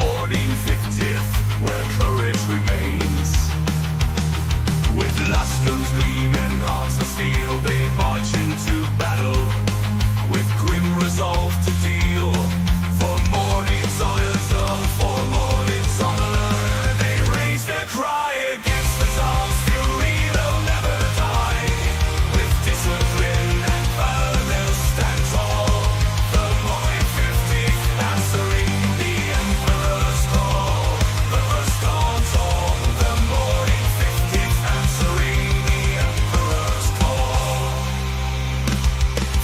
morning 50th, where courage remains. With last guns gleaming, hearts of steel, they march into battle. With grim resolve to deal, for morning's honor, for morning's honor. They raise their cry against the dark's fury, they'll never die. With discipline and valor, they'll stand tall. The morning 50th, answering the Emperor's call. The first dawn's all, the morning 50th, answering the Emperor's call.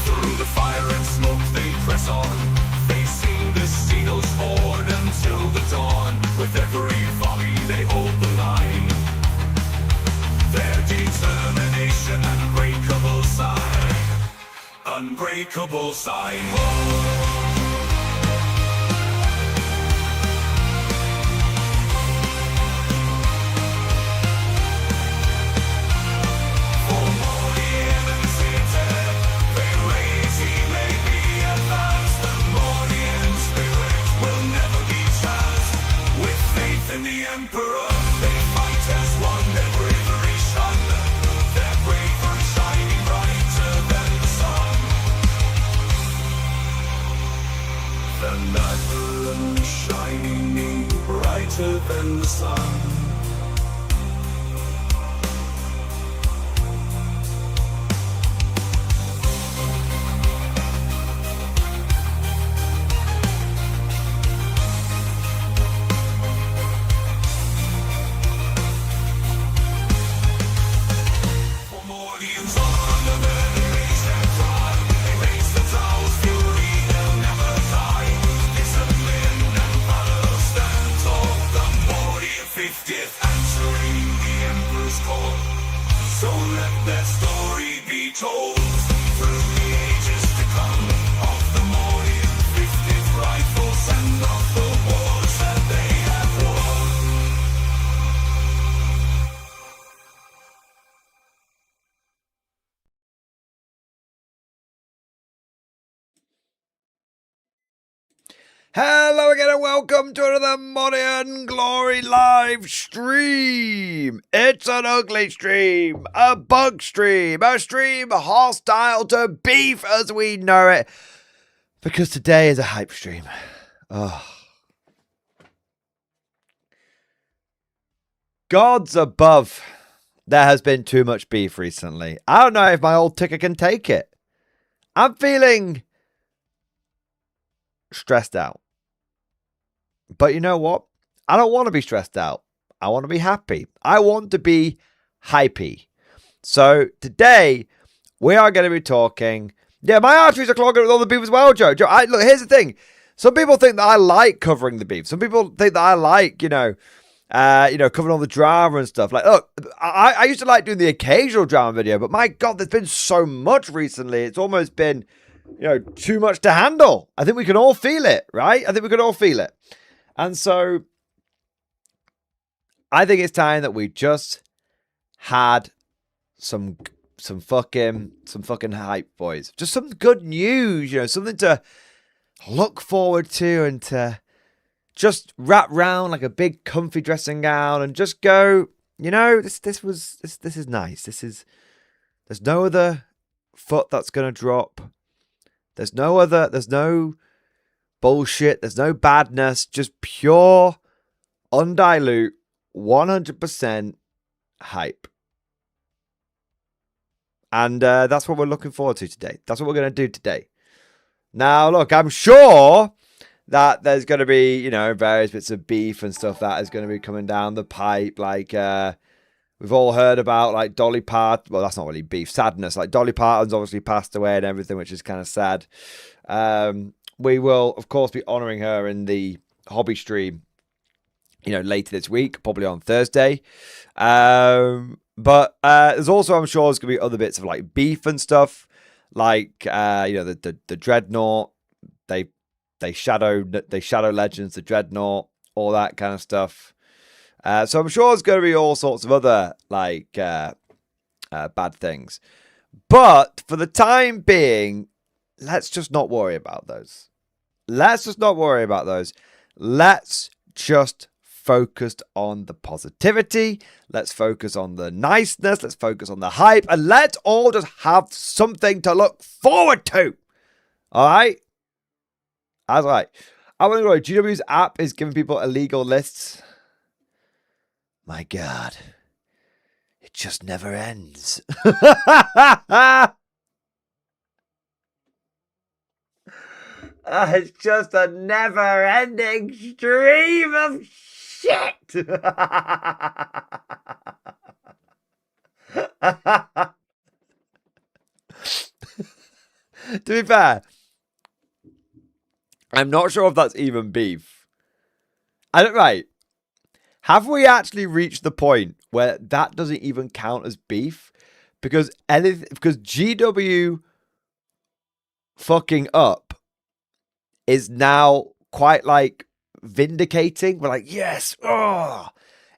Through the fire and smoke they press on, facing the Seagulls horde until the dawn. With every volley they hold the line. Their determination, unbreakable sign. Unbreakable sign. For more the enemy's intent, they raise, he may be advanced. The morning spirit will never be chance. With faith in the Emperor, they fight as one, their bravery shone. Their bravery shining brighter than the sun. The night shining brighter than the sun. For Mordian's honor, men raise their cry. They raise the towers, fury, they'll never die. Discipline and valor stand tall. The Mordian 50th, answering the Emperor's call. So let their story be told through the ages to come, of the Mordian 50th rifles and of the wars that they have won. Hello again and welcome to another Mordian Glory live stream. It's an ugly stream, a bug stream, a stream hostile to beef as we know it. Because today is a hype stream. Oh. Gods above, there has been too much beef recently. I don't know if my old ticker can take it. I'm feeling stressed out. But you know what? I don't want to be stressed out. I want to be happy. I want to be hypey. So today we are going to be talking. Yeah, my arteries are clogged with all the beef as well, Joe. Look, here's the thing. Some people think that I like covering the beef. Some people think that I like, covering all the drama and stuff. Like, look, I used to like doing the occasional drama video, but my God, there's been so much recently. It's almost been, too much to handle. I think we can all feel it, right? I think we can all feel it. And so I think it's time that we just had some fucking hype, boys. Just some good news, something to look forward to and to just wrap round like a big comfy dressing gown and just go, this is nice. There's no other foot that's going to drop. There's no bullshit. There's no badness. Just pure, undilute, 100% hype. And that's what we're looking forward to today. That's what we're going to do today. Now, look, I'm sure that there's going to be, various bits of beef and stuff that is going to be coming down the pipe. Like, we've all heard about, like, Dolly Parton. Well, that's not really beef. Sadness. Like, Dolly Parton's obviously passed away and everything, which is kind of sad. We will, of course, be honouring her in the hobby stream, later this week, probably on Thursday. But there's also, I'm sure, there's going to be other bits of, like, beef and stuff. Like, the Dreadnought. They shadow Legends, the Dreadnought, all that kind of stuff. So I'm sure there's going to be all sorts of other, like, bad things. But for the time being, let's just not worry about those. Let's just focused on the positivity. Let's focus on the niceness. Let's focus on the hype. And let's all just have something to look forward to. All right? That's right. I want to go. GW's app is giving people illegal lists. My God. It just never ends. It's just a never-ending stream of shit. To be fair, I'm not sure if that's even beef. Right. Have we actually reached the point where that doesn't even count as beef? Because GW fucking up is now quite like vindicating. We're like, yes, oh,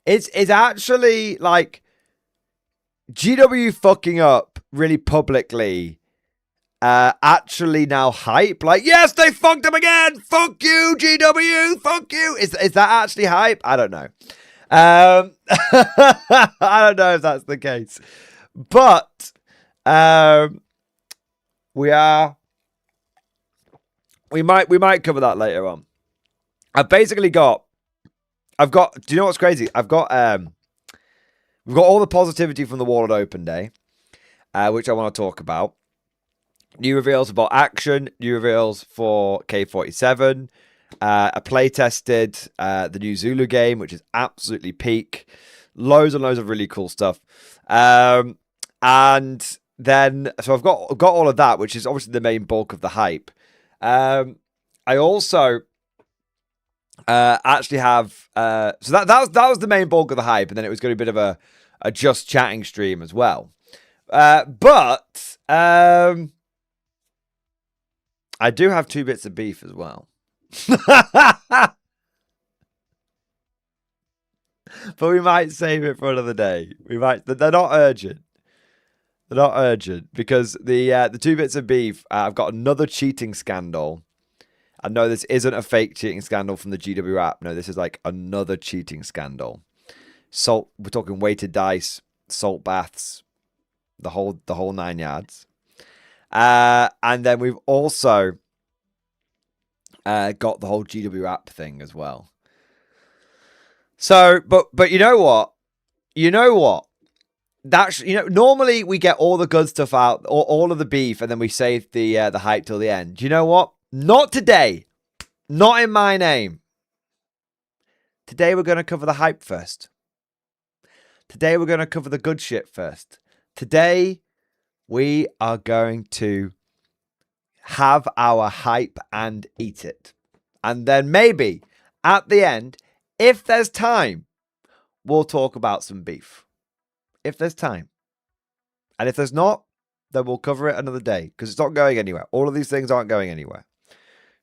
it's actually like GW fucking up really publicly. Actually now hype, like, yes, they fucked him again. Fuck you, GW. Fuck you. Is that actually hype? I don't know. I don't know if that's the case, but we might cover that later on. I've got. Do you know what's crazy? We've got all the positivity from the Warlord Open Day, which I want to talk about. New reveals for Bot Action, new reveals for K47. I play tested the new Zulu game, which is absolutely peak. Loads and loads of really cool stuff. And then, so I've got all of that, which is obviously the main bulk of the hype. I also actually have so that was the main bulk of the hype, and then it was going to be a bit of a just chatting stream as well. But I do have 2 bits of beef as well. But we might save it for another day. We might. They're not urgent. They're not urgent because the 2 bits of beef. I've got another cheating scandal. I know this isn't a fake cheating scandal from the GW app. No, this is like another cheating scandal. Salt. We're talking weighted dice, salt baths, the whole 9 yards. And then we've also got the whole GW app thing as well. So, but you know what? That's, normally we get all the good stuff out, all of the beef, and then we save the hype till the end. Do you know what? Not today. Not in my name. Today we're going to cover the hype first. Today we're going to cover the good shit first. Today we are going to have our hype and eat it. And then maybe at the end, if there's time, we'll talk about some beef. If there's time. And if there's not, then we'll cover it another day because it's not going anywhere. All of these things aren't going anywhere.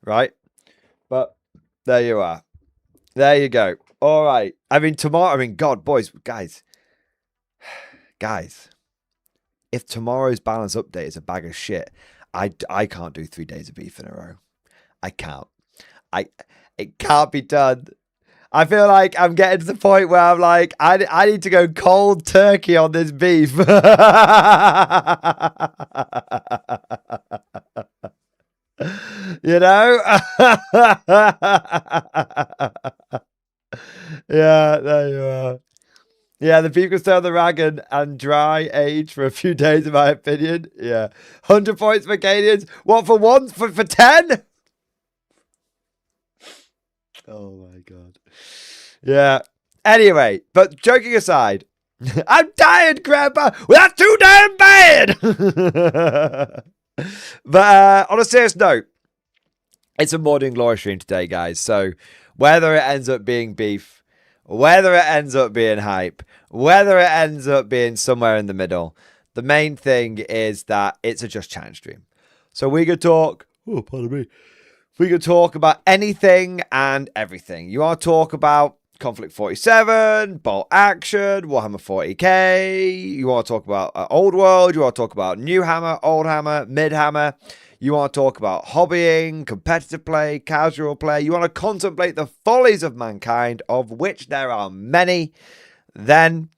Right? But there you are. There you go. All right. God, boys, guys. If tomorrow's balance update is a bag of shit, I can't do 3 days of beef in a row. I can't. It can't be done. I feel like I'm getting to the point where I'm like, I need to go cold turkey on this beef. You know? Yeah, there you are. Yeah, the beef can stay on the rag and dry age for a few days, in my opinion. Yeah. 100 points for Canadians. What, for 1? For 10? Oh, my God. Yeah. Anyway, but joking aside, I'm tired, Grandpa. Well, that's too damn bad. But on a serious note, it's a Morning Glory stream today, guys. So whether it ends up being beef, whether it ends up being hype, whether it ends up being somewhere in the middle, the main thing is that it's a Just Chatting stream. So we could talk, we could talk about anything and everything. You want to talk about Konflikt 47, Bolt Action, Warhammer 40k. You want to talk about Old World. You want to talk about New Hammer, Old Hammer, Mid Hammer. You want to talk about hobbying, competitive play, casual play. You want to contemplate the follies of mankind, of which there are many. Then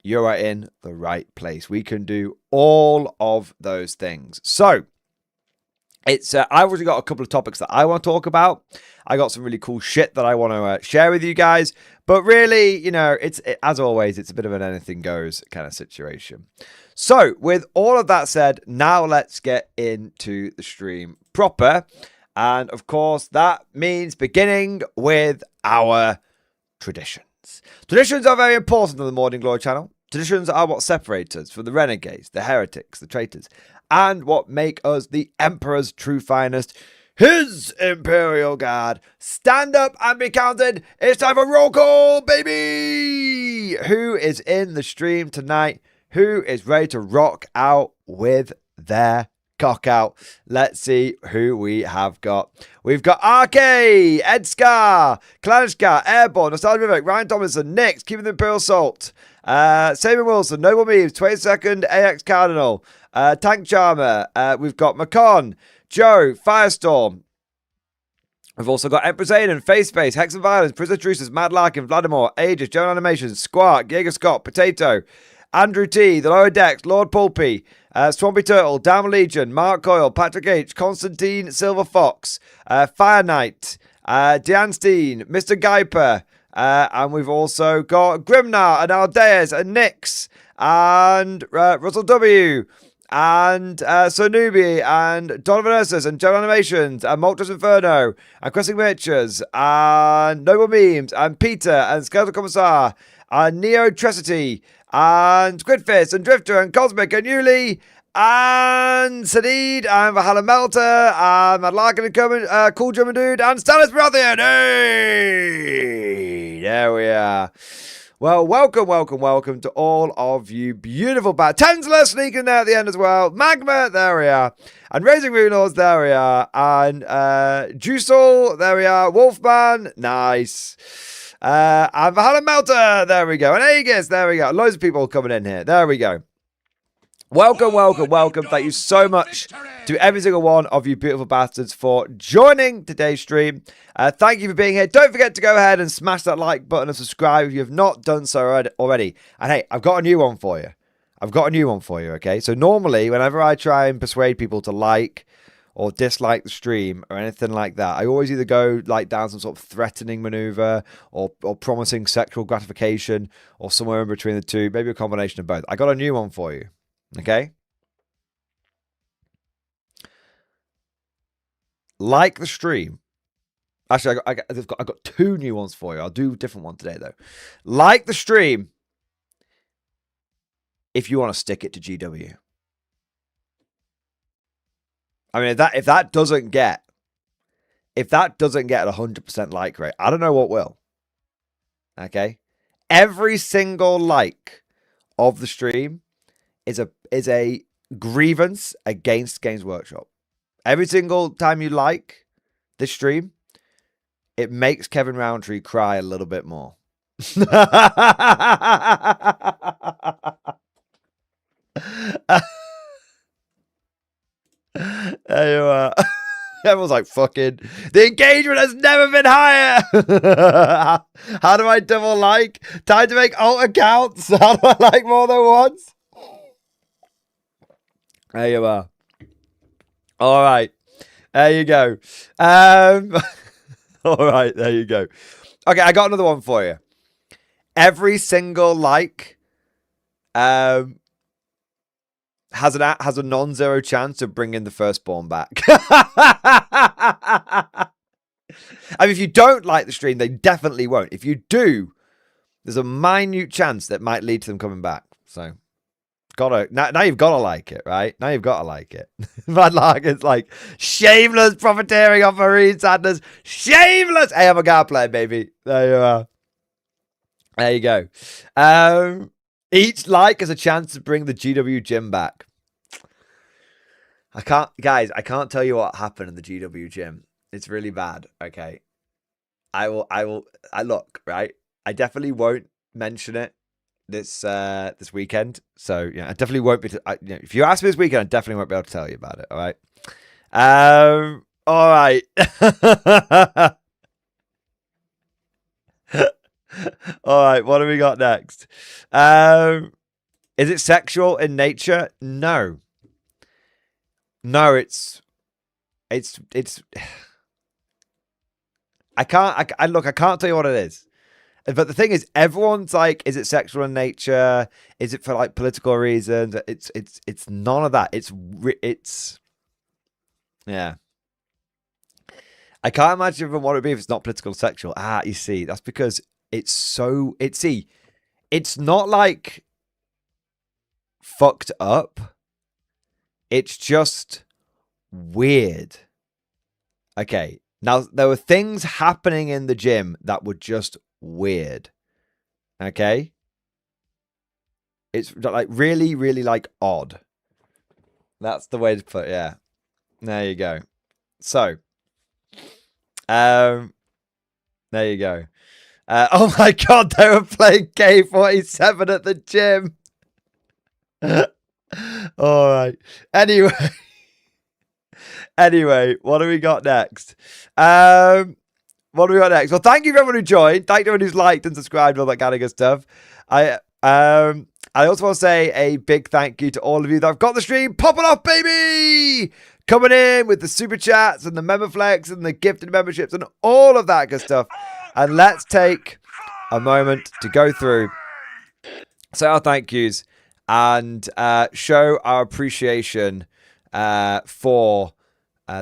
you are in the right place. We can do all of those things. So, I've already got a couple of topics that I want to talk about. I got some really cool shit that I want to share with you guys. But really, you know, as always, it's a bit of an anything goes kind of situation. So with all of that said, now let's get into the stream proper. And of course, that means beginning with our traditions. Traditions are very important on the Morning Glory channel. Traditions are what separate us from the renegades, the heretics, the traitors, and what make us the Emperor's true finest, his Imperial Guard. Stand up and be counted. It's time for roll call, baby! Who is in the stream tonight? Who is ready to rock out with their cock out? Let's see who we have got. We've got RK, Ed Scar, Klanishka, Airborne, Nostalgia Vivek, Ryan Tomlinson, Nix, Keeping the Imperial Salt, Saban Wilson, Noble Memes, 22nd, AX Cardinal, Tank Charmer, we've got Macon, Joe, Firestorm. We've also got Empress Aiden, Face Space, Hex and Violence, Prisoner Truces, Mad Larkin, Vladimir, Aegis, Joan Animations, Squark, Jaeger Scott, Potato, Andrew T, The Lower Decks, Lord Pulpy, Swampy Turtle, Down Legion, Mark Coyle, Patrick H, Constantine, Silver Fox, Fire Knight, Deanne Steen, Mr. Guyper, and we've also got Grimnar and Aldeas and Nix and Russell W. And Sonubi and Donovan Ursus and Joe Animations and Maltus Inferno and Questing Miniatures and Noble Memes and Peter and Skeletal Commissar and Neo Trecity and Squidfist and Drifter and Cosmic and Yuli and Sadid and Valhalla Melter and Mad Larkin and Cool German Dude and Stannis Baratheon. Hey! There we are. Well, welcome to all of you beautiful Tensler sneaking there at the end as well. Magma, there we are. And Raising Runelords, there we are. And Juicel, there we are. Wolfman, nice. And Valhalla Melter, there we go. And Aegis, there we go. Loads of people coming in here. There we go. Welcome. Thank you so much to every single one of you beautiful bastards for joining today's stream. Thank you for being here. Don't forget to go ahead and smash that like button and subscribe if you have not done so already. And hey, I've got a new one for you. Okay? So normally, whenever I try and persuade people to like or dislike the stream or anything like that, I always either go like down some sort of threatening maneuver or promising sexual gratification or somewhere in between the two. Maybe a combination of both. I got a new one for you. Okay? Like the stream. Actually, I've got two new ones for you. I'll do a different one today, though. Like the stream if you want to stick it to GW. I mean, if that doesn't get a 100% like rate, I don't know what will. Okay? Every single like of the stream is a grievance against Games Workshop. Every single time you like this stream, it makes Kevin Roundtree cry a little bit more. There you are. Everyone's like, fucking, the engagement has never been higher. How do I double like? Time to make alt accounts. How do I like more than once? There you are. All right. There you go. All right. There you go. Okay, I got another one for you. Every single like has a non-zero chance of bringing the firstborn back. I mean, if you don't like the stream, they definitely won't. If you do, there's a minute chance that might lead to them coming back. So, now you've got to like it, right? Now you've got to like it. Mad Larkin's like, shameless profiteering off Marine Sadness. Shameless! Hey, I'm a guard player, baby. There you are. There you go. Each like has a chance to bring the GW gym back. I can't tell you what happened in the GW gym. It's really bad. Okay. I look, right? I definitely won't mention it this weekend. So yeah, I definitely won't be. If you ask me this weekend, I definitely won't be able to tell you about it. All right. All right. All right. What do we got next? Is it sexual in nature? No. No, it's. I can't tell you what it is. But the thing is, everyone's like, is it sexual in nature? Is it for like political reasons? It's none of that. It's yeah. I can't imagine even what it would be if it's not political or sexual. You see, that's because it's not like fucked up. It's just weird. Okay. Now, there were things happening in the gym that were just weird. Okay? It's like really, really like odd. That's the way to put it. Yeah. There you go. So, there you go. Oh my God, they were playing K47 at the gym. All right. Anyway, what do we got next? Well, thank you for everyone who joined. Thank you everyone who's liked and subscribed and all that kind of good stuff. I also want to say a big thank you to all of you that have got the stream popping off, baby! Coming in with the super chats and the member flex and the gifted memberships and all of that good stuff. And let's take a moment to go through, say our thank yous, and show our appreciation for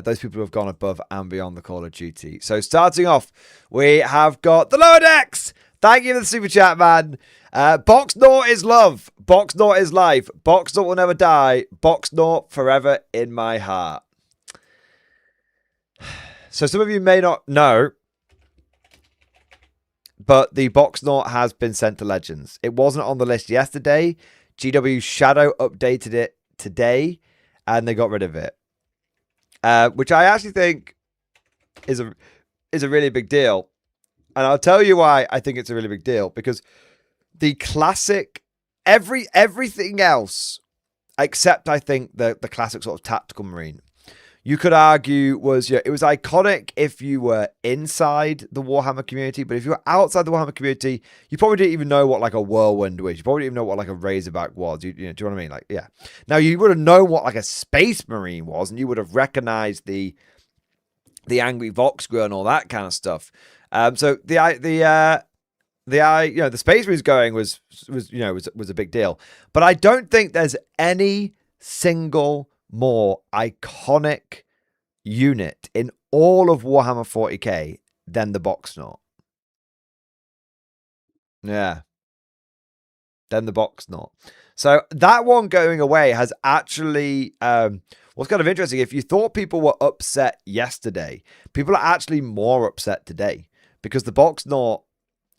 those people who have gone above and beyond the Call of Duty. So starting off, we have got the Lower Decks. Thank you for the super chat, man. Box Naught is love. Box Naught is life. Box Naught will never die. Box Naught forever in my heart. So some of you may not know, but the Box Naught has been sent to Legends. It wasn't on the list yesterday. GW Shadow updated it today, and they got rid of it. Which I actually think is a really big deal. And I'll tell you why I think it's a really big deal. Because the classic, everything else, except I think the classic sort of tactical marine, you could argue was, it was iconic if you were inside the Warhammer community, but if you were outside the Warhammer community, you probably didn't even know what like a whirlwind was. You probably didn't even know what like a razorback was. Do you know what I mean? Like, yeah. Now you would have known what like a space marine was, and you would have recognized the angry Voxgru and all that kind of stuff. So the space marines going was a big deal, but I don't think there's any single more iconic unit in all of Warhammer 40k than the Box Naught. Yeah. Than the Box Naught. So that one going away has actually, what's kind of interesting, if you thought people were upset yesterday, people are actually more upset today because the Box Naught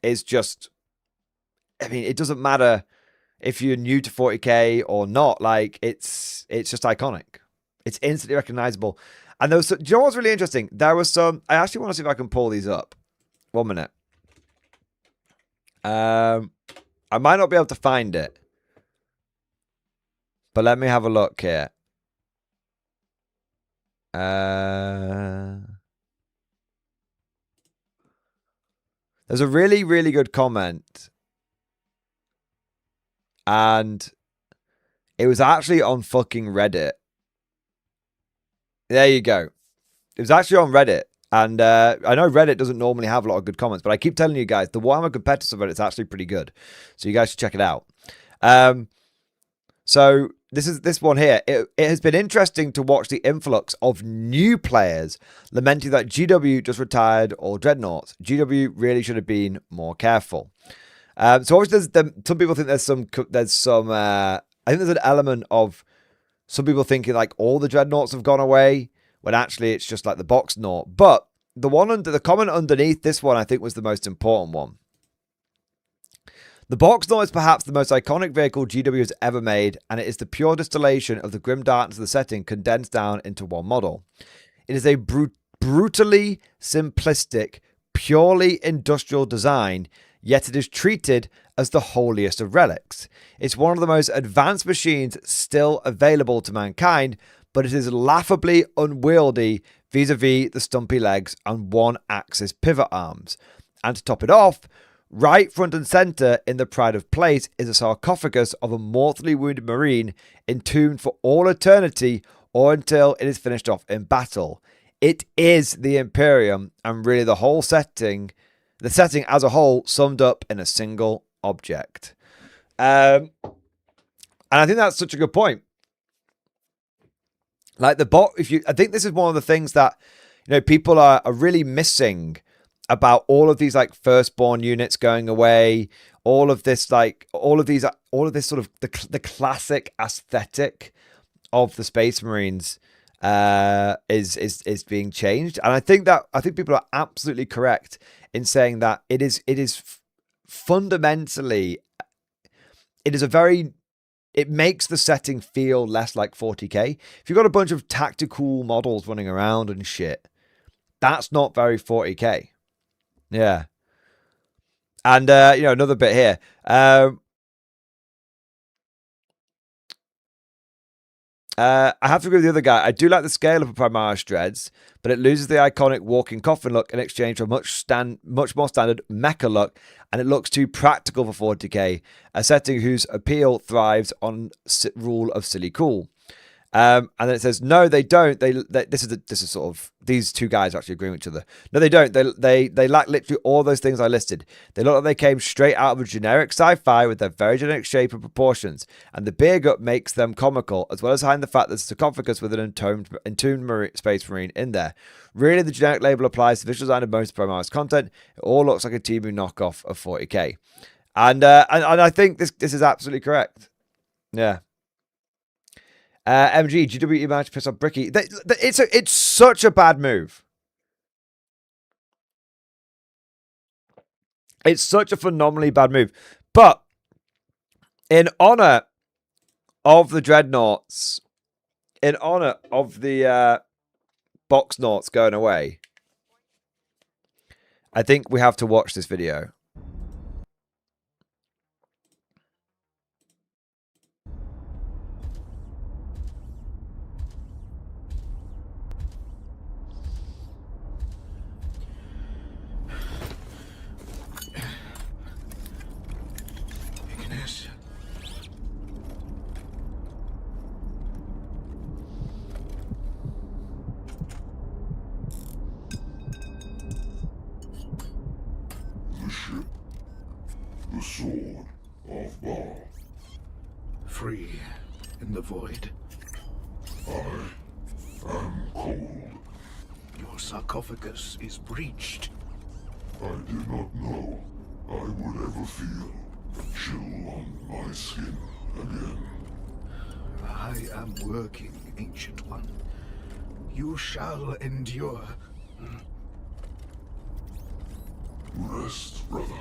is just, I mean, it doesn't matter if you're new to 40k or not, like it's just iconic. It's instantly recognizable. And there was, do you know what's really interesting? There was some, I actually want to see if I can pull these up. 1 minute. I might not be able to find it, but let me have a look here. There's a really, really good comment. And it was actually on fucking Reddit. There you go. It was actually on Reddit. And I know Reddit doesn't normally have a lot of good comments, but I keep telling you guys, the Warhammer competitor Reddit is actually pretty good. So you guys should check it out. So this one here. It has been interesting to watch the influx of new players lamenting that GW just retired all Dreadnoughts. GW really should have been more careful. So obviously, some people think there's some. I think there's an element of some people thinking like all the Dreadnoughts have gone away when actually it's just like the Box Naught. But the comment underneath this one I think was the most important one. The Box Naught is perhaps the most iconic vehicle GW has ever made, and it is the pure distillation of the grim darkness of the setting condensed down into one model. It is a brutally simplistic, purely industrial design, yet it is treated as the holiest of relics. It's one of the most advanced machines still available to mankind, but it is laughably unwieldy vis-a-vis the stumpy legs and one-axis pivot arms. And to top it off, right front and centre in the pride of place is a sarcophagus of a mortally wounded marine entombed for all eternity or until it is finished off in battle. It is the Imperium and really the whole setting, the setting as a whole summed up in a single object. And I think that's such a good point. Like I think this is one of the things that, people are really missing about all of these like firstborn units going away, all of this sort of the classic aesthetic of the Space Marines is being changed. And I think people are absolutely correct in saying that it is fundamentally, it makes the setting feel less like 40k. If you've got a bunch of tactical models running around and shit, that's not very 40k. Yeah. And, another bit here. I have to agree with the other guy. I do like the scale of a Primaris Dreads, but it loses the iconic walking coffin look in exchange for much more standard mecha look, and it looks too practical for 40k, a setting whose appeal thrives on rule of silly cool. And then it says, no, they don't. This is sort of, these two guys are actually agreeing with each other. No, they don't. They lack literally all those things I listed. They look like they came straight out of a generic sci-fi with their very generic shape and proportions. And the beer gut makes them comical, as well as hiding the fact that there's a sarcophagus with an entombed space marine in there. Really, the generic label applies to visual design of most Primaris content. It all looks like a Timu knockoff of 40k. And I think this is absolutely correct. Yeah. MG, GW managed to piss off Bricky. It's such a bad move. It's such a phenomenally bad move. But in honor of the Dreadnoughts, in honor of the Boxnaughts going away, I think we have to watch this video. The sword of Baal. Free in the void. I am cold. Your sarcophagus is breached. I did not know I would ever feel the chill on my skin again. I am working, Ancient One. You shall endure. Rest, brother.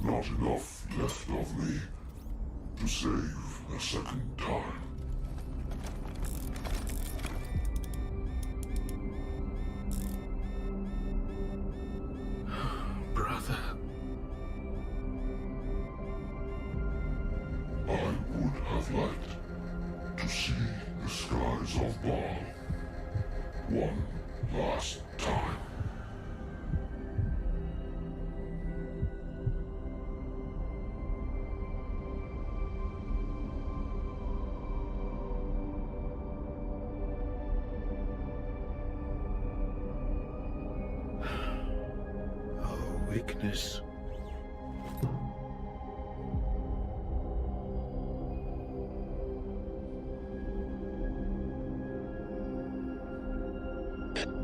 Not enough left of me to save a second time. Brother. I would have liked to see the skies of Baal one last time. Weakness.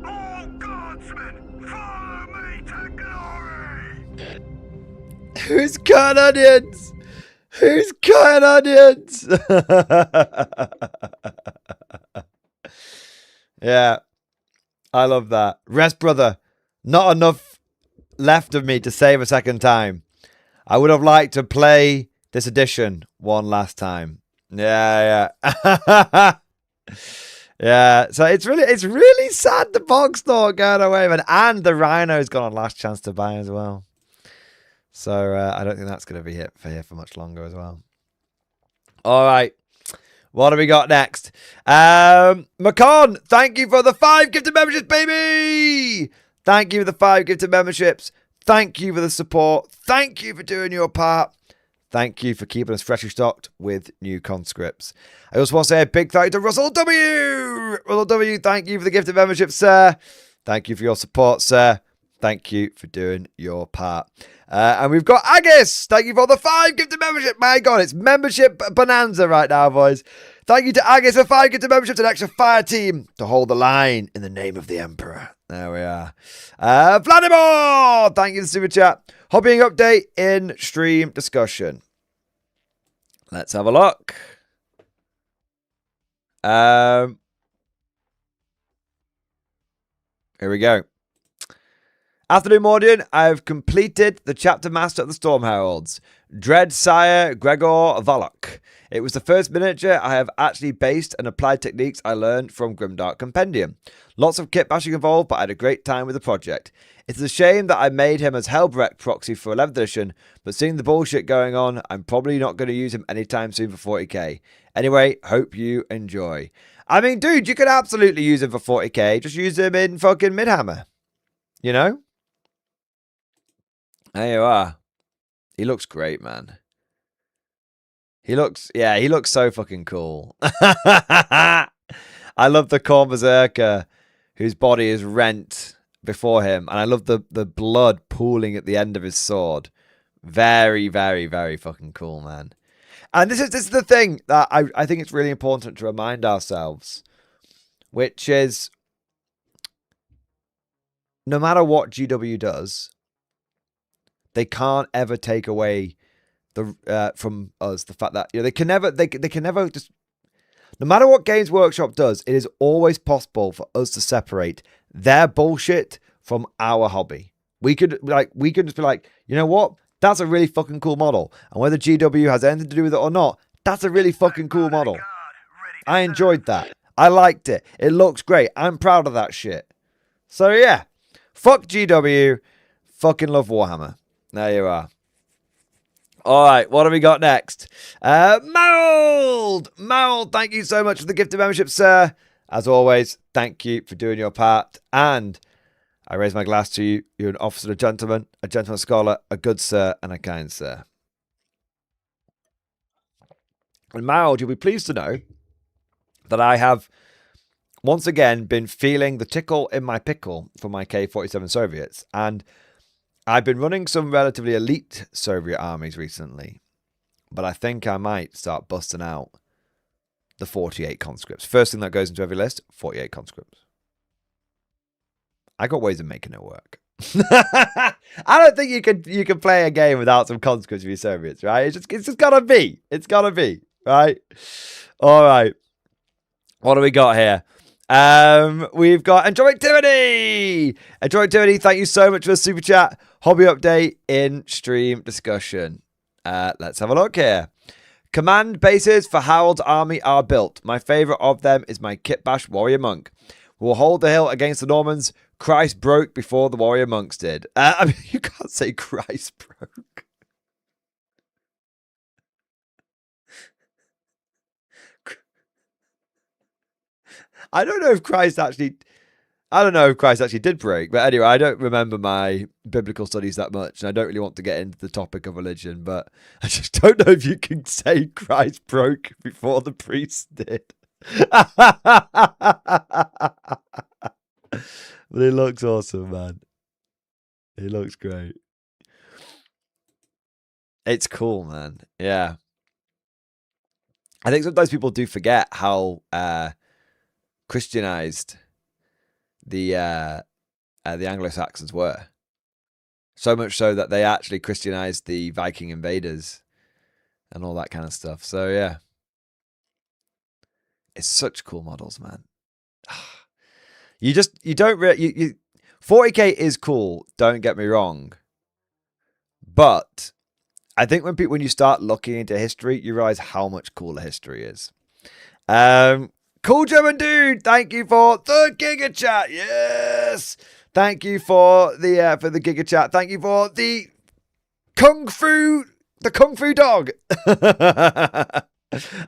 All guardsmen, follow me to glory! Who's cutting onions? Who's cutting onions? Yeah, I love that. Rest, brother. Not enough left of me to save a second time. I would have liked to play this edition one last time. Yeah. Yeah, so it's really sad the Boxnaught going away, man, and the Rhino's got a last chance to buy as well. So I don't think that's going to be here for much longer as well. All right. What have we got next? Macon, thank you for the 5 gifted memberships, baby. Thank you for the 5 gifted memberships. Thank you for the support. Thank you for doing your part. Thank you for keeping us freshly stocked with new conscripts. I also want to say a big thank you to Russell W. Russell W, thank you for the gifted membership, sir. Thank you for your support, sir. Thank you for doing your part. And we've got Agus. Thank you for the 5 gifted membership. My God, it's membership bonanza right now, boys. Thank you to Agus for 5 gifted memberships and extra fire team to hold the line in the name of the Emperor. There we are. Vladimir, thank you for the super chat. Hobbying update in stream discussion. Let's have a look. Here we go. Afternoon, Mordian. I've completed the chapter master of the Storm Heralds, Dread Sire Gregor Valok. It was the first miniature I have actually based and applied techniques I learned from Grimdark Compendium. Lots of kit bashing involved, but I had a great time with the project. It's a shame that I made him as Hellbrecht proxy for 11th edition, but seeing the bullshit going on, I'm probably not going to use him anytime soon for 40k. Anyway, hope you enjoy. I mean, dude, you could absolutely use him for 40k. Just use him in fucking Midhammer. You know? There you are. He looks great, man. He looks so fucking cool. I love the Khorne Berserker whose body is rent before him. And I love the blood pooling at the end of his sword. Very, very, very fucking cool, man. And this is the thing that I think it's really important to remind ourselves, which is no matter what GW does, they can't ever take away the from us the fact that they can never just, no matter what Games Workshop does, it is always possible for us to separate their bullshit from our hobby. We could just be like, you know what? That's a really fucking cool model. And whether GW has anything to do with it or not, that's a really fucking cool model. I enjoyed that. I liked it. It looks great. I'm proud of that shit. So yeah, fuck GW. Fucking love Warhammer. There you are. All right, what have we got next? Marold, thank you so much for the gifted membership, sir. As always, thank you for doing your part. And I raise my glass to you. You're an officer, a gentleman scholar, a good sir, and a kind sir. And Marold, you'll be pleased to know that I have once again been feeling the tickle in my pickle for my K-47 Soviets. And I've been running some relatively elite Soviet armies recently, but I think I might start busting out the 48 conscripts. First thing that goes into every list, 48 conscripts. I got ways of making it work. I don't think you can play a game without some conscripts for your Soviets, right? It's just gotta be. It's gotta be, right? All right. What do we got here? We've got Enjoy Activity. Enjoy Activity, thank you so much for the super chat. Hobby update in stream discussion. Let's have a look here. Command bases for Harold's army are built. My favorite of them is my Kitbash Warrior Monk. We'll hold the hill against the Normans. Christ broke before the Warrior Monks did. I mean, you can't say Christ broke. I don't know if Christ actually did break, but anyway, I don't remember my biblical studies that much, and I don't really want to get into the topic of religion, but I just don't know if you can say Christ broke before the priests did. But it looks awesome, man. It looks great. It's cool, man. Yeah. I think sometimes people do forget how Christianized the Anglo-Saxons were. So much so that they actually Christianized the Viking invaders and all that kind of stuff. So yeah. It's such cool models, man. 40k is cool, don't get me wrong. But I think when you start looking into history, you realize how much cooler history is. Cool German dude, thank you for the Giga Chat. Yes. Thank you for the Giga Chat. Thank you for the the Kung Fu dog.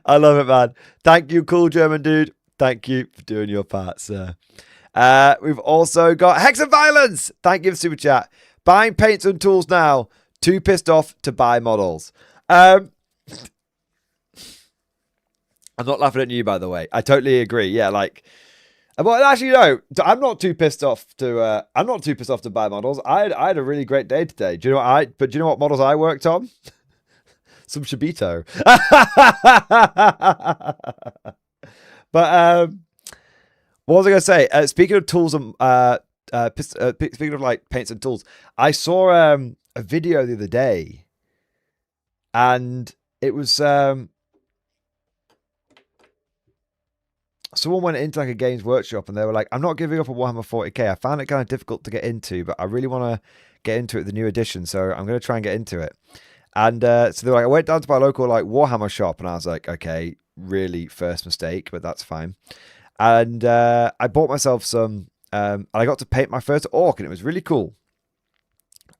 I love it, man. Thank you, cool German dude. Thank you for doing your part, sir. We've also got Hex and Violence. Thank you for super chat. Buying paints and tools now. Too pissed off to buy models. I'm not laughing at you, by the way. I totally agree. Yeah, like, well, actually, no. I'm not too pissed off to. I'm not too pissed off to buy models. I had a really great day today. Do you know what But do you know what models I worked on? Some Shibito. But what was I going to say? Speaking of tools and speaking of like paints and tools, I saw a video the other day, and it was someone went into like a games workshop, and they were like, "I'm not giving up on Warhammer 40k. I found it kind of difficult to get into, but I really want to get into it, the new edition. So I'm going to try and get into it." And so they're like, I went down to my local like Warhammer shop, and I was like, okay, really first mistake, but that's fine. And I bought myself some, and I got to paint my first orc, and it was really cool.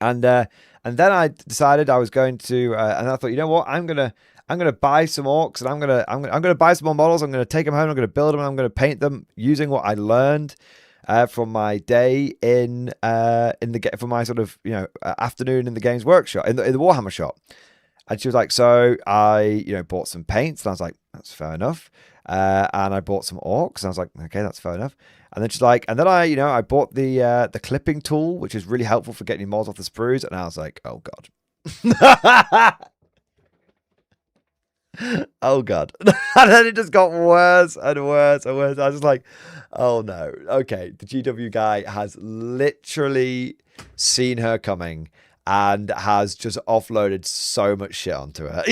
And then I decided I was going to, and I thought, you know what, I'm gonna buy some orcs, and I'm gonna buy some more models. I'm gonna take them home. I'm gonna build them, and I'm gonna paint them using what I learned from my day in from my sort of afternoon in the games workshop in the Warhammer shop. And she was like, so I bought some paints, and I was like, that's fair enough. And I bought some orcs, and I was like, okay, that's fair enough. And then she's like, and then I bought the clipping tool, which is really helpful for getting your models off the sprues. And I was like, oh god. Oh god. And then it just got worse and worse and worse. I was just like, oh no. Okay, the GW guy has literally seen her coming and has just offloaded so much shit onto her.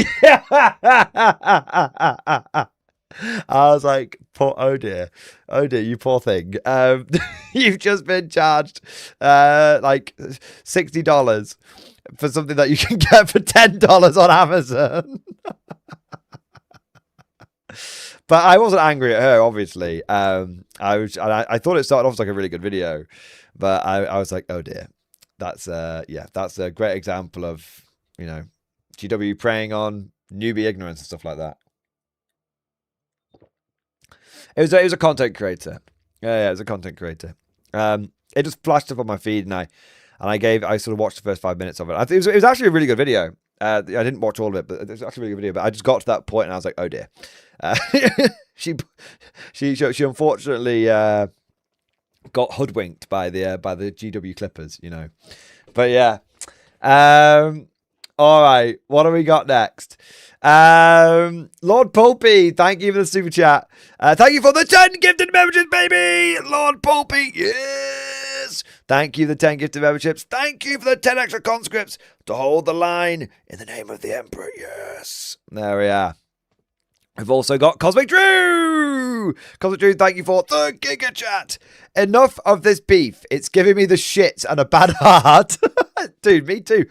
I was like, oh dear, you poor thing. You've just been charged like $60 for something that you can get for $10 on Amazon. But I wasn't angry at her, obviously. I thought it started off as like a really good video, but I was like, oh dear, that's a great example of GW preying on newbie ignorance and stuff like that. It was a content creator. Yeah, it was a content creator. It just flashed up on my feed, and I sort of watched the first 5 minutes of it. It was actually a really good video. I didn't watch all of it, but it was actually a really good video. But I just got to that point, and I was like, oh dear. She unfortunately got hoodwinked by the GW Clippers, But yeah. All right, what do we got next? Lord Pulpy, thank you for the super chat. Thank you for the 10 gifted memberships, baby. Lord Pulpy, yes. Thank you for the 10 gifted memberships. Thank you for the 10 extra conscripts to hold the line in the name of the Emperor. Yes. There we are. We've also got Cosmic Drew. Cosmic Drew, thank you for the Giga Chat. Enough of this beef. It's giving me the shits and a bad heart. Dude, me too.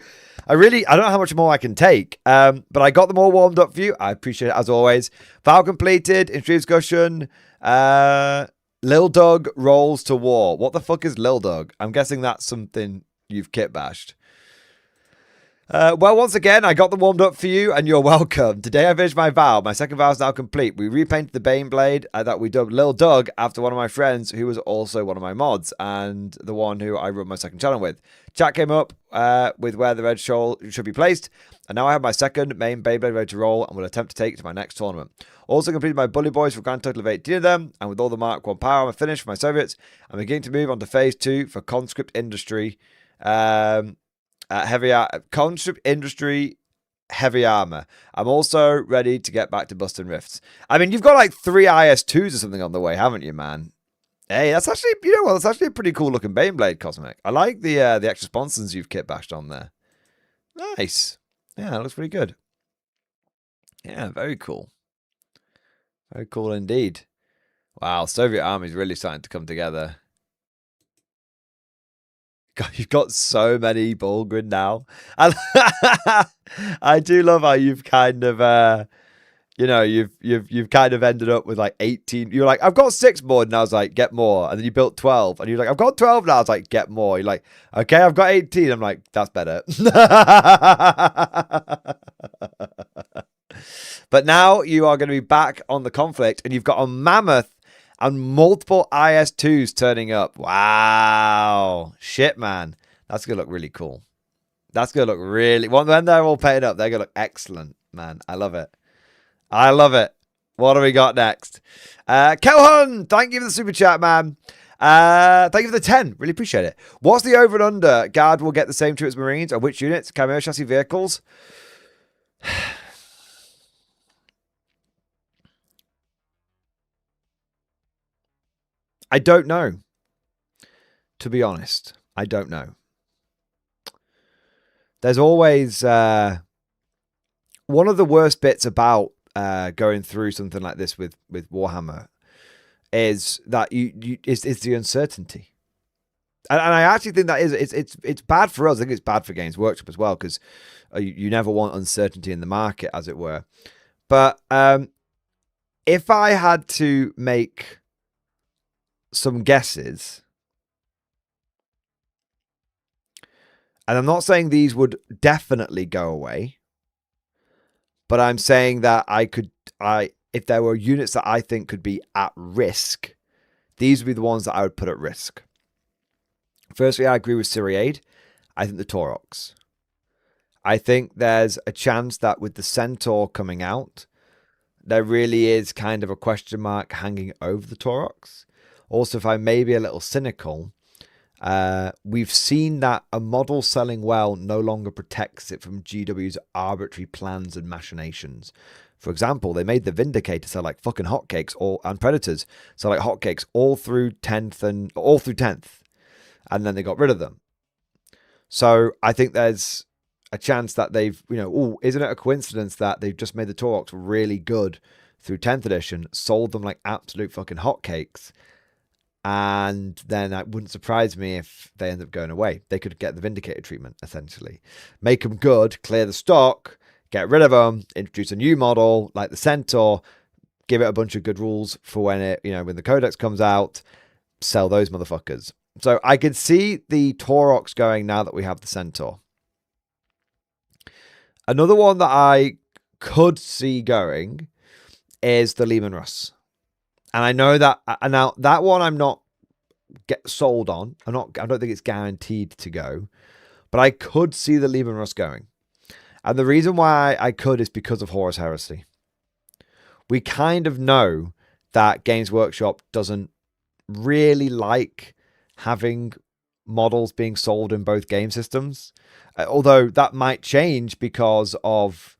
I don't know how much more I can take, but I got them all warmed up for you. I appreciate it as always. File completed, in-stream discussion. Lil Doug rolls to war. What the fuck is Lil Doug? I'm guessing that's something you've kit bashed. Well, once again, I got them warmed up for you, and you're welcome. Today I finished my vow. My second vow is now complete. We repainted the Bane Blade that we dubbed Lil Doug after one of my friends who was also one of my mods, and the one who I run my second channel with. Chat came up with where the red shawl should be placed, and now I have my second main Beyblade ready to roll and will attempt to take it to my next tournament. Also completed my Bully Boys for a grand total of 18 of them, and with all the Mark 1 power armor finished for my Soviets, I'm beginning to move on to phase 2 for Conscript Industry. Conscript Industry heavy armor. I'm also ready to get back to busting rifts. I mean, you've got like 3 IS2s or something on the way, haven't you, man? Hey, that's actually, that's actually a pretty cool looking Baneblade Cosmic. I like the extra sponsons you've kit bashed on there. Nice. Yeah, that looks pretty good. Yeah, very cool. Very cool indeed. Wow, Soviet army's really starting to come together. God, you've got so many Bulgrin now. And I do love how you've kind of You know, you've kind of ended up with like 18. You're like, I've got 6 more, and I was like, get more. And then you built 12, and you're like, I've got 12 now. I was like, get more. You're like, okay, I've got 18. I'm like, that's better. But now you are going to be back on the Konflikt, and you've got a mammoth and multiple IS2s turning up. Wow, shit, man, that's gonna look really cool. That's gonna look really. When they're all painted up, they're gonna look excellent, man. I love it. I love it. What do we got next? Kelhun, thank you for the super chat, man. Thank you for the 10. Really appreciate it. What's the over and under? Guard will get the same troops Marines, or which units? Cameo chassis vehicles? I don't know. To be honest, I don't know. There's always one of the worst bits about going through something like this with Warhammer is that it's the uncertainty, and I actually think that it's bad for us. I think it's bad for Games Workshop as well, because you never want uncertainty in the market, as it were. But if I had to make some guesses, and I'm not saying these would definitely go away, but I'm saying that if there were units that I think could be at risk, these would be the ones that I would put at risk. Firstly, I agree with Syriade. I think the Taurox. I think there's a chance that with the Centaur coming out, there really is kind of a question mark hanging over the Taurox. Also, if I may be a little cynical, we've seen that a model selling well no longer protects it from GW's arbitrary plans and machinations. For example, they made the Vindicator sell like fucking hotcakes, and Predators sell like hotcakes all through 10th, and then they got rid of them. So I think there's a chance that they've, isn't it a coincidence that they've just made the Taurox really good through 10th edition, sold them like absolute fucking hotcakes, and then it wouldn't surprise me if they end up going away. They could get the Vindicator treatment, essentially. Make them good, clear the stock, get rid of them, introduce a new model like the Centaur, give it a bunch of good rules for when when the Codex comes out, sell those motherfuckers. So I could see the Taurox going now that we have the Centaur. Another one that I could see going is the Lehman Russ. And I know that now that one I'm not sold on. I don't think it's guaranteed to go, but I could see the Lehman Russ going. And the reason why I could is because of Horus Heresy. We kind of know that Games Workshop doesn't really like having models being sold in both game systems, although that might change because of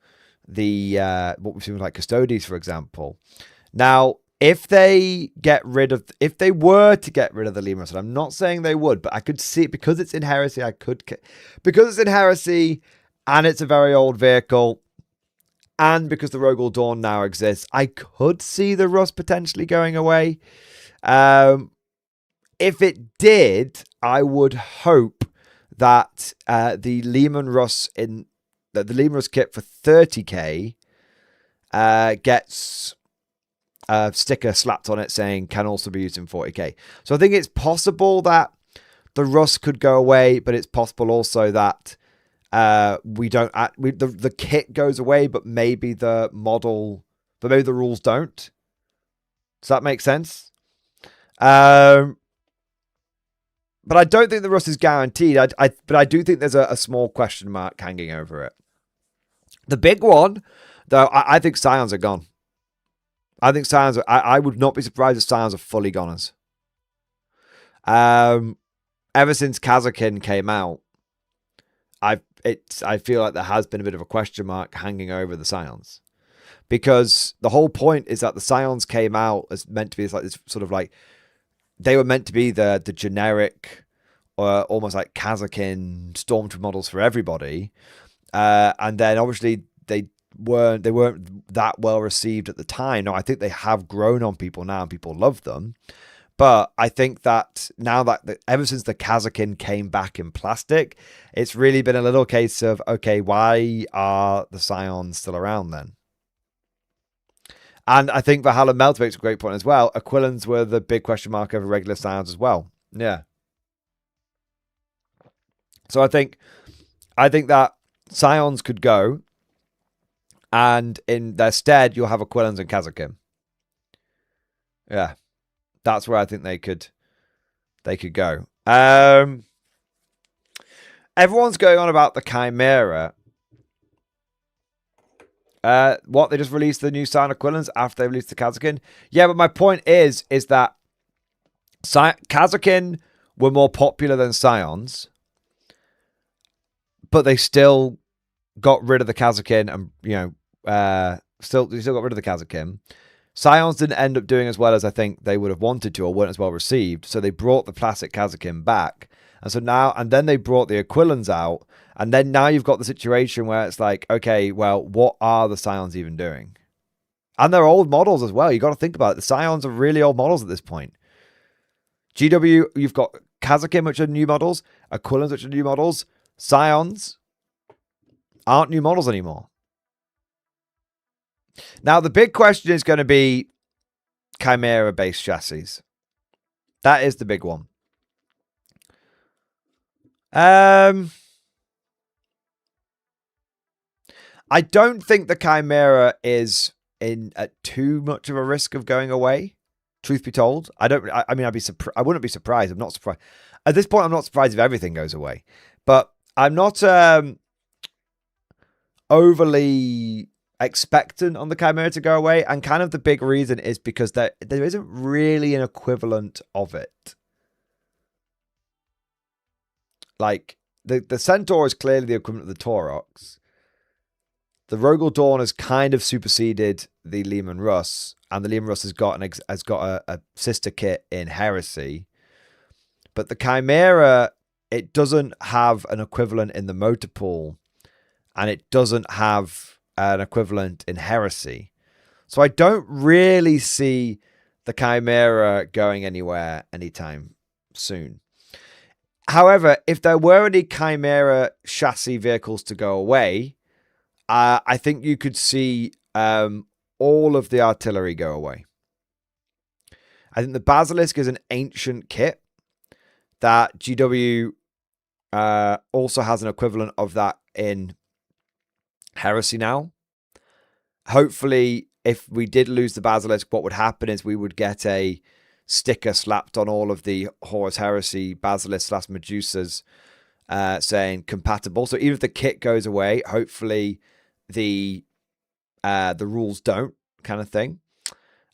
the what we've seen with like Custodes, for example. Now, if they were to get rid of the Lehman Russ, and I'm not saying they would, but I could see it because it's in Heresy. Because it's in Heresy and it's a very old vehicle, and because the Rogal Dawn now exists, I could see the Russ potentially going away. If it did, I would hope that the Lehman Russ the Lehman Russ kit for 30k gets a sticker slapped on it saying can also be used in 40k. So I think it's possible that the Russ could go away, but it's possible also that the kit goes away, but maybe the rules don't. Does that make sense? But I don't think the Russ is guaranteed. But I do think there's a small question mark hanging over it. The big one, though, I think Scions are gone. I think Scions I would not be surprised if Scions are fully goners. Ever since Kazakin came out, I feel like there has been a bit of a question mark hanging over the Scions. Because the whole point is that the Scions came out as meant to be this sort of like, they were meant to be the generic, or almost like Kazakin Stormtrooper models for everybody, and then obviously they weren't that well received at the time. Now I think they have grown on people now, and people love them. But I think that now that ever since the Kazakin came back in plastic, it's really been a little case of, okay, why are the Scions still around then? And I think Valhalla Melt makes a great point as well. Aquilans were the big question mark over regular Scions as well. Yeah. So I think that Scions could go, and in their stead, you'll have Aquilans and Kazakim. Yeah. That's where I think they could go. Everyone's going on about the Chimera. What, they just released the new Scion Aquilans after they released the Kazakin? Yeah, but my point is that Kazakin were more popular than Scions, but they still got rid of the Kazakin, and still got rid of the Kazakin. Scions didn't end up doing as well as I think they would have wanted to, or weren't as well received. So they brought the classic Kazakin back. And then they brought the Aquilans out. And then now you've got the situation where it's like, okay, well, what are the Scions even doing? And they're old models as well. You got to think about it. The Scions are really old models at this point. GW, you've got Kazakin, which are new models. Aquilans, which are new models. Scions aren't new models anymore. Now, the big question is going to be Chimera-based chassis. That is the big one. I don't think the Chimera is in at too much of a risk of going away. Truth be told, I wouldn't be surprised. I'm not surprised at this point. I'm not surprised if everything goes away, but I'm not overly expectant on the Chimera to go away. And kind of the big reason is because there isn't really an equivalent of it. Like, the Centaur is clearly the equivalent of the Taurox. The Rogel Dawn has kind of superseded the Lehman Russ, and the Lehman Russ has got a sister kit in Heresy. But the Chimera, it doesn't have an equivalent in the motor pool, and it doesn't have an equivalent in Heresy. So I don't really see the Chimera going anywhere anytime soon. However, if there were any Chimera chassis vehicles to go away, I think you could see all of the artillery go away. I think the Basilisk is an ancient kit that GW also has an equivalent of that in Heresy now. Hopefully, if we did lose the Basilisk, what would happen is we would get a sticker slapped on all of the Horus Heresy Basilisk / Medusas saying compatible. So even if the kit goes away, hopefully the rules don't, kind of thing.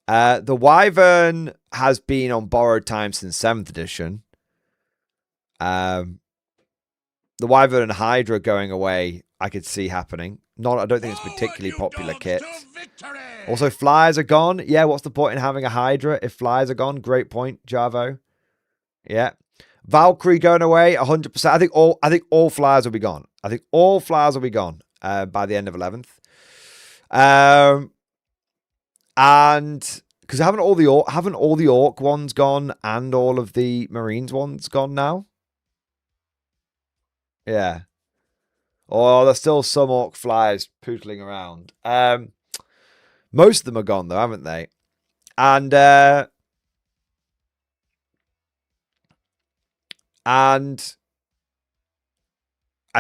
The Wyvern has been on borrowed time since 7th edition. The Wyvern and Hydra going away, I could see happening. I don't think it's a particularly popular kit. Also, flyers are gone. Yeah, what's the point in having a Hydra if flyers are gone? Great point, Javo. Yeah. Valkyrie going away, 100%. I think all flyers will be gone. I think all flyers will be gone by the end of 11th. And because haven't all the Orc ones gone and all of the Marines ones gone now? Yeah. Or there's still some Orc flyers pootling around. Most of them are gone though, haven't they? And I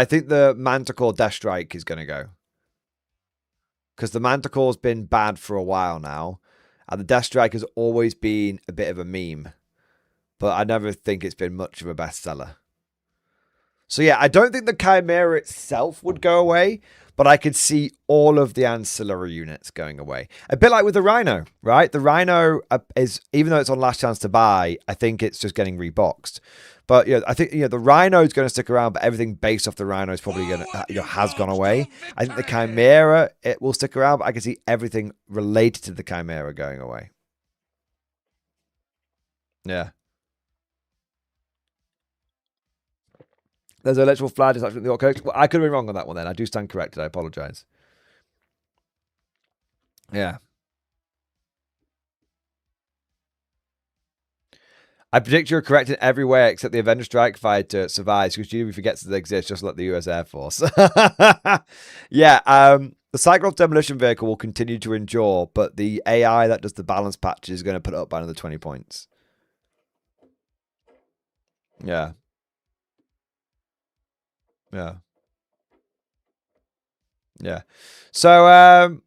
think the Manticore Death Strike is going to go. Because the Manticore's been bad for a while now. And the Death Strike has always been a bit of a meme. But I never think it's been much of a bestseller. So yeah, I don't think the Chimera itself would go away. But I could see all of the ancillary units going away. A bit like with the Rhino, right? The Rhino is, even though it's on last chance to buy, I think it's just getting reboxed. But yeah, I think the Rhino is going to stick around, but everything based off the Rhino is probably going to has gone away. I think the Chimera, it will stick around, but I can see everything related to the Chimera going away. Yeah. There's an electrical flag just actually the Orc Coach. Well, I could have been wrong on that one then. I do stand corrected. I apologize. Yeah. I predict you're correct in every way except the Avenger Strike Fighter survives because GW forgets that they exist, just like the US Air Force. Yeah. The Cyclops demolition vehicle will continue to endure, but the AI that does the balance patches is going to put it up by another 20 points. Yeah. Yeah. Yeah. So,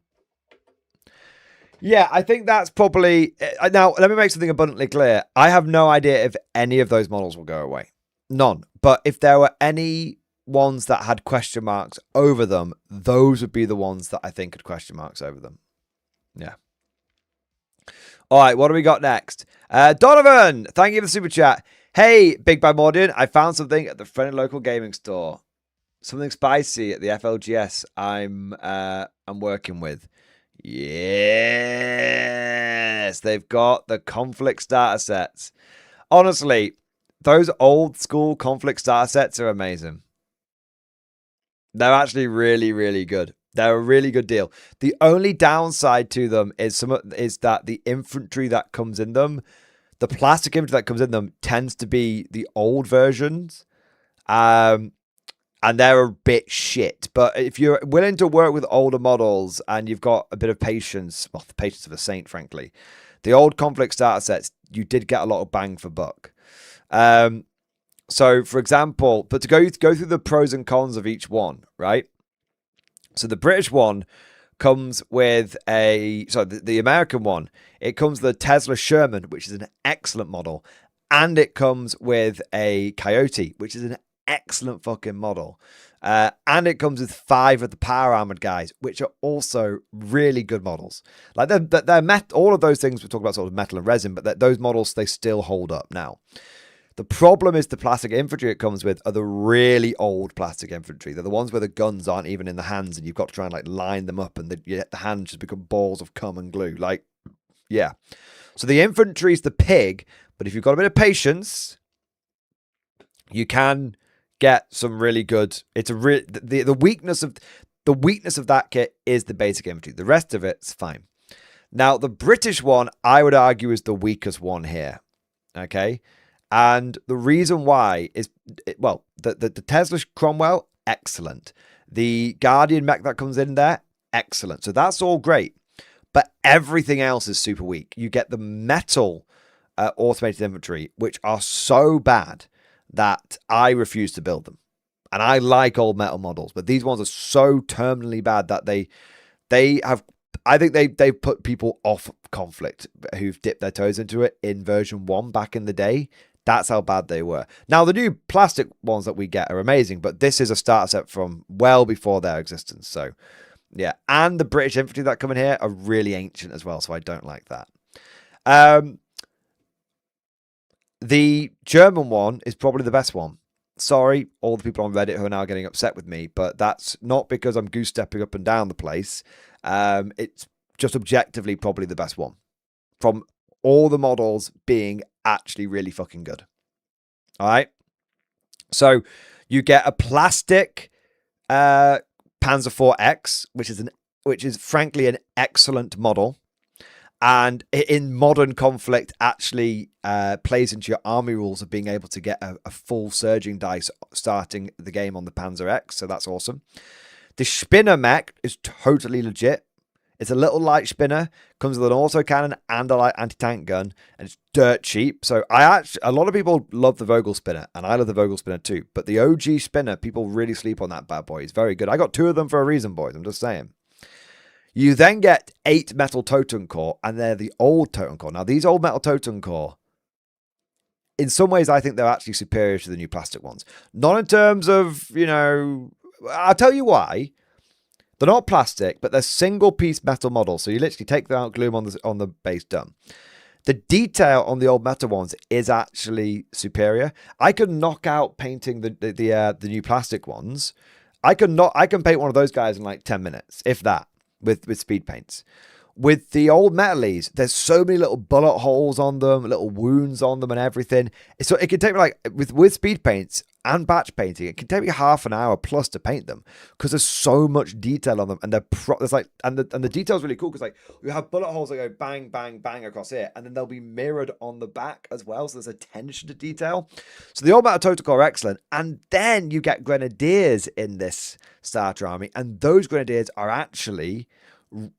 yeah, I think that's probably... Now, let me make something abundantly clear. I have no idea if any of those models will go away. None. But if there were any ones that had question marks over them, those would be the ones that I think had question marks over them. Yeah. All right, what do we got next? Donovan, thank you for the super chat. Hey, Big Bad Mordian, I found something at the friendly local gaming store. Something spicy at the FLGS I'm working with. Yes, they've got the Konflikt starter sets. Honestly, those old school Konflikt starter sets are amazing. They're actually really, really good. They're a really good deal. The only downside to them is that the infantry that comes in them, the plastic infantry that comes in them, tends to be the old versions. And they're a bit shit. But if you're willing to work with older models and you've got a bit of patience, well, the patience of a saint, frankly, the old Konflikt starter sets, you did get a lot of bang for buck. So, for example, but to go through the pros and cons of each one, right? So the British one comes with the American one, it comes with a Tesla Sherman, which is an excellent model. And it comes with a Coyote, which is an excellent fucking model. And it comes with 5 of the power armored guys, which are also really good models. Like they're all of those things we talk about sort of metal and resin, but those models, they still hold up now. The problem is the plastic infantry it comes with are the really old plastic infantry. They're the ones where the guns aren't even in the hands and you've got to try and like line them up and the hands just become balls of cum and glue. Like, yeah. So the infantry's the pig, but if you've got a bit of patience, you can get some really good... It's the weakness of that kit is the basic infantry. The rest of it's fine. Now, the British one, I would argue, is the weakest one here. Okay? And the reason why is, well, the Tesla Cromwell, excellent. The Guardian mech that comes in there, excellent. So that's all great. But everything else is super weak. You get the metal automated infantry, which are so bad that I refuse to build them. And I like old metal models, but these ones are so terminally bad that they have... I think they've put people off Konflikt who've dipped their toes into it in version 1 back in the day. That's how bad they were. Now, the new plastic ones that we get are amazing, but this is a starter set from well before their existence. So, yeah. And the British infantry that come in here are really ancient as well, so I don't like that. The German one is probably the best one. Sorry, all the people on Reddit who are now getting upset with me, but that's not because I'm goose-stepping up and down the place. It's just objectively probably the best one. From all the models being actually really fucking good. All right. So you get a plastic Panzer IV-X, which is frankly an excellent model. And in modern Konflikt actually plays into your army rules of being able to get a full surging dice starting the game on the Panzer X. So that's awesome. The Spinner mech is totally legit. It's a little light spinner, comes with an autocannon and a light anti-tank gun, and it's dirt cheap. So a lot of people love the Vogel spinner, and I love the Vogel spinner too. But the OG spinner, people really sleep on that bad boy. He's very good. I got 2 of them for a reason, boys. I'm just saying. You then get 8 metal Totem Core, and they're the old Totem Core. Now, these old metal Totem Core, in some ways, I think they're actually superior to the new plastic ones. Not in terms of, I'll tell you why. They're not plastic, but they're single-piece metal models. So you literally take them out, glue them on the base, done. The detail on the old metal ones is actually superior. I can knock out painting the new plastic ones. I can paint one of those guys in like 10 minutes, if that, with speed paints. With the old metalies, there's so many little bullet holes on them, little wounds on them and everything. So it can take me like, with speed paints, and batch painting, it can take me half an hour plus to paint them because there's so much detail on them, and there's like, and the detail's really cool because like you have bullet holes that go bang, bang, bang across here, and then they'll be mirrored on the back as well. So there's attention to detail. So the old Battle Total Core are excellent, and then you get grenadiers in this starter army, and those grenadiers are actually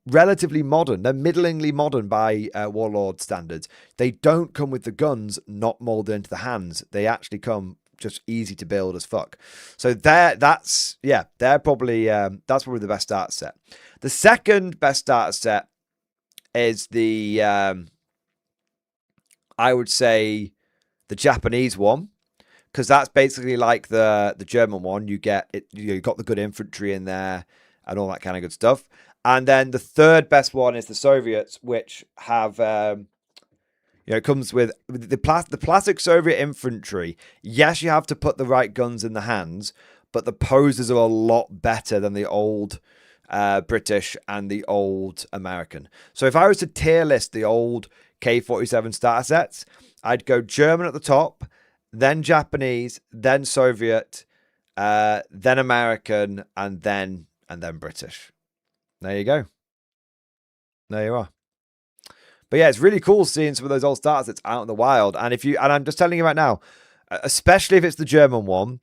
relatively modern. They're middlingly modern by Warlord standards. They don't come with the guns not molded into the hands. They actually come just easy to build as fuck. So that's probably the best starter set. The second best starter set is the I would say the Japanese one, because that's basically like the German one. You got the good infantry in there and all that kind of good stuff. And then the third best one is the Soviets, which have, it comes with the classic Soviet infantry. Yes, you have to put the right guns in the hands, but the poses are a lot better than the old British and the old American. So if I was to tier list the old K-47 starter sets, I'd go German at the top, then Japanese, then Soviet, then American, and then British. There you go. There you are. But yeah, it's really cool seeing some of those old starters that's out in the wild. And I'm just telling you right now, especially if it's the German one,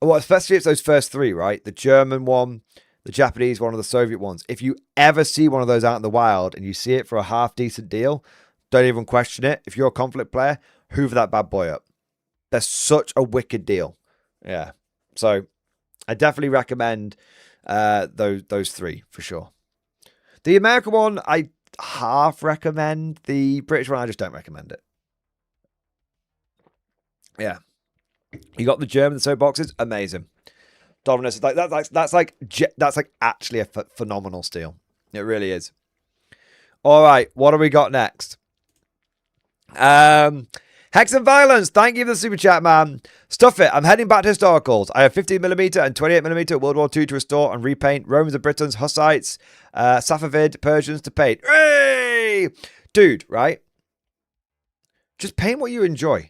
well, especially if it's those first three, right? The German one, the Japanese one, or the Soviet ones. If you ever see one of those out in the wild and you see it for a half decent deal, don't even question it. If you're a Konflikt player, hoover that bad boy up. That's such a wicked deal. Yeah. So I definitely recommend those three for sure. The American one, I half recommend. The British one, I just don't recommend it. Yeah. You got the German soap boxes, amazing. Dominus, like that's like actually a phenomenal steal. It really is. All right, what do we got next? Hex and Violence, thank you for the super chat, man. Stuff it. I'm heading back to historicals. I have 15mm and 28mm World War II to restore and repaint. Romans and Britons, Hussites, Safavid, Persians to paint. Hey! Dude, right? Just paint what you enjoy.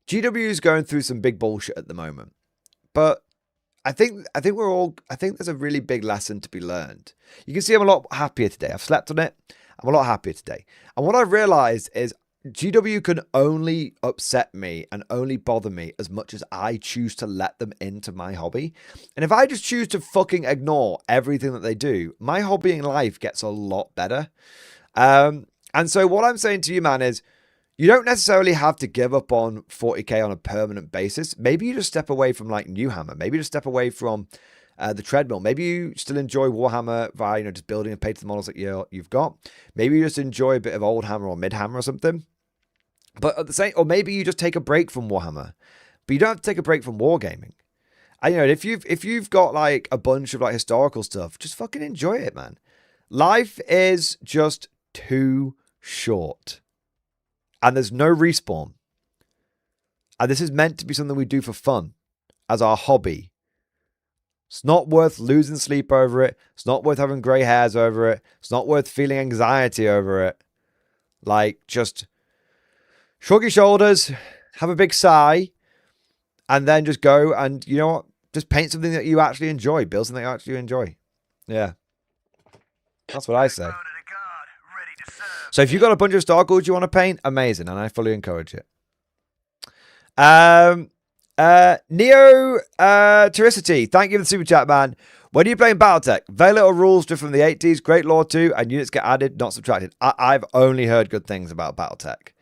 GW is going through some big bullshit at the moment. But I think there's a really big lesson to be learned. You can see I'm a lot happier today. I've slept on it. I'm a lot happier today. And what I've realized is GW can only upset me and only bother me as much as I choose to let them into my hobby. And if I just choose to fucking ignore everything that they do, my hobbying life gets a lot better. And so what I'm saying to you, man, is you don't necessarily have to give up on 40k on a permanent basis. Maybe you just step away from like Newhammer. Maybe you just step away from the treadmill. Maybe you still enjoy Warhammer via, just building and painting the models that you've got. Maybe you just enjoy a bit of Old Hammer or Mid Hammer or something. But at the same, or maybe you just take a break from Warhammer, but you don't have to take a break from wargaming. And if you've got like a bunch of like historical stuff, just fucking enjoy it, man. Life is just too short, and there's no respawn. And this is meant to be something we do for fun, as our hobby. It's not worth losing sleep over it. It's not worth having grey hairs over it. It's not worth feeling anxiety over it. Like, just shrug your shoulders, have a big sigh, and then just go and, you know what? Just paint something that you actually enjoy. Build something you actually enjoy. Yeah. That's what I say. So if you've got a bunch of star goals you want to paint, amazing, and I fully encourage it. Neo Tericity, thank you for the super chat, man. When are you playing Battletech? Very little rules just from the 80s, great lore too, and units get added, not subtracted. I've only heard good things about Battletech.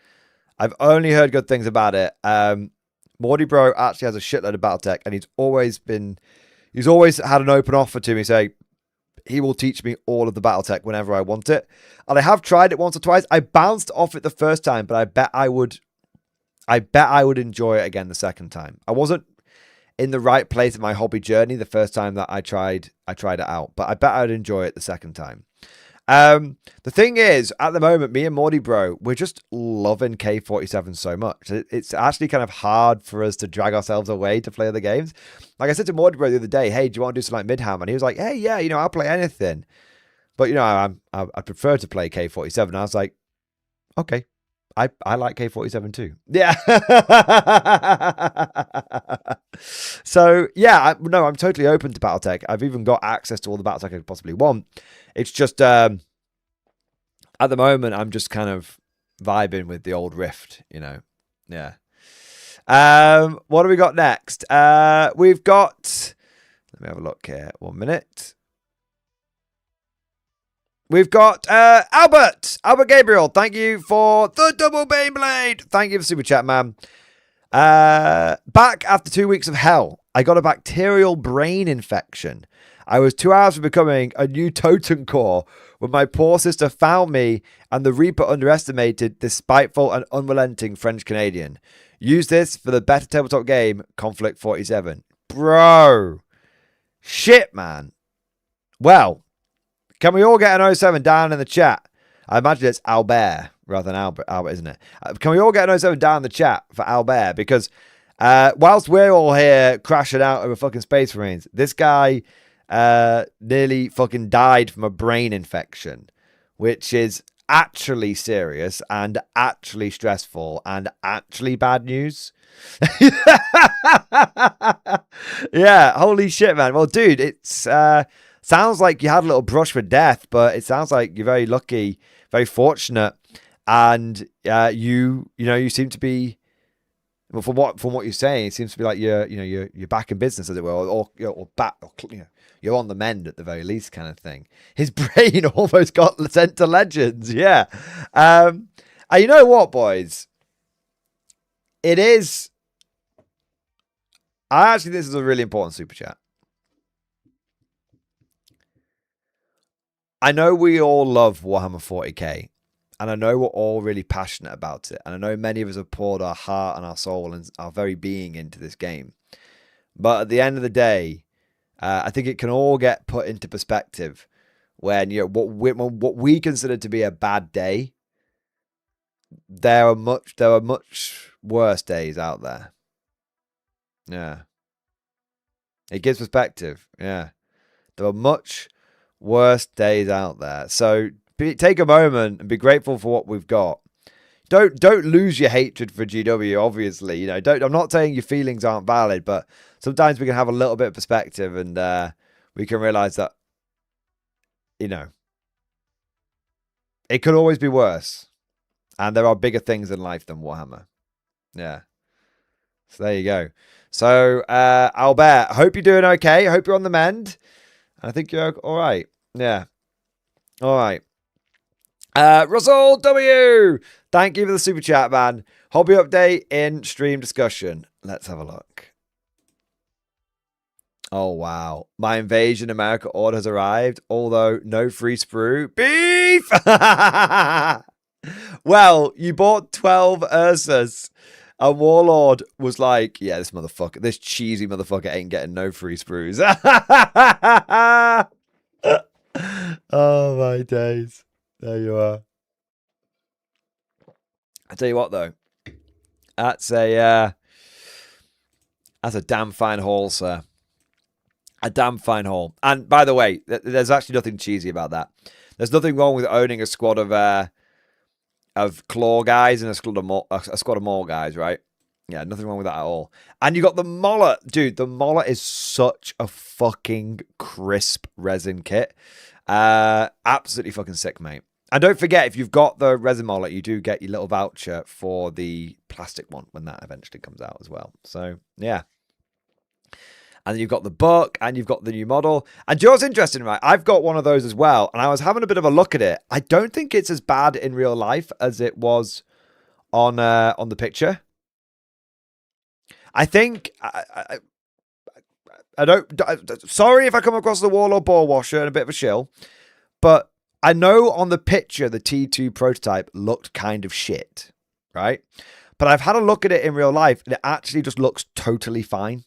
I've only heard good things about it. Mordy Bro actually has a shitload of Battletech, and he's always had an open offer to me saying he will teach me all of the Battletech whenever I want it. And I have tried it once or twice. I bounced off it the first time, but I bet I would enjoy it again the second time. I wasn't in the right place in my hobby journey the first time that I tried it out, but I bet I'd enjoy it the second time. The thing is, at the moment, me and Mordy Bro, we're just loving K-47 so much. It's actually kind of hard for us to drag ourselves away to play other games. Like I said to Mordy Bro the other day, hey, do you want to do something like Midham? And he was like, hey, yeah, I'll play anything. But, I prefer to play K-47. And I was like, okay, I like K-47 too. Yeah. So, yeah, I'm totally open to Battletech. I've even got access to all the Battletech I could possibly want. It's just, at the moment, I'm just kind of vibing with the old Rift, you know. Yeah. What do we got next? We've got... Let me have a look here. 1 minute. We've got Albert Gabriel. Thank you for the double Beyblade. Thank you for super chat, man. Back after 2 weeks of hell, I got a bacterial brain infection. I was 2 hours from becoming a new totem core when my poor sister found me and the Reaper underestimated this spiteful and unrelenting French Canadian. Use this for the better tabletop game, Konflikt 47. Bro. Shit, man. Well, can we all get an 07 down in the chat? I imagine it's Albert rather than Albert, isn't it? Can we all get an 07 down in the chat for Albert? Because whilst we're all here crashing out over fucking Space Marines, this guy nearly fucking died from a brain infection, which is actually serious and actually stressful and actually bad news. Yeah, holy shit, man. Well, dude, it's... sounds like you had a little brush with death, but it sounds like you're very lucky, very fortunate, and you seem to be, well, from what you're saying, it seems to be like you're back in business, as it were, or back, or, you're on the mend at the very least, kind of thing. His brain almost got sent to Legends, yeah. And you know what, boys? It is. This is a really important super chat. I know we all love Warhammer 40k, and I know we're all really passionate about it, and I know many of us have poured our heart and our soul and our very being into this game. But at the end of the day, I think it can all get put into perspective when what we consider to be a bad day. There are much worse days out there. Yeah, it gives perspective. Yeah, there are much worst days out there. So take a moment and be grateful for what we've got. Don't lose your hatred for GW, obviously. You know, I'm not saying your feelings aren't valid, but sometimes we can have a little bit of perspective and we can realize that, you know, it could always be worse. And there are bigger things in life than Warhammer. Yeah. So there you go. So, Albert, I hope you're doing okay. I hope you're on the mend. I think you're all right. Yeah. All right. Russell W. Thank you for the super chat, man. Hobby update in stream discussion. Let's have a look. Oh, wow. My Invasion America order has arrived, although no free sprue. Beef! Well, you bought 12 Ursas. And Warlord was like, yeah, this cheesy motherfucker ain't getting no free sprues. Oh, my days. There you are. I tell you what, though. That's a damn fine haul, sir. A damn fine haul. And by the way, there's actually nothing cheesy about that. There's nothing wrong with owning a squad of claw guys and a squad of maul guys, right? Yeah, nothing wrong with that at all. And you got the Mollet. Dude, the Mollet is such a fucking crisp resin kit. Absolutely fucking sick, mate. And don't forget, if you've got the resin Mollet, you do get your little voucher for the plastic one when that eventually comes out as well. So, yeah. And then you've got the book, and you've got the new model. And yours interesting, right? I've got one of those as well, and I was having a bit of a look at it. I don't think it's as bad in real life as it was on the picture. I think I don't. Sorry if I come across the Warlord ball washer and a bit of a shill, but I know on the picture the T2 prototype looked kind of shit, right? But I've had a look at it in real life, and it actually just looks totally fine.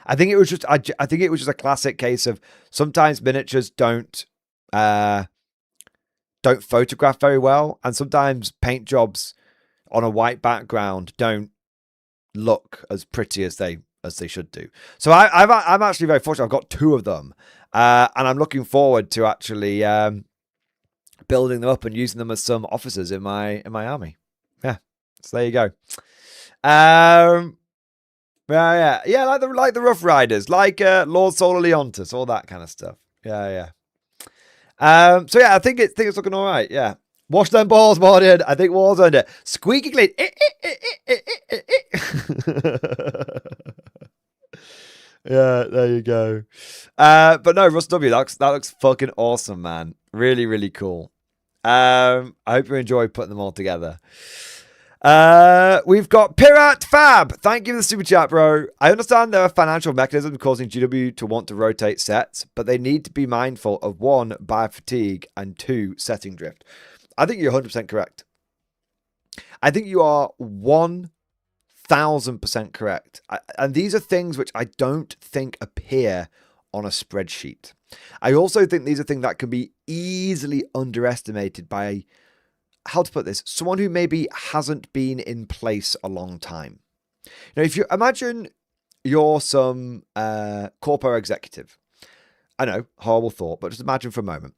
I think it was just a classic case of sometimes miniatures don't photograph very well, and sometimes paint jobs on a white background don't look as pretty as they should do. So I'm actually very fortunate. I've got 2 of them, and I'm looking forward to actually building them up and using them as some officers in my army. So there you go. Yeah, like the Rough Riders, like Lord Solar Leontus, all that kind of stuff. Yeah. So yeah, I think it's looking all right. Yeah, wash them balls, Mordian. I think Warzone it. Squeaky clean. Yeah, there you go. But no, Rust W, that looks fucking awesome, man. Really, really cool. I hope you enjoy putting them all together. We've got Pirat Fab. Thank you for the super chat, bro. I understand there are financial mechanisms causing GW to want to rotate sets, but they need to be mindful of 1, buyer fatigue, and 2, setting drift. I think you're 100% correct. I think you are 1000% correct. And these are things which I don't think appear on a spreadsheet. I also think these are things that can be easily underestimated by, how to put this, someone who maybe hasn't been in place a long time. Now, if you imagine you're some corpo executive, I know, horrible thought, but just imagine for a moment.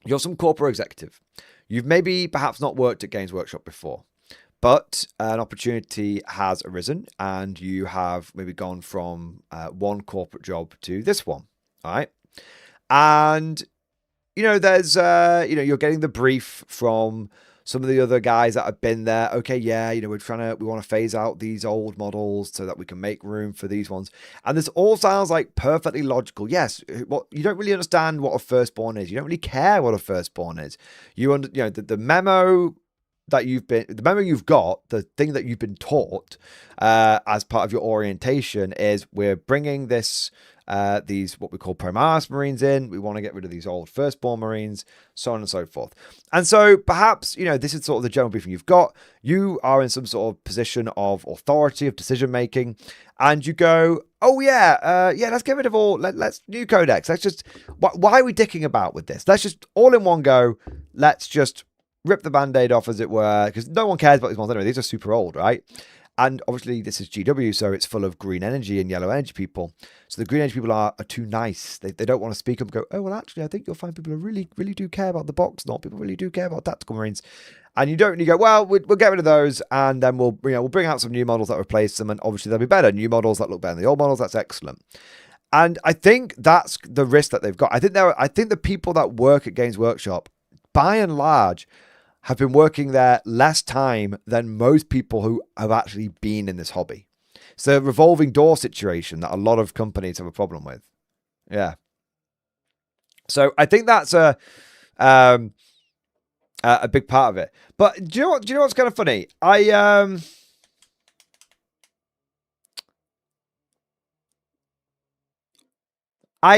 You're some corpo executive. You've maybe perhaps not worked at Games Workshop before, but an opportunity has arisen and you have maybe gone from one corporate job to this one. All right. And, there's, you're getting the brief from some of the other guys that have been there. Okay, yeah, we want to phase out these old models so that we can make room for these ones. And this all sounds like perfectly logical. Yes, well, you don't really understand what a firstborn is. You don't really care what a firstborn is. The memo that the memo you've got, the thing that you've been taught as part of your orientation is we're bringing these what we call Primaris Marines in. We want to get rid of these old firstborn Marines, so on and so forth. And so perhaps, this is sort of the general briefing you've got. You are in some sort of position of authority, of decision making, and you go, oh yeah, let's get rid of all, let's new codex. Let's just, why are we dicking about with this? Let's just all in one go. Let's just rip the band-aid off, as it were, because no one cares about these ones anyway. These are super old, right? And obviously this is GW, so it's full of green energy and yellow energy people. So the green energy people are too nice. They don't want to speak up and go, oh, well, actually, I think you'll find people who really, really do care about the box. Not people really do care about tactical Marines. And you don't really go, well, we'll get rid of those, and then we'll bring out some new models that replace them, and obviously they'll be better. New models that look better than the old models. That's excellent. And I think that's the risk that they've got. I think the people that work at Games Workshop, by and large, have been working there less time than most people who have actually been in this hobby. It's a revolving door situation that a lot of companies have a problem with. Yeah. So I think that's a big part of it. But do you know what's kind of funny? I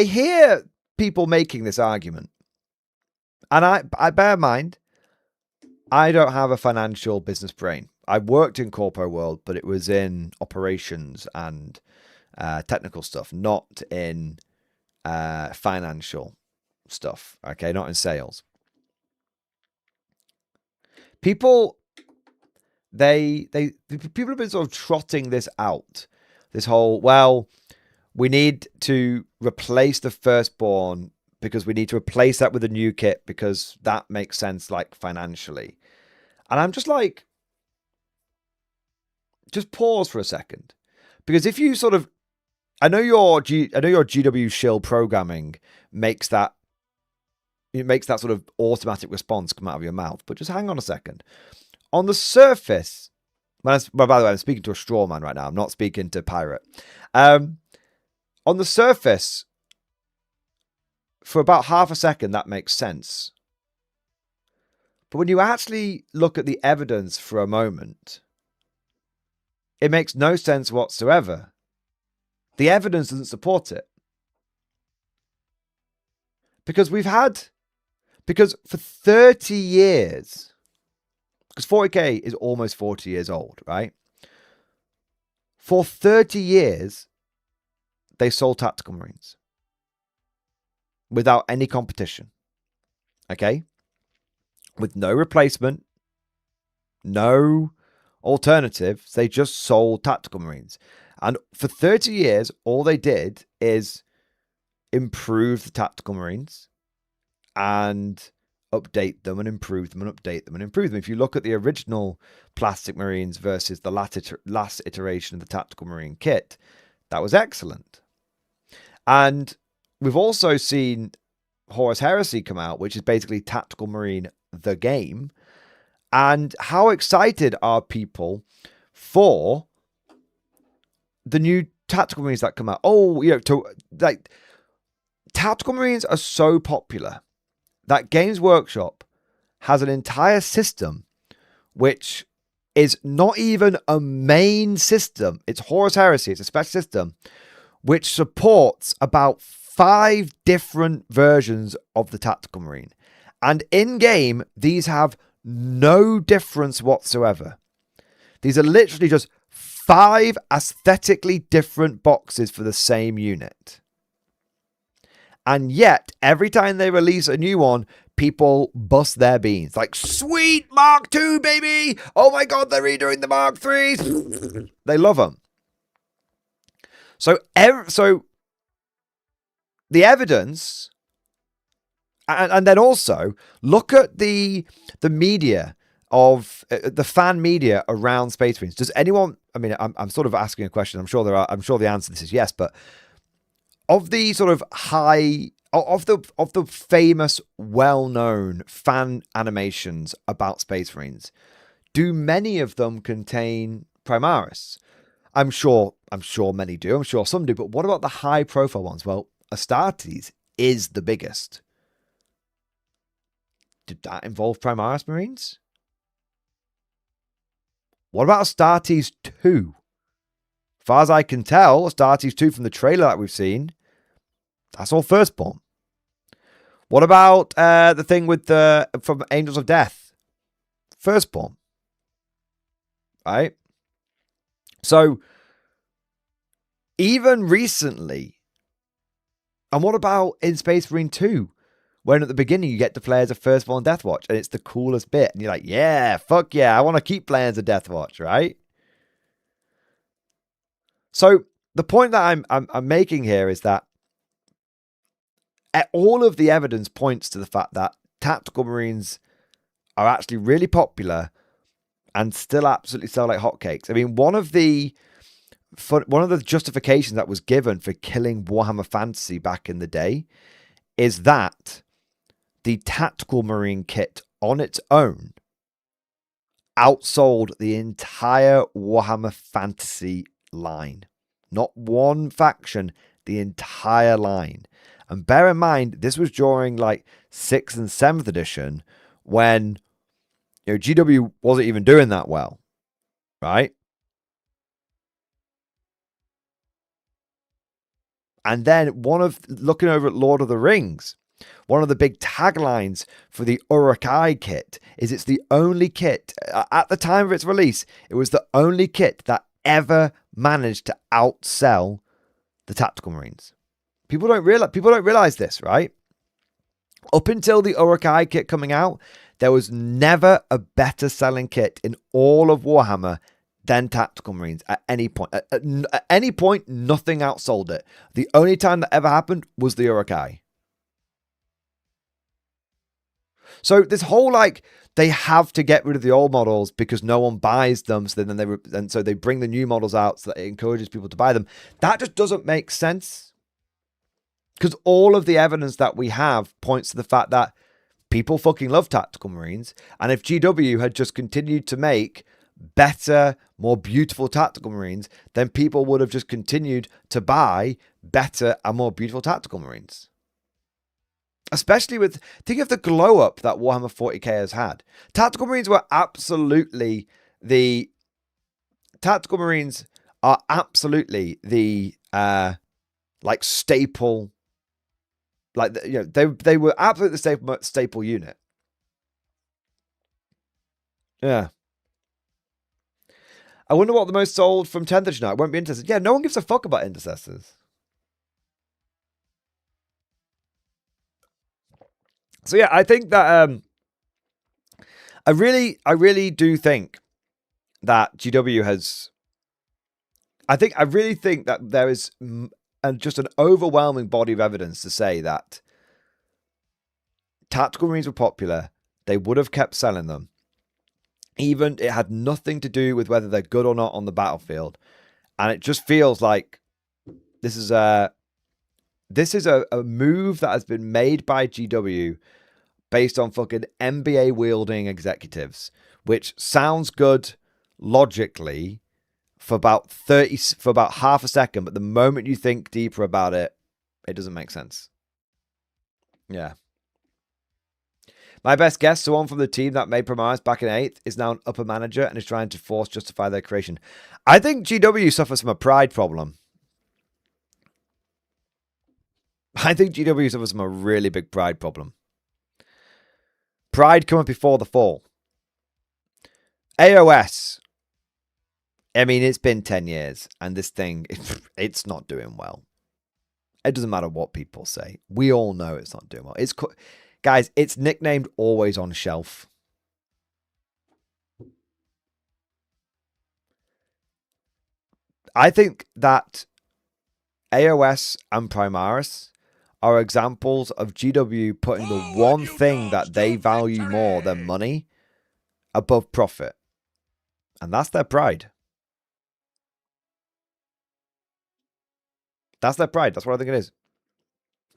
hear people making this argument, and I bear in mind, I don't have a financial business brain. I worked in corpo world, but it was in operations and technical stuff, not in financial stuff. Okay, not in sales. People have been sort of trotting this out. This whole, well, we need to replace the firstborn because we need to replace that with a new kit because that makes sense, like, financially. And I'm just like, just pause for a second, because if you sort of, I know your GW shill programming makes that sort of automatic response come out of your mouth, but just hang on a second. On the surface, by the way, I'm speaking to a straw man right now. I'm not speaking to pirate. On the surface, for about half a second, that makes sense. But when you actually look at the evidence for a moment, it makes no sense whatsoever. The evidence doesn't support it. Because for 30 years, because 40k is almost 40 years old, right? For 30 years, they sold tactical Marines without any competition. Okay? With no replacement, no alternatives, they just sold tactical Marines. And for 30 years, all they did is improve the tactical Marines and update them and improve them and update them and improve them. If you look at the original Plastic Marines versus the last iteration of the Tactical Marine kit, that was excellent. And we've also seen Horus Heresy come out, which is basically Tactical Marine the game. And how excited are people for the new Tactical Marines that come out? Oh, Tactical Marines are so popular that Games Workshop has an entire system which is not even a main system. It's Horus Heresy. It's a special system which supports about 5 different versions of the Tactical Marine. And in-game, these have no difference whatsoever. These are literally just 5 aesthetically different boxes for the same unit. And yet, every time they release a new one, people bust their beans. Like, sweet Mark II, baby! Oh my god, they're redoing the Mark IIIs! They love them. So the evidence, and then also, look at the media of, the fan media around Space Marines. Does anyone, I mean, I'm sort of asking a question. I'm sure the answer to this is yes, but of the sort of of the famous, well-known fan animations about Space Marines, do many of them contain Primaris? I'm sure many do. I'm sure some do. But what about the high-profile ones? Well, Astartes is the biggest. Did that involve Primaris Marines? What about Astartes 2? As far as I can tell, Astartes 2 from the trailer that we've seen, that's all Firstborn. What about the thing with from Angels of Death? Firstborn. Right? So, even recently, and what about in Space Marine 2? When at the beginning you get to play as a Firstborn Deathwatch, and it's the coolest bit. And you're like, yeah, fuck yeah, I want to keep playing as a Deathwatch, right? So, the point that I'm making here is that all of the evidence points to the fact that Tactical Marines are actually really popular and still absolutely sell like hotcakes. I mean, one of the justifications that was given for killing Warhammer Fantasy back in the day is that the Tactical Marine kit on its own outsold the entire Warhammer Fantasy line. Not one faction, the entire line. And bear in mind, this was during like 6th and 7th edition when GW wasn't even doing that well, right? And then looking over at Lord of the Rings, one of the big taglines for the Uruk-hai kit is it's the only kit, at the time of its release, it was the only kit that ever managed to outsell the Tactical Marines. People don't realize this, right? Up until the Uruk-hai kit coming out, there was never a better selling kit in all of Warhammer than Tactical Marines at any point. At any point, nothing outsold it. The only time that ever happened was the Uruk-hai. So this whole they have to get rid of the old models because no one buys them, so then so they bring the new models out so that it encourages people to buy them. That just doesn't make sense. Because all of the evidence that we have points to the fact that people fucking love Tactical Marines. And if GW had just continued to make better, more beautiful Tactical Marines, then people would have just continued to buy better and more beautiful Tactical Marines. Especially think of the glow up that Warhammer 40k has had. Tactical Marines are absolutely the staple. They were absolutely the staple unit. Yeah. I wonder what the most sold from 10th edition are. It won't be Intercessors. Yeah, no one gives a fuck about Intercessors. So yeah, I think that I really do think that GW has. I really think that there is just an overwhelming body of evidence to say that tactical marines were popular, they would have kept selling them. Even it had nothing to do with whether they're good or not on the battlefield. And it just feels like this is a move that has been made by GW based on fucking MBA wielding executives, which sounds good logically for about half a second, but the moment you think deeper about it, it doesn't make sense. Yeah. My best guess, someone from the team that made Primaris back in 8th is now an upper manager and is trying to force justify their creation. I think GW suffers from a pride problem. I think GW suffers from a really big pride problem. Pride coming before the fall. AOS. I mean, it's been 10 years and this thing, it's not doing well. It doesn't matter what people say. We all know it's not doing well. Guys, it's nicknamed Always on Shelf. I think that AOS and Primaris are examples of GW putting the one thing that they value more than money above profit. And that's their pride. That's their pride. That's what I think it is.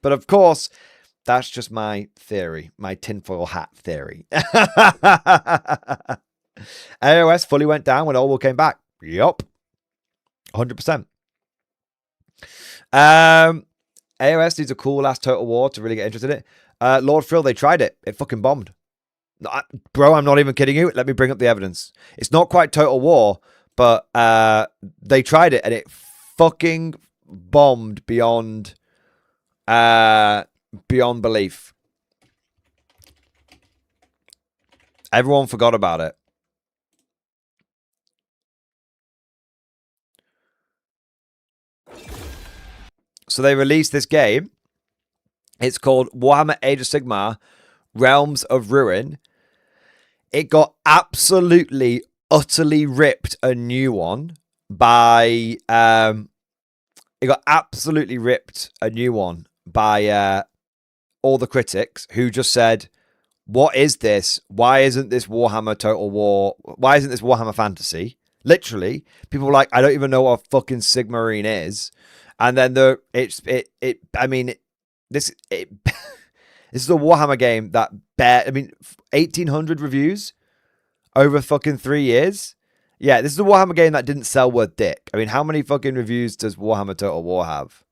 But of course, that's just my theory, my tinfoil hat theory. AOS fully went down when Orwell came back. Yup. 100%. AOS needs a cool ass Total War to really get interested in it. Lord Frill, they tried it. It fucking bombed. Bro, I'm not even kidding you. Let me bring up the evidence. It's not quite Total War, but they tried it and it fucking bombed beyond belief. Everyone forgot about it. So they released this game. It's called Warhammer Age of Sigmar Realms of Ruin. It got absolutely, utterly ripped a new one by all the critics who just said, what is this? Why isn't this Warhammer Total War? Why isn't this Warhammer Fantasy? Literally, people were like, I don't even know what a fucking Sigmarine is. And then this is a Warhammer game that 1,800 reviews over fucking 3 years. Yeah, this is a Warhammer game that didn't sell worth dick. I mean, how many fucking reviews does Warhammer Total War have?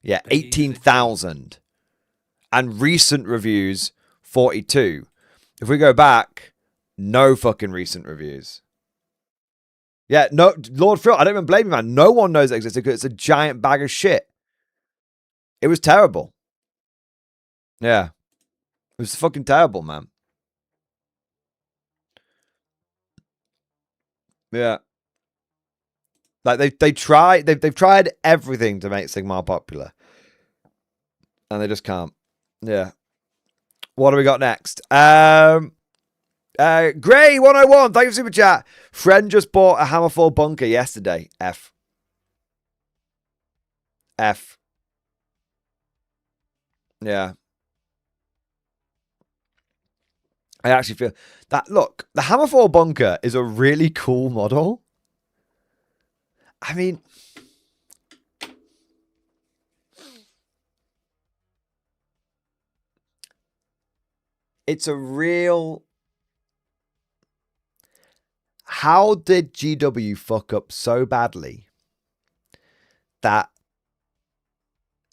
Yeah, 18,000. And recent reviews, 42. If we go back, no fucking recent reviews. Yeah, no, Lord Frill, I don't even blame you, man. No one knows it existed because it's a giant bag of shit. It was terrible. Yeah. It was fucking terrible, man. Yeah. Like they've tried everything to make Sigmar popular. And they just can't. Yeah. What do we got next? Gray 101, thank you for super chat. Friend just bought a Hammerfall bunker yesterday. F. Yeah. I actually feel that, look, the Hammerfall bunker is a really cool model. I mean, it's a real... How did GW fuck up so badly that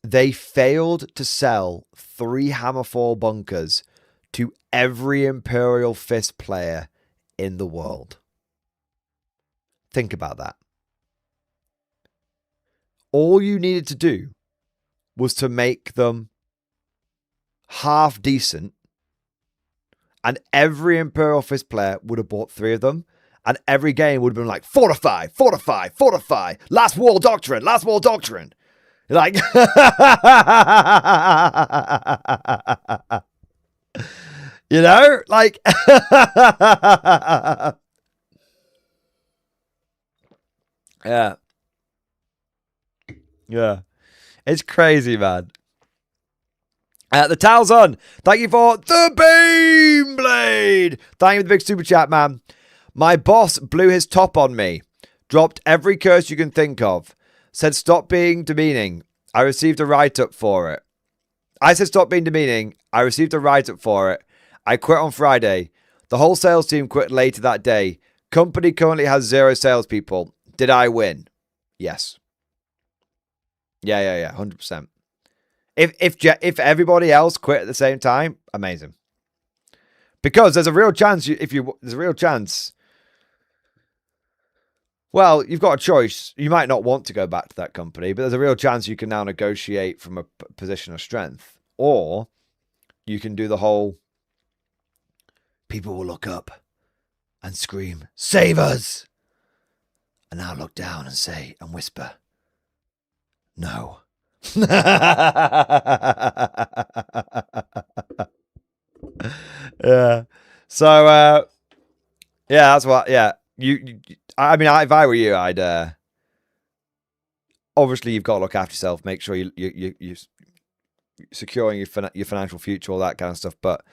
they failed to sell 3 Hammerfall bunkers to every Imperial Fist player in the world? Think about that. All you needed to do was to make them half decent, and every Imperial Fist player would have bought 3 of them. And every game would have been like, fortify, fortify, fortify, last wall doctrine, last wall doctrine. Like, you know, like, yeah. Yeah. It's crazy, man. The towel's on. Thank you for the beam blade. Thank you for the big super chat, man. My boss blew his top on me. Dropped every curse you can think of. Said stop being demeaning. I received a write-up for it. I said stop being demeaning. I received a write-up for it. I quit on Friday. The whole sales team quit later that day. Company currently has 0 salespeople. Did I win? Yes. Yeah. 100%. If everybody else quit at the same time, amazing. Because there's a real chance there's a real chance. Well, you've got a choice. You might not want to go back to that company, but there's a real chance you can now negotiate from a position of strength. Or you can do the whole people will look up and scream, "Save us!" And now look down and say and whisper, "No." Yeah. So yeah, that's what. Yeah, I mean, if I were you, I'd obviously you've got to look after yourself, make sure you securing your financial future, all that kind of stuff. But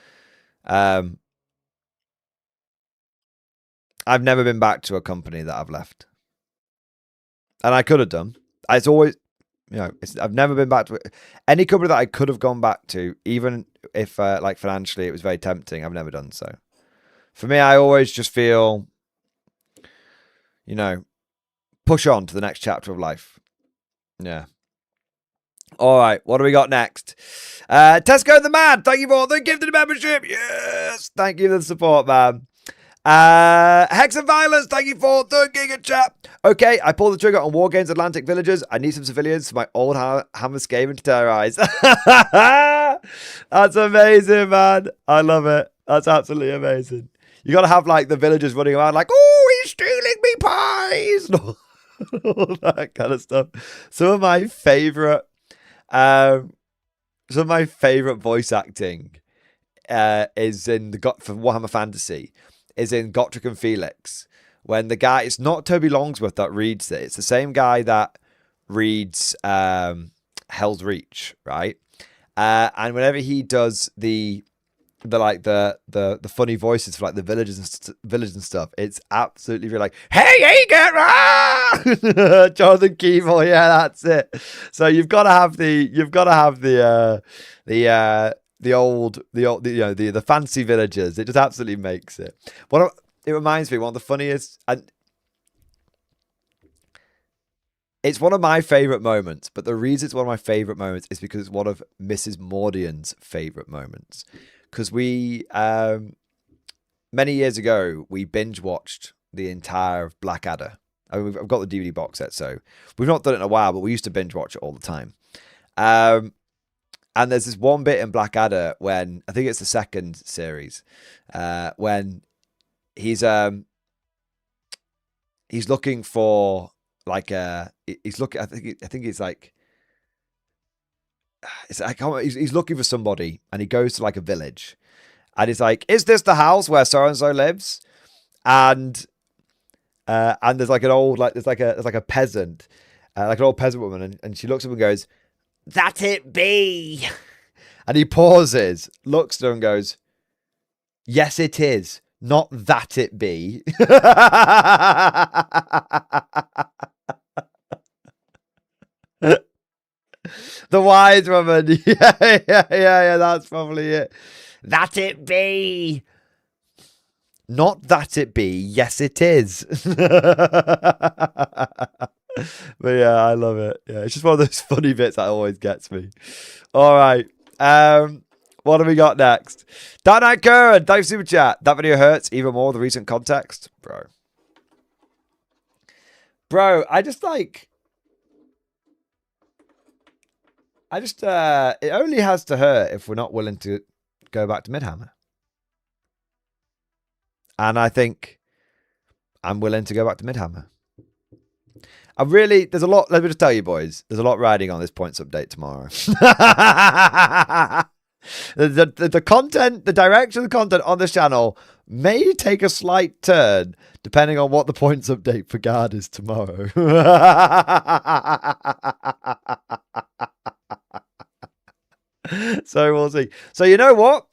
I've never been back to a company that I've left, and I could have done. It's always, I've never been back to any company that I could have gone back to, even if like financially it was very tempting. I've never done so. For me, I always just feel, push on to the next chapter of life. Yeah. All right, what do we got next? Tesco the Man, thank you for the gifted membership. Yes, thank you for the support, man. Hex and Violence, thank you for the Giga Chat. Okay, I pulled the trigger on War Games Atlantic Villagers. I need some civilians for my old Hammer Skaven to terrorize. That's amazing, man. I love it. That's absolutely amazing. You got to have like the villagers running around like, "Oh, he's stealing me pies." All that kind of stuff. Some of my favorite voice acting is in for Warhammer Fantasy is in Gotrek and Felix, when the guy, it's not Toby Longsworth that reads it, it's the same guy that reads Hell's Reach, right? And whenever he does the funny voices for like the villagers and stuff, it's absolutely really like, "Hey, get right!" Jonathan Keeble, yeah, that's it. So you've got to have the fancy villagers. It just absolutely makes it. It reminds me, one of the funniest, and it's one of my favorite moments, but the reason it's one of my favorite moments is because it's one of Mrs. Mordian's favorite moments. Because we, many years ago, we binge watched the entire Blackadder. I mean, I've got the DVD box set, so we've not done it in a while, but we used to binge watch it all the time. And there's this one bit in Blackadder when, I think it's the second series, when he's looking for like he's looking. I think it's like. He's looking for somebody, and he goes to like a village, and he's like, "Is this the house where so and so lives?" And there's like an old there's like a peasant, like an old peasant woman, and she looks up and goes, "That it be," and he pauses, looks at her, and goes, "Yes, it is. Not that it be." The wise woman. Yeah, that's probably it. "That it be. Not that it be. Yes, it is." But yeah, I love it. Yeah, it's just one of those funny bits that always gets me. All right. What do we got next? Dark Knight Curran, thanks for super chat. That video hurts even more the recent context. Bro, I just it only has to hurt if we're not willing to go back to Midhammer. And I think I'm willing to go back to Midhammer. There's a lot, let me just tell you boys, there's a lot riding on this points update tomorrow. The content, the direction of the content on this channel may take a slight turn depending on what the points update for Guard is tomorrow. So we'll see. So you know what?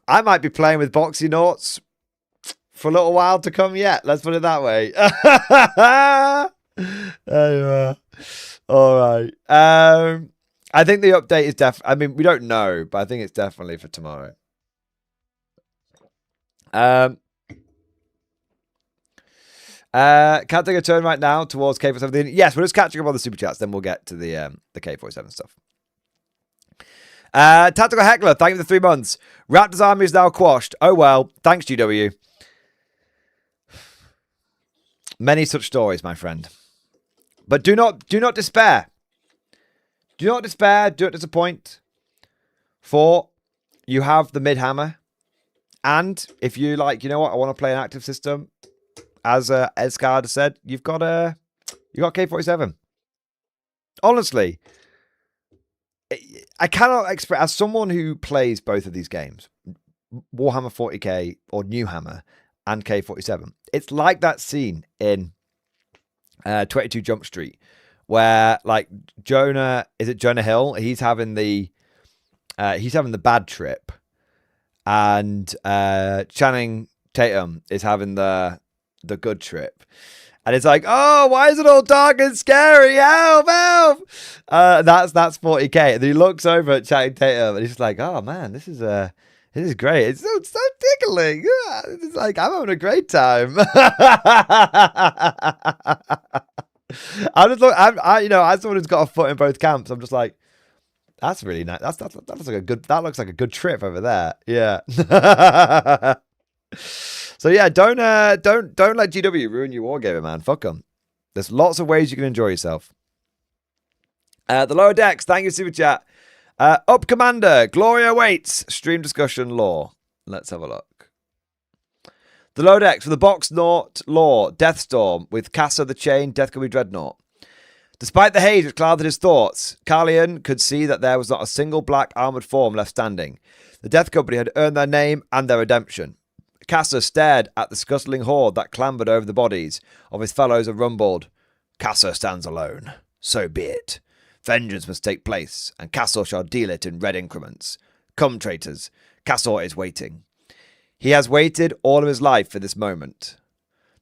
I might be playing with Boxy Noughts for a little while to come yet. Let's put it that way. There you are. All right. I think the update is definitely... I mean, we don't know, but I think it's definitely for tomorrow. Can't take a turn right now towards K47. Yes, we're just catching up on the super chats. Then we'll get to the K47 stuff. Tactical Heckler, thank you for the 3 months. Raptor's army is now quashed. Oh well. Thanks, GW. Many such stories, my friend. But do not despair. Do not despair. Do not disappoint. For you have the mid hammer. And if you like, you know what, I want to play an active system, as Escard said, you got K47. Honestly, I cannot express, as someone who plays both of these games, Warhammer 40k or New Hammer and K47, it's like that scene in 22 Jump Street where like Jonah Hill? He's having the bad trip. And Channing Tatum is having the good trip. And it's like, oh, why is it all dark and scary? Help, help! That's 40k. And then he looks over at Channing Tatum and he's just like, oh man, this is great. It's so tickling. It's like, I'm having a great time. I just look, as someone who's got a foot in both camps, I'm just like, that's really nice. That looks like a good trip over there. Yeah. So yeah, don't let GW ruin your wargaming, man. Fuck them. There's lots of ways you can enjoy yourself. The lower decks, thank you, super chat. Up Commander, Gloria waits. Stream discussion law. Let's have a look. The lower decks for the Box Naught Law, Deathstorm with Casa the Chain, Death Gummy Dreadnought. Despite the haze which clouded his thoughts, Carlion could see that there was not a single black armoured form left standing. The Death Company had earned their name and their redemption. Casa stared at the scuttling horde that clambered over the bodies of his fellows and rumbled, Casa stands alone. So be it. Vengeance must take place, and Castle shall deal it in red increments. Come, traitors. Castle is waiting. He has waited all of his life for this moment.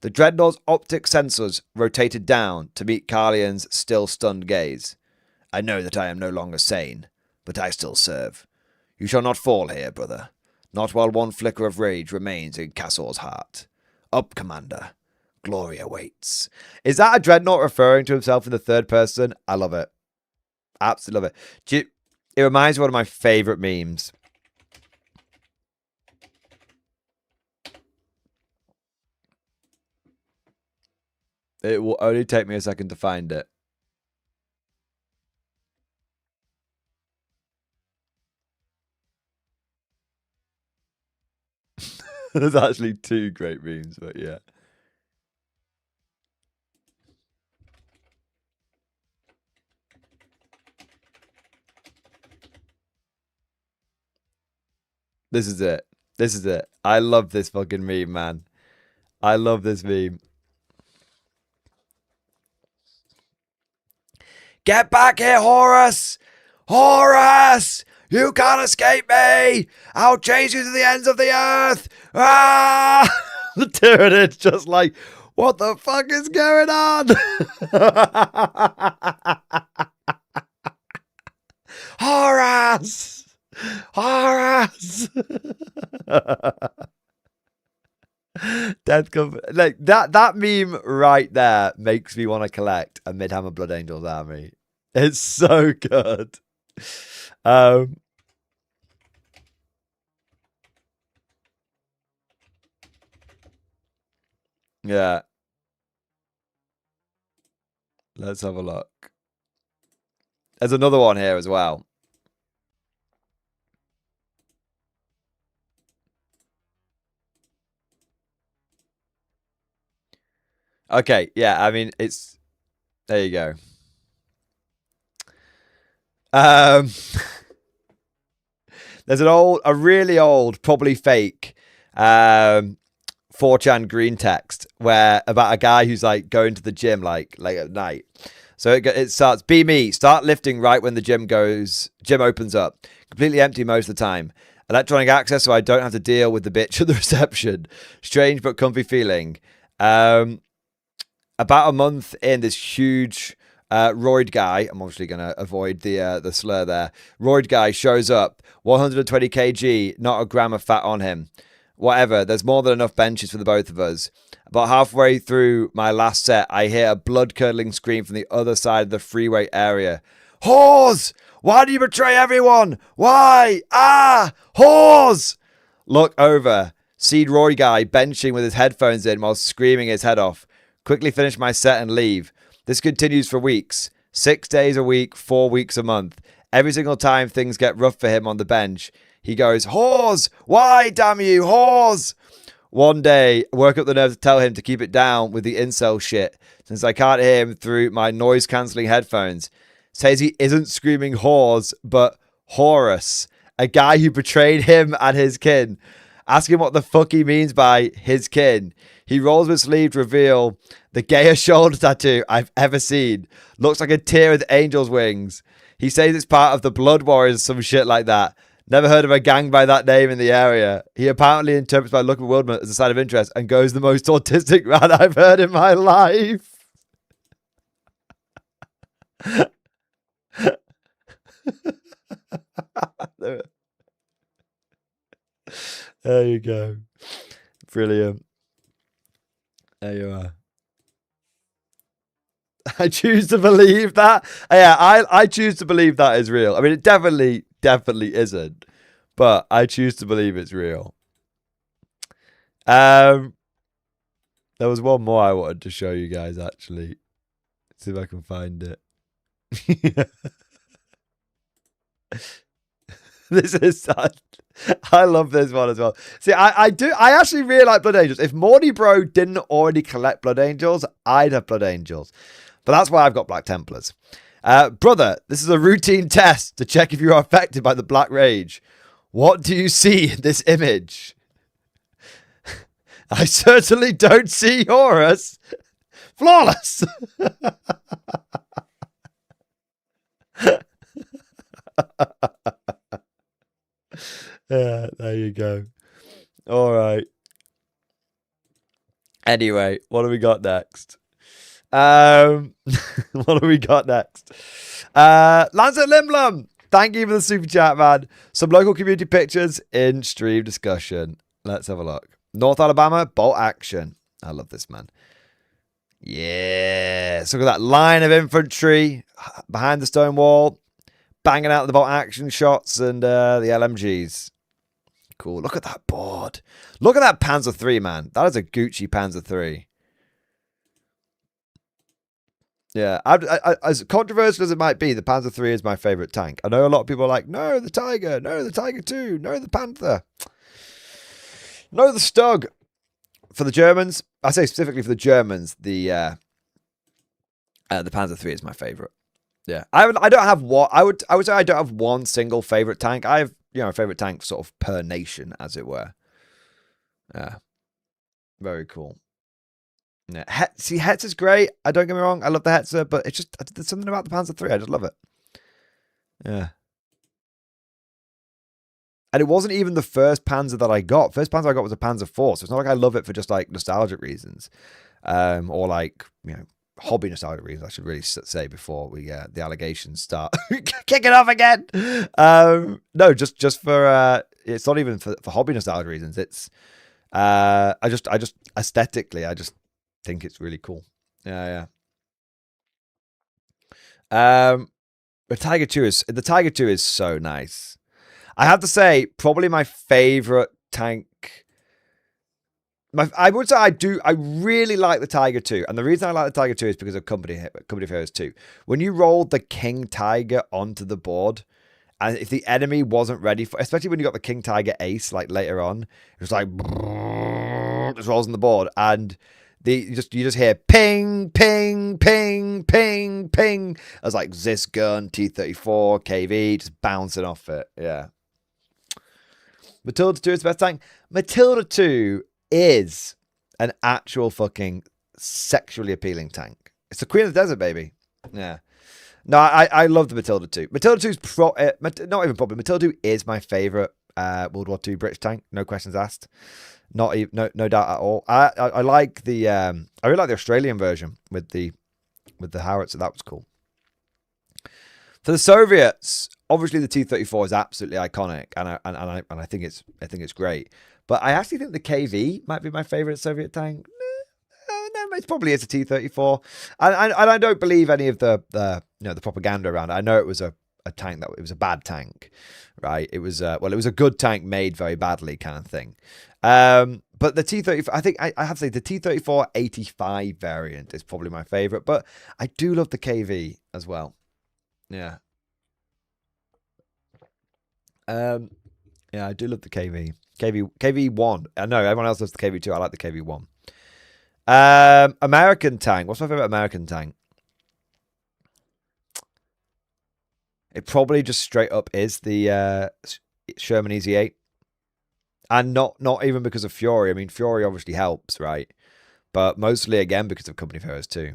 The Dreadnought's optic sensors rotated down to meet Carlion's still stunned gaze. I know that I am no longer sane, but I still serve. You shall not fall here, brother. Not while one flicker of rage remains in Cassor's heart. Up, Commander. Glory awaits. Is that a Dreadnought referring to himself in the third person? I love it. Absolutely love it. It reminds me of one of my favourite memes. It will only take me a second to find it. There's actually 2 great memes, but yeah. This is it. This is it. I love this fucking meme, man. I love this meme. Get back here, Horus! Horus! You can't escape me! I'll chase you to the ends of the earth! Ah! The Tyranid's just like, what the fuck is going on? Horus! Horus! Death Company. Like that meme right there makes me want to collect a Midhammer Blood Angels army. It's so good. Yeah. Let's have a look. There's another one here as well. Okay, yeah, I mean, it's... There you go. There's a really old, probably fake, 4chan green text where about a guy who's like going to the gym like late at night. So it starts, be me, start lifting right when the gym opens up. Completely empty most of the time. Electronic access so I don't have to deal with the bitch at the reception. Strange but comfy feeling. About a month in, this huge roid guy, I'm obviously going to avoid the slur there. Roid guy shows up, 120 kg, not a gram of fat on him. Whatever, there's more than enough benches for the both of us. About halfway through my last set, I hear a blood-curdling scream from the other side of the freeway area. Whores! Why do you betray everyone? Why? Ah! Whores! Look over. See Roy guy benching with his headphones in while screaming his head off. Quickly finish my set and leave. This continues for weeks. 6 days a week, 4 weeks a month. Every single time things get rough for him on the bench, he goes, whores! Why, damn you, whores! One day, work up the nerve to tell him to keep it down with the incel shit, since I can't hear him through my noise-cancelling headphones. Says he isn't screaming whores, but Horus, a guy who betrayed him and his kin. Ask him what the fuck he means by his kin. He rolls his sleeve to reveal the gayest shoulder tattoo I've ever seen. Looks like a tear with angel's wings. He says it's part of the Blood Warriors or some shit like that. Never heard of a gang by that name in the area. He apparently interprets my look of bewilderment as a sign of interest and goes the most autistic man I've heard in my life. There you go. Brilliant. There you are. I choose to believe that. Yeah, I choose to believe that is real. I mean, it definitely isn't. But I choose to believe it's real. There was one more I wanted to show you guys, actually. Let's see if I can find it. This is sad. I love this one as well. See, I actually really like Blood Angels. If Morty Bro didn't already collect Blood Angels, I'd have Blood Angels. But that's why I've got Black Templars. Brother, this is a routine test to check if you are affected by the Black Rage. What do you see in this image? I certainly don't see Horus. Flawless. Yeah, there you go. All right. Anyway, what do we got next? What do we got next? Lancet Limblum, thank you for the super chat, man. Some local community pictures in stream discussion. Let's have a look. North Alabama, bolt action. I love this, man. Yeah. So look at that line of infantry behind the stone wall, banging out the bolt action shots and the LMGs. Cool. Look at that board. Look at that Panzer III, man. That is a Gucci Panzer III. Yeah, as controversial as it might be, the Panzer III is my favorite tank. I know a lot of people are like, no, the Tiger, no, the Tiger II, no, the Panther, no, the Stug. For the Germans, I say specifically for the Germans, the Panzer III is my favorite. Yeah, I don't have what I would say I don't have one single favorite tank. I have a favorite tank sort of per nation, as it were. Yeah, very cool. Yeah, see, Hetz is great. I don't get me wrong. I love the Hetzer, but it's just there's something about the Panzer III. I just love it. Yeah. And it wasn't even the first Panzer that I got. First Panzer I got was a Panzer IV. So it's not like I love it for just like nostalgic reasons, or like hobby nostalgic reasons. I should really say before we the allegations start kicking off again. No, just for it's not even for hobby nostalgic reasons. It's I just aesthetically I just think it's really cool. Yeah. The Tiger 2 is so nice. I have to say, probably my favorite tank. I would say I really like the Tiger 2, and the reason I like the Tiger 2 is because of Company of Heroes 2. When you rolled the King Tiger onto the board, and if the enemy wasn't ready for, especially when you got the King Tiger Ace like later on, it was like just rolls on the board, and you just hear ping, ping, ping, ping, ping. I was like Zis gun, T-34, KV, just bouncing off it. Yeah. Matilda 2 is the best tank. Matilda 2 is an actual fucking sexually appealing tank. It's the Queen of the Desert, baby. Yeah. No, I love the Matilda 2. Matilda 2 is not even probably. Matilda 2 is my favourite World War II British tank. No questions asked. Not even, no doubt at all. I like the I really like the Australian version with the howitzer. That was cool. For the Soviets, obviously the T-34 is absolutely iconic, and I think it's great. But I actually think the KV might be my favourite Soviet tank. No, it probably is a T-34, and I don't believe any of the propaganda around it. I know it was a tank it was a bad tank, right? It was it was a good tank made very badly kind of thing. But the T-34, I think I have to say the T-34 85 variant is probably my favourite, but I do love the KV as well. Yeah. Yeah, I do love the KV. KV1. I know everyone else loves the KV2. I like the KV1. American tank. What's my favorite American tank? It probably just straight up is the Sherman EZ8. And not even because of Fury. I mean, Fury obviously helps, right? But mostly, again, because of Company of Heroes 2.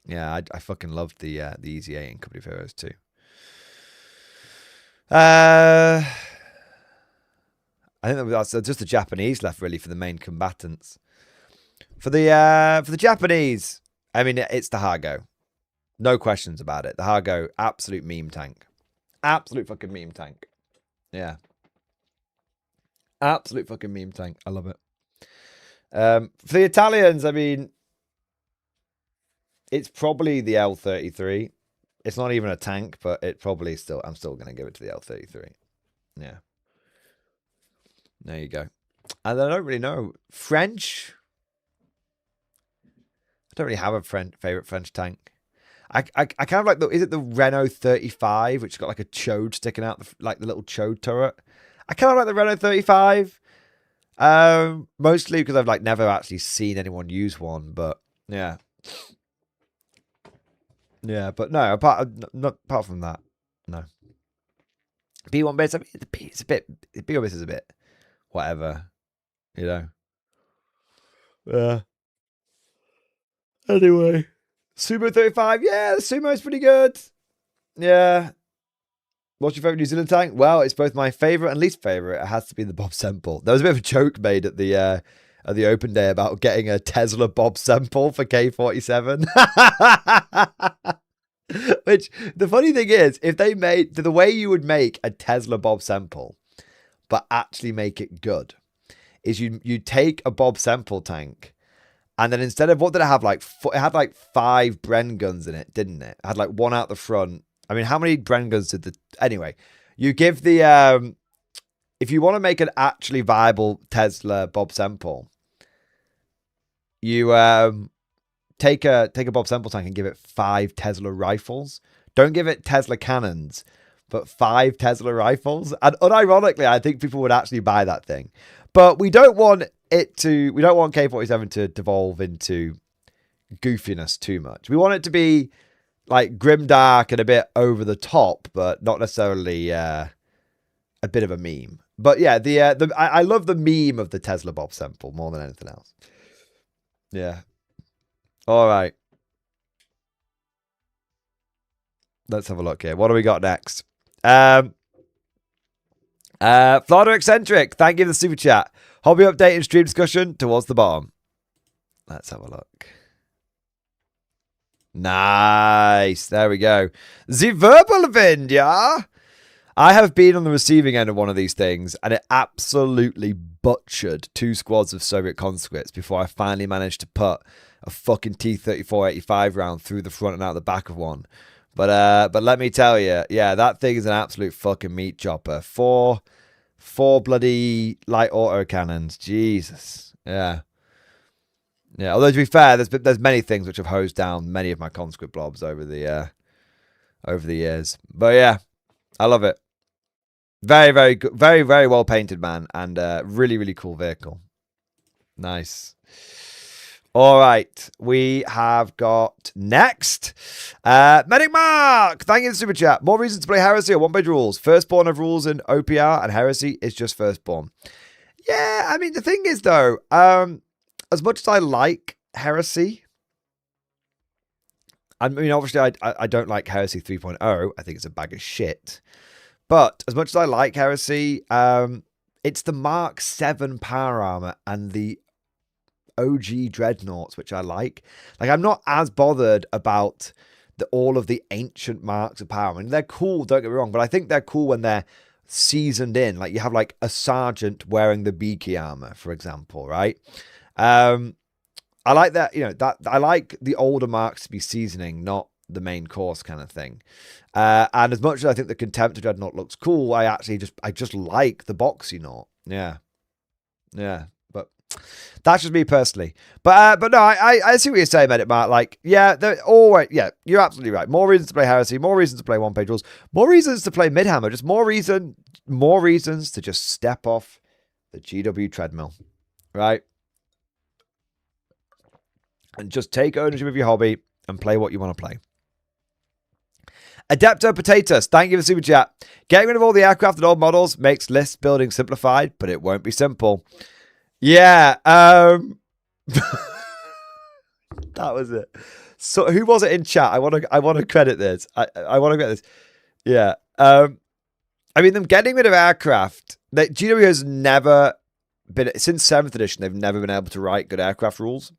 Yeah, I fucking loved the EZ8 in Company of Heroes 2. I think that's just the Japanese left, really, for the main combatants. For the Japanese, I mean, it's the Hago. No questions about it. The Hago, absolute meme tank. Absolute fucking meme tank. Yeah. Absolute fucking meme tank. I love it. For the Italians, I mean, it's probably the L33. It's not even a tank, but it probably still, I'm still going to give it to the L33. Yeah. There you go. And I don't really know. French? I don't really have a favorite French tank. I kind of like is it the Renault 35, which has got like a chode sticking out, like the little chode turret? I kind of like the Renault 35. Mostly because I've like never actually seen anyone use one, but yeah. Yeah, but no, apart from that, no. B1 base, I mean, the B1 base is a bit whatever, you know. Yeah. Anyway, Sumo 35, yeah, the Sumo is pretty good. Yeah. What's your favourite New Zealand tank? Well, it's both my favourite and least favourite. It has to be the Bob Semple. There was a bit of a joke made at the open day about getting a Tesla Bob Semple for K47. Which, the funny thing is, if they made, the way you would make a Tesla Bob Semple, but actually make it good, is you take a Bob Semple tank, and then instead of, what did it have, like, it had like 5 Bren guns in it, didn't it? It had like 1 out the front. I mean, how many Bren guns did anyway, you give the, if you want to make an actually viable Tesla Bob Semple, you, take a Bob Semple tank and give it 5 Tesla rifles. Don't give it Tesla cannons, but 5 Tesla rifles. And unironically, I think people would actually buy that thing. But we don't want K47 to devolve into goofiness too much. We want it to be like grimdark and a bit over the top, but not necessarily a bit of a meme. But yeah, I love the meme of the Tesla Bob Semple more than anything else. Yeah. All right. Let's have a look here. What do we got next? Florida Eccentric. Thank you for the super chat. Hobby update and stream discussion towards the bottom. Let's have a look. Nice. There we go. The verbal wind, yeah? I have been on the receiving end of one of these things, and it absolutely butchered 2 squads of Soviet conscripts before I finally managed to put a fucking T-34 85 round through the front and out the back of one. But let me tell you, yeah, that thing is an absolute fucking meat chopper. 4 bloody light auto cannons. Jesus. Yeah. Yeah, although to be fair, there's many things which have hosed down many of my conscript blobs over the years. But yeah, I love it. Very, very good, very, very well painted, man, and really, really cool vehicle. Nice. All right, we have got next Medic Mark. Thank you for the super chat. More reasons to play Heresy or one-page rules. Firstborn have rules in OPR, and Heresy is just Firstborn. Yeah, I mean the thing is though, as much as I like Heresy, I mean, obviously, I don't like Heresy 3.0. I think it's a bag of shit. But as much as I like Heresy, it's the Mark 7 power armor and the OG dreadnoughts, which I like. Like, I'm not as bothered about all of the ancient marks of power. I mean, they're cool, don't get me wrong, but I think they're cool when they're seasoned in. Like, you have like a sergeant wearing the beaky armor, for example, right? I like that, you know, that I like the older marks to be seasoning, not the main course kind of thing. And as much as I think the Contempt Dreadnought looks cool, I just like the boxy knot. Yeah. But that's just me personally. But no, I see what you're saying, Edit Mark. Like, yeah, they're always, yeah, you're absolutely right. More reasons to play Heresy, more reasons to play one-page rules, more reasons to play Midhammer, just more reasons to just step off the GW treadmill, right? And just take ownership of your hobby and play what you want to play. Adepto Potatoes, thank you for the super chat. Getting rid of all the aircraft and old models makes list building simplified, but it won't be simple. Yeah, that was it. So who was it in chat? I want to credit this. I want to credit this. Yeah. I mean, them getting rid of aircraft. GW has never been, since 7th edition, they've never been able to write good aircraft rules,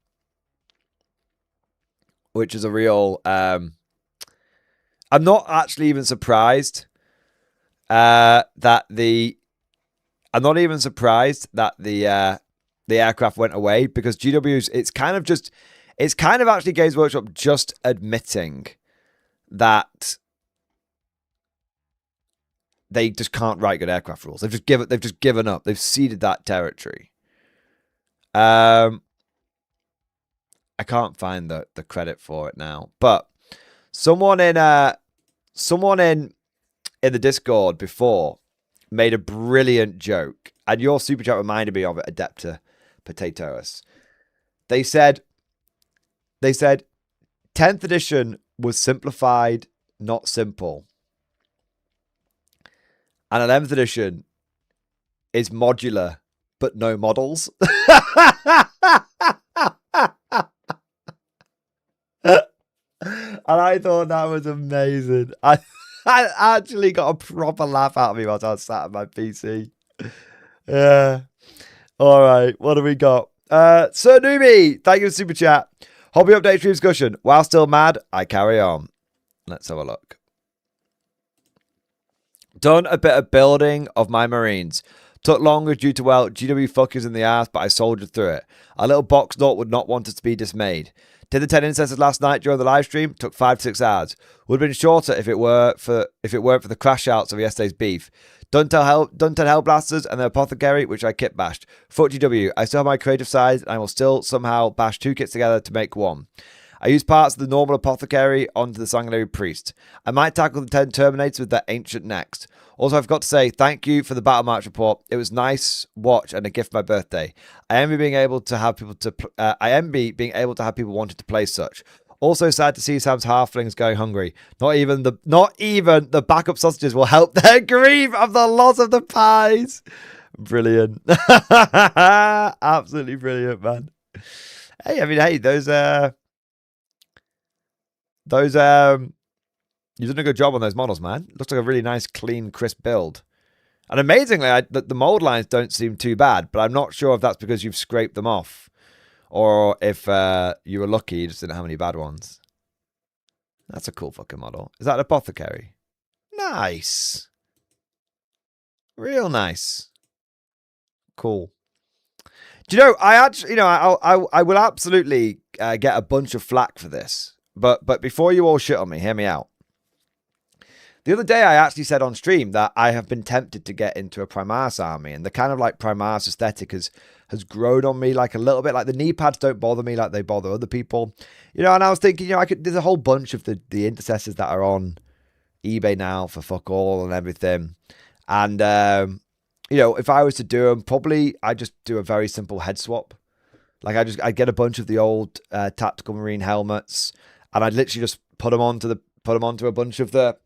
which is a real. I'm not actually even surprised I'm not even surprised that the aircraft went away, because GW's it's kind of actually Games Workshop just admitting that they just can't write good aircraft rules. They've just given up. They've ceded that territory. I can't find the credit for it now, but someone in the Discord before made a brilliant joke, and your super chat reminded me of it, Adepta Potatoes. They said 10th edition was simplified, not simple. And 11th edition is modular, but no models. And I thought that was amazing. I actually got a proper laugh out of me whilst I was sat at my PC. Yeah. All right. What do we got? Sir Newbie, thank you for the super chat. Hobby update stream discussion. While still mad, I carry on. Let's have a look. Done a bit of building of my Marines. Took longer due to, well, GW fuckers in the ass, but I soldiered through it. A little box knot would not want us to be dismayed. Did the 10 incestors last night during the live stream. Took 5 to 6 hours. Would have been shorter if it weren't for the crash outs of yesterday's beef. Done 10 Hellblasters and the Apothecary, which I kit bashed. Fuck GW. I still have my creative side, and I will still somehow bash 2 kits together to make one. I use parts of the normal Apothecary onto the Sanguinary Priest. I might tackle the 10 Terminators with that Ancient next. Also, I forgot to say thank you for the Battle March report. It was nice watch and a gift for my birthday. I envy being able to have people wanting to play such. Also sad to see Sam's halflings going hungry. Not even the backup sausages will help their grief of the loss of the pies. Brilliant. Absolutely brilliant, man. Hey, I mean, hey, those you've done a good job on those models, man. Looks like a really nice, clean, crisp build. And amazingly, the mold lines don't seem too bad, but I'm not sure if that's because you've scraped them off, or if you were lucky, you just didn't have any bad ones. That's a cool fucking model. Is that an Apothecary? Nice. Real nice. Cool. Do you know, I will absolutely get a bunch of flack for this. But before you all shit on me, hear me out. The other day, I actually said on stream that I have been tempted to get into a Primaris army, and the kind of like Primaris aesthetic has grown on me like a little bit. Like the knee pads don't bother me like they bother other people, you know. And I was thinking, you know, there's a whole bunch of the intercessors that are on eBay now for fuck all and everything, and you know, if I was to do them, probably I just do a very simple head swap. Like I get a bunch of the old tactical marine helmets, and I'd literally just put them onto a bunch of the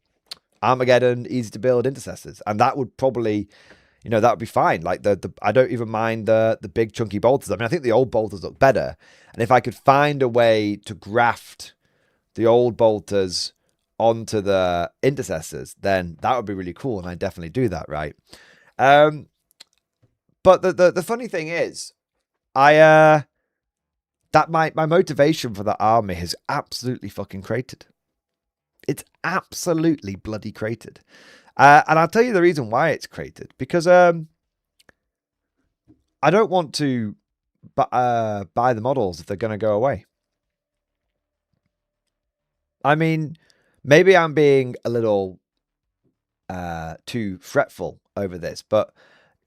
Armageddon easy to build intercessors, and that would probably, you know, that would be fine. Like I don't even mind the big chunky bolters. I mean, I think the old bolters look better, and if I could find a way to graft the old bolters onto the intercessors, then that would be really cool, and I definitely do that, right? But the funny thing is, my motivation for that army has absolutely fucking cratered. It's absolutely bloody cratered. And I'll tell you the reason why it's cratered. Because I don't want to buy the models if they're going to go away. I mean, maybe I'm being a little too fretful over this, but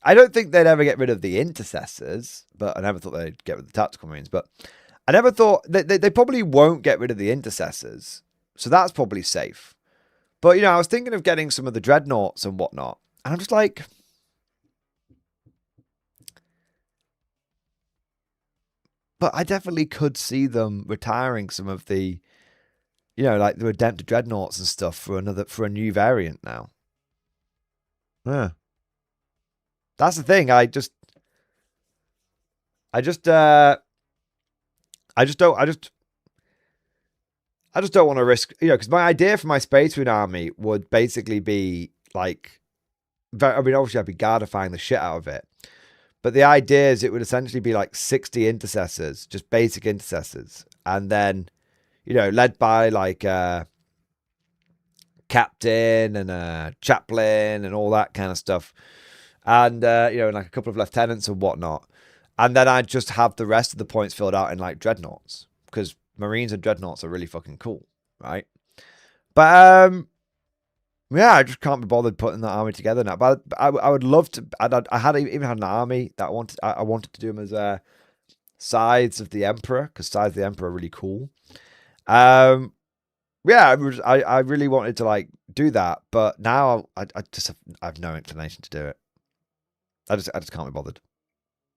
I don't think they'd ever get rid of the intercessors, but I never thought they'd get rid of the tactical marines. But I never thought they probably won't get rid of the intercessors, so that's probably safe. But I was thinking of getting some of the dreadnoughts and whatnot, and I'm just like, but I definitely could see them retiring some of the, like the Redemptor dreadnoughts and stuff for a new variant now. Yeah. That's the thing. I just don't want to risk, because my idea for my Space Marine army would basically be like, obviously I'd be Guardifying the shit out of it, but the idea is it would essentially be like 60 intercessors, just basic intercessors, and then, led by like a captain and a chaplain and all that kind of stuff. And, like a couple of lieutenants and whatnot. And then I'd just have the rest of the points filled out in like dreadnoughts. Because Marines and dreadnoughts are really fucking cool, right? But, yeah, I just can't be bothered putting that army together now. But I would love to. I had even had an army that I wanted to do them as Scythes of the Emperor. Because Scythes of the Emperor are really cool. Yeah, I really wanted to like do that. But now I have no inclination to do it. I just can't be bothered.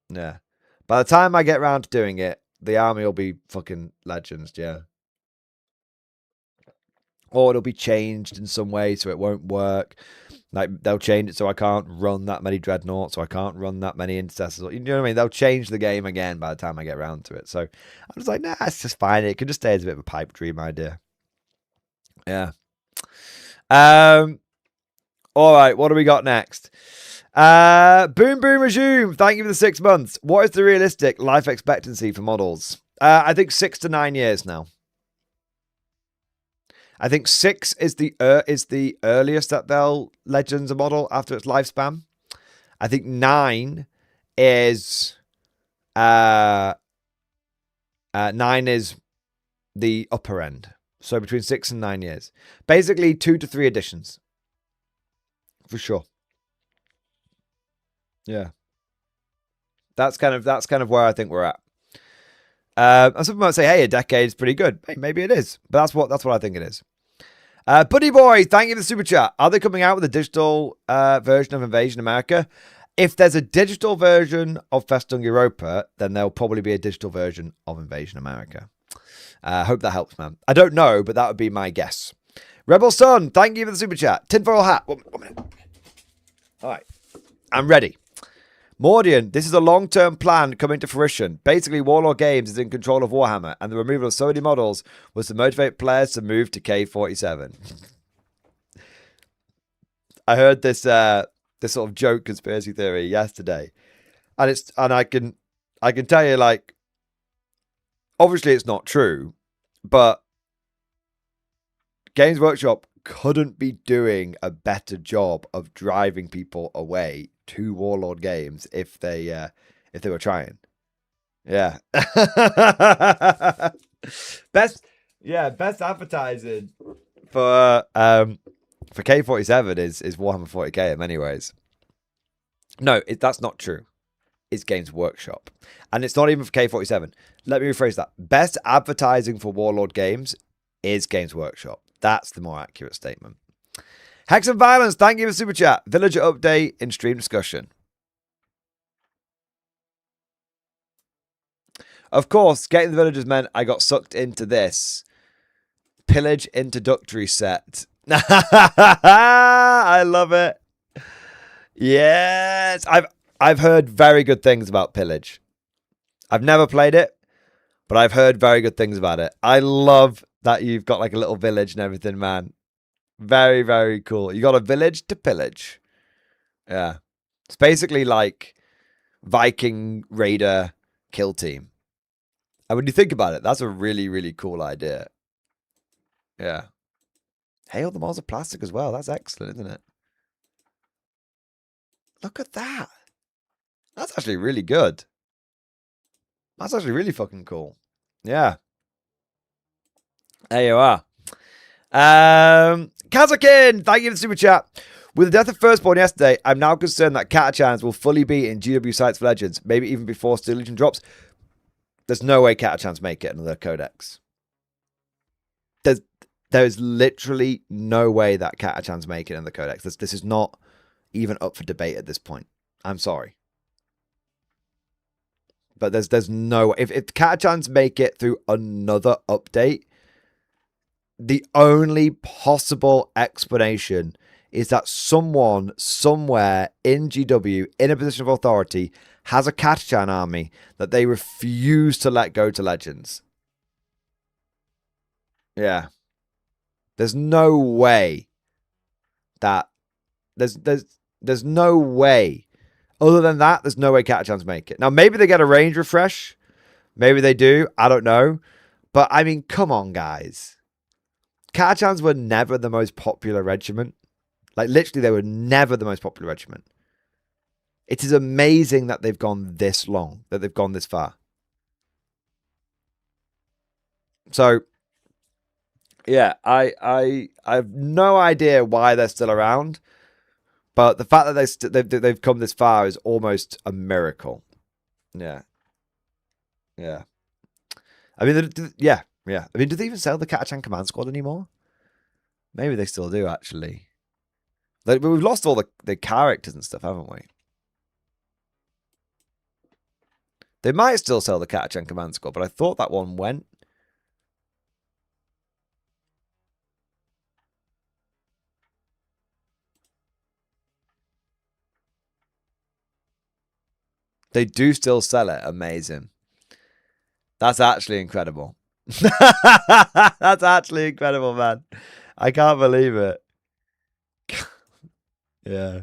Yeah. By the time I get around to doing it, the army will be fucking legends, yeah. Or it'll be changed in some way so it won't work. Like, they'll change it so I can't run that many dreadnoughts, so I can't run that many intercessors. You know what I mean? They'll change the game again by the time I get around to it. So I'm just like, nah, it's just fine. It could just stay as a bit of a pipe dream idea. Yeah. All right, what do we got next? Boom Resume. Thank you for the 6 months. What is the realistic life expectancy for models? I think 6 to 9 years now. I think 6 is the earliest that they'll Legends a model after its lifespan. I think 9 is 9 is the upper end. So between 6 and 9 years. Basically 2 to 3 editions. For sure. Yeah. That's kind of where I think we're at. And some people might say, hey, a decade is pretty good. Hey, maybe it is. But that's what I think it is. Buddy Boy, thank you for the super chat. Are they coming out with a digital version of Invasion America? If there's a digital version of Festung Europa, then there'll probably be a digital version of Invasion America. Hope that helps, man. I don't know, but that would be my guess. Rebel Sun, thank you for the super chat. Tinfoil hat. 1 minute. All right. I'm ready. Mordian, this is a long-term plan coming to fruition. Basically, Warlord Games is in control of Warhammer, and the removal of so many models was to motivate players to move to K47. I heard this sort of joke conspiracy theory yesterday, and I can tell you, like, obviously it's not true, but Games Workshop couldn't be doing a better job of driving people away to Warlord Games if they were trying. Yeah. best advertising for K47 is Warhammer 40k in many ways. No, that's not true. It's Games Workshop. And it's not even for K47. Let me rephrase that. Best advertising for Warlord Games is Games Workshop. That's the more accurate statement. Hex and Violence, thank you for super chat. Villager update in stream discussion. Of course, getting the villagers meant I got sucked into this pillage introductory set. I love it. Yes, I've heard very good things about pillage. I've never played it, but I've heard very good things about it. I love that you've got like a little village and everything, man. Very, very cool. You got a village to pillage. Yeah. It's basically like Viking Raider kill team. And when you think about it, that's a really, really cool idea. Yeah. Hey, all the models are plastic as well. That's excellent, isn't it? Look at that. That's actually really good. That's actually really fucking cool. Yeah. There you are. Kazakin, thank you for the super chat. With the death of Firstborn yesterday, I'm now concerned that Catachans will fully be in GW Sites for Legends, maybe even before Steel Legion drops. There's no way Catachans make it another codex. There's literally no way that Catachans make it in the codex. This is not even up for debate at this point. I'm sorry. But there's no... If Catachans make it through another update, the only possible explanation is that someone somewhere in GW, in a position of authority, has a Catachan army that they refuse to let go to Legends. Yeah. There's no way that... There's no way. Other than that, there's no way Catachans make it. Now, maybe they get a range refresh. Maybe they do. I don't know. But, I mean, come on, guys. Catachans were never the most popular regiment. Like, literally, they were never the most popular regiment. It is amazing that they've gone this long, that they've gone this far. So, yeah, I have no idea why they're still around, but the fact that they've come this far is almost a miracle. Yeah, yeah. I mean, yeah. I mean, do they even sell the Catachan Command Squad anymore? Maybe they still do, actually. But we've lost all the characters and stuff, haven't we? They might still sell the Catachan Command Squad, but I thought that one went. They do still sell it. Amazing. That's actually incredible. That's actually incredible, man. I can't believe it. Yeah.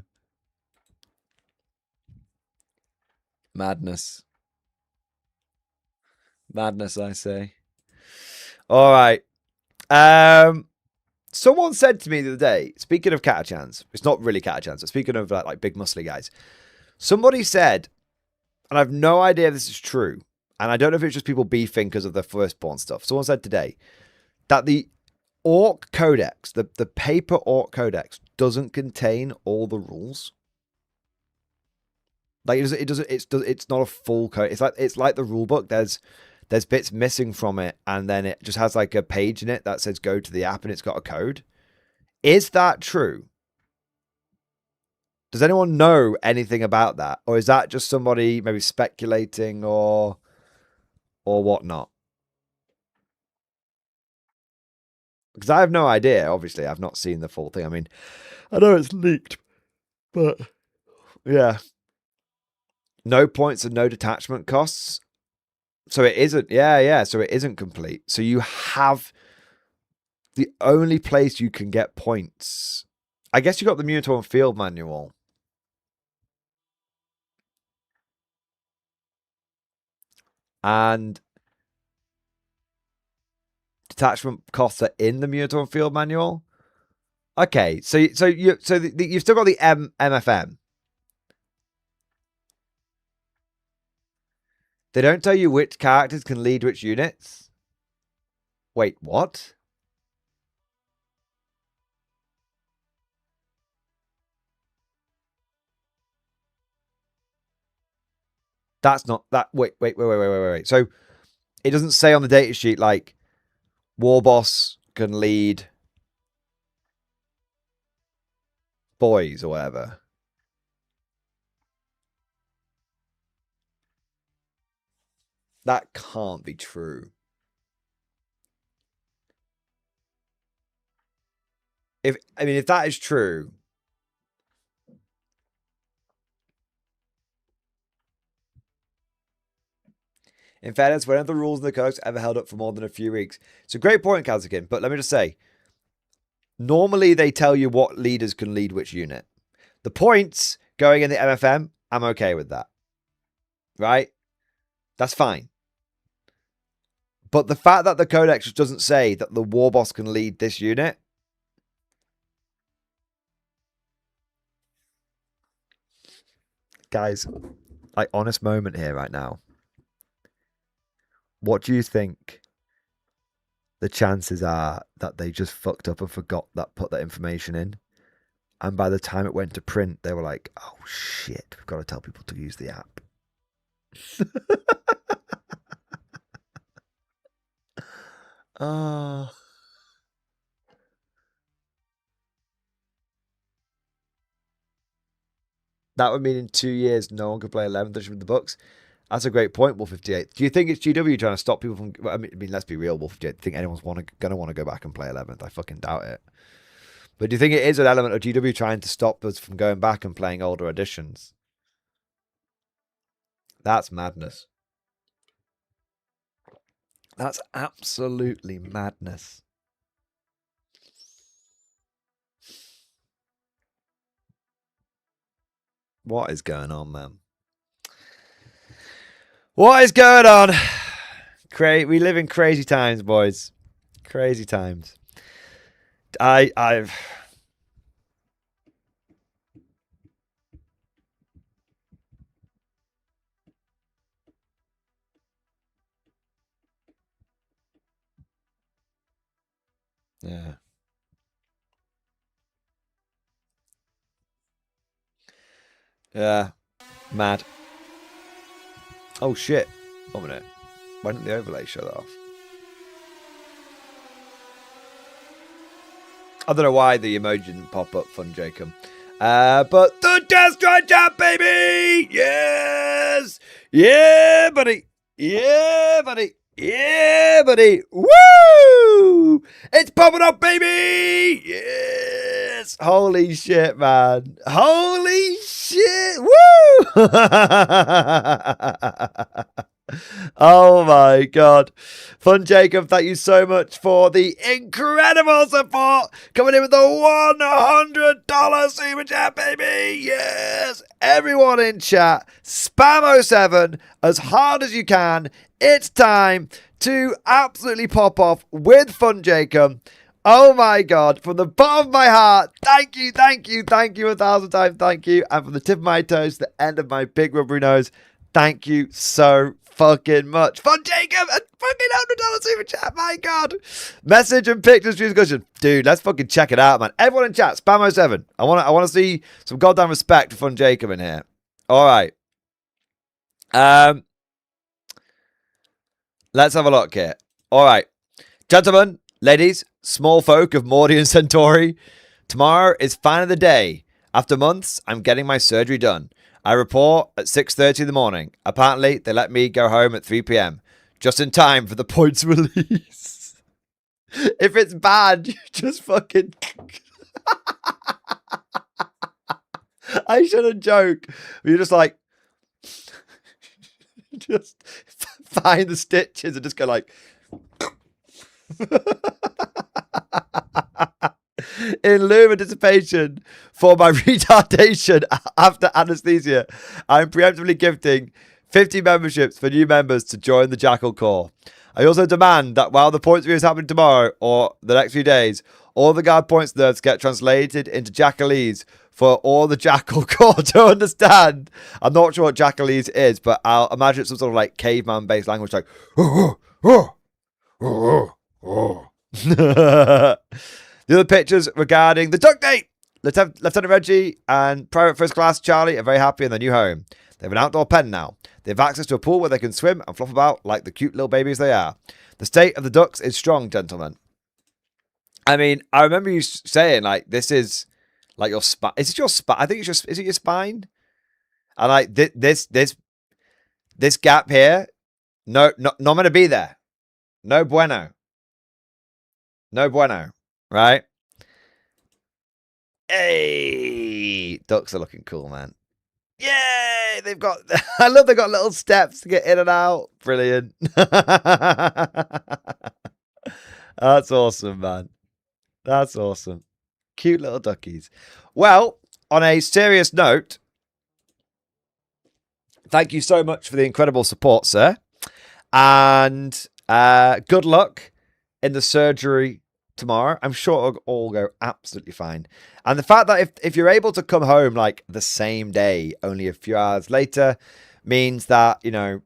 Madness. Madness, I say. All right. Someone said to me the other day, speaking of Catachans, it's not really Catachans, but speaking of like big muscly guys, somebody said, and I've no idea if this is true, and I don't know if it's just people beefing because of the Firstborn stuff. Someone said today that the Orc Codex, the paper Orc Codex, doesn't contain all the rules. Like it's not a full code. It's like the rule book. There's bits missing from it, and then it just has like a page in it that says go to the app and it's got a code. Is that true? Does anyone know anything about that? Or is that just somebody maybe speculating or whatnot? Because I have no idea. Obviously, I've not seen the full thing. I mean, I know it's leaked, but yeah. No points and no detachment costs. So it isn't, yeah. So it isn't complete. So you have the only place you can get points. I guess you got the Minotaur and Field Manual. And detachment costs are in the Minotaur and Field Manual. Okay, so you've still got the MFM. They don't tell you which characters can lead which units. Wait, what? That's not that. Wait. So it doesn't say on the data sheet like War Boss can lead boys or whatever. That can't be true. If that is true, In fairness, when have the rules and the codes ever held up for more than a few weeks? It's a great point, Kazakin, but let me just say, normally they tell you what leaders can lead which unit. The points going in the MFM, I'm okay with that. Right? That's fine. But the fact that the codex doesn't say that the war boss can lead this unit, guys, like, honest moment here right now. What do you think the chances are that they just fucked up and forgot that, put that information in? And by the time it went to print, they were like, oh shit, we've got to tell people to use the app. Oh. That would mean in 2 years, no one could play 11th edition with the books. That's a great point, Wolf58. Do you think it's GW trying to stop people from... I mean, let's be real, Wolf58. Do you think anyone's going to want to go back and play 11th? I fucking doubt it. But do you think it is an element of GW trying to stop us from going back and playing older editions? That's madness. That's absolutely madness. What is going on, man? What is going on? We live in crazy times, boys. Crazy times. I've... Yeah. Yeah. Mad. Oh, shit. 1 minute. Why didn't the overlay show that off? I don't know why the emoji didn't pop up, Fun Jacob. But the Destroy Chat, baby! Yes! Yeah, buddy! Yeah, buddy! Yeah, buddy! Woo! It's popping up, baby! Yes! Holy shit, man. Holy shit! Woo! Oh my god. Fun Jacob, thank you so much for the incredible support. Coming in with the $100 super chat, baby. Yes. Everyone in chat, spam 07 as hard as you can. It's time to absolutely pop off with Fun Jacob. Oh my god, from the bottom of my heart, thank you, thank you, thank you 1,000 times, thank you. And from the tip of my toes to the end of my big rubbery nose, thank you so fucking much. Fun Jacob and fucking $100 super chat, my god. Message and pictures discussion. Dude, let's fucking check it out, man. Everyone in chat, spam 07. I want to see some goddamn respect for Fun Jacob in here. Alright. Let's have a look here. Alright. Gentlemen, ladies, small folk of Mordi and Centauri, tomorrow is final the day. After months, I'm getting my surgery done. I report at 6:30 in the morning. Apparently, they let me go home at 3 p.m. Just in time for the points release. If it's bad, you just fucking... I shouldn't joke. You're just like... just find the stitches and just go like... In lieu of anticipation for my retardation after anesthesia, I'm preemptively gifting 50 memberships for new members to join the Jackal Corps. I also demand that while the points review is happening tomorrow or the next few days, all the guard points nerds get translated into Jackalese for all the Jackal Corps to understand. I'm not sure what Jackalese is, but I'll imagine it's some sort of like caveman-based language like... The other pictures regarding the duck date. Lieutenant Reggie and Private First Class Charlie are very happy in their new home. They have an outdoor pen now. They have access to a pool where they can swim and flop about like the cute little babies they are. The state of the ducks is strong, gentlemen. I mean, I remember you saying, like, this is like your spine. Is it your spine? I think it's just, is it your spine? And like this gap here, not meant to be there. No bueno. No bueno. Right? Hey! Ducks are looking cool, man. Yay! They've got. I love they've got little steps to get in and out. Brilliant. That's awesome, man. That's awesome. Cute little duckies. Well, on a serious note, thank you so much for the incredible support, sir. And good luck in the surgery tomorrow. I'm sure it'll all go absolutely fine. And the fact that if you're able to come home like the same day, only a few hours later, means that, you know,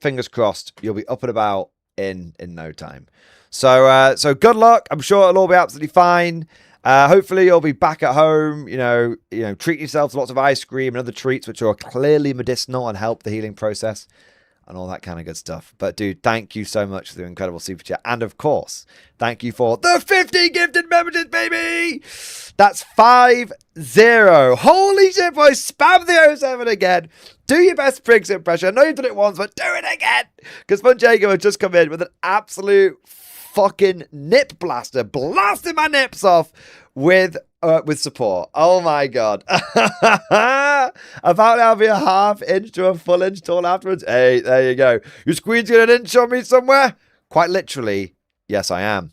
fingers crossed, you'll be up and about in no time. So good luck. I'm sure it'll all be absolutely fine. Hopefully you'll be back at home, you know, treat yourself to lots of ice cream and other treats which are clearly medicinal and help the healing process and all that kind of good stuff. But dude, thank you so much for the incredible super chat. And of course, thank you for the 50 gifted messages, baby. That's 50. Holy shit, boys. Spam the 07 again. Do your best Briggs impression. I know you've done it once, but do it again. Because Fun Jacob has just come in with an absolute fucking nip blaster, blasting my nips off with support. Oh my god. About now be a half inch to a full inch tall afterwards. Hey, there you go. You squeezing an inch on me somewhere? Quite literally, yes I am.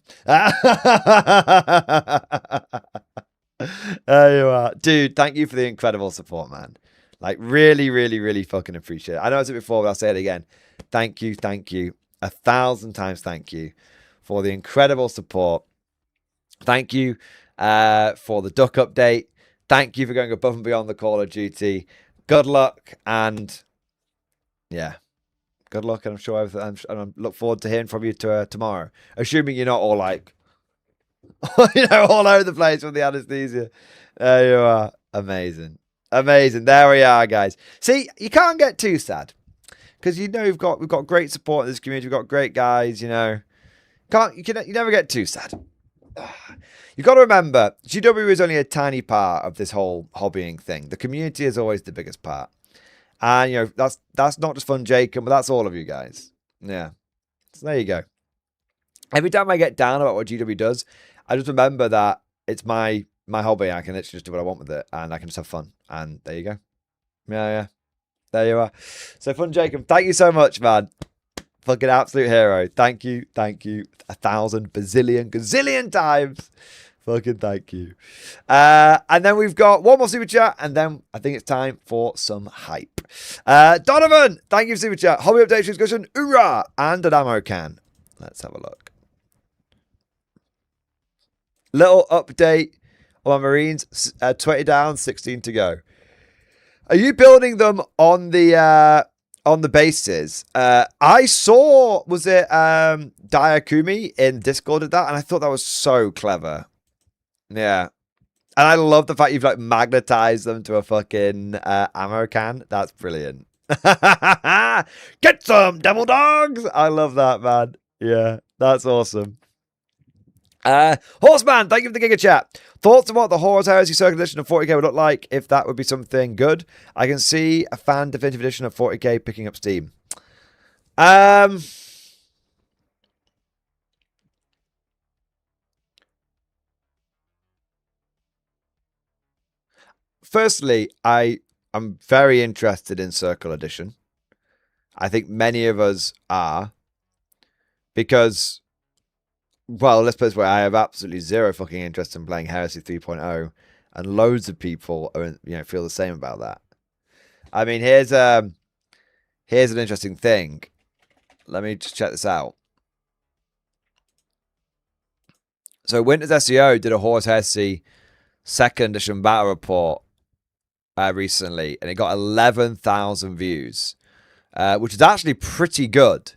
There you are. Dude, thank you for the incredible support, man. Like, really, really, really fucking appreciate it. I know I said it before, but I'll say it again. Thank you, 1,000 times thank you for the incredible support. Thank you for the duck update. Thank you for going above and beyond the Call of Duty. Good luck, and yeah, good luck. And I'm sure I look forward to hearing from you tomorrow. Assuming you're not all like, all over the place with the anesthesia. There you are. Amazing. There we are, guys. See, you can't get too sad because we've got great support in this community. We've got great guys. You never get too sad. You've got to remember, GW is only a tiny part of this whole hobbying thing. The community is always the biggest part. And, that's not just Fun Jacob, but that's all of you guys. Yeah. So there you go. Every time I get down about what GW does, I just remember that it's my hobby. I can literally just do what I want with it, and I can just have fun. And there you go. Yeah. There you are. So Fun Jacob, thank you so much, man. Fucking absolute hero. Thank you. 1,000 bazillion gazillion times. Fucking thank you. And then we've got one more super chat, and then I think it's time for some hype. Donovan, thank you for super chat. Hobby update discussion, hoorah, and an ammo can. Let's have a look. Little update on my Marines. 20 down, 16 to go. Are you building them on the bases? I saw, was it Diakumi in Discord did that, and I thought that was so clever. Yeah. And I love the fact you've like magnetized them to a fucking ammo can. That's brilliant. Get some devil dogs. I love that, man. Yeah, that's awesome. Horseman, thank you for the Giga Chat. Thoughts on what the Horus Heresy Circle Edition of 40k would look like if that would be something good? I can see a fan definitive edition of 40k picking up steam. Firstly, I am very interested in Circle Edition. I think many of us are. Because, well, let's put it this way, I have absolutely zero fucking interest in playing Heresy 3.0. And loads of people are, feel the same about that. I mean, here's an interesting thing. Let me just check this out. So Winter's SEO did a Horus Heresy 2nd edition battle report recently, and it got 11,000 views, which is actually pretty good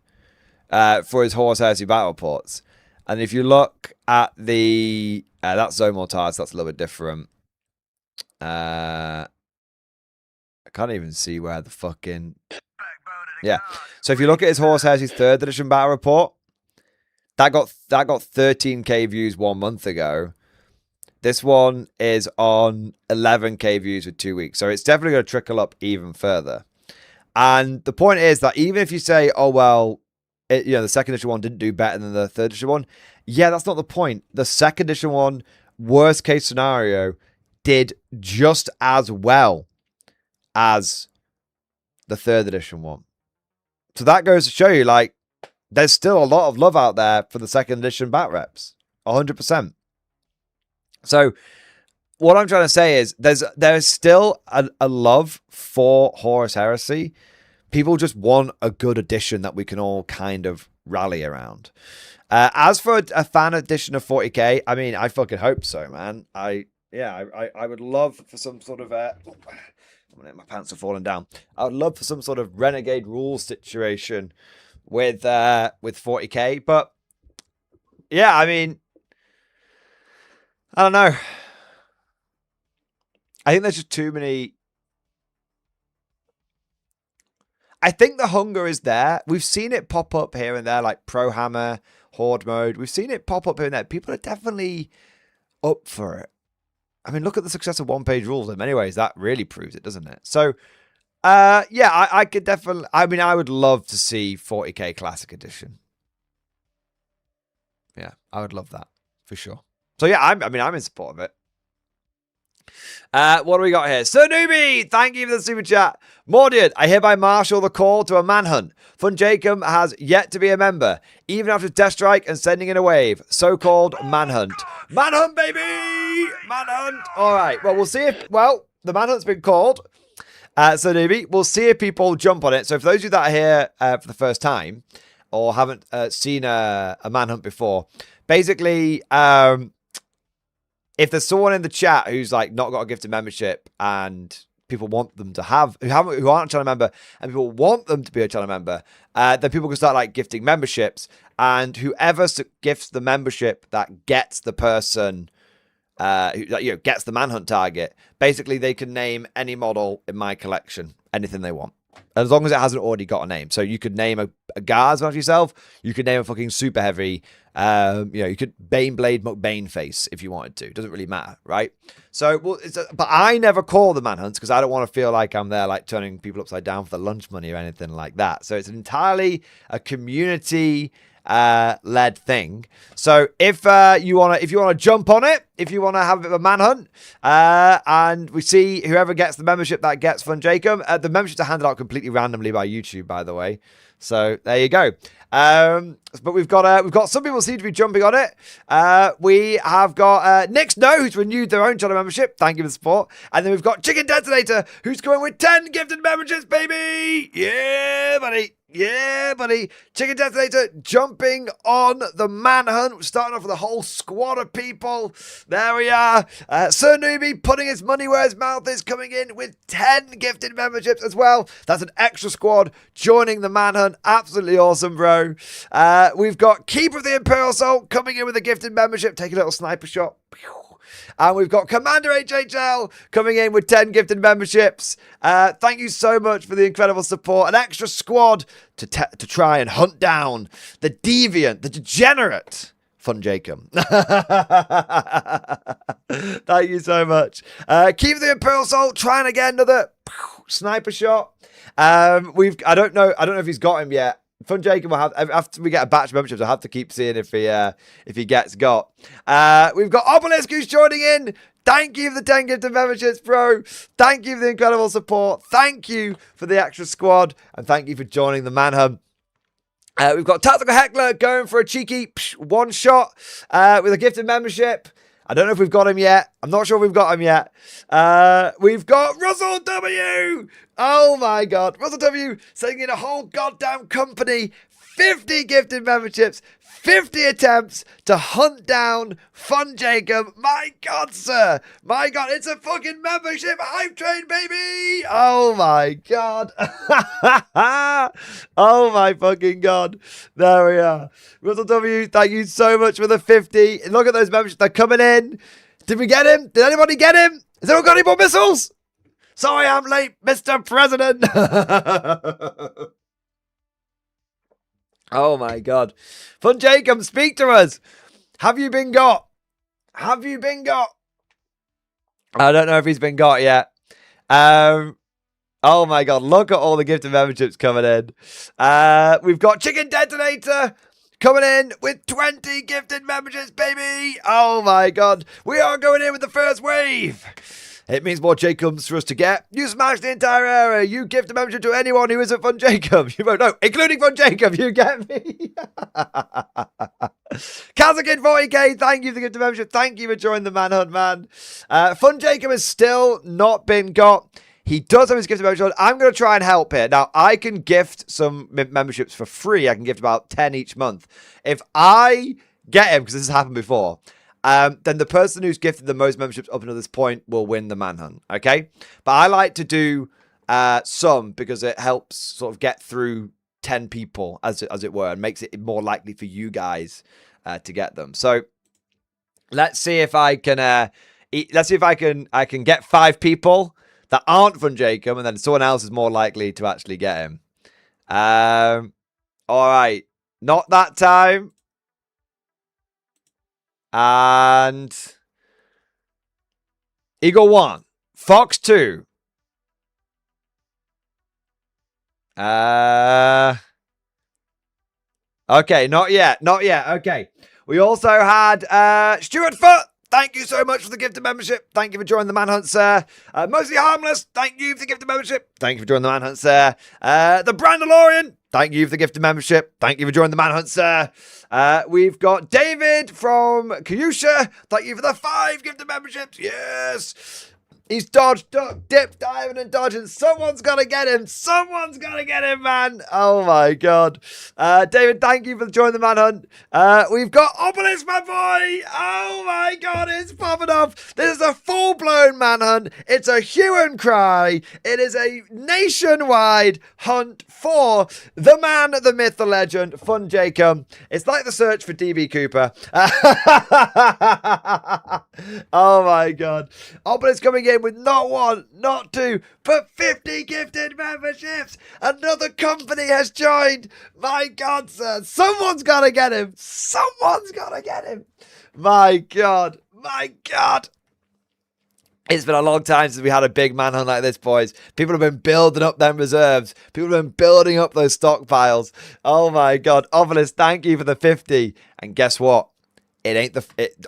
for his Horus Heresy battle reports. And if you look at the that's Zone Mortars, that's a little bit different. I can't even see where the fucking So if you look at his Horus Heresy 3rd edition battle report, that got 13k views 1 month ago. This one is on 11k views with 2 weeks. So it's definitely going to trickle up even further. And the point is that even if you say, oh, well, the 2nd edition one didn't do better than the 3rd edition one. Yeah, that's not the point. The 2nd edition one, worst case scenario, did just as well as the 3rd edition one. So that goes to show you, like, there's still a lot of love out there for the 2nd edition bat reps. 100%. So what I'm trying to say is there's still a love for Horus Heresy. People just want a good edition that we can all kind of rally around. As for a fan edition of 40k, I mean, I fucking hope so, man. I would love for some sort of my pants are falling down. I would love for some sort of renegade rules situation with 40k, but yeah, I mean, I don't know. I think there's just too many. I think the hunger is there. We've seen it pop up here and there, like Pro Hammer, Horde mode. We've seen it pop up here and there. People are definitely up for it. I mean, look at the success of one-page rules. In many ways, that really proves it, doesn't it? So, yeah, I could definitely. I mean, I would love to see 40k Classic Edition. Yeah, I would love that for sure. So yeah, I'm in support of it. What do we got here? Sir Newbie, thank you for the super chat. Mordian, I hereby marshal the call to a manhunt. Fun Jacob has yet to be a member, even after Death Strike and sending in a wave. So-called manhunt. Manhunt, baby! Manhunt! All right, well, we'll see if... Well, the manhunt's been called. Sir Newbie, we'll see if people jump on it. So for those of you that are here for the first time, or haven't seen a manhunt before, basically... if there's someone in the chat who's like not got a gifted membership and people want them to have, who aren't a channel member and people want them to be a channel member, then people can start like gifting memberships, and whoever gifts the membership that gets the person, who gets the manhunt target, basically they can name any model in my collection, anything they want. As long as it hasn't already got a name. So you could name a Guards after yourself. You could name a fucking super heavy. You could Baneblade McBane face if you wanted to. It doesn't really matter, right? So, but I never call the manhunts because I don't want to feel like I'm there like turning people upside down for the lunch money or anything like that. So it's entirely a community led thing. So if you want to jump on it, if you want to have a bit of a manhunt, and we see whoever gets the membership that gets Fun Jacob. The memberships are handed out completely randomly by YouTube, by the way. So there you go. But we've got some people seem to be jumping on it. We have got Nick Snow, who's renewed their own channel membership. Thank you for the support. And then we've got Chicken Detonator, who's going with 10 gifted memberships, baby. Yeah, buddy. Yeah, buddy. Chicken Detonator jumping on the manhunt. We're starting off with a whole squad of people. There we are. Sir Newbie putting his money where his mouth is, coming in with 10 gifted memberships as well. That's an extra squad joining the manhunt. Absolutely awesome, bro. We've got Keeper of the Imperial Soul coming in with a gifted membership. Take a little sniper shot. And we've got Commander HHL coming in with 10 gifted memberships. Thank you so much for the incredible support. An extra squad to try and hunt down the deviant, the degenerate Fun Jacob. Thank you so much. Keep the Imperial Soul trying to get another sniper shot. I don't know if he's got him yet. Fun Jacob will have, after we get a batch of memberships, I'll have to keep seeing if he gets got. We've got Obelisk who's joining in. Thank you for the 10 gifted memberships, bro. Thank you for the incredible support. Thank you for the extra squad. And thank you for joining the manhunt. We've got Tactical Heckler going for a cheeky one shot with a gifted membership. I don't know if we've got him yet. I'm not sure if we've got him yet. We've got Russell W. Oh my God. Russell W. sending in a whole goddamn company, 50 gifted memberships, 50 attempts to hunt down Fun Jacob. My God, sir. My God, it's a fucking membership hype train, baby. Oh my God. Oh my fucking God. There we are. Russell W, thank you so much for the 50. Look at those memberships. They're coming in. Did we get him? Did anybody get him? Has anyone got any more missiles? Sorry, I'm late, Mr. President. Oh my God. Fun Jacob, speak to us. Have you been got? Have you been got? I don't know if he's been got yet. Oh my God. Look at all the gifted memberships coming in. We've got Chicken Detonator coming in with 20 gifted memberships, baby. Oh my God. We are going in with the first wave. It means more Jacobs for us to get. You smash the entire area. You gift a membership to anyone who isn't Fun Jacob. You vote no, including Fun Jacob. You get me? Kazakid 40k, thank you for the gift of membership. Thank you for joining the Manhunt, man. Fun Jacob has still not been got. He does have his gift of membership. I'm going to try and help here. Now, I can gift some memberships for free. I can gift about 10 each month. If I get him, because this has happened before, then the person who's gifted the most memberships up until this point will win the Manhunt, okay? But I like to do some because it helps sort of get through 10 people, as it were, and makes it more likely for you guys to get them. So let's see if I can I can get 5 people that aren't Fun Jacob, and then someone else is more likely to actually get him. All right. Not that time. And Eagle 1. Fox 2. Okay, not yet. Not yet. Okay. We also had Stuart Foot. Thank you so much for the gift of membership. Thank you for joining the Manhunt, sir. Mostly Harmless. Thank you for the gift of membership. Thank you for joining the Manhunt, sir. The Brandalorian. Thank you for the gift of membership. Thank you for joining the Manhunt, sir. We've got David from Kyusha. Thank you for the 5 gift of memberships. Yes. He's dodged, duck, dip, diving, and dodging. Someone's got to get him. Someone's got to get him, man. Oh, my God. David, thank you for joining the Manhunt. We've got Obelisk, my boy. Oh, my God. It's popping off. This is a full-blown Manhunt. It's a hue and cry. It is a nationwide hunt for the man, the myth, the legend, Fun Jacob. It's like the search for DB Cooper. Oh, my God. Obelisk coming in with not 1, not 2, but 50 gifted memberships. Another company has joined. My God, sir. Someone's got to get him. Someone's got to get him. My God. My God. It's been a long time since we had a big Manhunt like this, boys. People have been building up them reserves. People have been building up those stockpiles. Oh, my God. Obelisk, thank you for the 50. And guess what? It ain't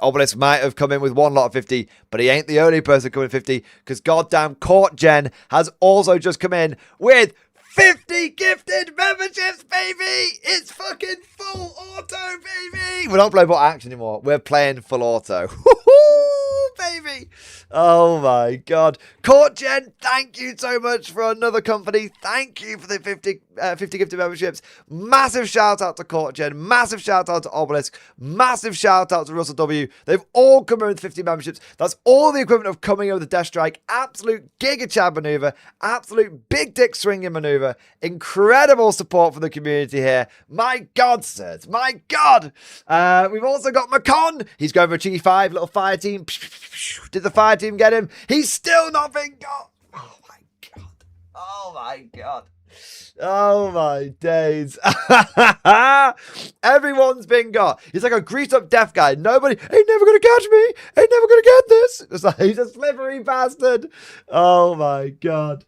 Obelisk might have come in with 1 lot of 50, but he ain't the only person coming with 50, because goddamn Court Gen has also just come in with 50 gifted memberships, baby! It's fucking full auto, baby! We're not playing bot action anymore. We're playing full auto. Woohoo, baby! Oh my God. Court Gen, thank you so much for another company. Thank you for the 50 gifted memberships. Massive shout out to Court Gen. Massive shout out to Obelisk. Massive shout out to Russell W. They've all come in with 50 memberships. That's all the equivalent of coming over the Death Strike. Absolute Giga Chad maneuver. Absolute big dick swinging maneuver. Incredible support from the community here. My God, sirs. My God. We've also got Macon. He's going for a cheeky 5. Little fire team. Did the fire team get him? He's still not been got. Oh my God. Oh my God. Oh my days. Everyone's been got. He's like a greased up deaf guy. Nobody ain't never gonna catch me. Ain't never gonna get this. It's like, he's a slippery bastard. Oh my God.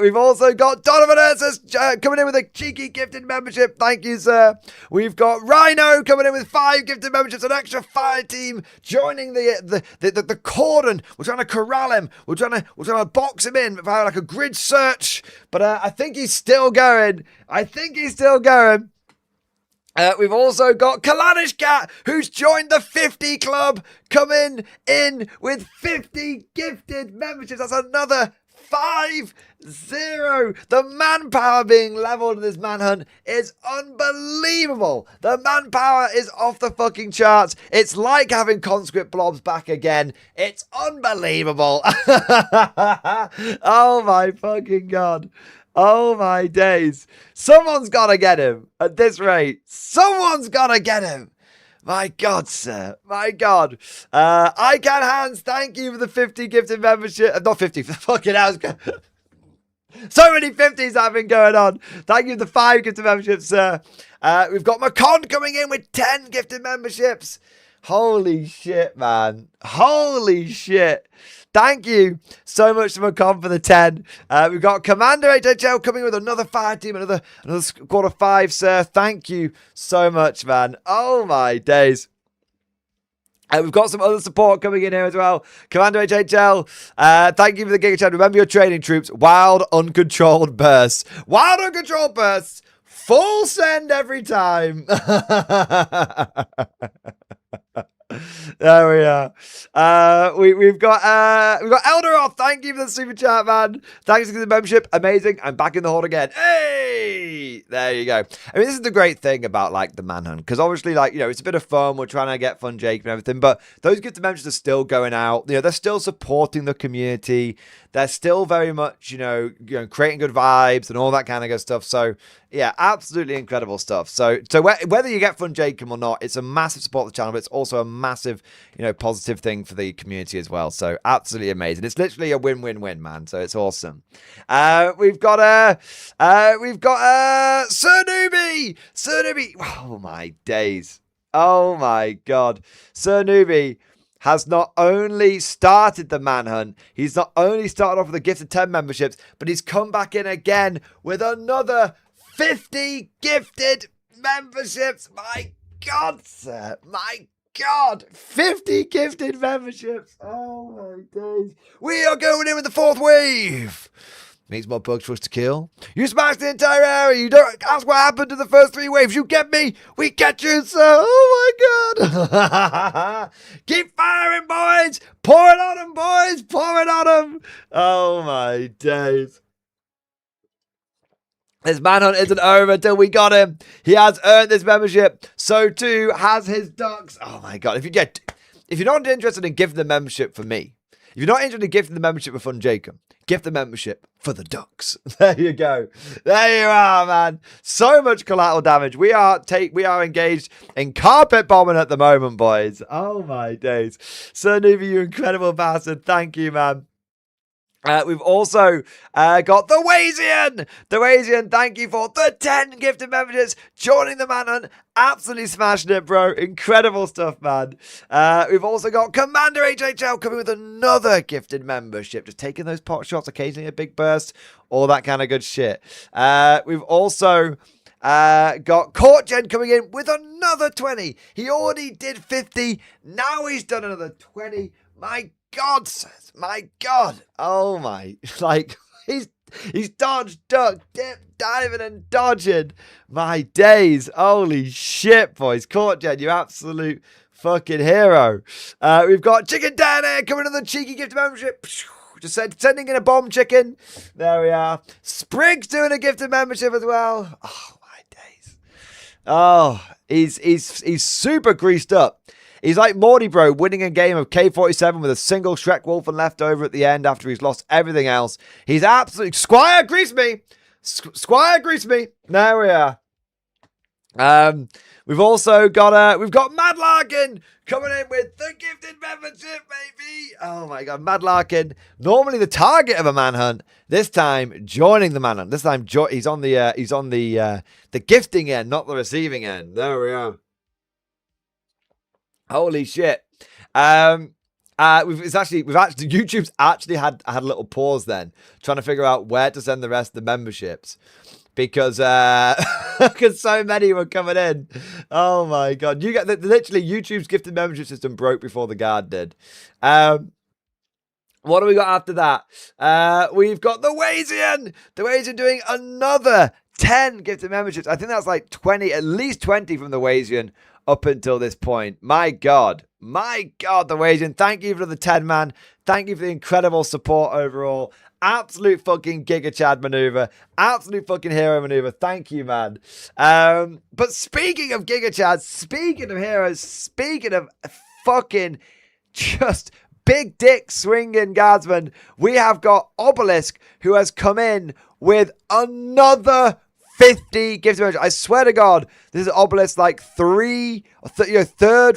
We've also got Donovan Ursus coming in with a cheeky gifted membership. Thank you, sir. We've got Rhino coming in with 5 gifted memberships. An extra fire team joining the cordon. We're trying to corral him. We're trying to box him in via like a grid search. But I think he's still going. We've also got Kalanish Cat, who's joined the 50 club, coming in with 50 gifted memberships. That's another 5-0. The manpower being leveled in this Manhunt is unbelievable. The manpower is off the fucking charts. It's like having conscript blobs back again. It's unbelievable. Oh my fucking God. Oh my days. Someone's got to get him at this rate. Someone's got to get him. My God, sir. My God. I Can Hands, thank you for the 50 gifted membership. Not 50, for the fucking house. So many 50s have been going on. Thank you for the 5 gifted memberships, sir. We've got Macon coming in with 10 gifted memberships. Holy shit, man. Holy shit. Thank you so much to Macon for the 10. We've got Commander HHL coming with another fire team, another squad of 5, sir. Thank you so much, man. Oh, my days. We've got some other support coming in here as well. Commander HHL, thank you for the Giga Chat. Remember your training troops. Wild, uncontrolled bursts. Wild, uncontrolled bursts. Full send every time. There we are. We've got Elderoth. Thank you for the super chat, man. Thanks for the membership. Amazing. I'm back in the horde again. Hey, there you go. I mean, this is the great thing about like the manhunt, because obviously, like, you know, it's a bit of fun. We're trying to get fun Jake and everything, but those gifted memberships are still going out. You know, they're still supporting the community. They're still very much, you know, creating good vibes and all that kind of good stuff. So yeah, absolutely incredible stuff. So whether you get Fun Jacob or not, it's a massive support of the channel, but it's also a massive, you know, positive thing for the community as well. So absolutely amazing. It's literally a win-win-win, man. So it's awesome. We've got Sir Newbie. Sir Newbie. Oh my days. Oh my God. Sir Newbie has not only started the manhunt, he's not only started off with a gifted 10 memberships, but he's come back in again with another 50 gifted memberships. My God, sir. My God. 50 gifted memberships. Oh my days. We are going in with the fourth wave. Means more bugs for us to kill. You smashed the entire area. You don't ask what happened to the first 3 waves. You get me. We get you, sir. Oh my God. Keep firing, boys. Pour it on them, boys. Pour it on them. Oh my days. This manhunt isn't over until we got him. He has earned this membership. So too has his ducks. Oh my God. If you're not interested in gifting the membership for me, if you're not interested in gifting the membership for Fun Jacob, gift the membership for the ducks. There you go. There you are, man. So much collateral damage. We are engaged in carpet bombing at the moment, boys. Oh my days. Sir Newbie, you incredible bastard. Thank you, man. We've also got the Wazian. The Wazian, thank you for the 10 gifted memberships. Joining the manhunt. Absolutely smashing it, bro. Incredible stuff, man. We've also got Commander HHL coming with another gifted membership. Just taking those pot shots, occasionally a big burst. All that kind of good shit. We've also got Court Gen coming in with another 20. He already did 50. Now he's done another 20. My God, says, my God. Oh my, like, he's dodged, ducked, dipped, diving and dodging. My days. Holy shit, boys. Court Gen, you absolute fucking hero. We've got Chicken down here coming in the cheeky gift membership. Just sending in a bomb chicken. There we are. Sprig's doing a gifted membership as well. Oh my days. Oh, he's super greased up. He's like Morty Bro winning a game of K-47 with a single Shrek Wolfen left over at the end after he's lost everything else. He's absolutely... Squire, grease me! Squire, grease me! There we are. We've also got Mad Larkin coming in with the gifted membership, baby. Oh my God, Mad Larkin, normally the target of a manhunt. This time joining the manhunt. This time he's on the gifting end, not the receiving end. There we are. Holy shit. YouTube's actually had a little pause then, trying to figure out where to send the rest of the memberships. Because so many were coming in. Oh my God. Literally YouTube's gifted membership system broke before the guard did. What do we got after that? We've got the Wazian. The Wazian doing another 10 gifted memberships. I think that's like 20, at least 20 from the Wazian up until this point. My God. My God, the Wazian. Thank you for the 10, man. Thank you for the incredible support overall. Absolute fucking Giga Chad maneuver. Absolute fucking hero maneuver. Thank you, man. But speaking of Giga Chad, speaking of heroes, speaking of fucking just big dick swinging guardsmen, we have got Obelisk, who has come in with another 50 gifted memberships. I swear to God, this is Obelisk like third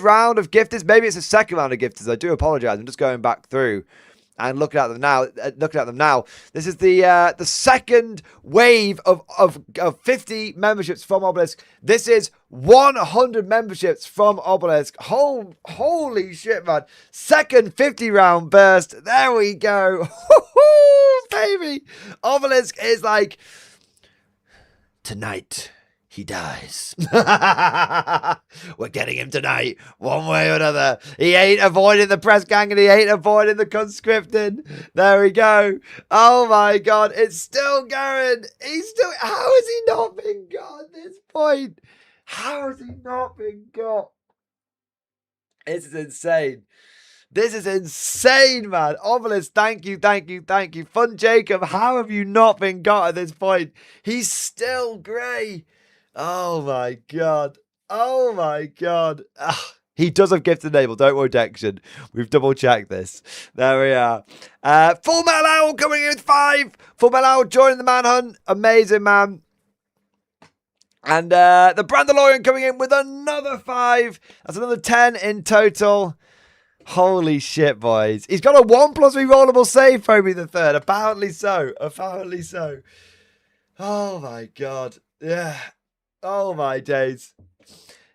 round of gifters. Maybe it's the second round of gifters. I do apologize. I'm just going back through and looking at them now. This is the second wave of 50 memberships from Obelisk. This is 100 memberships from Obelisk. Holy shit, man. Second 50 round burst. There we go. Baby. Obelisk is like... Tonight, he dies. We're getting him tonight, one way or another. He ain't avoiding the press gang and he ain't avoiding the conscripting. There we go. Oh my God, it's still going. He's still. How has he not been got at this point? How has he not been got? This is insane. This is insane, man. Obelisk, thank you. Fun Jacob, how have you not been got at this point? He's still grey. Oh my God. He does have gifted enable. Don't worry, Dection. We've double checked this. There we are. Full Metal Owl coming in with 5. Full Metal Owl joining the manhunt. Amazing, man. And the Brandalorian coming in with another 5. That's another 10 in total. Holy shit, boys. He's got a 1+ rerollable save, Foby the Third. Apparently so. Oh my God. Yeah. Oh my days.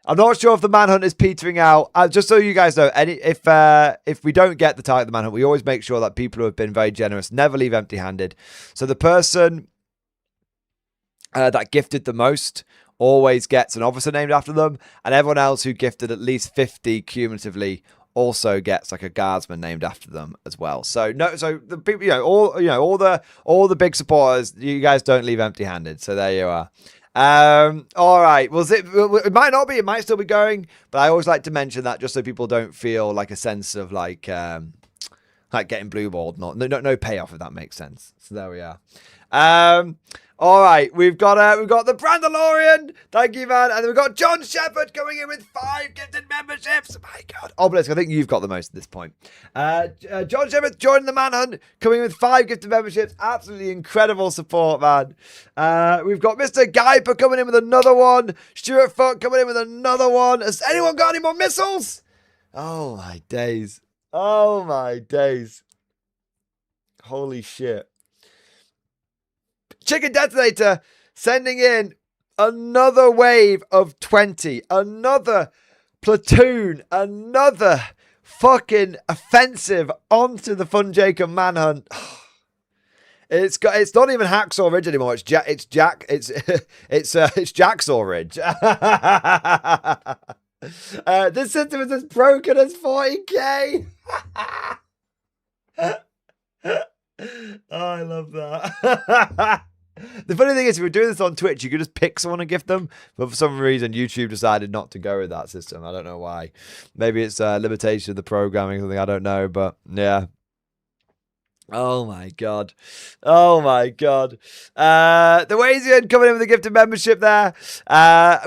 I'm not sure if the manhunt is petering out. Just so you guys know, if we don't get the target of the manhunt, we always make sure that people who have been very generous never leave empty-handed. So the person that gifted the most always gets an officer named after them, and everyone else who gifted at least 50 cumulatively also gets like a guardsman named after them as well. So the people, all the big supporters, you guys don't leave empty-handed. So there you are. All right. Well, it might not be. It might still be going, but I always like to mention that just so people don't feel like a sense of like getting blue balled. No payoff, if that makes sense. So there we are. All right, we've got the Brandalorian, thank you, man, and then we've got John Shepherd coming in with 5 gifted memberships. My God, Obelisk, I think you've got the most at this point. John Shepherd joining the manhunt, coming in with 5 gifted memberships. Absolutely incredible support, man. We've got Mr. Guyper coming in with another one. Stuart Foote coming in with another one. Has anyone got any more missiles? Oh my days. Holy shit. Chicken Detonator sending in another wave of 20. Another platoon. Another fucking offensive onto the Fun Jacob manhunt. It's not even Hacksaw Ridge anymore. It's Jacksaw Ridge. This system is as broken as 40k. Oh, I love that. The funny thing is, if we're doing this on Twitch, you could just pick someone and gift them. But for some reason, YouTube decided not to go with that system. I don't know why. Maybe it's a limitation of the programming or something. I don't know. But yeah. Oh my God. The Wazian coming in with a gifted membership there.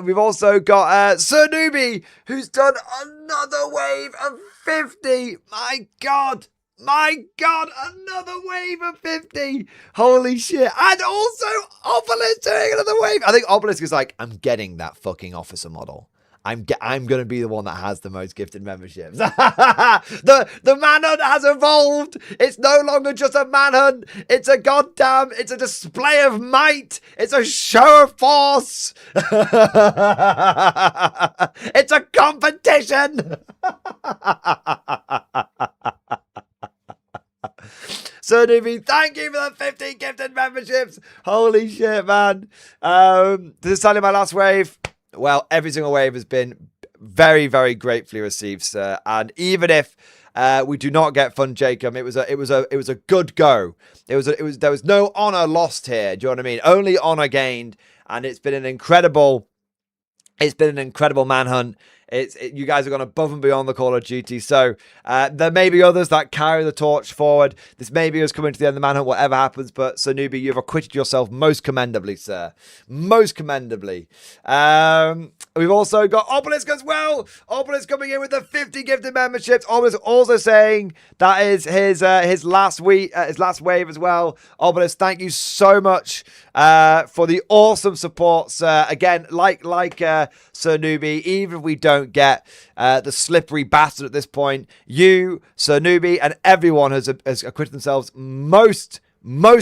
We've also got Sir Newbie, who's done another wave of 50. My God, another wave of 50. Holy shit. And also Obelisk doing another wave. I think Obelisk is like, I'm getting that fucking officer model. I'm going to be the one that has the most gifted memberships. The manhunt has evolved. It's no longer just a manhunt. It's a display of might. It's a show of force. It's a competition. So, Newbie, thank you for the 50 gifted memberships. Holy shit, man. This is sadly my last wave. Well, every single wave has been very, very gratefully received, sir. And even if we do not get Fun Jacob, it was a good go. There was no honor lost here. Do you know what I mean? Only honor gained, and it's been an incredible manhunt. You guys have gone above and beyond the Call of Duty. So there may be others that carry the torch forward. This may be us coming to the end of the manhunt, whatever happens. But Sir Newbie, you've acquitted yourself most commendably, sir. Most commendably. We've also got Obelisk as well. Obelisk coming in with the 50 gifted memberships. Obelisk also saying that is his last wave as well. Obelisk, thank you so much for the awesome support, sir. Again, like Sir Newbie, even if we don't get the slippery bastard at this point, you, Sir Newbie, and everyone has acquitted themselves most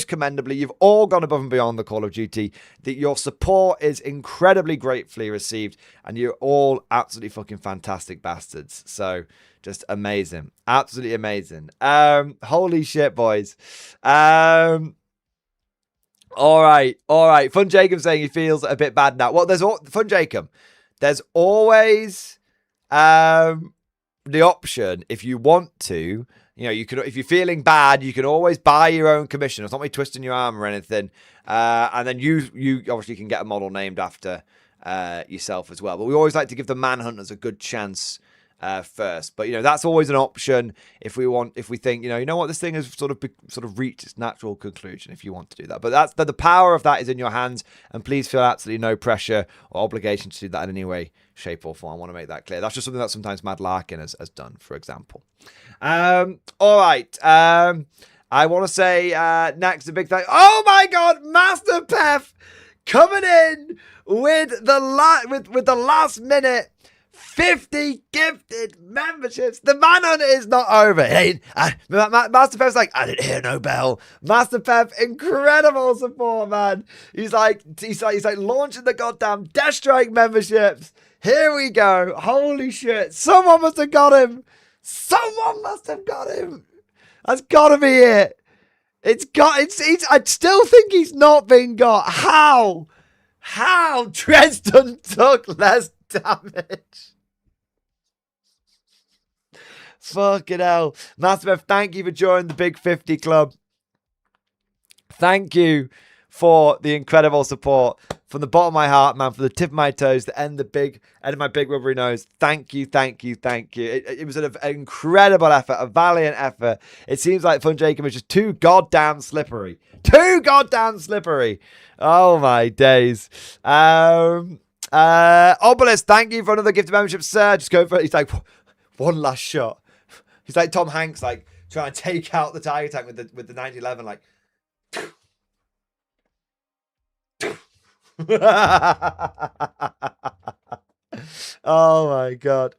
commendably. You've all gone above and beyond the Call of Duty. Your support is incredibly gratefully received, and you're all absolutely fucking fantastic bastards. So just amazing, absolutely amazing. Holy shit, boys. All right. Fun Jacob saying he feels a bit bad now. Well, Fun Jacob. There's always the option if you want to. You know, you can, if you're feeling bad, you can always buy your own commission. It's not me twisting your arm or anything. And then you obviously can get a model named after yourself as well. But we always like to give the manhunters a good chance first. But, you know, that's always an option if we think, you know what, this thing has sort of reached its natural conclusion, if you want to do that. But the power of that is in your hands, and please feel absolutely no pressure or obligation to do that in any way, shape or form. I want to make that clear. That's just something that sometimes Mad Larkin has done, for example. All right. I want to say next a big thank. Oh my God, Master Pef coming in with the last minute 50 gifted memberships. The manhunt is not over. Hey, Master Pef's like, I didn't hear no bell. Master Pef, incredible support, man. He's like launching the goddamn Death Strike memberships. Here we go. Holy shit. Someone must have got him. That's gotta be it. I still think he's not been got. How Dresden took less damage. Fucking hell. Master F, thank you for joining the Big 50 Club. Thank you for the incredible support. From the bottom of my heart, man, from the tip of my toes, the end of my big rubbery nose. Thank you. It was an incredible effort, a valiant effort. It seems like Fun Jacob is just too goddamn slippery. Oh my days. Obelisk, thank you for another gift of membership, sir. Just go for it. He's like, one last shot. He's like Tom Hanks, like trying to take out the Tiger Tank with the 1911, like. Oh my God.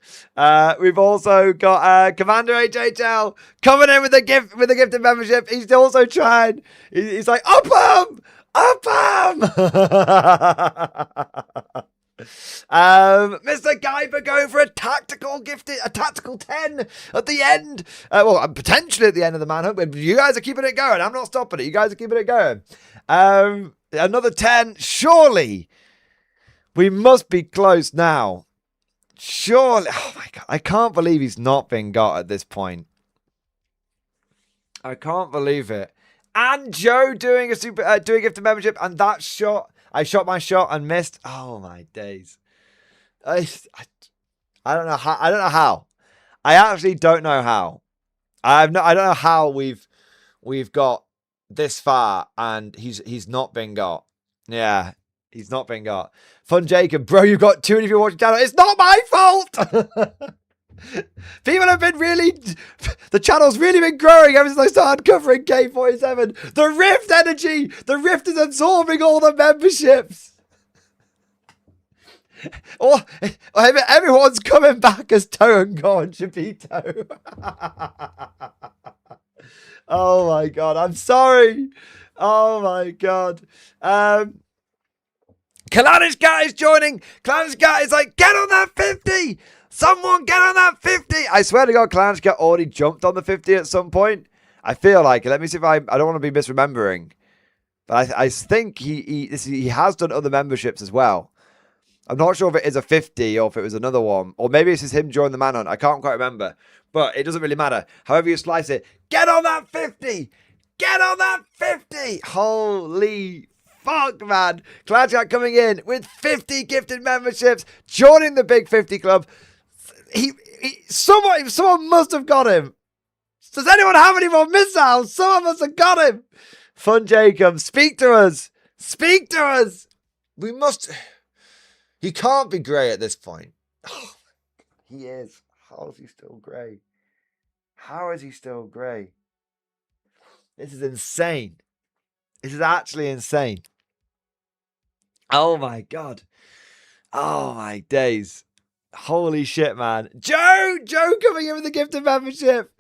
We've also got Commander HHL coming in with a gifted membership. He's also trying. He's like, up him. Mr. Guyver going for a tactical 10 at the end. Well, potentially at the end of the manhunt. But you guys are keeping it going. I'm not stopping it. You guys are keeping it going. Another 10. Surely we must be close now. Surely. Oh my God. I can't believe he's not been got at this point. I can't believe it. And Joe doing a gift of membership, and that shot. I shot my shot and missed. Oh my days. I don't know how. I actually don't know how. I don't know how we've got this far and he's not been got. Yeah, he's not been got. Fun Jacob, bro, you've got 2 if you're watching channel. It's not my fault. People have been the channel's really been growing ever since I started covering K47. The Rift energy, the Rift is absorbing all the memberships. Everyone's coming back as Toango and Chipito. Oh my God, I'm sorry. Oh my God. Kalanish Cat is joining. Kalanish Cat is like, get on that 50. Someone get on that 50. I swear to God, Kalanish Cat already jumped on the 50 at some point. I feel like it. Let me see if I don't want to be misremembering. But I think he has done other memberships as well. I'm not sure if it is a 50 or if it was another one. Or maybe this is him joining the manhunt. I can't quite remember. But it doesn't really matter. However you slice it. Get on that 50. Get on that 50. Holy fuck, man. Kalanish Cat coming in with 50 gifted memberships. Joining the Big 50 Club. Someone must have got him. Does anyone have any more missiles? Someone must have got him. Fun Jacob, speak to us. Speak to us. We must. He can't be grey at this point. Oh, he is. How is he still grey? How is he still grey? This is insane. This is actually insane. Oh my God. Oh my days. Holy shit, man. Joe coming in with the gifted membership.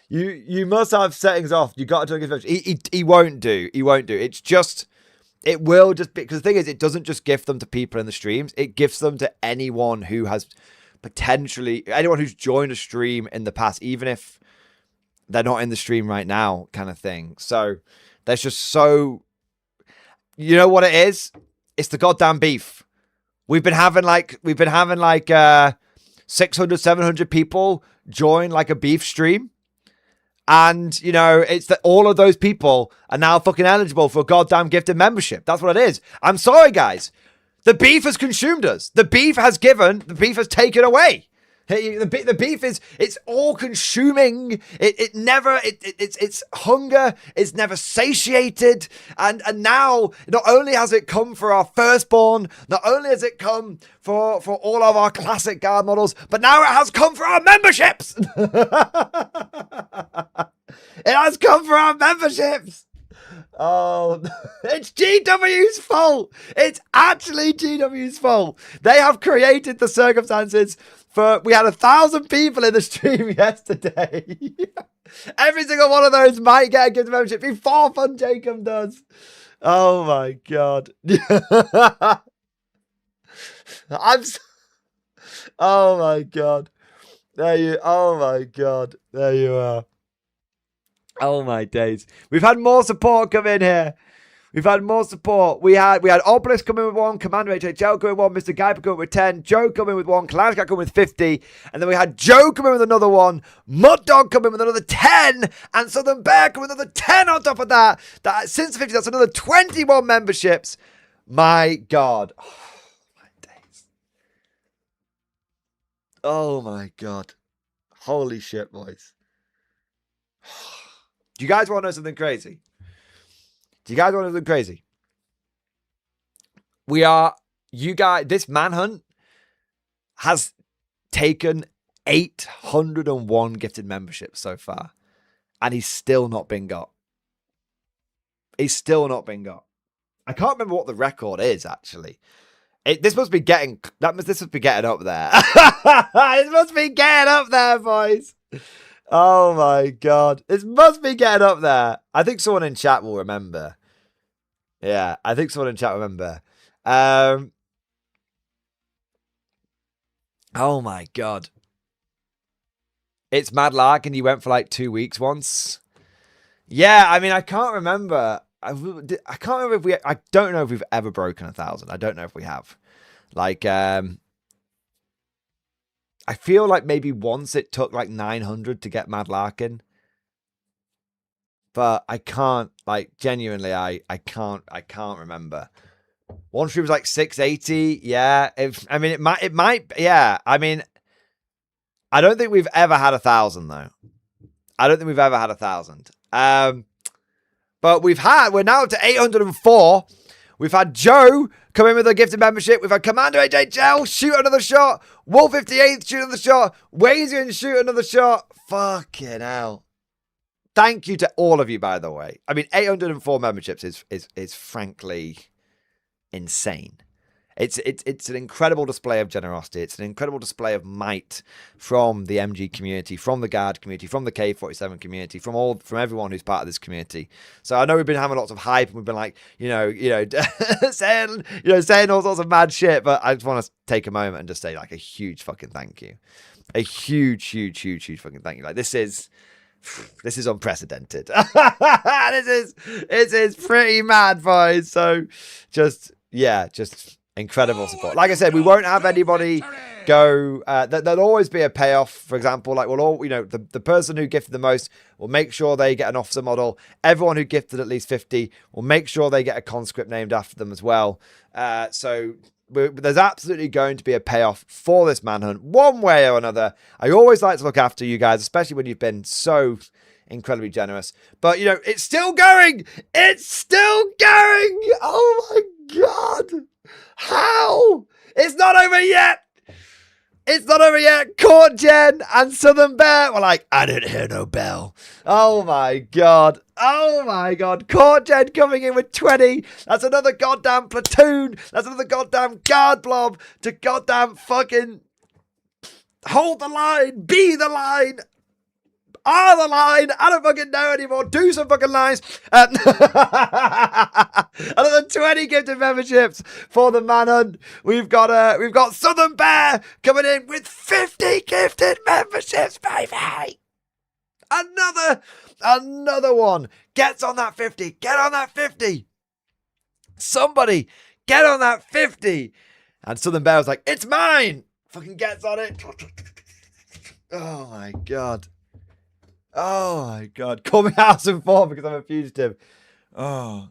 You must have settings off. You got to do a gift membership. He won't do. It's just, it will just be, because the thing is, it doesn't just gift them to people in the streams. It gifts them to anyone who has anyone who's joined a stream in the past, even if they're not in the stream right now, kind of thing. So there's just so, you know what it is? It's the goddamn beef. We've been having like 600, 700 people join like a beef stream. And, you know, it's that all of those people are now fucking eligible for a goddamn gifted membership. That's what it is. I'm sorry, guys. The beef has consumed us. The beef has taken away. The beef is, it's all consuming. It's hunger. It's never satiated. And now, not only has it come for our firstborn, not only has it come for all of our classic guard models, but now it has come for our memberships. It has come for our memberships. Oh, it's GW's fault. It's actually GW's fault. They have created the circumstances for, we had 1,000 people in the stream yesterday. Every single one of those might get a gift membership before Fun Jacob does. Oh my God. Oh my God. Oh my God. There you are. Oh my days. We've had more support come in here. We've had more support. We had Obelisk come in with 1, Commander HHL come in with 1, Mr. Guyper come in with 10, Joe come in with 1, Kalaska come in with 50, and then we had Joe come in with another 1, Mud Dog come in with another 10, and Southern Bear come in with another 10 on top of that. Since 50, that's another 21 memberships. My God. Oh, my days. Oh my God. Holy shit, boys. Do you guys want to know something crazy? This manhunt has taken 801 gifted memberships so far. And he's still not been got. I can't remember what the record is, actually. This must be getting up there. It must be getting up there, boys. Oh my God. This must be getting up there. I think someone in chat will remember. Yeah, I think someone in chat will remember. Oh my God. It's Mad Lark and you went for like 2 weeks once. Yeah, I mean, I can't remember. I can't remember if I don't know if we've ever broken 1,000. I don't know if we have. Like, I feel like maybe once it took like 900 to get Mad Larkin. But I can't, like, genuinely, I can't remember. One stream was like 680. Yeah. It might, yeah. I mean, I don't think we've ever had 1,000 though. But we're now up to 804. We've had Joe come in with a gifted membership. We've had Commander HHL shoot another shot. Wolf 58 shoot another shot. Wazian shoot another shot. Fucking hell. Thank you to all of you, by the way. I mean, 804 memberships is frankly insane. It's an incredible display of generosity. It's an incredible display of might from the MG community, from the Guard community, from the K47 community, from everyone who's part of this community. So I know we've been having lots of hype and we've been like, saying all sorts of mad shit, but I just want to take a moment and just say like a huge fucking thank you. A huge fucking thank you. Like this is unprecedented. This is pretty mad, boys. So just incredible support. Like I said, we won't have anybody go. There'll always be a payoff. For example, like the person who gifted the most will make sure they get an officer model. Everyone who gifted at least 50 will make sure they get a conscript named after them as well. So there's absolutely going to be a payoff for this manhunt, one way or another. I always like to look after you guys, especially when you've been so incredibly generous. But it's still going. Oh my God. How? It's not over yet. Court Gen and Southern Bear were like, I didn't hear no bell. Oh my God. Court Gen coming in with 20. That's another goddamn platoon. That's another goddamn guard blob to goddamn fucking hold the line, be the line. Are the line? I don't fucking know anymore. Do some fucking lines. Another 20 gifted memberships for the manhunt. We've got Southern Bear coming in with 50 gifted memberships, baby. Another one gets on that 50. Get on that 50. Somebody get on that 50. And Southern Bear was like, it's mine. Fucking gets on it. Oh my God. Oh my God. Call me Harrison Ford because I'm a fugitive. Oh.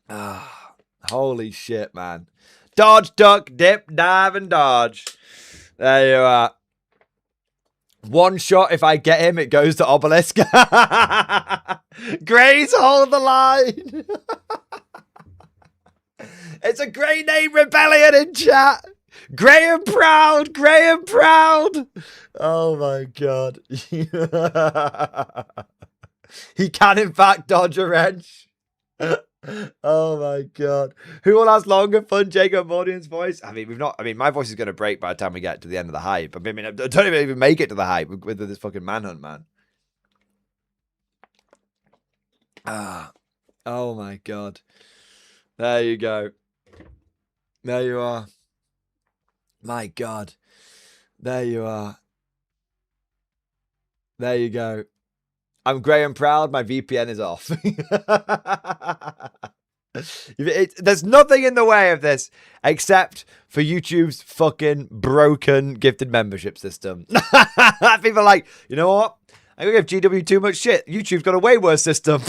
Ah. Holy shit, man. Dodge, duck, dip, dive, and dodge. There you are. One shot, if I get him, it goes to Obelisk. Grey's hold the line. It's a Grey name rebellion in chat. Grey and proud. Grey and proud. Oh my God. He can in fact dodge a wrench. Oh my God. Who will last longer? Fun Jacob Mordian's voice. I mean, my voice is going to break by the time we get to the end of the hype. I mean, I don't even make it to the hype with this fucking manhunt, man. Ah. Oh my God. There you go. There you are. My God. There you are. There you go. I'm grey and proud. My VPN is off. There's nothing in the way of this except for YouTube's fucking broken gifted membership system. People are like, you know what? I'm going to give GW too much shit. YouTube's got a way worse system.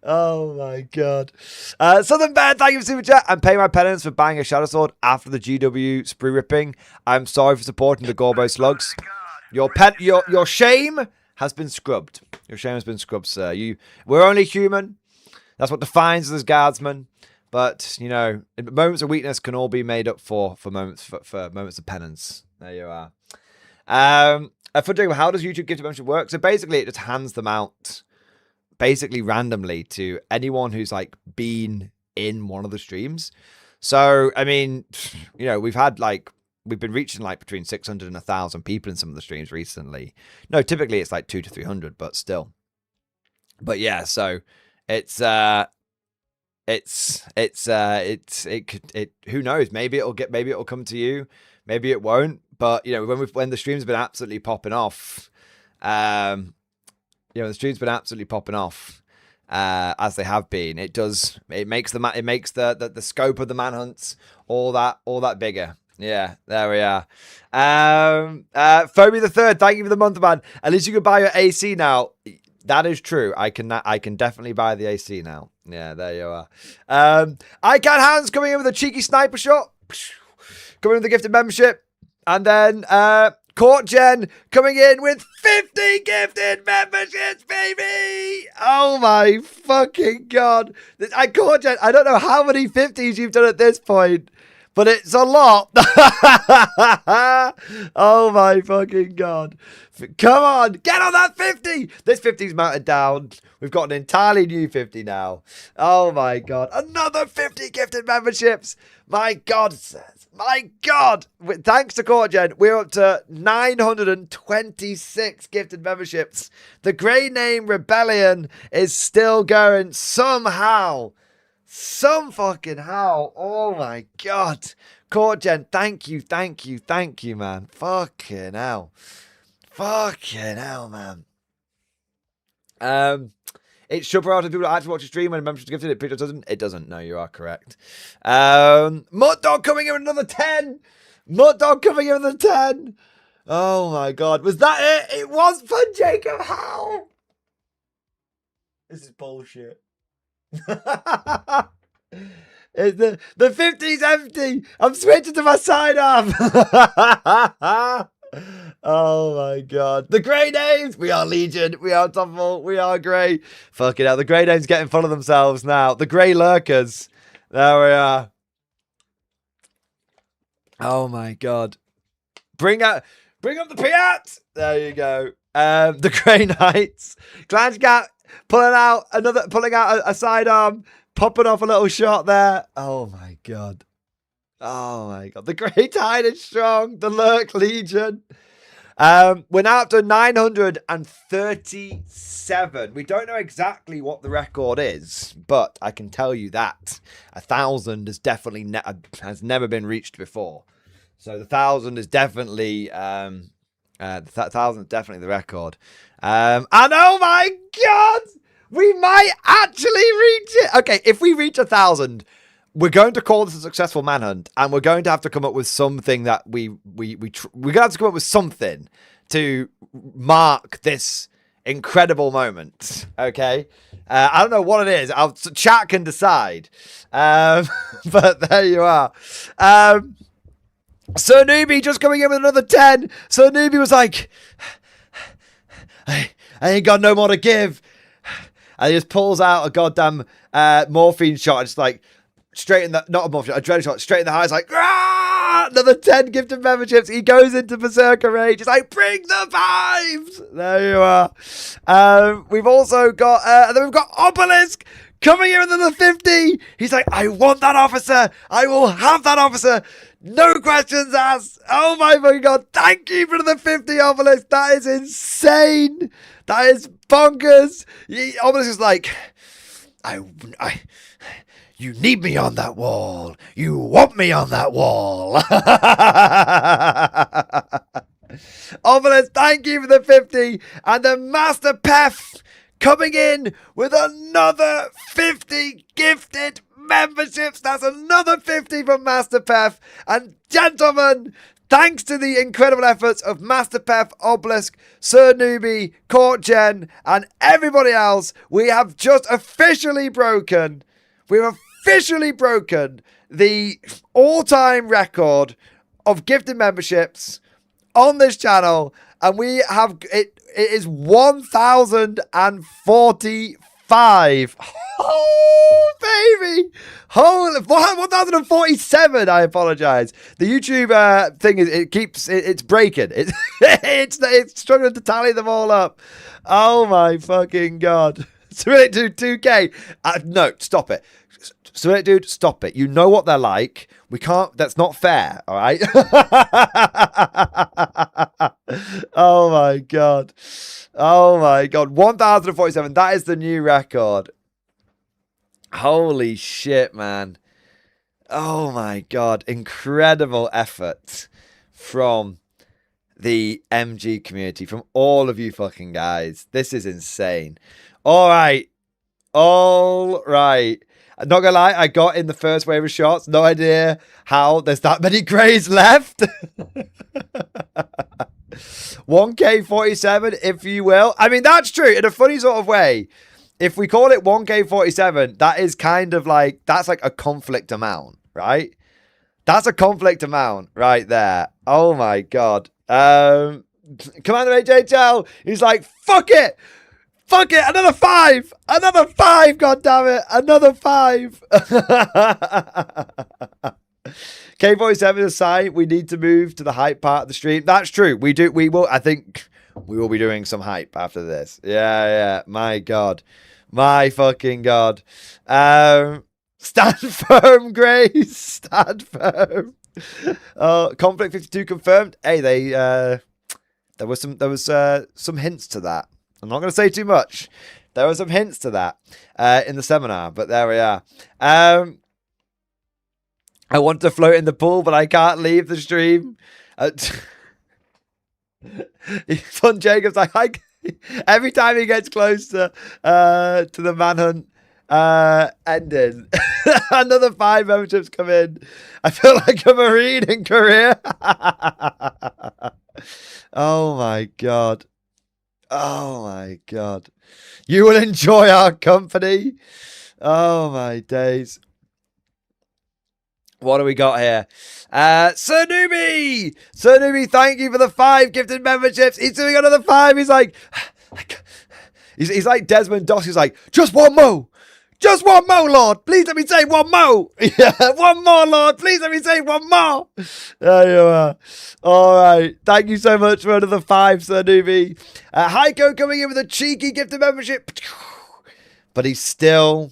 Oh my God. Southern Bear, thank you for super chat. I'm paying my penance for buying a Shadow Sword after the GW spree ripping. I'm sorry for supporting the Gorbo slugs. Your shame has been scrubbed. Your shame has been scrubbed, sir. We're only human. That's what defines us as guardsmen. But, you know, moments of weakness can all be made up for moments of penance. There you are. For Jacob, how does YouTube gifted membership work? So basically, it just hands them out basically randomly to anyone who's like been in one of the streams. So, I mean, you know, we've been reaching like between 600 and 1,000 people in some of the streams recently. No, typically it's like 200 to 300, but still. But yeah, so it's who knows? Maybe it'll come to you, maybe it won't. But you know, when the stream's been absolutely popping off, the stream's been absolutely popping off, as they have been. It makes the scope of the manhunts all that bigger. Yeah, there we are. Phobia the Third, thank you for the month, man. At least you can buy your AC now. That is true. I can definitely buy the AC now. Yeah, there you are. I Can Hands coming in with a cheeky sniper shot. Coming in with the gifted membership. And then Court Gen coming in with 50 gifted memberships, baby! Oh my fucking God. Court Gen, I don't know how many 50s you've done at this point, but it's a lot. Oh my fucking God. Come on, get on that 50. This 50's mounted down. We've got an entirely new 50 now. Oh my God. Another 50 gifted memberships. My God, my God. Thanks to Court Gen, we're up to 926 gifted memberships. The Grey Name Rebellion is still going somehow. Some fucking how. Oh my God. Court Gen, thank you, man. Fucking hell. Fucking hell, man. It should provide people that actually watch a stream when a membership is gifted. It pretty much doesn't. It doesn't. No, you are correct. Mud Dog coming in with another 10. Mud Dog coming in with another 10. Oh my God. Was that it? It was for Jacob. How? This is bullshit. The 50's empty. I'm switching to my sidearm. Oh my God. The Grey Names. We are Legion. We are Tough. We are Grey. Fucking hell. The Grey Names getting fun of themselves now. The Grey Lurkers. There we are. Oh my God. Bring up the Piat. There you go. The Grey Knights. Clanch Cat pulling out a sidearm, popping off a little shot there. Oh my God. Oh my God. The Grey Tide is strong. The Lurk Legion. We're now up to 937. We don't know exactly what the record is, but I can tell you that 1,000 has definitely has never been reached before. So the 1,000 is definitely The 1,000 is definitely the record. And oh my God, we might actually reach it. Okay, if we reach 1,000, we're going to call this a successful manhunt, and we're going to have to come up with something that we're going to have to come up with something to mark this incredible moment. Okay, I don't know what it is. Chat can decide. But there you are. Sir Newbie just coming in with another 10. Sir Newbie was like, I ain't got no more to give. And he just pulls out a goddamn morphine shot. Just like straight in the, not a morphine shot, a adrenaline shot, straight in the eyes. Like, Rah! Another 10 gifted memberships. He goes into Berserker Rage. He's like, bring the vibes. There you are. We've also got, and then we've got Obelisk coming in with another 50. He's like, I want that officer. I will have that officer. No questions asked. Oh my fucking God. Thank you for the 50, Obelisk. That is insane. That is bonkers. Obelisk is like, you need me on that wall. You want me on that wall. Obelisk, thank you for the 50. And the Master Pef coming in with another 50 gifted memberships. That's another 50 from Master Pef. And gentlemen, thanks to the incredible efforts of Master Pef, Obelisk, Sir Newbie, Court Gen, and everybody else, we have just officially broken the all-time record of gifted memberships on this channel, and we have it is 1,045. Oh baby, holy 1,047. I apologize. The YouTube thing is it's breaking. It's struggling to tally them all up. Oh my fucking God. Swillet Dude 2K. No, stop it. Swillet Dude, stop it. You know what they're like. We can't. That's not fair. All right. Oh my God. Oh my God. 1,047. That is the new record. Holy shit, man. Oh my God. Incredible effort from the MG community, from all of you fucking guys. This is insane. All right. I'm not gonna lie, I got in the first wave of shots. No idea how there's that many greys left. 1K47, if you will. I mean, that's true in a funny sort of way. If we call it 1K47, that is kind of like, that's like a conflict amount, right? That's a conflict amount right there. Oh my God. Commander HHL, he's like, fuck it. Fuck it, another 5! Another 5, God damn it! Another 5! K47 aside, we need to move to the hype part of the stream. That's true. We will, I think we will be doing some hype after this. Yeah. My God. My fucking God. Stand firm, Grace. Stand firm. Konflikt 52 confirmed. Hey, there was some hints to that. I'm not going to say too much. There were some hints to that in the seminar, but there we are. I want to float in the pool, but I can't leave the stream. Fun Jacob's like, every time he gets close to the manhunt ending, another 5 memberships come in. I feel like a Marine in Korea. Oh my God. Oh my God. You will enjoy our company. Oh my days. What do we got here? Sir Newbie! Sir Newbie, thank you for the 5 gifted memberships. He's doing another 5. He's like, he's like Desmond Doss. He's like, just one more. Just one more, Lord. Please let me say one more. Yeah, one more, Lord. Please let me say one more. There you are. All right. Thank you so much for another 5, Sir Newbie. Heiko coming in with a cheeky gifted membership. But he's still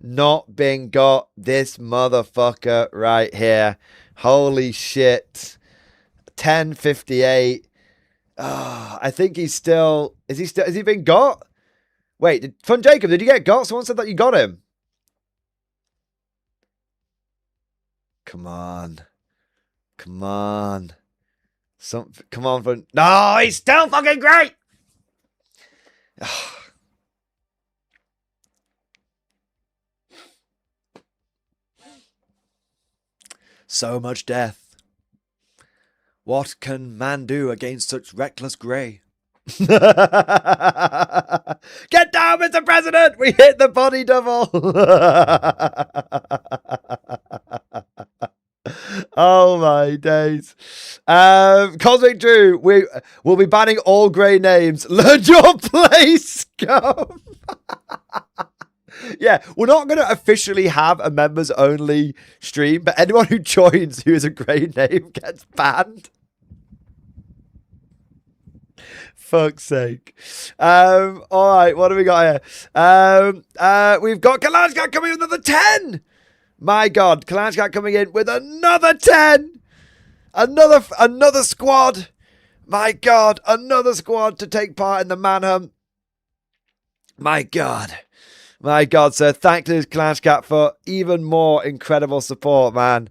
not been got. This motherfucker right here. Holy shit. 1058. Oh, I think he's still... Has he been got? Wait, Fun Jacob, did you get got? Someone said that you got him. Come on. Come on. Come on, fun. No, he's still fucking great. So much death. What can man do against such reckless grey? Get down, Mr. President! We hit the body double! Oh my days. Cosmic Drew, we'll be banning all grey names. Learn your place, scum! Yeah, we're not going to officially have a members only stream, but anyone who joins who is a grey name gets banned. Fuck's sake. All right, what do we got here? We've got Kalanchka coming in with another 10. My God, Kalanchka coming in with another 10. Another squad. My God, another squad to take part in the manhunt. My God. My God, so thank you, Kalanchka, for even more incredible support, man.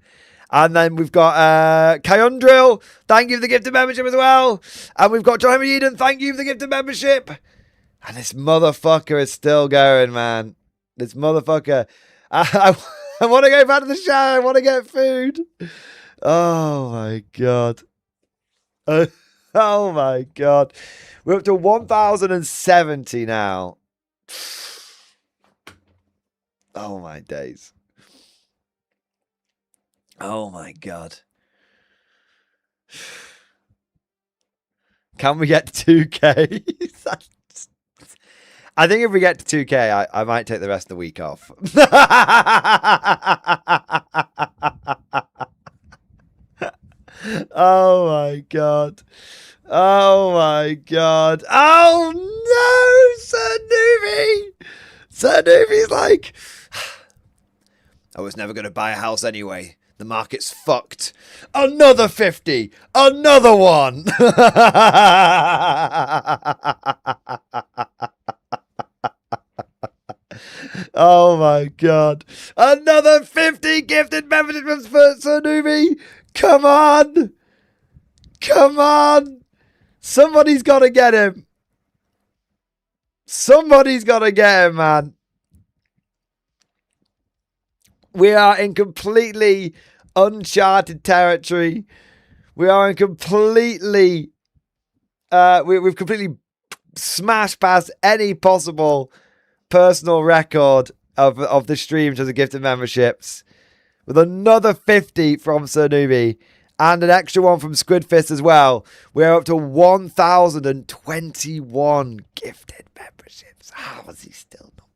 And then we've got Kyundril. Thank you for the gifted membership as well. And we've got John Henry Eden. Thank you for the gifted membership. And this motherfucker is still going, man. This motherfucker. I want to go back to the shower. I want to get food. Oh, my God. Oh, my God. We're up to 1,070 now. Oh, my days. Oh, my God. Can we get to 2K? I think if we get to 2K, I might take the rest of the week off. Oh, my God. Oh, my God. Oh, no, Sir Noovie. Sir Noovie's like, I was never going to buy a house anyway. The market's fucked. Another 50. Another one. Oh my God. Another 50 gifted memberships for Sir Noovie. Come on. Come on. Somebody's got to get him. Somebody's got to get him, man. We are in completely uncharted territory. We are in completely... we've completely smashed past any possible personal record of the streams as a gifted memberships. With another 50 from Sir Noovie. And an extra one from Squidfist as well. We're up to 1,021 gifted memberships. How is he still not?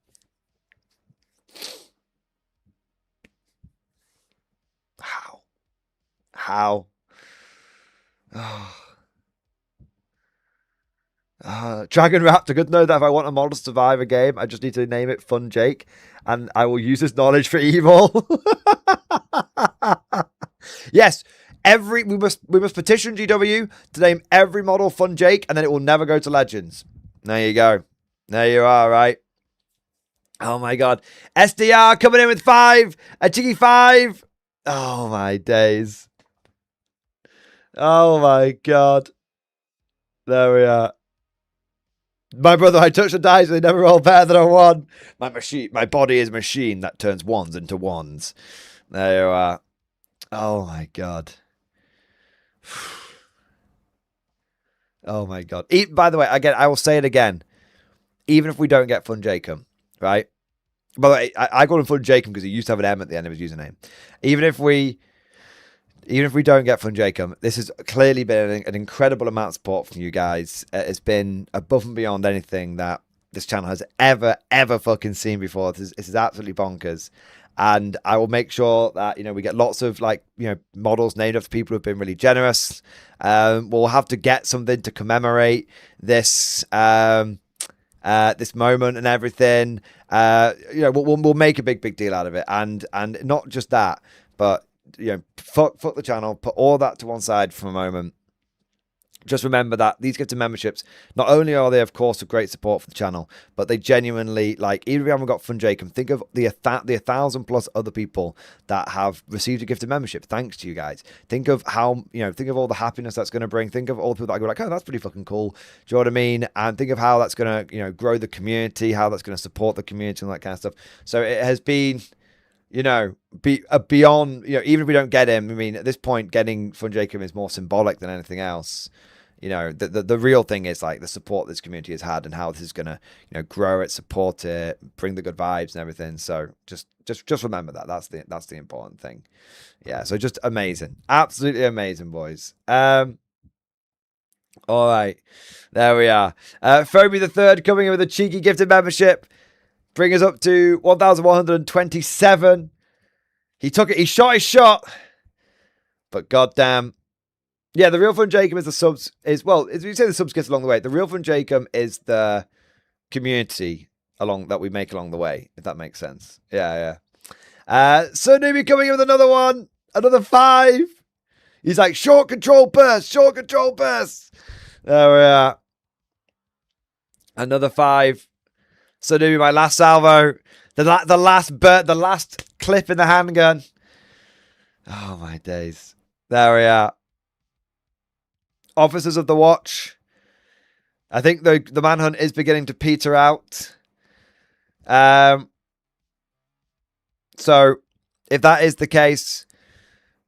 How? Dragon Raptor, good to know that if I want a model survivor game, I just need to name it Fun Jake, and I will use this knowledge for evil. Yes, we must petition GW to name every model Fun Jake, and then it will never go to Legends. There you go. There you are, right? Oh my God. SDR coming in with 5. A cheeky 5. Oh my days. Oh my God. There we are. My brother, I touch the dice, they never roll better than a 1. My body is a machine that turns 1s into 1s. There you are. Oh my God. Oh my God. By the way, again, I will say it again. Even if we don't get Fun Jacob, right? By the way, I call him Fun Jacob because he used to have an M at the end of his username. Even if we don't get Fun Jacob, this has clearly been an incredible amount of support from you guys. It's been above and beyond anything that this channel has ever fucking seen before. This is absolutely bonkers. And I will make sure that, we get lots of models named after people who've been really generous. We'll have to get something to commemorate this this moment and everything. We'll make a big deal out of it. And not just that, but fuck the channel, put all that to one side for a moment. just remember that these gifted memberships, not only are they, of course, a great support for the channel, but they genuinely, like, even if you haven't got Fun Jacob, think of the 1,000+ other people that have received a gifted membership thanks to you guys. Think of how, think of all the happiness that's going to bring. Think of all the people that go like, oh, that's pretty fucking cool. Do you know what I mean? And think of how that's going to, grow the community, how that's going to support the community and that kind of stuff. So it has been, beyond, even if we don't get him, I mean, at this point, getting Fun Jacob is more symbolic than anything else. The real thing is like the support this community has had and how this is gonna, grow it, support it, bring the good vibes and everything. So just remember that. That's the important thing. Yeah. So just amazing, absolutely amazing, boys. All right, there we are. Phoebe the Third coming in with a cheeky gifted membership, bring us up to 1,127. He took it. He shot his shot, but goddamn. Yeah, the real Fun Jacob is the subs. As you say, the subs gets along the way. The real Fun Jacob is the community that we make along the way, if that makes sense. Yeah. So Newbie coming in with another one, another 5. He's like, short control burst. There we are. Another 5. So Newbie, my last salvo, the last clip in the handgun. Oh my days. There we are. Officers of the Watch. I think the manhunt is beginning to peter out. So if that is the case,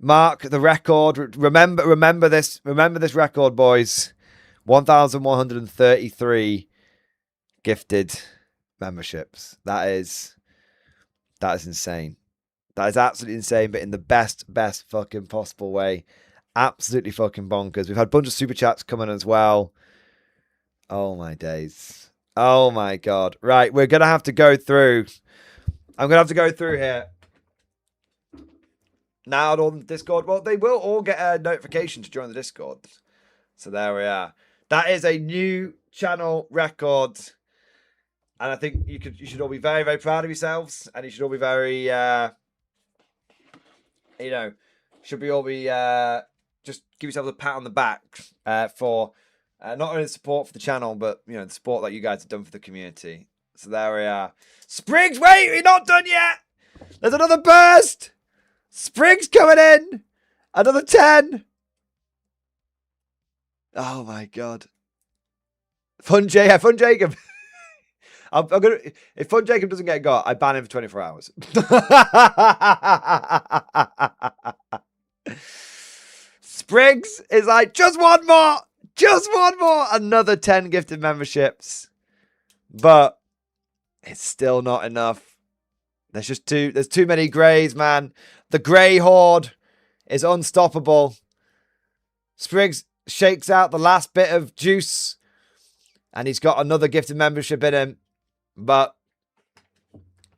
mark the record. Remember this record, boys. 1,133 gifted memberships. That is insane. That is absolutely insane, but in the best fucking possible way. Absolutely fucking bonkers. We've had a bunch of super chats coming as well. Oh my days. Oh my god. Right, we're gonna have to go through. I'm gonna have to go through here. Now on Discord. Well, they will all get a notification to join the Discord. So there we are. That is a new channel record. And I think you should all be very, very proud of yourselves. And you should all be very should be all be just give yourselves a pat on the back for not only the support for the channel, but the support that you guys have done for the community. So there we are. Spriggs, wait, we're not done yet. There's another burst. Spriggs coming in. Another 10. Oh my god. Fun Jacob. I'm gonna, if Fun Jacob doesn't get got, I ban him for 24 hours. Spriggs is like, just one more. Another 10 gifted memberships. But it's still not enough. There's too many greys, man. The grey horde is unstoppable. Spriggs shakes out the last bit of juice. And he's got another gifted membership in him. But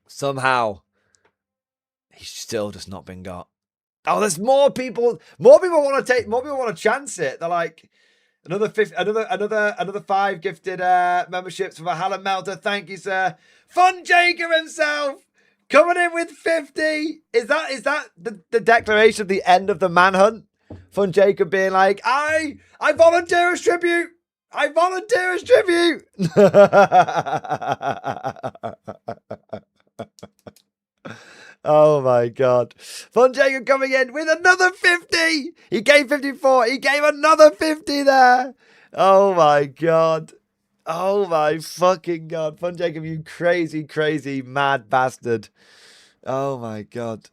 somehow he's still just not been got. Oh, there's more people. More people want to chance it. They're like another 5 gifted memberships for a Helen Melter. Thank you, sir. Fun Jacob himself coming in with 50. Is that the declaration of the end of the manhunt? Fun Jacob being like, I volunteer as tribute. Oh my god. Fun Jacob coming in with another 50. He gave 54. He gave another 50 there. Oh my god. Oh my fucking god. Fun Jacob, you crazy mad bastard. Oh my god.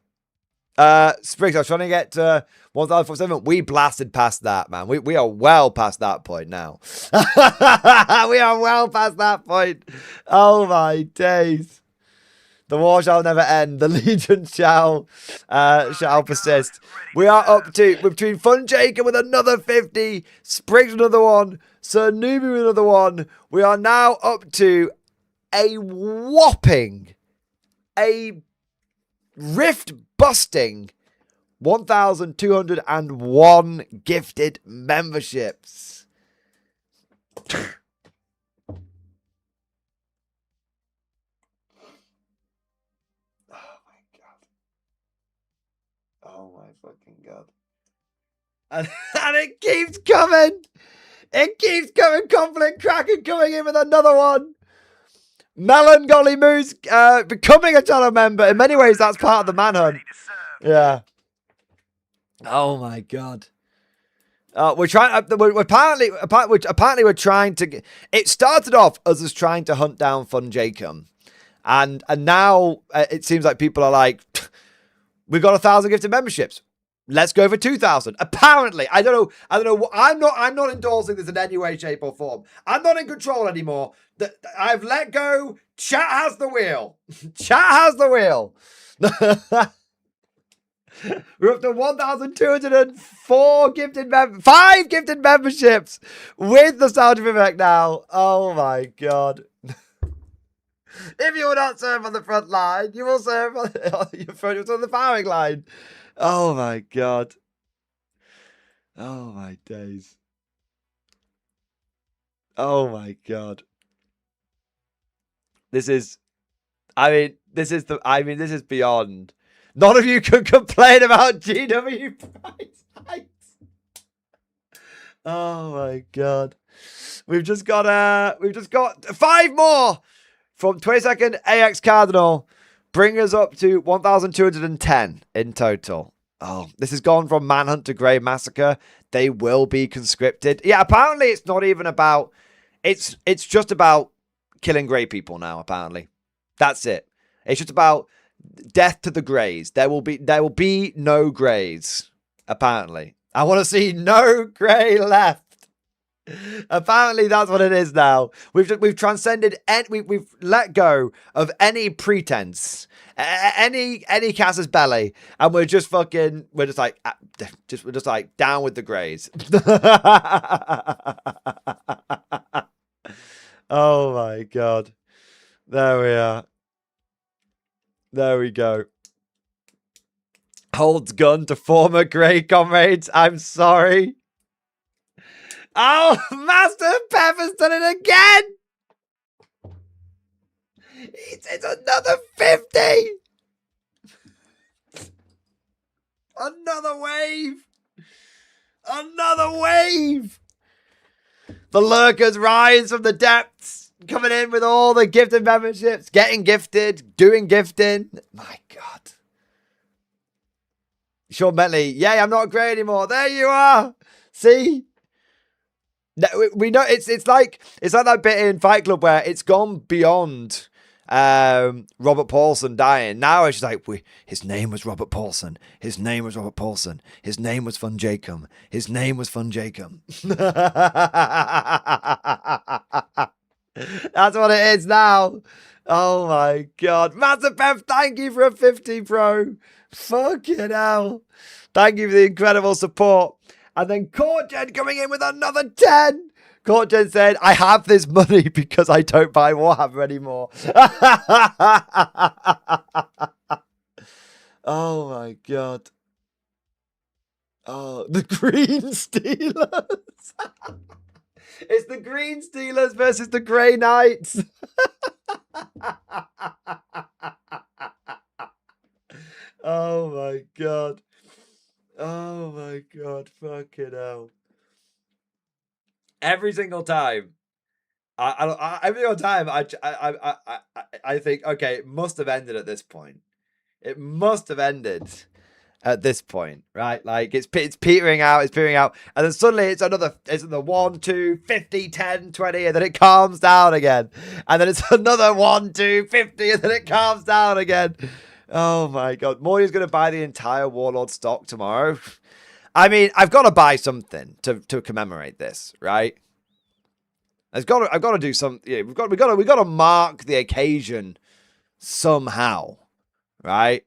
Spriggs, I was trying to get to 1,047. We blasted past that, man. We are well past that point now. We are well past that point. Oh my days. The war shall never end. The legion shall persist. We are up to, between Fun Jacob with another 50, Spriggs with another one, Sir Newbie with another one. We are now up to a whopping, a rift-busting 1,201 gifted memberships. Oh my fucking god. And it keeps coming. It keeps coming. Conflict Kraken coming in with another one. Melancholy Moose becoming a channel member. In many ways, that's part of the manhunt. Yeah. Oh my god. We're trying. We're apparently we're trying to. It started off as us trying to hunt down Fun Jacob, and now it seems like people are like, we've got 1,000 gifted memberships. Let's go for 2,000. Apparently, I don't know. I'm not endorsing this in any way, shape, or form. I'm not in control anymore. I've let go. Chat has the wheel. Chat has the wheel. We're up to 1,204 5 gifted memberships with the sound effect now. Oh my god. If you will not serve on the front line, you will serve on the firing line. Oh my god. Oh my days. Oh my god. This is beyond. None of you can complain about GW price hikes. Oh my god. We've just got 5 more from 22nd AX Cardinal. Bring us up to 1,210 in total. Oh, this has gone from Manhunt to Grey Massacre. They will be conscripted. Yeah, apparently it's not even about... It's just about killing grey people now, apparently. That's it. It's just about death to the greys. There will be no greys, apparently. I want to see no grey left. Apparently that's what it is now. We've transcended. We've let go of any pretense, any casus belli, and we're just like down with the greys. Oh my god. There we are. There we go. Holds gun to former grey comrades. I'm sorry. Oh, Master Pepper's done it again. It's another 50. Another wave. Another wave. The lurkers rise from the depths, coming in with all the gifted memberships, getting gifted, doing gifting. My God. Sean Bentley, yay, I'm not grey anymore. There you are. See? We know it's like that bit in Fight Club where it's gone beyond Robert Paulson dying. Now it's just like his name was Robert Paulson. His name was Robert Paulson. His name was Fun Jacob. His name was Fun Jacob. That's what it is now. Oh my god. Massive Pep, thank you for a 50, bro. Fucking hell. Thank you for the incredible support. And then Courtgen coming in with another 10. Courtgen said, I have this money because I don't buy Warhammer anymore. Oh my god. Oh, the Green Steelers. It's the Green Steelers versus the Grey Knights. Oh my god. Oh my god, fucking hell. Every single time. Every single time I think, okay, it must have ended at this point. It must have ended at this point, right? Like it's petering out, and then suddenly it's the 1, 2, 50, 10, 20, and then it calms down again. And then it's another 1, 2, 50, and then it calms down again. Oh my god. Morty's gonna buy the entire Warlord stock tomorrow. I mean, I've got to buy something to commemorate this, right? I've got to do something. Yeah, we've got to mark the occasion somehow, right?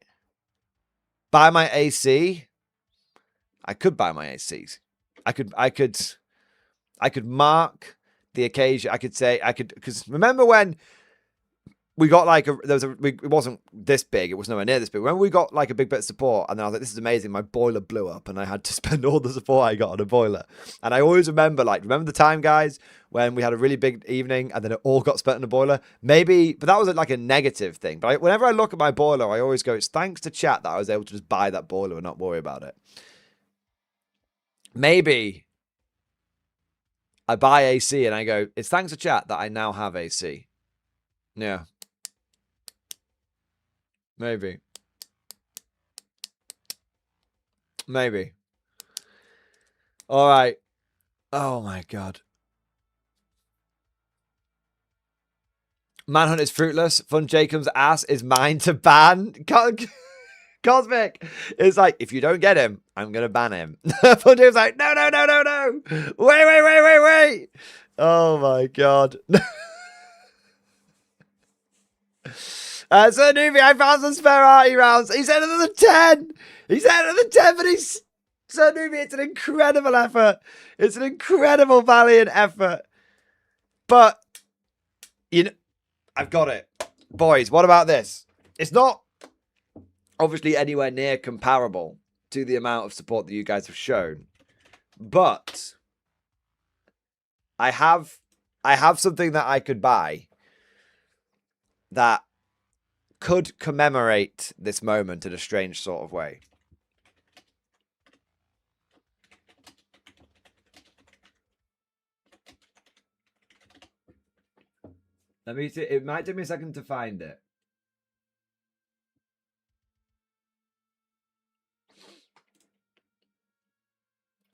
Buy my AC. I could buy my ACs. I could mark the occasion. I could say because remember when we got like it wasn't this big. It was nowhere near this big. When we got like a big bit of support, and then I was like, "This is amazing." My boiler blew up, and I had to spend all the support I got on a boiler. And I always remember the time, guys, when we had a really big evening, and then it all got spent on a boiler. Maybe, but that was like a negative thing. But whenever I look at my boiler, I always go, "It's thanks to chat that I was able to just buy that boiler and not worry about it." Maybe I buy AC and I go, it's thanks to chat that I now have AC. Yeah. Maybe. Maybe. All right. Oh my God. Manhunt is fruitless. Fun Jacob's ass is mine to ban. Cosmic. It's like, if you don't get him, I'm going to ban him. Fun Jacob's like, no. Wait. Oh my God. So Newbie, I found some spare arty rounds. He said another 10. But he's... So Newbie, it's an incredible effort. It's an incredible, valiant effort. But, you know, I've got it. Boys, what about this? It's not obviously anywhere near comparable to the amount of support that you guys have shown. But I have something that I could buy that could commemorate this moment in a strange sort of way. Let me see. It might take me a second to find it.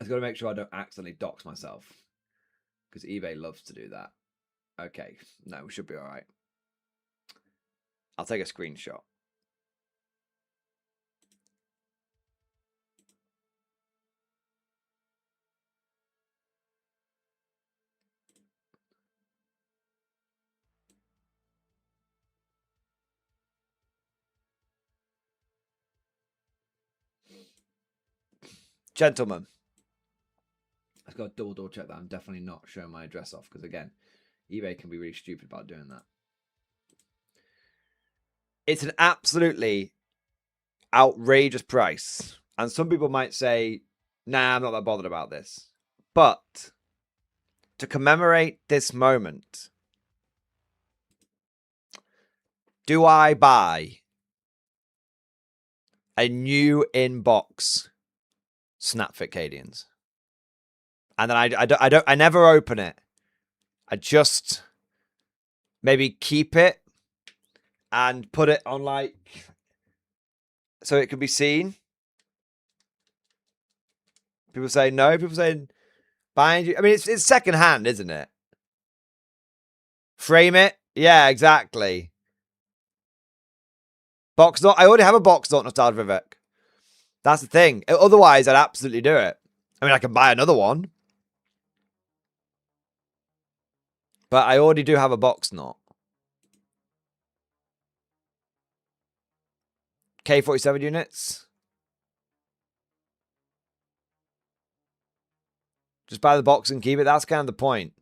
I've got to make sure I don't accidentally dox myself, because eBay loves to do that. Okay, no, we should be all right. I'll take a screenshot. Gentlemen, I've got to double check that I'm definitely not showing my address off, because again, eBay can be really stupid about doing that. It's an absolutely outrageous price. And some people might say, nah, I'm not that bothered about this. But to commemorate this moment, do I buy a new in-box Snapfit Cadians? And then I never open it. I just maybe keep it and put it on, like, so it can be seen. People say no. People say behind you. I mean, it's second hand, isn't it? Frame it. Yeah, exactly. Box dot. I already have a box dot Nostalgia Vivek. That's the thing. Otherwise, I'd absolutely do it. I mean, I can buy another one. But I already do have a box knot. K47 units. Just buy the box and keep it. That's kind of the point.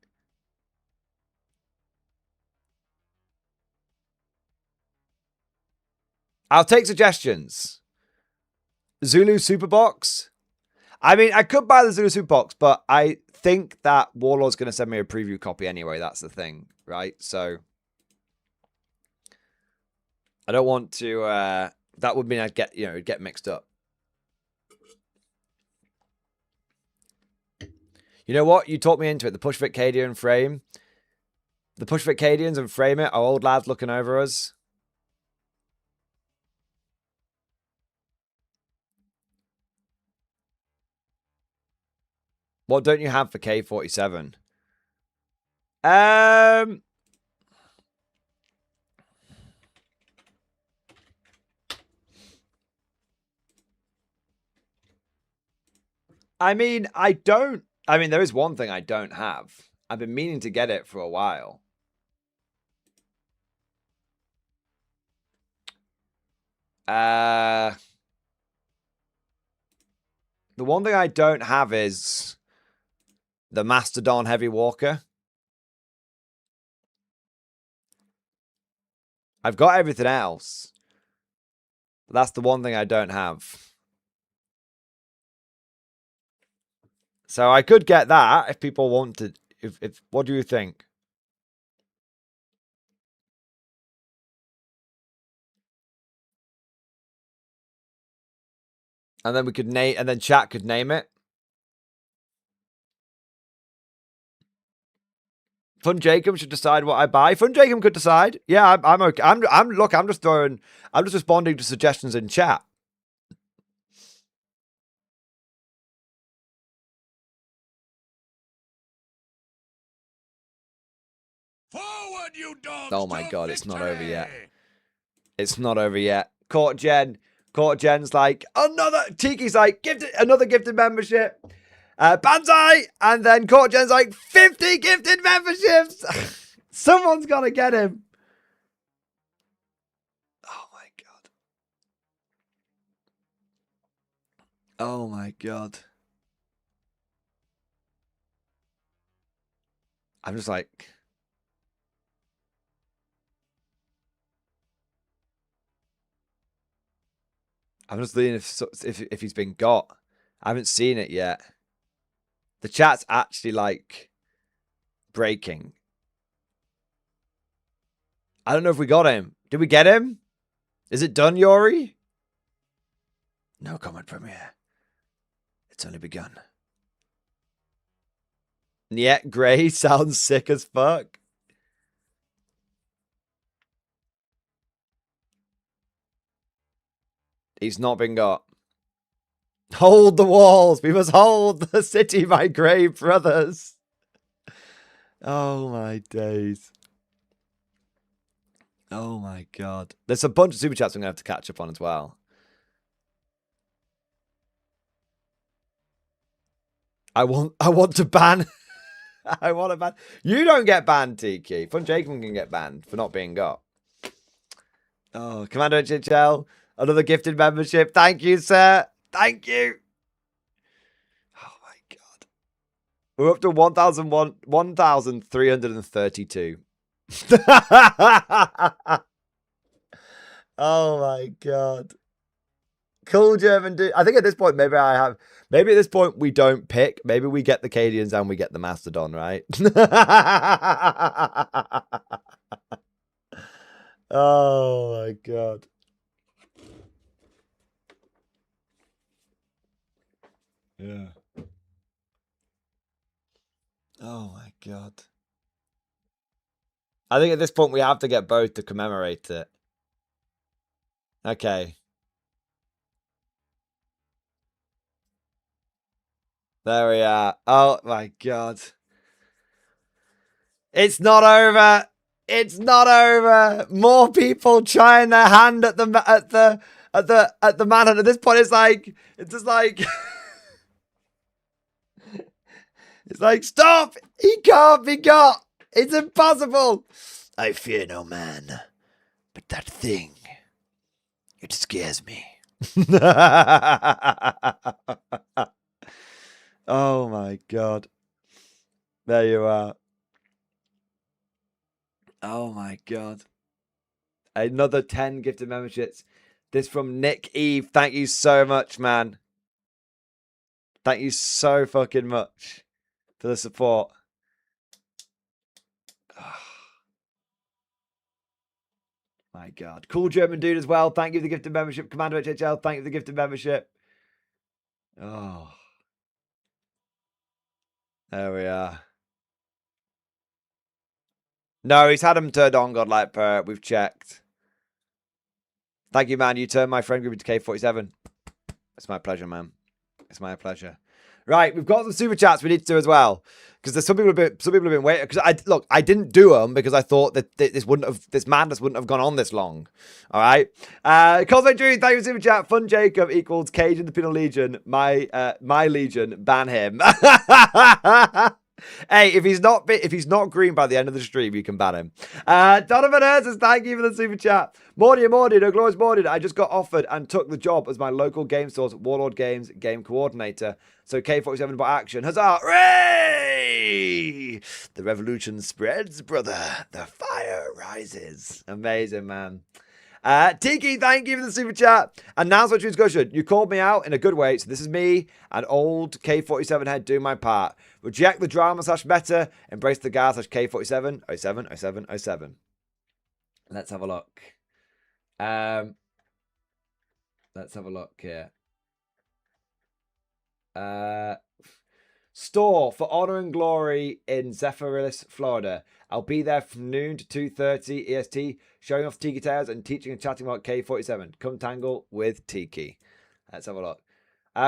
I'll take suggestions. Zulu Super Box. I mean, I could buy the Zulu Super Box, but I think that Warlord's going to send me a preview copy anyway. That's the thing, right? So I don't want to... that would mean I'd get, it'd get mixed up. You know what? You talked me into it. The Pushfit Cadian frame. The Pushfit Cadians and frame it. Our old lads looking over us. What don't you have for K47? I mean, I don't. I mean, there is one thing I don't have. I've been meaning to get it for a while. The one thing I don't have is the Mastodon Heavy Walker. I've got everything else. But that's the one thing I don't have. So I could get that if people want to. If what do you think? And then we could name, and then chat could name it. Fun Jacob should decide what I buy. Fun Jacob could decide. Yeah, I'm okay. Look, I'm just responding to suggestions in chat. Forward, you dogs! Oh my god, it's not over yet. It's not over yet. Court Jen's like, another. Tiki's like, another gifted membership. Banzai! And then Court Jen's like, 50 gifted memberships! Someone's got to get him. Oh my god. Oh my god. I'm just like... I'm just seeing if he's been got. I haven't seen it yet. The chat's actually like breaking. I don't know if we got him. Did we get him? Is it done, Yori? No comment from here. It's only begun. Yet Gray sounds sick as fuck. He's not been got. Hold the walls. We must hold the city, my grave brothers. Oh my days. Oh my god. There's a bunch of super chats I'm going to have to catch up on as well. I want to ban. I want to ban. You don't get banned, Tiki. Fun Jacob can get banned for not being got. Oh, Commander HHL. Another gifted membership. Thank you, sir. Thank you. Oh my god. We're up to 1,332. Oh my god. Cool German dude. I think at this point, maybe at this point we don't pick. Maybe we get the Cadians and we get the Mastodon, right? Oh my god. Yeah. Oh my god. I think at this point we have to get both to commemorate it. Okay. There we are. Oh my god. It's not over. It's not over. More people trying their hand at the manhunt. At this point, it's just like it's like, stop! He can't be got. It's impossible. I fear no man, but that thing, it scares me. Oh my god. There you are. Oh my god. Another 10 gifted memberships. This from Nick Eve. Thank you so much, man. Thank you so fucking much for the support. Oh, my god. Cool German dude as well. Thank you for the gifted membership. Commander HHL, thank you for the gifted membership. Oh. There we are. No, he's had him turned on, Godlike Parrot. We've checked. Thank you, man. You turned my friend group into K47. It's my pleasure, man. It's my pleasure. Right, we've got some super chats we need to do as well, because there's some people have been waiting. Because I didn't do them because I thought that this madness wouldn't have gone on this long. All right, Cosmic Dream, thank you for super chat. Fun Jacob equals Cage in the Penal Legion. My legion, ban him. Hey, if he's not green by the end of the stream, you can ban him. Donovan Hurst, thank you for the super chat. Mordy, no glorious Mordy. I just got offered and took the job as my local game store's Warlord Games game coordinator. So K47 by action. Huzzah! Hooray! The revolution spreads, brother. The fire rises. Amazing, man. Tiki, thank you for the super chat. And now's what discussion. You called me out in a good way, so this is me, an old K47 head doing my part. Reject the drama / meta, embrace the guy / K47 070707. Let's have a look. Let's have a look here. Store for Honor and Glory in Zephyrhills, Florida. I'll be there from noon to 2:30 EST, showing off Tiki Tales and teaching and chatting about K47. Come tangle with Tiki. Let's have a look.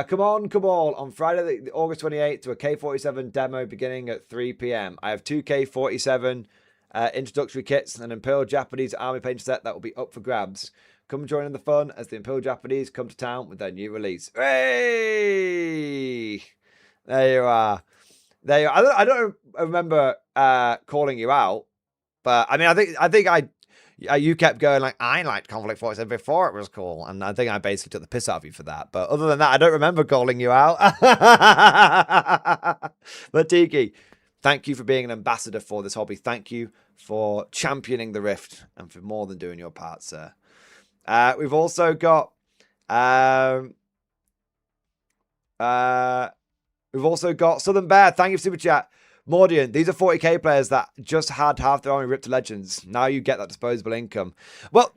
Come on, Cabal, on Friday, August 28th, to a K47 demo beginning at 3 p.m. I have two K47 introductory kits and an Imperial Japanese Army painter set that will be up for grabs. Come join in the fun as the Imperial Japanese come to town with their new release. Hey! There you are. There you are. I don't remember calling you out, but I mean, I think you kept going like, I liked Konflikt 47 before it was cool, and I think I basically took the piss out of you for that. But other than that, I don't remember calling you out. But Tiki, thank you for being an ambassador for this hobby. Thank you for championing the Rift and for more than doing your part, sir. We've also got Southern Bear. Thank you for super chat. Mordian, these are 40k players that just had half their army ripped to legends. Now you get that disposable income. Well,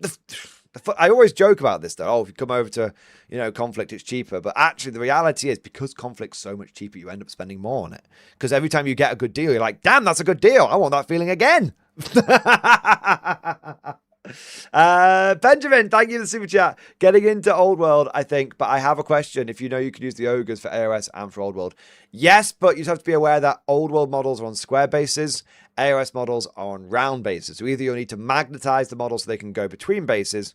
I always joke about this though. Oh, if you come over to, Konflikt, it's cheaper. But actually, the reality is because Konflikt's so much cheaper, you end up spending more on it. Because every time you get a good deal, you're like, damn, that's a good deal. I want that feeling again. Benjamin, thank you for the super chat. Getting into Old World, I think, but I have a question. If you know you can use the ogres for AOS and for Old World, yes, but you have to be aware that Old World models are on square bases, AOS models are on round bases. So either you'll need to magnetize the models so they can go between bases,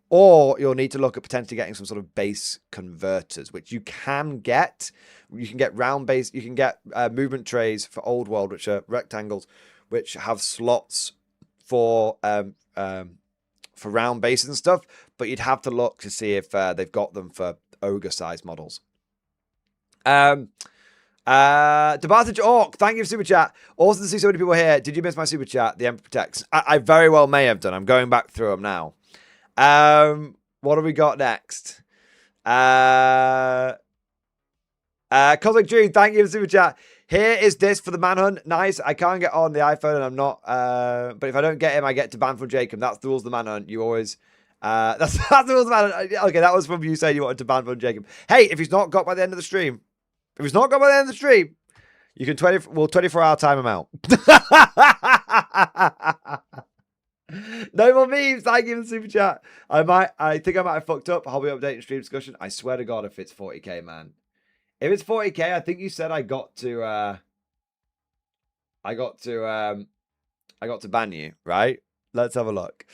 or you'll need to look at potentially getting some sort of base converters, which you can get. You can get round base. You can get movement trays for Old World, which are rectangles, which have slots for round bases and stuff, but you'd have to look to see if they've got them for ogre-sized models. Debartage Orc, thank you for super chat. Awesome to see so many people here. Did you miss my super chat? The Emperor Protects. I very well may have done. I'm going back through them now. What have we got next? Cosmic Dream, thank you for super chat. Here is this for the manhunt. Nice. I can't get on the iPhone and I'm not. But if I don't get him, I get to ban from Jacob. That's the rules of the manhunt. You always. That's the rules of the manhunt. Okay, that was from you saying you wanted to ban from Jacob. Hey, if he's not got by the end of the stream, you can 24-hour time him out. No more memes. Thank you for the super chat. I think I might have fucked up. Hobby update and stream discussion. I swear to God, if it's 40k, man. If it's 40k, I think you said I got to ban you, right? Let's have a look.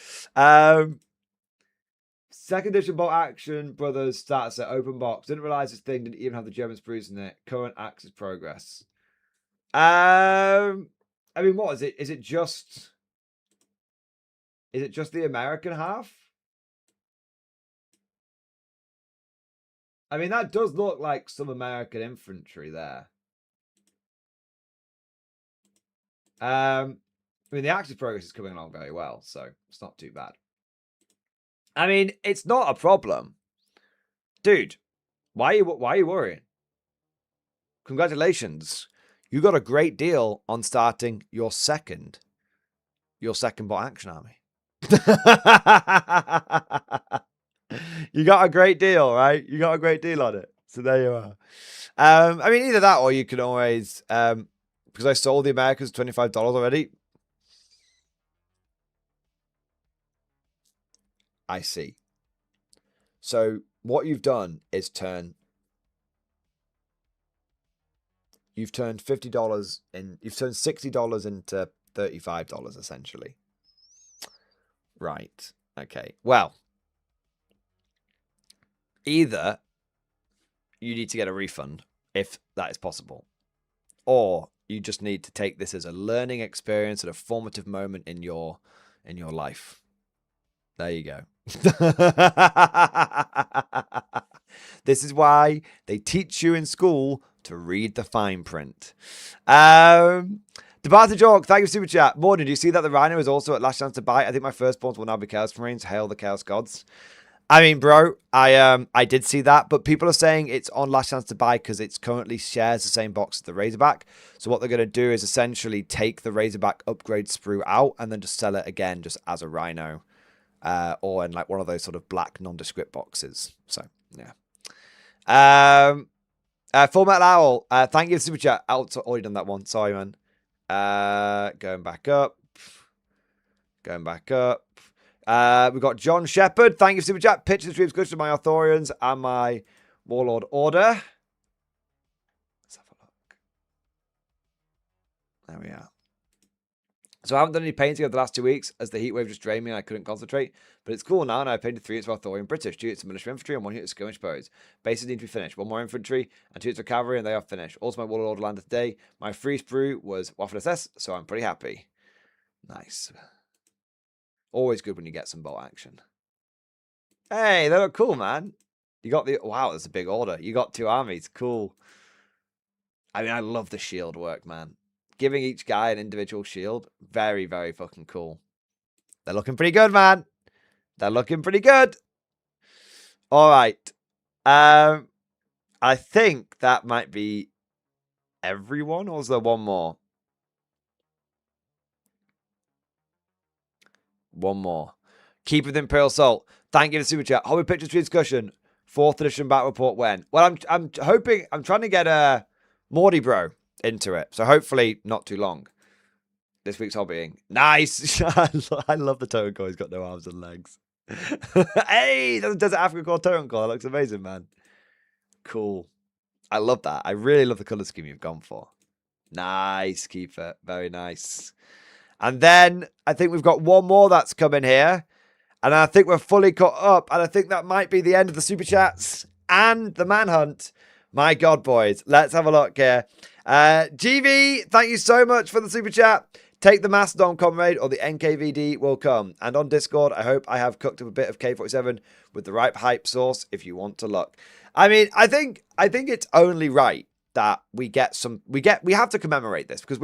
Second edition bolt action brothers starter set open box. Didn't realize this thing didn't even have the German sprues in it. Current axis progress. I mean, what is it? Is it just the American half? I mean, that does look like some American infantry there. I mean, the axis progress is coming along very well, so it's not too bad. I mean, it's not a problem. Dude, why are you worrying? Congratulations. You got a great deal on starting your second bot action army. You got a great deal, right? You got a great deal on it. So there you are. I mean, either that or you can always, because I sold the Americans $25 already. I see. So what you've done is you've turned $50 in, you've turned $60 into $35 essentially. Right. Okay. Well, either you need to get a refund if that is possible, or you just need to take this as a learning experience and a formative moment in your life. There you go. This is why they teach you in school to read the fine print. Debarta Jork, thank you for super chat. Morning, do you see that the Rhino is also at last chance to buy? I think my firstborns will now be Chaos Marines. Hail the Chaos Gods. I mean, bro, I did see that, but people are saying it's on last chance to buy because it's currently shares the same box as the Razorback. So what they're going to do is essentially take the Razorback upgrade sprue out and then just sell it again just as a Rhino. Or in like one of those sort of black nondescript boxes. So, yeah. Full Metal Owl. Thank you for super chat. I've already done that one. Sorry, man. Going back up. Going back up. We've got John Shepherd. Thank you for super chat. Pitch the streams, good to my Arthurians and my Warlord Order. Let's have a look. There we are. So I haven't done any painting over the last 2 weeks as the heat wave just drained me and I couldn't concentrate. But it's cool now and I've painted 3 units for Arthurian British, 2 units of military infantry and 1 unit of skirmish bows. Bases need to be finished. 1 more infantry and 2 units of cavalry and they are finished. Also my Warlord Order landed today. My free sprue was Waffen SS, so I'm pretty happy. Nice. Always good when you get some bolt action. Hey, they look cool, man. You got the... Wow, that's a big order. You got 2 armies. Cool. I mean, I love the shield work, man. Giving each guy an individual shield. Very, very fucking cool. They're looking pretty good, man. They're looking pretty good. All right. I think that might be everyone, or is there one more? One more. Keep with Imperial Salt. Thank you for the super chat. Hobby Pictures Tree Discussion. 4th edition battle report when? Well, I'm hoping, I'm trying to get a Mordy Bro into it. So hopefully not too long. This week's hobbying. Nice. I love the totem core. He's got no arms and legs. Hey, that's a Desert Africa core totem core. That looks amazing, man. Cool. I love that. I really love the color scheme you've gone for. Nice, Keeper. Very nice. And then I think we've got one more that's coming here. And I think we're fully caught up. And I think that might be the end of the super chats and the manhunt. My God, boys. Let's have a look here. GV, thank you so much for the super chat. Take the Mastodon, comrade, or the NKVD will come. And on Discord, I hope I have cooked up a bit of K47 with the right hype sauce if you want to look. I mean, I think it's only right that we get some, we have to commemorate this because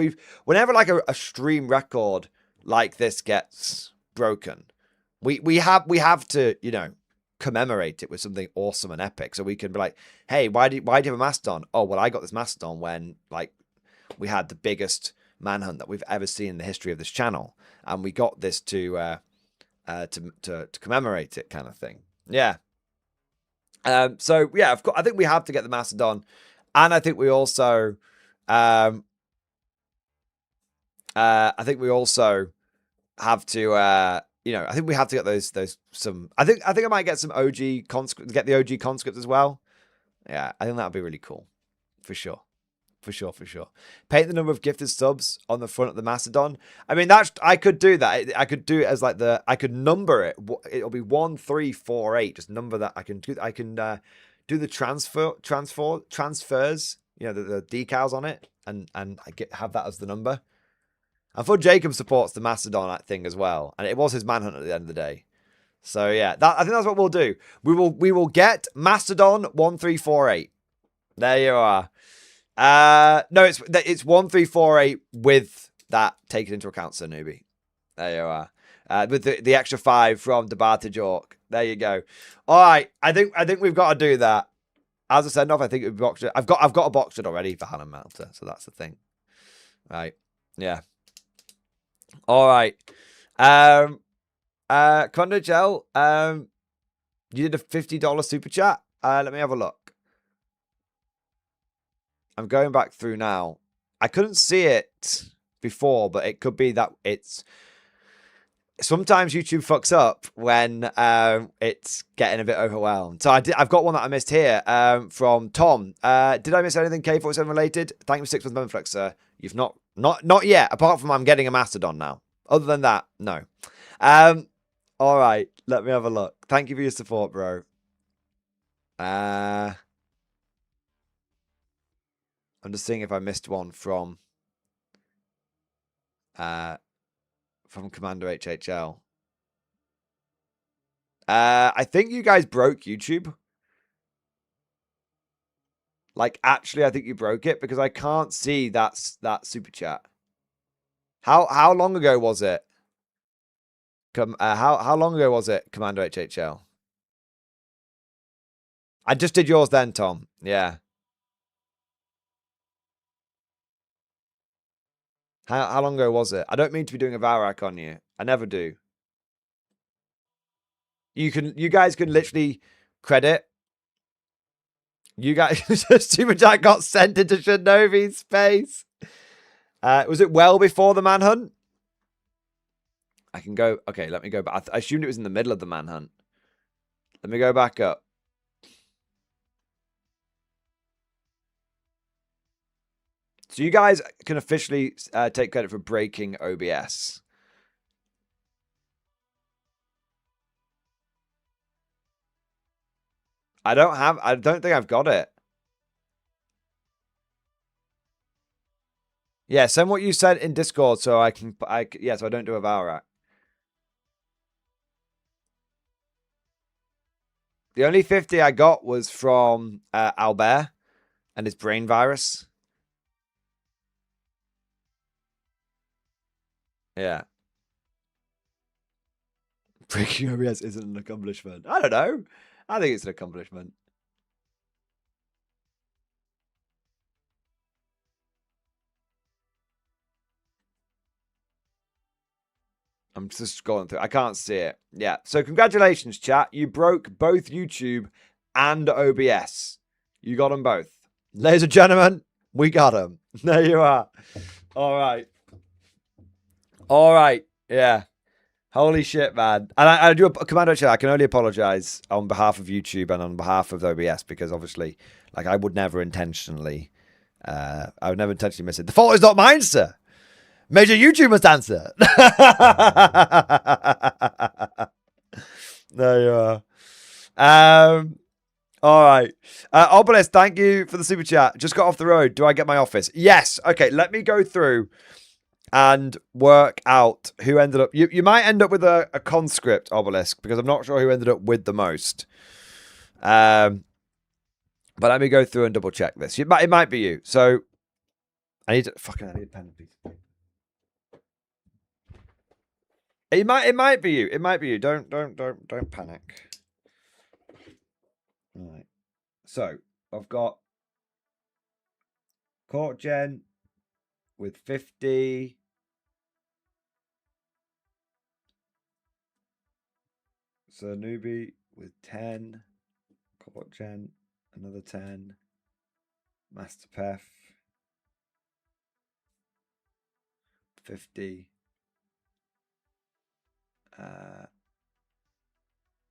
whenever like a stream record like this gets broken, we have to, you know, commemorate it with something awesome and epic. So we can be like, hey, why do you have a Mastodon? Oh, well, I got this Mastodon when like we had the biggest manhunt that we've ever seen in the history of this channel. And we got this to commemorate it kind of thing. Yeah. So yeah, of course, I think we have to get the Mastodon. And I think we also, have to, you know, I think we have to get those some. I think I might get some OG conscripts, get the OG conscripts as well. Yeah, I think that would be really cool, for sure. For sure. Paint the number of gifted subs on the front of the Mastodon. I mean, I could do that. I could do it as like I could number it. It'll be 1, 3, 4, 8. Just number that. I can do the transfers. You know, the decals on it, and have that as the number. And for Jacob supports the Mastodon thing as well, and it was his manhunt at the end of the day. So yeah, I think that's what we'll do. We will get Mastodon 1348. There you are. No, it's 1348 with that taken into account, Sir Newbie. There you are. With the extra 5 from Debar to York. There you go. All right, I think we've got to do that. As a send off, I think we've boxed it. I've got a boxed it already for Hannah Melter, so that's the thing. Right. Yeah. All right. Commander Gel, you did a $50 super chat. Let me have a look. I'm going back through now. I couldn't see it before, but it could be that it's... Sometimes YouTube fucks up when it's getting a bit overwhelmed. So I've got one that I missed here from Tom. Did I miss anything K47 related? Thank you for 6 months member flex, sir. You've not yet, apart from I'm getting a Mastodon now. Other than that, no. All right, let me have a look. Thank you for your support, bro. I'm just seeing if I missed one from Commander HHL. I think you guys broke YouTube. Like, actually, I think you broke it because I can't see that super chat. How long ago was it? How long ago was it, Commander HHL? I just did yours then, Tom. Yeah. How long ago was it? I don't mean to be doing a Varak on you. I never do. You guys can literally credit You guys, Super Jack got sent into Shinobi's space. Was it well before the manhunt? I can go. Okay, let me go back. I assumed it was in the middle of the manhunt. Let me go back up. So you guys can officially take credit for breaking OBS. I don't think I've got it. Yeah, send what you said in Discord so I can, so I don't do a Valorant. The only 50 I got was from Albert and his brain virus. Yeah. Breaking OBS isn't an accomplishment. I don't know. I think it's an accomplishment. I'm just going through. I can't see it. Yeah. So congratulations, chat. You broke both YouTube and OBS. You got them both. Ladies and gentlemen, we got them. There you are. All right. All right. Yeah. Holy shit, man. And I do, Commando chat, I can only apologize on behalf of YouTube and on behalf of OBS because obviously, like, I would never intentionally miss it. The fault is not mine, sir. Major YouTube must answer. There you are. All right. Obelisk, thank you for the super chat. Just got off the road. Do I get my office? Yes. Okay, let me go through and work out who ended up. You might end up with a conscript, Obelisk, because I'm not sure who ended up with the most. But let me go through and double check this. It might be you. So I need a pen and piece of paper. It might be you. It might be you. Don't panic. All right. So I've got Court Gen with 50. So Newbie with 10. Court Gen, another 10. Master Pef, 50.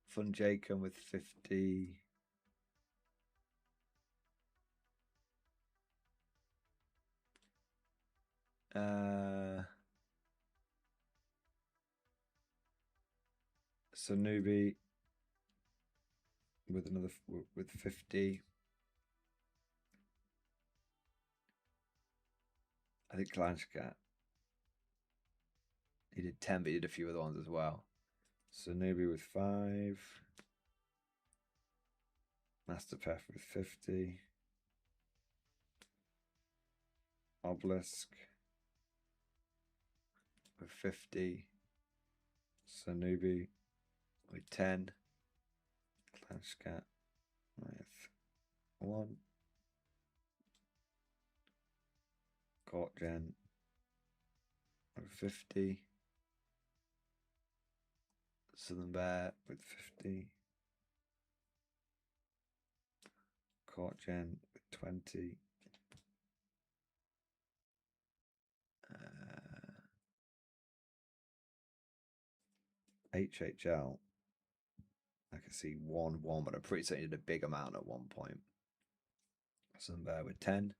Fun Jacob with 50. So Newbie with another with 50. I think Klanschkat. He did 10, but he did a few other ones as well. So Newbie with 5. Master Pef with 50. Obelisk with 50. Sanubi with 10. Klanschkat with 1. Court Gen with 50. Southern Bear with 50. Court Gen with 20. HHL. I can see 1, but I'm pretty certain he did a big amount at one point. Southern Bear with 10.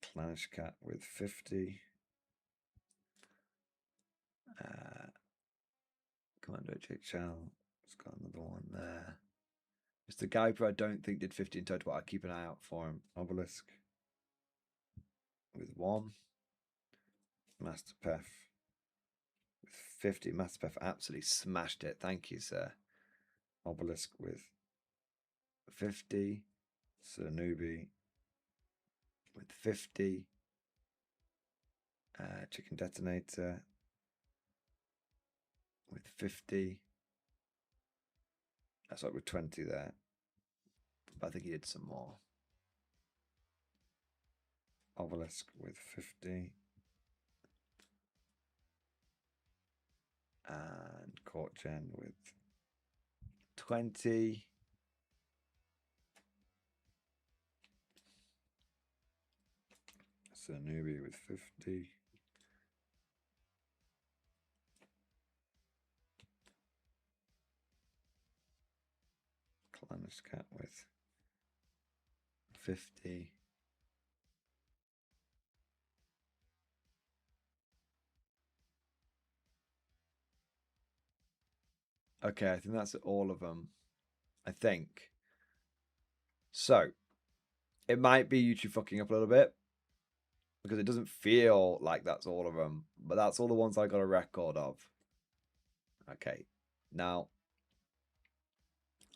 Klanschkat with 50. Commando HHL. It's got another one there. Mr. Guyper, I don't think did 50 in total, but I'll keep an eye out for him. Obelisk with 1. Master Pef with 50. Master Pef absolutely smashed it. Thank you, sir. Obelisk with 50. Sanubi with 50. Chicken Detonator with 50. That's like with 20 there. But I think he did some more. Obelisk with 50. And Court Gen with 20. So newbie with 50. Clannis cat with 50. Okay, I think that's all of them. I think. So, it might be YouTube fucking up a little bit because it doesn't feel like that's all of them, but that's all the ones I got a record of. Okay, now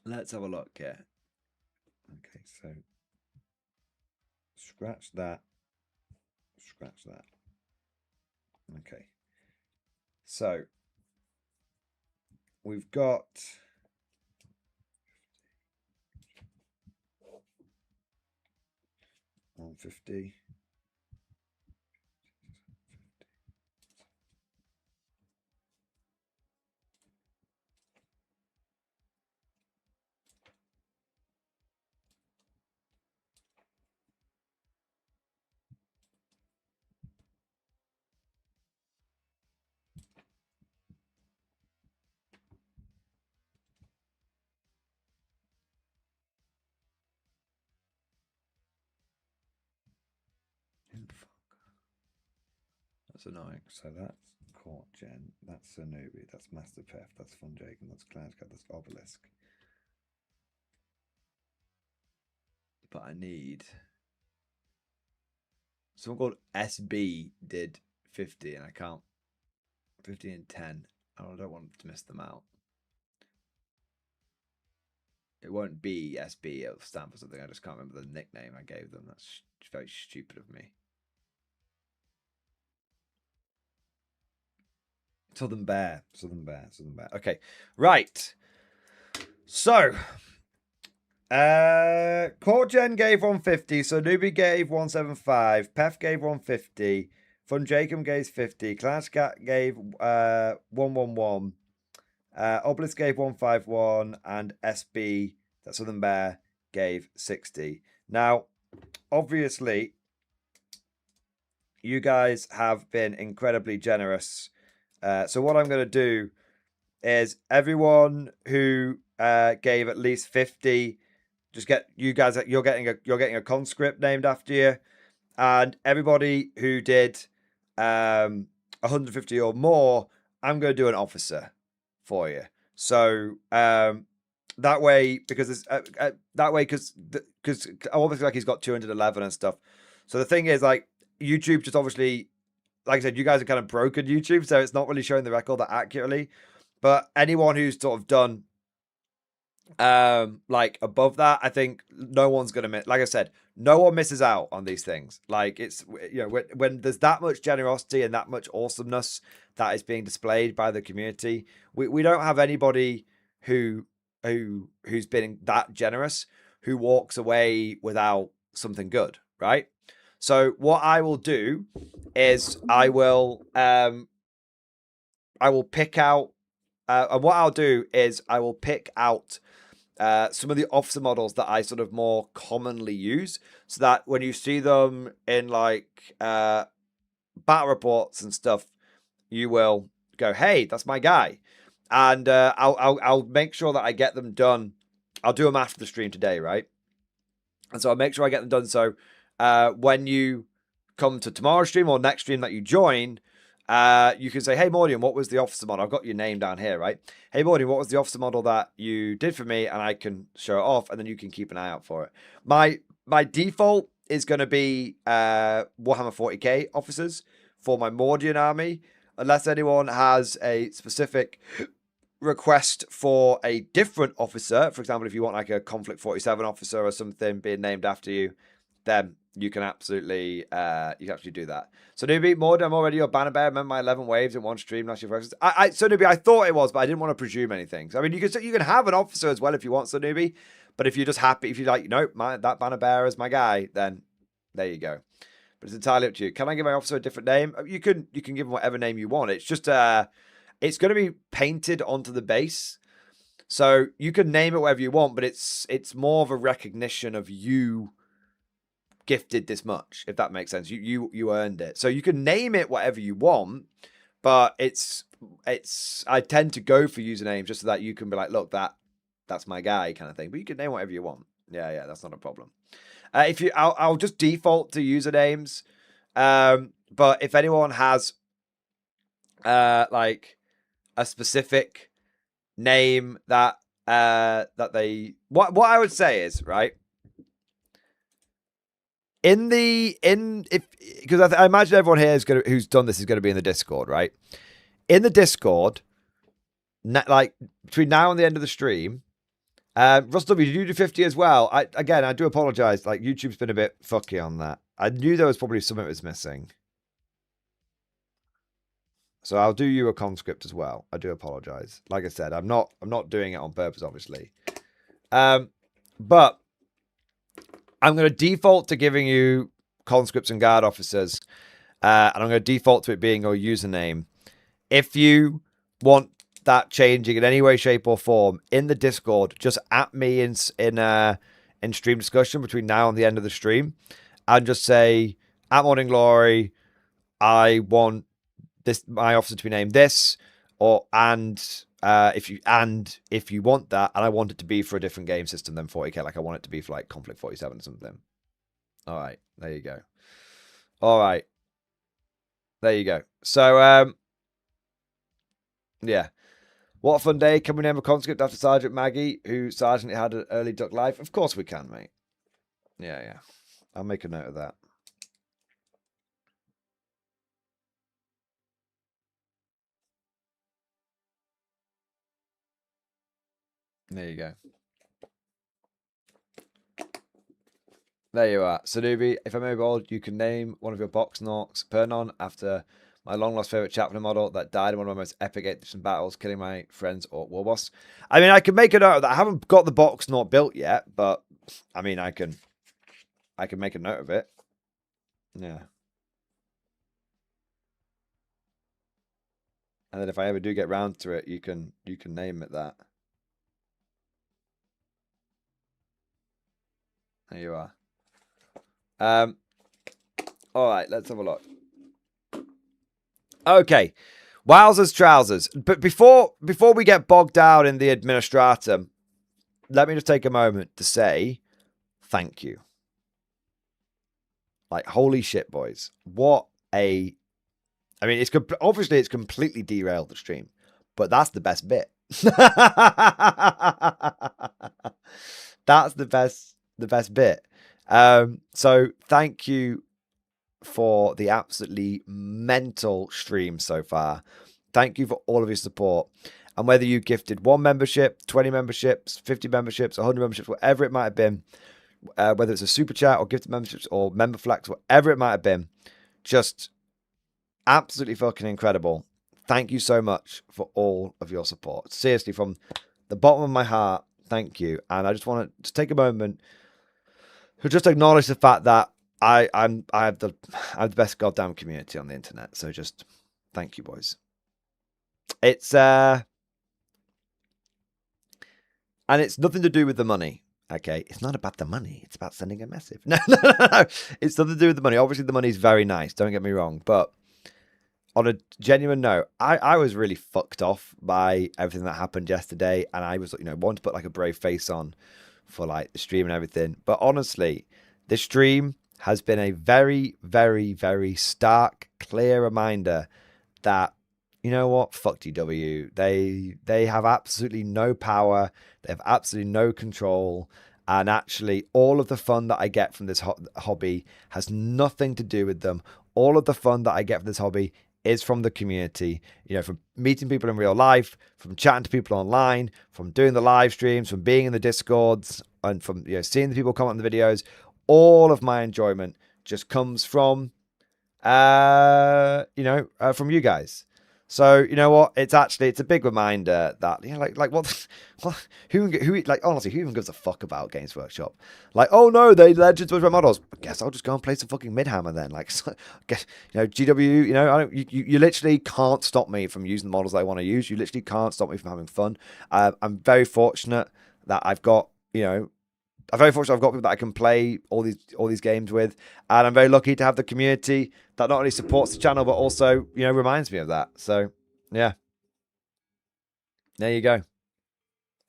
let's have a look here. Okay, so scratch that, scratch that. Okay, so we've got 150. That's annoying. So that's Court Gen, that's Sanubi, that's Master Pef, that's Fun Jacob, that's Clanska, that's Obelisk. But I need someone called SB did 50 and I can't 50 and 10. I don't want to miss them out. It won't be SB, it'll stand for something. I just can't remember the nickname I gave them. That's very stupid of me. Southern Bear. Okay, right. So, Core Gen gave 150. So Newbie gave 175. Pef gave 150. Fun Jacob gave 50. Clashcat gave 111. Obelisk gave 151. And SB, that's Southern Bear, gave 60. Now, obviously, you guys have been incredibly generous. So what I'm going to do is everyone who gave at least 50, just get you guys. You're getting a conscript named after you, and everybody who did 150 or more, I'm going to do an officer for you. So that way, because obviously like he's got 211 and stuff. So the thing is, like, YouTube just obviously, like I said, you guys are kind of broken YouTube, so it's not really showing the record that accurately. But anyone who's sort of done like above that, I think no one's gonna miss. Like I said, no one misses out on these things. Like, it's, you know, when there's that much generosity and that much awesomeness that is being displayed by the community, we don't have anybody who's been that generous who walks away without something good, right? So what I will do is I will pick out and what I'll do is I will pick out some of the officer models that I sort of more commonly use, so that when you see them in like battle reports and stuff, you will go, "Hey, that's my guy," and I'll make sure that I get them done. I'll do them after the stream today, right? And so I'll make sure I get them done. So when you come to tomorrow's stream or next stream that you join, you can say, "Hey, Mordian, what was the officer model?" I've got your name down here, right? "Hey, Mordian, what was the officer model that you did for me?" And I can show it off, and then you can keep an eye out for it. My default is going to be Warhammer 40k officers for my Mordian army, unless anyone has a specific request for a different officer. For example, if you want like a Konflikt 47 officer or something being named after you, then you can absolutely do that. So Newbie, Mord, I'm already your banner bearer. Remember my 11 waves in one stream last year. So Newbie, I thought it was, but I didn't want to presume anything. So I mean, you can have an officer as well if you want, so Newbie. But if you're just happy, if you're like, nope, that banner bearer is my guy, then there you go. But it's entirely up to you. Can I give my officer a different name? You can give him whatever name you want. It's just it's going to be painted onto the base, so you can name it whatever you want. But it's more of a recognition of you gifted this much, if that makes sense. You earned it. So you can name it whatever you want, but I tend to go for usernames just so that you can be like, look, that's my guy kind of thing. But you can name whatever you want. Yeah, that's not a problem. I'll just default to usernames. But if anyone has like a specific name that they what I would say is, right, because I imagine everyone here who's done this is going to be in the Discord, right? In the Discord, like between now and the end of the stream, Russ W, did you do 50 as well? I do apologize. Like, YouTube's been a bit fucky on that. I knew there was probably something that was missing. So I'll do you a conscript as well. I do apologize. Like I said, I'm not doing it on purpose, obviously. But I'm going to default to giving you conscripts and guard officers. And I'm going to default to it being your username. If you want that changing in any way, shape, or form in the Discord, just at me in stream discussion between now and the end of the stream, and just say, at Morning Glory, I want my officer to be named this, if you want that, and I want it to be for a different game system than 40k, like I want it to be for like Konflikt 47 or something. All right, there you go. All right, there you go. So yeah. What a fun day. Can we name a conscript after Sergeant Maggie, who Sergeant had an early duck life? Of course we can, mate. Yeah. I'll make a note of that. There you go. There you are. Sanubi, if I'm able, old, you can name one of your box norks Pernon after my long-lost favourite chaplain model that died in one of my most epic edition battles, killing my friends or war boss. I mean, I can make a note of that. I haven't got the box nort built yet, but I mean, I can make a note of it. Yeah. And then if I ever do get round to it, you can name it that. There you are. All right, let's have a look. Okay, wowzers trousers. But before we get bogged down in the administratum, let me just take a moment to say thank you. Like, holy shit, boys. What a... I mean, obviously it's completely derailed the stream, but that's the best bit. That's the best bit. So thank you for the absolutely mental stream so far. Thank you for all of your support. And whether you gifted 1 membership, 20 memberships, 50 memberships, 100 memberships, whatever it might have been, whether it's a super chat or gifted memberships or member flex, whatever it might have been, just absolutely fucking incredible. Thank you so much for all of your support. Seriously, from the bottom of my heart, thank you. And I just want to take a moment to just acknowledge the fact that I have the best goddamn community on the internet. So just thank you, boys. It's and it's nothing to do with the money. Okay, it's not about the money. It's about sending a message. No. It's nothing to do with the money. Obviously, the money's very nice. Don't get me wrong. But on a genuine note, I was really fucked off by everything that happened yesterday, and I was, wanting to put like a brave face on for like the stream and everything. But honestly, this stream has been a very, very, very stark, clear reminder that, you know what, fuck GW. They have absolutely no power. They have absolutely no control. And actually, all of the fun that I get from this hobby has nothing to do with them. All of the fun that I get from this hobby is from the community, from meeting people in real life, from chatting to people online, from doing the live streams, from being in the Discords, and from seeing the people comment on the videos. All of my enjoyment just comes from, from you guys. So you know what? It's a big reminder that who honestly, who even gives a fuck about Games Workshop? Like, oh no, they Legends with models. I guess I'll just go and play some fucking Midhammer then. Like, guess GW. You literally can't stop me from using the models that I want to use. You literally can't stop me from having fun. I'm very fortunate that I've got I'm very fortunate I've got people that I can play all these games with, and I'm very lucky to have the community that not only supports the channel but also, you know, reminds me of that. So yeah, there you go.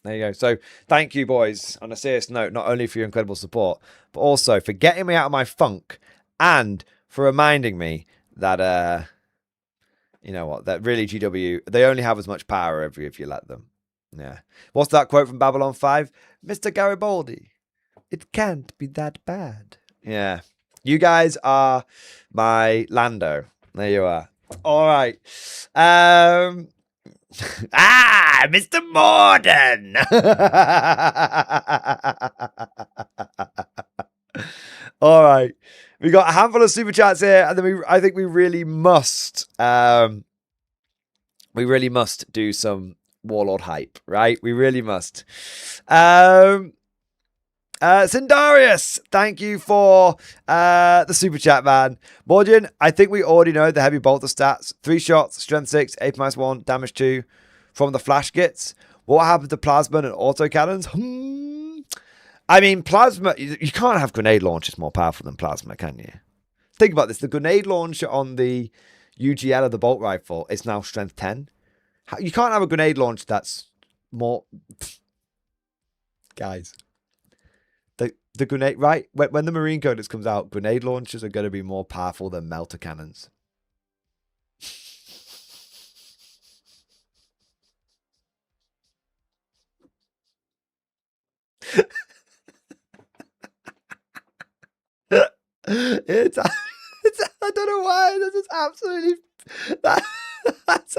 There you go. So thank you, boys, on a serious note, not only for your incredible support, but also for getting me out of my funk and for reminding me that, you know what, that really GW, they only have as much power if you let them. Yeah. What's that quote from Babylon 5? Mr. Garibaldi, it can't be that bad. Yeah. You guys are my Lando. There you are. All right. Mr. Morden. All right. We got a handful of super chats here, and then I think we really must do some Warlord hype, right? We really must. Sindarius, thank you for the super chat, man. Mordian, I think we already know the heavy bolter stats. 3 shots, strength 6, AP-1, damage 2 from the flash gits. What happens to plasma and autocannons? I mean, plasma, you can't have grenade launchers more powerful than plasma, can you? Think about this. The grenade launcher on the UGL of the bolt rifle is now strength 10. You can't have a grenade launcher that's more... Guys. The grenade, right? When the Marine Codex comes out, grenade launchers are going to be more powerful than melter cannons. it's I don't know why. This is absolutely that's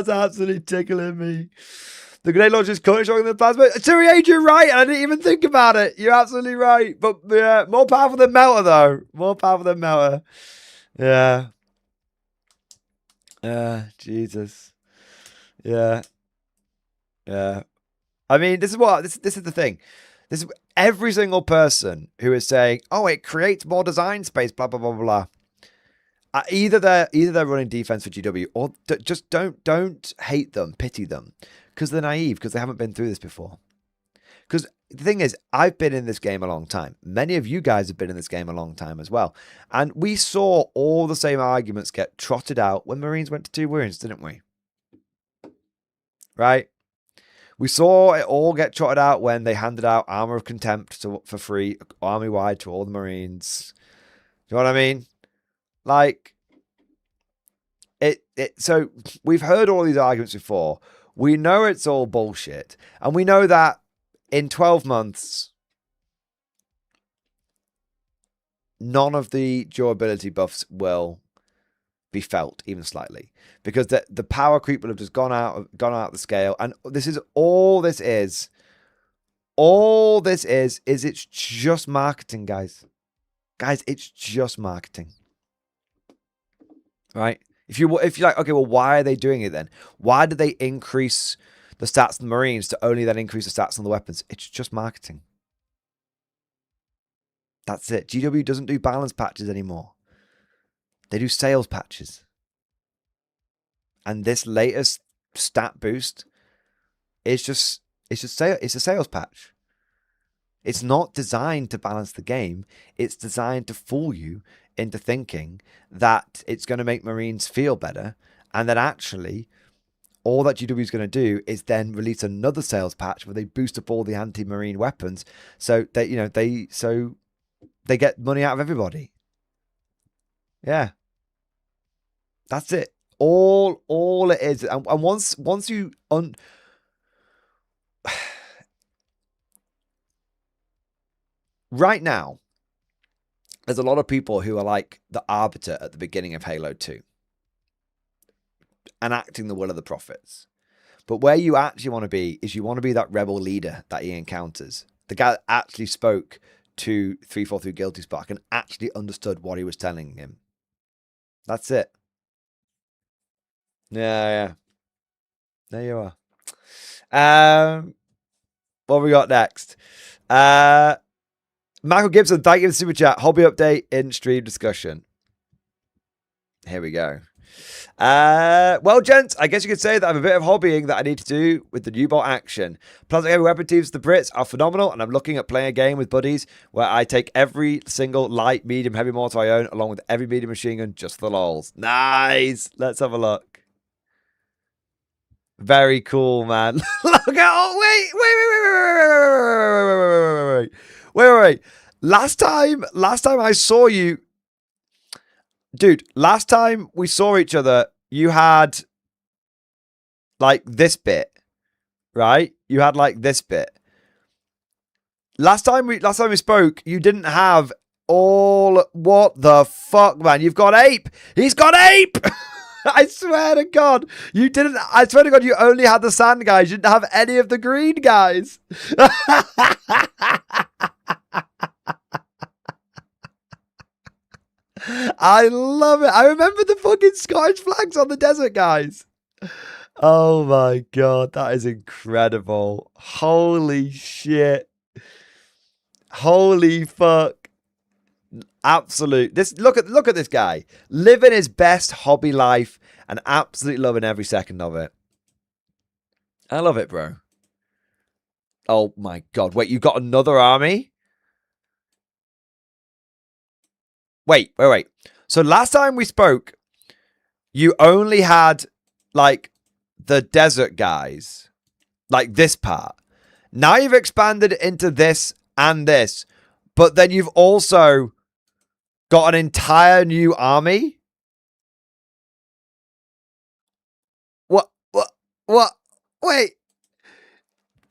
absolutely tickling me. The grenade launcher is currently stronger than the plasma. Tyrion, you're right, and I didn't even think about it. You're absolutely right. But yeah, more powerful than melter, though. More powerful than melter. Yeah. Jesus. Yeah. Yeah. I mean, this is the thing. This is every single person who is saying, "Oh, it creates more design space." Blah blah blah blah. Either they're running defense for GW, or just don't hate them, pity them, because they're naive, because they haven't been through this before. Because the thing is, I've been in this game a long time. Many of you guys have been in this game a long time as well, and we saw all the same arguments get trotted out when Marines went to 2 wounds, didn't we? Right? We saw it all get trotted out when they handed out Armor of Contempt for free, army-wide, to all the Marines. You know what I mean? Like, so we've heard all these arguments before. We know it's all bullshit. And we know that in 12 months, none of the durability buffs will be felt even slightly, because the power creep will have just gone out the scale. And this is all this is. All this is it's just marketing, guys. Guys, it's just marketing. Right? If you're like, okay, well, why are they doing it then? Why did they increase the stats on the Marines to only then increase the stats on the weapons? It's just marketing. That's it. GW doesn't do balance patches anymore. They do sales patches. And this latest stat boost is just it's a sales patch. It's not designed to balance the game. It's designed to fool you into thinking that it's going to make Marines feel better, and that actually all that GW is going to do is then release another sales patch where they boost up all the anti-Marine weapons, so that, you know, they get money out of everybody. Yeah. That's it. All it is. And once you right now, there's a lot of people who are like the Arbiter at the beginning of Halo 2, enacting the will of the prophets. But where you actually want to be is you want to be that rebel leader that he encounters. The guy that actually spoke to 343 Guilty Spark and actually understood what he was telling him. That's it. Yeah. There you are. What we got next? Michael Gibson, thank you for the super chat. Hobby update in stream discussion. Here we go. Well, gents, I guess you could say that I have a bit of hobbying that I need to do with the new bolt action. Plastic heavy weapon teams, the Brits are phenomenal, and I'm looking at playing a game with buddies where I take every single light, medium, heavy mortar I own, along with every medium machine gun, just for the lols. Nice. Let's have a look. Very cool, man. Look at, oh, wait. Last time I saw you, dude, last time we saw each other, you had like this bit, right? You had like this bit. Last time we spoke, you didn't have all, what the fuck, man? You've got ape. He's got ape. I swear to God, you didn't. I swear to God, you only had the sand guys. You didn't have any of the green guys. I love it. I remember the fucking Scottish flags on the desert, guys. Oh my God, that is incredible. Holy shit. Holy fuck. Absolute. Look at this guy. Living his best hobby life and absolutely loving every second of it. I love it, bro. Oh my God. Wait, you got another army? Wait. So last time we spoke, you only had like the desert guys, like this part. Now you've expanded into this and this, but then you've also got an entire new army. What? Wait.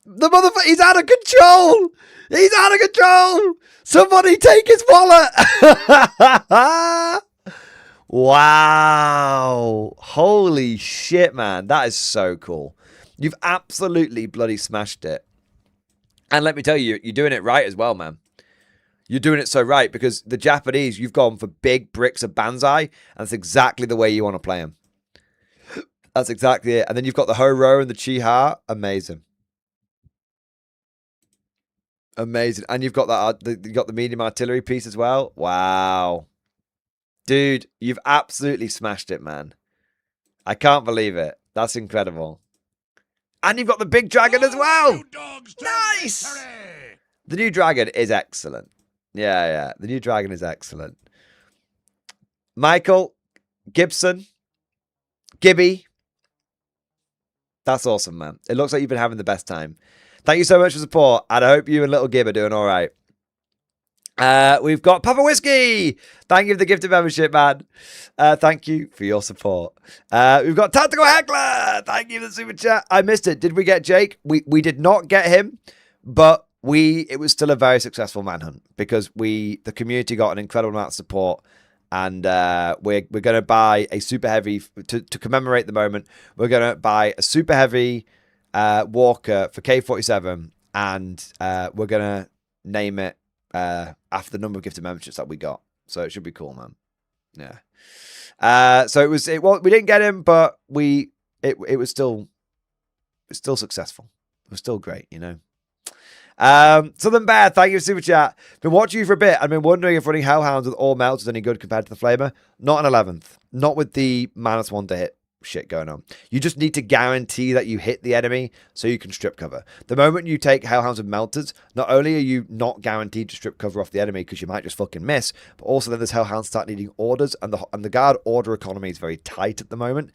The motherfucker, he's out of control. He's out of control. Somebody take his wallet. Wow. Holy shit, man. That is so cool. You've absolutely bloody smashed it. And let me tell you, you're doing it right as well, man. You're doing it so right because the Japanese, you've gone for big bricks of Banzai, and that's exactly the way you want to play them. That's exactly it. And then you've got the Ho-Ro and the Chi-Ha. Amazing. Amazing. And you've got that. You've got the medium artillery piece as well. Wow. Dude, you've absolutely smashed it, man. I can't believe it. That's incredible. And you've got the big dragon as well. Nice. The new dragon is excellent. Yeah. The new dragon is excellent. Michael, Gibson, Gibby. That's awesome, man. It looks like you've been having the best time. Thank you so much for support, and I hope you and little Gib are doing all right. We've got Papa Whiskey. Thank you for the gifted membership, man. Thank you for your support. We've got Tactical Heckler. Thank you for the super chat. I missed it. Did we get Jake? We did not get him, but it was still a very successful manhunt because the community got an incredible amount of support. And we're going to buy a super heavy to commemorate the moment. We're going to buy a super heavy walker for K47, and we're going to name it after the number of gifted memberships that we got. So it should be cool, man. Yeah. So we didn't get him, but it was still successful. It was still great, you know. Southern Bear, thank you for super chat. Been watching you for a bit. I've been wondering if running Hellhounds with all melts is any good compared to the Flamer. Not an 11th. Not with the -1 to hit shit going on. You just need to guarantee that you hit the enemy so you can strip cover. The moment you take Hellhounds with melters, not only are you not guaranteed to strip cover off the enemy because you might just fucking miss, but also then those Hellhounds start needing orders, and the guard order economy is very tight at the moment.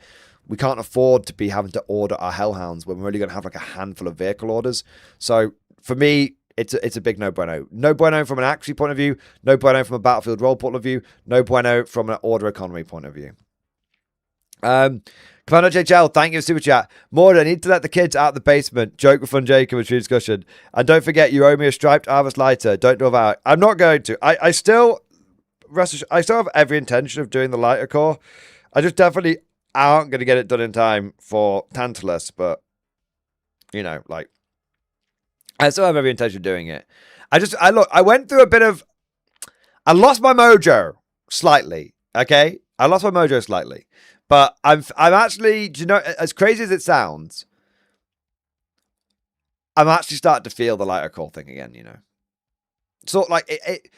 We can't afford to be having to order our Hellhounds when we're only going to have like a handful of vehicle orders. So for me, it's a big no bueno. No bueno from an accuracy point of view. No bueno from a battlefield role point of view. No bueno from an order economy point of view. Commander JHL, thank you for super chat. Morda, I need to let the kids out of the basement. Joke with Fun Jacob and true discussion. And don't forget, you owe me a striped Arvis lighter. Don't do about it. I'm not going to. I still have every intention of doing the lighter core. I just definitely aren't going to get it done in time for Tantalus, but you know, like, I still have every intention of doing it. I went through a bit of, I lost my mojo slightly. Okay. I lost my mojo slightly, but I'm actually, do you know, as crazy as it sounds, I'm actually starting to feel the lighter core thing again, you know. So like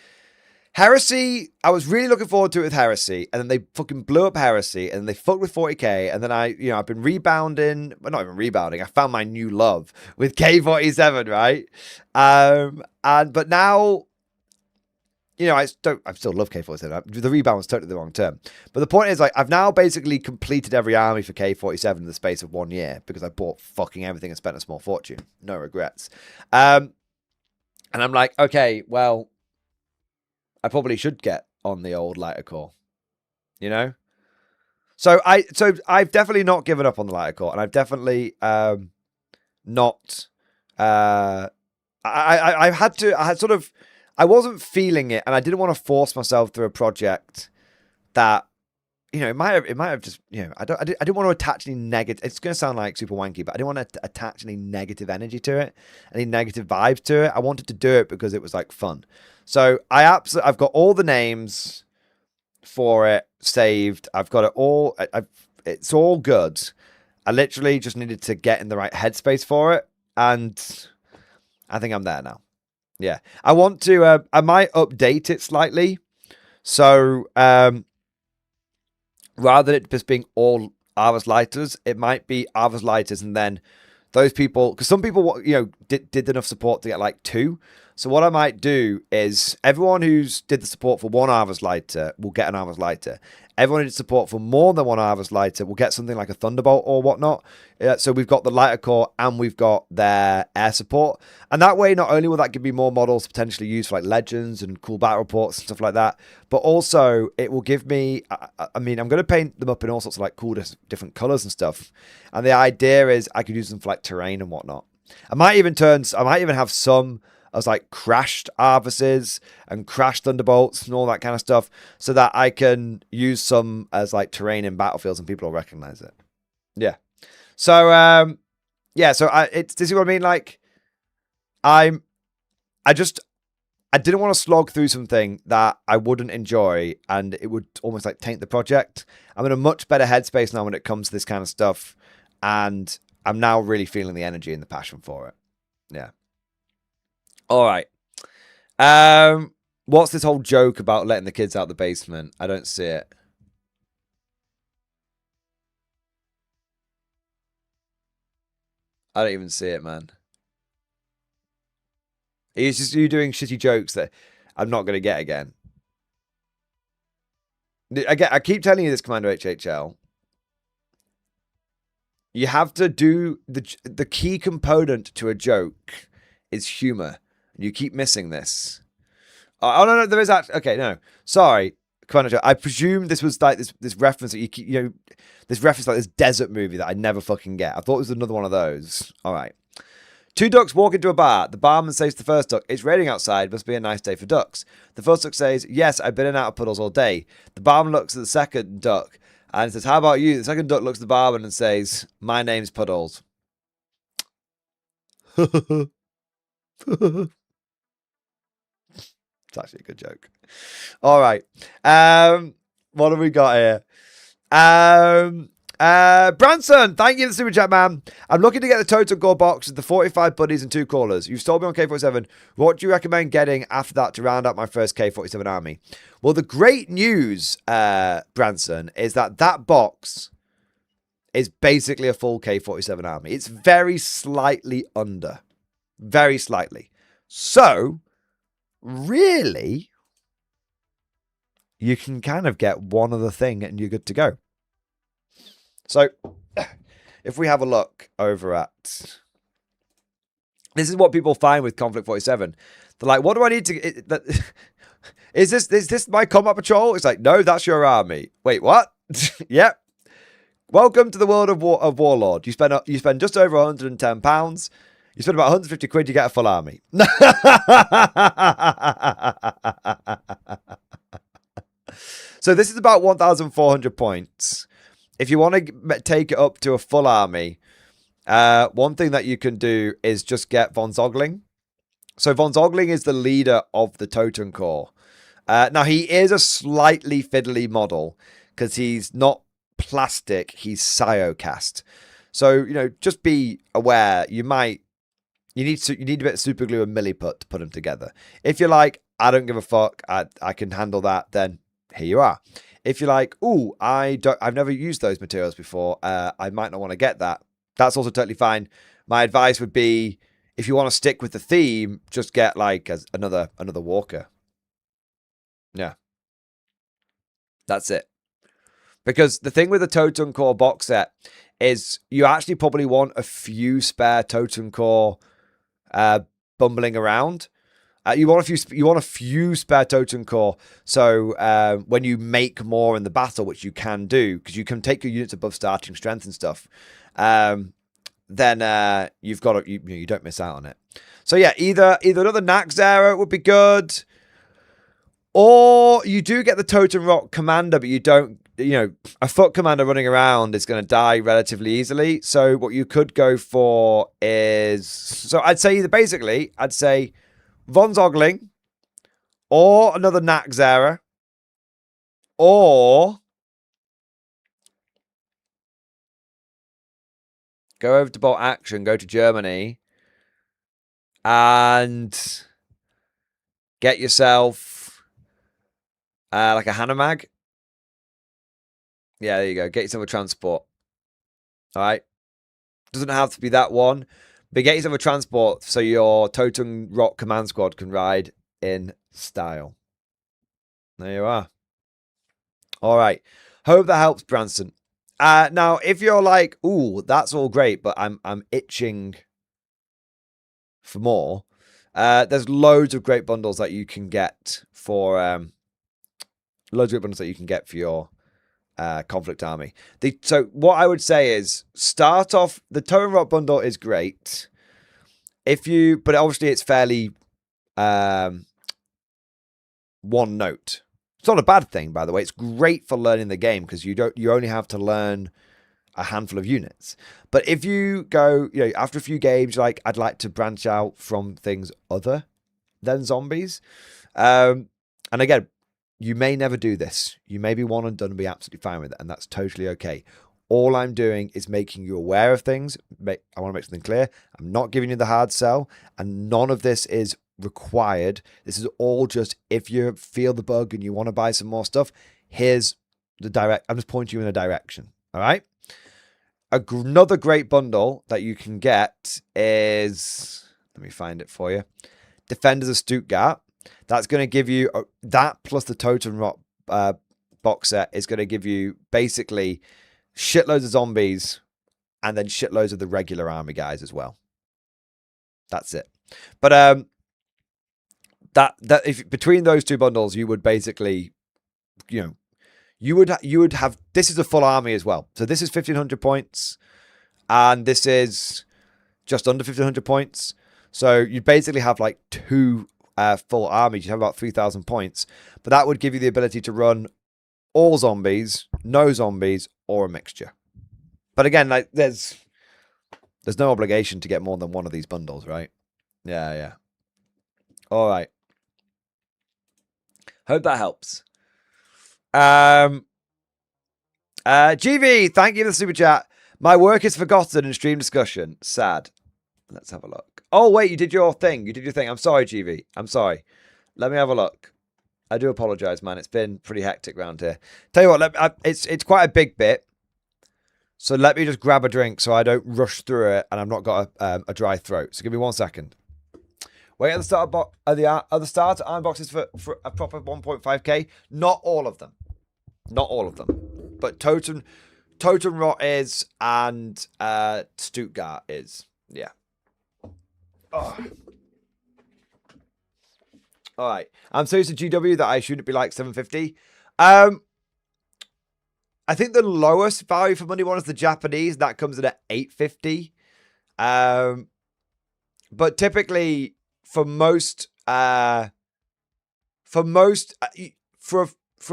Heresy, I was really looking forward to it with Heresy, and then they fucking blew up Heresy, and they fucked with 40k, and then I've been rebounding, well, not even rebounding, I found my new love with K47, right? But now, I still love K47. The rebound was totally the wrong term. But the point is, like, I've now basically completed every army for K47 in the space of 1 year, because I bought fucking everything and spent a small fortune. No regrets. And I'm like, okay, well, I probably should get on the old lighter core, So I've definitely not given up on the lighter core, and I've definitely not. I wasn't feeling it, and I didn't want to force myself through a project that, it might have just, I didn't want to attach any negative. It's going to sound like super wanky, but I didn't want to attach any negative energy to it, any negative vibes to it. I wanted to do it because it was like fun. So I've got all the names for it saved. I've got it all. It's all good. I literally just needed to get in the right headspace for it, and I think I'm there now. Yeah, I want to. I might update it slightly. So rather than it just being all Arvas Lighters, it might be Arvas Lighters, and then those people, because some people, did enough support to get like 2. So what I might do is everyone who's did the support for 1 Arvas Lighter will get an Arvas Lighter. Everyone who did support for more than 1 Arvas Lighter will get something like a Thunderbolt or whatnot. So we've got the lighter core and we've got their air support. And that way, not only will that give me more models to potentially use for like legends and cool battle reports and stuff like that, but also it will give me, I'm going to paint them up in all sorts of like cool different colors and stuff. And the idea is I could use them for like terrain and whatnot. I might even have some as like crashed Arvises and crashed Thunderbolts and all that kind of stuff, so that I can use some as like terrain in battlefields and people will recognize it. Yeah. So this is what I mean. Like, I didn't want to slog through something that I wouldn't enjoy, and it would almost like taint the project. I'm in a much better headspace now when it comes to this kind of stuff, and I'm now really feeling the energy and the passion for it. Yeah. All right. What's this whole joke about letting the kids out the basement? I don't see it. I don't even see it, man. It's just you doing shitty jokes that I'm not going to get again. I keep telling you this, Commander HHL. You have to do the key component to a joke is humor. You keep missing this. Oh no, there is actually. Okay, no, sorry, Commander. I presume this was like this reference that you keep, this reference like this desert movie that I never fucking get. I thought it was another one of those. All right. 2 ducks walk into a bar. The barman says to the first duck, "It's raining outside. Must be a nice day for ducks." The first duck says, "Yes, I've been in and out of puddles all day." The barman looks at the second duck and says, "How about you?" The second duck looks at the barman and says, "My name's Puddles." It's actually a good joke. All right. What have we got here? Branson, thank you for the super chat, man. I'm looking to get the total core box with the 45 buddies and 2 callers. You've sold me on K47. What do you recommend getting after that to round out my first K47 army? Well, the great news, Branson, is that box is basically a full K47 army. It's very slightly under. Very slightly. So, really, you can kind of get one other thing and you're good to go. So, if we have a look over at... This is what people find with Konflikt 47. They're like, what do I need to... Is this my combat patrol? It's like, no, that's your army. Wait, what? Yep. Welcome to the world of Warlord. You spend just over £110. You spend about 150 quid, you get a full army. So this is about 1,400 points. If you want to take it up to a full army, one thing that you can do is just get Von Zogling. So Von Zogling is the leader of the Totem Corps. Now, he is a slightly fiddly model because he's not plastic, he's Psyocast. So, just be aware, you need a bit of super glue and milliput to put them together. If you're like, I don't give a fuck. I can handle that. Then here you are. If you're like, ooh, I've never used those materials before. I might not want to get that. That's also totally fine. My advice would be, if you want to stick with the theme, just get like another walker. Yeah. That's it. Because the thing with the Totem Core box set is you actually probably want a few spare Totem Core bumbling around. You want a few spare Totem Core. So when you make more in the battle, which you can do, because you can take your units above starting strength and stuff, then you've got you don't miss out on it. So yeah, either another Nax Arrow would be good, or you do get the Totem Rock Commander, but you don't. A foot commander running around is going to die relatively easily. So what you could go for is, so I'd say Von Zogling, or another Naxara, or go over to Bolt Action, go to Germany, and get yourself like a Hanomag. Yeah, there you go. Get yourself a transport. All right. Doesn't have to be that one, but get yourself a transport so your Totem Rock Command Squad can ride in style. There you are. All right. Hope that helps, Branson. Now, if you're like, ooh, that's all great, but I'm itching for more, there's loads of great bundles that you can get for your Konflikt army. So what I would say is, start off, the Totem Rock bundle is great. But obviously it's fairly one note. It's not a bad thing, by the way. It's great for learning the game because you only have to learn a handful of units. But if you go, after a few games, like, I'd like to branch out from things other than zombies. And again, you may never do this. You may be one and done and be absolutely fine with it, and that's totally okay. All I'm doing is making you aware of things. I want to make something clear. I'm not giving you the hard sell, and none of this is required. This is all just, if you feel the bug and you want to buy some more stuff, here's the I'm just pointing you in a direction. All right. Another great bundle that you can get is, let me find it for you, Defenders of Stuttgart. That's going to give you that plus the Totem Rock box set is going to give you basically shitloads of zombies and then shitloads of the regular army guys as well. That's it. But that if between those two bundles, you would basically, you would have, this is a full army as well. So this is 1,500 points, and this is just under 1,500 points. So you basically have like two full armies. You have about 3,000 points, but that would give you the ability to run all zombies, no zombies, or a mixture. But again, like there's no obligation to get more than one of these bundles, right? Yeah. All right. Hope that helps. GV, thank you for the super chat. My work is forgotten in stream discussion. Sad. Let's have a look. Oh, wait, you did your thing. I'm sorry, GV. I'm sorry. Let me have a look. I do apologize, man. It's been pretty hectic around here. Tell you what, it's quite a big bit. So let me just grab a drink so I don't rush through it and I've not got a dry throat. So give me 1 second. Wait at the start of the start iron boxes for a proper 1.5k. Not all of them. But Totem Rot is, and Stuttgart is. Yeah. Oh. All right. I'm so used to GW that I shouldn't be like 750. I think the lowest value for money one is the Japanese. That comes in at 850. But typically for a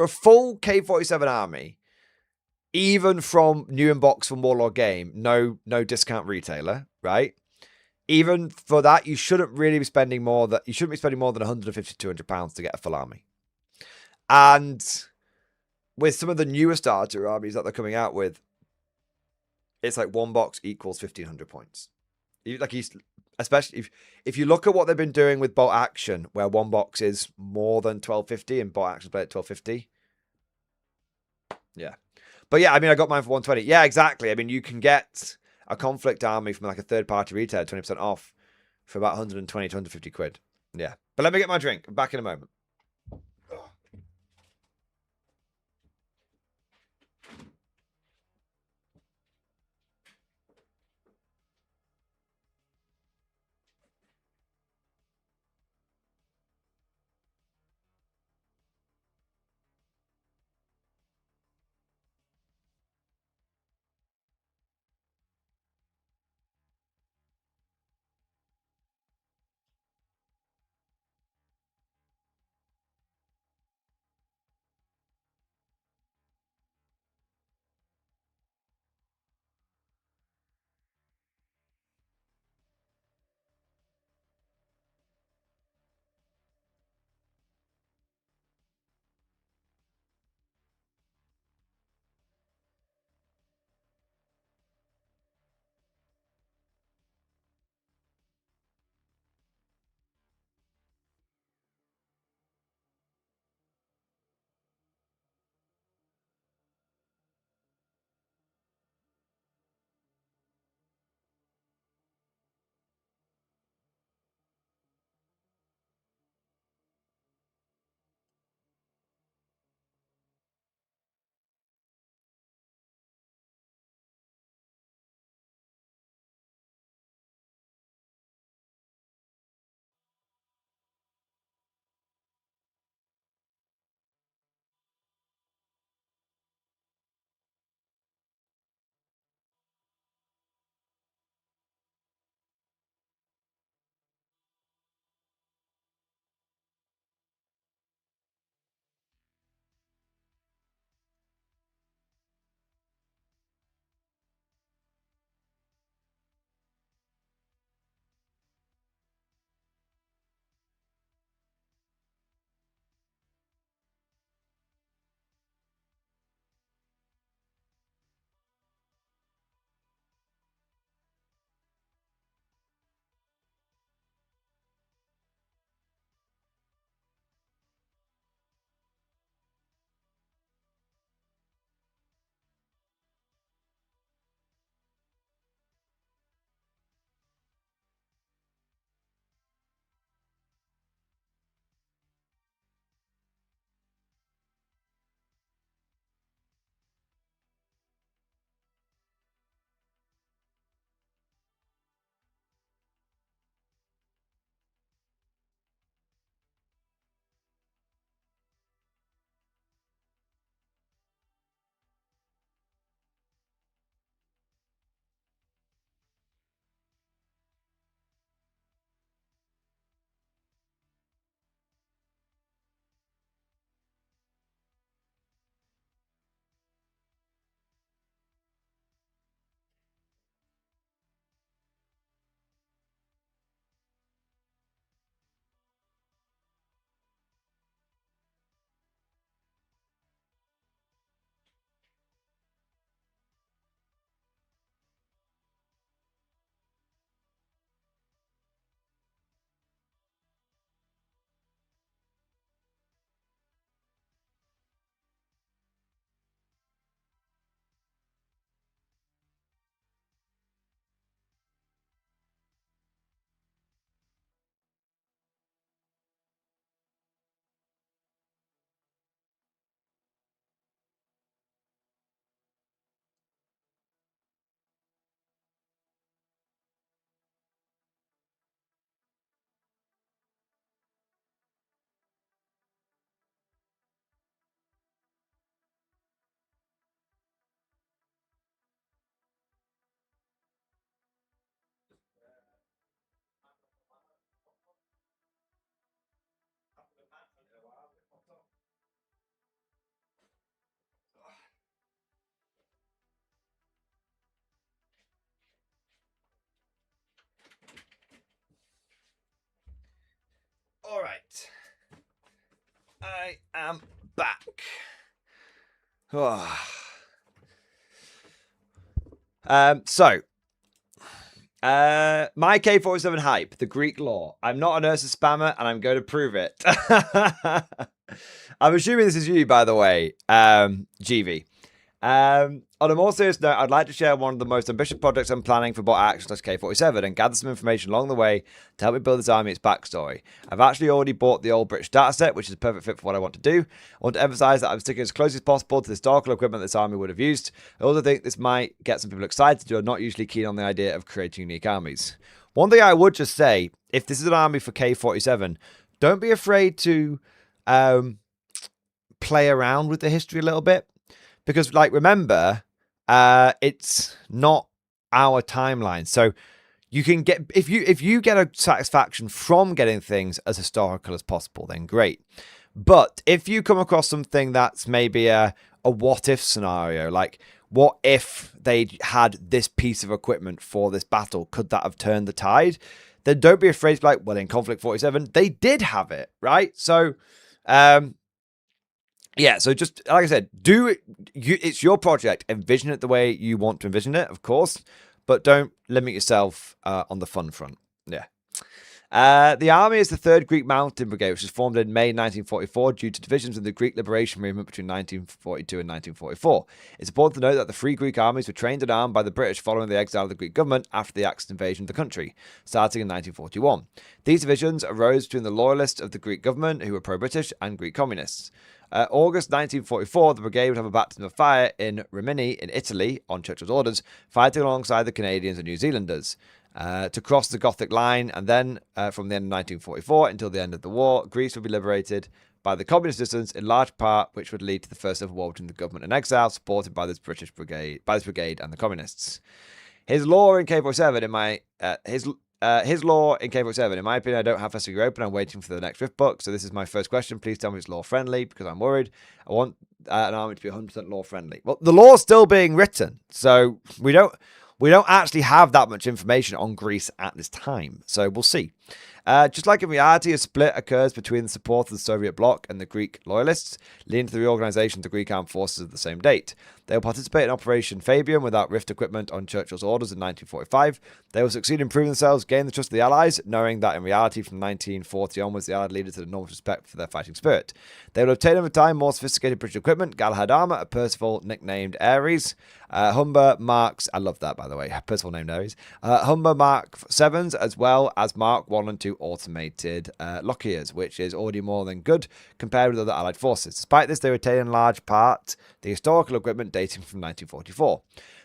full K47 army, even from new in box from Warlord Game, no discount retailer, right? Even for that, you shouldn't be spending more than 150 to £200 to get a full army. And with some of the newer starter armies that they're coming out with, it's like one box equals 1,500 points. I especially if you look at what they've been doing with bolt action, where one box is more than 1250 and bolt action's played at 1250. Yeah. But yeah, I mean, I got mine for 120. Yeah, exactly. I mean, you can get a Konflikt army from like a third-party retailer, 20% off for about 120 to 150 quid. Yeah. But let me get my drink. I'm back in a moment. All right. I am back. So My K47 hype, the Greek lore. I'm not an Ursa spammer, and I'm going to prove it. I'm assuming this is you, by the way, GV. On a more serious note, I'd like to share one of the most ambitious projects I'm planning for Bot Action K47 and gather some information along the way to help me build this army its backstory. I've actually already bought the old British dataset, which is a perfect fit for what I want to do. I want to emphasize that I'm sticking as close as possible to the historical equipment this army would have used. I also think this might get some people excited who are not usually keen on the idea of creating unique armies. One thing I would just say, if this is an army for K47, don't be afraid to play around with the history a little bit. Because, like, remember, it's not our timeline. So you can get, if you get a satisfaction from getting things as historical as possible, then great. But if you come across something that's maybe a what if scenario, like what if they had this piece of equipment for this battle, could that have turned the tide? Then don't be afraid to be like, well, in Konflikt 47, they did have it, right? So, yeah, so just like I said, do it. It's your project. Envision it the way you want to envision it, of course, but don't limit yourself on the fun front. Yeah. The army is the 3rd Greek Mountain Brigade, which was formed in May 1944 due to divisions in the Greek Liberation Movement between 1942 and 1944. It's important to note that the 3 Greek armies were trained and armed by the British following the exile of the Greek government after the Axis invasion of the country, starting in 1941. These divisions arose between the loyalists of the Greek government, who were pro-British, and Greek communists. August 1944, the brigade would have a baptism of fire in Rimini, in Italy, on Churchill's orders, fighting alongside the Canadians and New Zealanders to cross the Gothic line, and then from the end of 1944 until the end of the war, Greece would be liberated by the communist resistance, in large part, which would lead to the first civil war between the government and exile, supported by this British brigade, and the communists. His lore in K47, his lore in K47, in my opinion, I don't have Festival open. I'm waiting for the next Rift book. So this is my first question. Please tell me it's lore friendly, because I'm worried. I want an army to be 100% lore friendly. Well, the lore's still being written, so we don't actually have that much information on Greece at this time. So we'll see. Just like in reality, a split occurs between the support of the Soviet bloc and the Greek loyalists, leading to the reorganization of the Greek armed forces at the same date. They will participate in Operation Fabian without Rift equipment on Churchill's orders in 1945. They will succeed in proving themselves, gain the trust of the Allies, knowing that in reality from 1940 onwards the Allied leaders had enormous respect for their fighting spirit. They will obtain over time more sophisticated British equipment, Galahad armor, a Percival nicknamed Ares, Humber Marks, I love that by the way, Percival named Ares, Humber Mark 7s, as well as Mark 1 and 2 automated Lockheeds, which is already more than good compared with other Allied forces. Despite this, they retain in large part the historical equipment dating from 1944.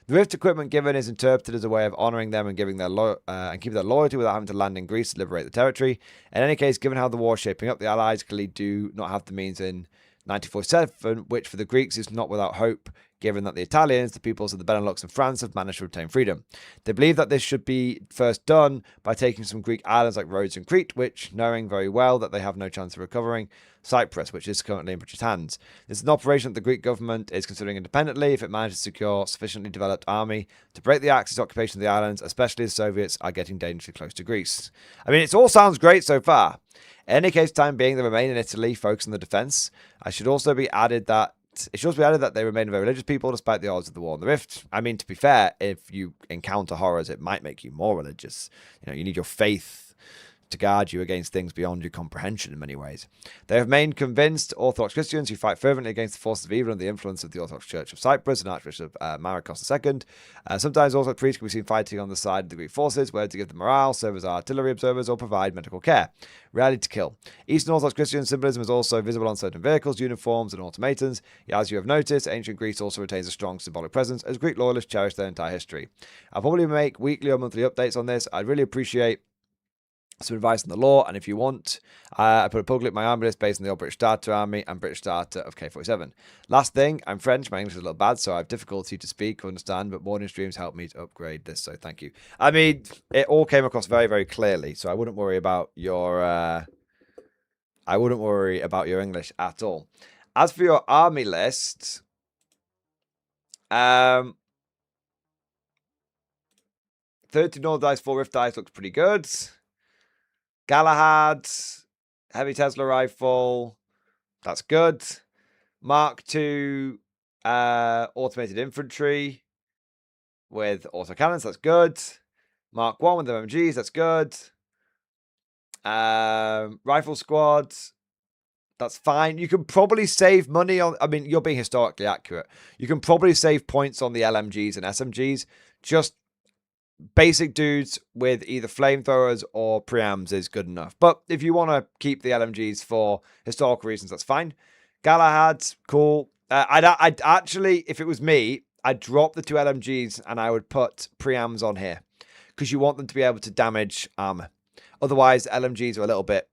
The Rift equipment given is interpreted as a way of honouring them and giving their and keeping their loyalty without having to land in Greece to liberate the territory. In any case, given how the war is shaping up, the Allies clearly do not have the means in 1947, which for the Greeks is not without hope, given that the Italians, the peoples of the Benelux and France, have managed to retain freedom. They believe that this should be first done by taking some Greek islands like Rhodes and Crete, which, knowing very well that they have no chance of recovering, Cyprus, which is currently in British hands. This is an operation that the Greek government is considering independently if it manages to secure a sufficiently developed army to break the Axis occupation of the islands, especially as Soviets are getting dangerously close to Greece. I mean, it all sounds great so far. In any case, time being, they remain in Italy, focused on the defence. It should also be added that they remain a very religious people despite the odds of the war and the Rift. I mean, to be fair, if you encounter horrors, it might make you more religious. You know, you need your faith to guard you against things beyond your comprehension in many ways. They have remained convinced Orthodox Christians who fight fervently against the forces of evil and the influence of the Orthodox Church of Cyprus and Archbishop Marakos II. Sometimes also priests can be seen fighting on the side of the Greek forces, whether to give them morale, serve as artillery observers, or provide medical care. Rarely to kill. Eastern Orthodox Christian symbolism is also visible on certain vehicles, uniforms, and automatons. As you have noticed, ancient Greece also retains a strong symbolic presence, as Greek loyalists cherish their entire history. I'll probably make weekly or monthly updates on this. I'd really appreciate some advice on the law, and if you want, I put a public my army list based on the old British Starter Army and British Starter of K47. Last thing, I'm French, my English is a little bad, so I have difficulty to speak or understand, but morning streams help me to upgrade this, so thank you. I mean, it all came across very, very clearly, so I wouldn't worry about your English at all. As for your army list, 30 North dice, 4 Rift dice looks pretty good. Galahad, heavy Tesla rifle, that's good. Mark II automated infantry with autocannons, that's good. Mark 1 with MGs, that's good. Rifle squad, that's fine. You can probably save money on, I mean, you're being historically accurate. You can probably save points on the LMGs and SMGs. Just basic dudes with either flamethrowers or preams is good enough. But if you want to keep the LMGs for historical reasons, that's fine. Galahad, cool. I'd actually, if it was me, I'd drop the 2 LMGs and I would put preams on here because you want them to be able to damage armor. Otherwise, LMGs are a little bit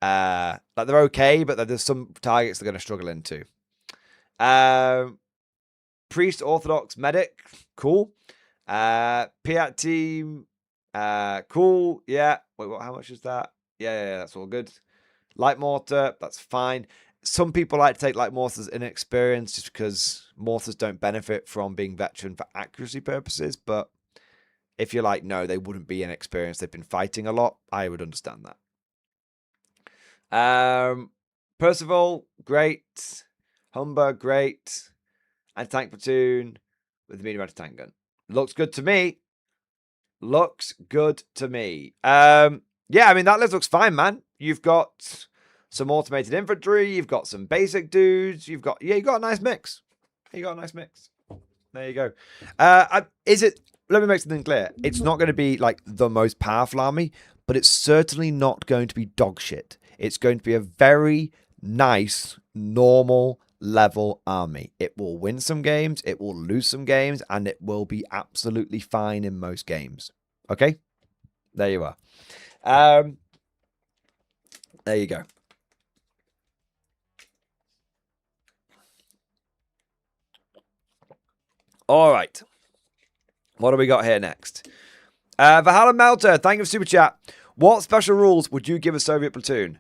like they're okay, but there's some targets they're going to struggle into. Priest, Orthodox, Medic, cool. Piat team, cool. Yeah. Wait, what? How much is that? Yeah, that's all good. Light mortar, that's fine. Some people like to take light mortars inexperienced just because mortars don't benefit from being veteran for accuracy purposes. But if you're like, no, they wouldn't be inexperienced, they've been fighting a lot, I would understand that. Percival, great. Humber, great. And tank platoon with the medium anti-tank gun. Looks good to me. Looks good to me. Yeah, I mean, that list looks fine, man. You've got some automated infantry. You've got some basic dudes. You've got a nice mix. You got a nice mix. There you go. Let me make something clear. It's not going to be like the most powerful army, but it's certainly not going to be dog shit. It's going to be a very nice, normal level army. It will win some games, it will lose some games, and it will be absolutely fine in most games. Okay? There you are. There you go. All right. What do we got here next? Valhalla Melter, thank you for super chat. What special rules would you give a Soviet platoon?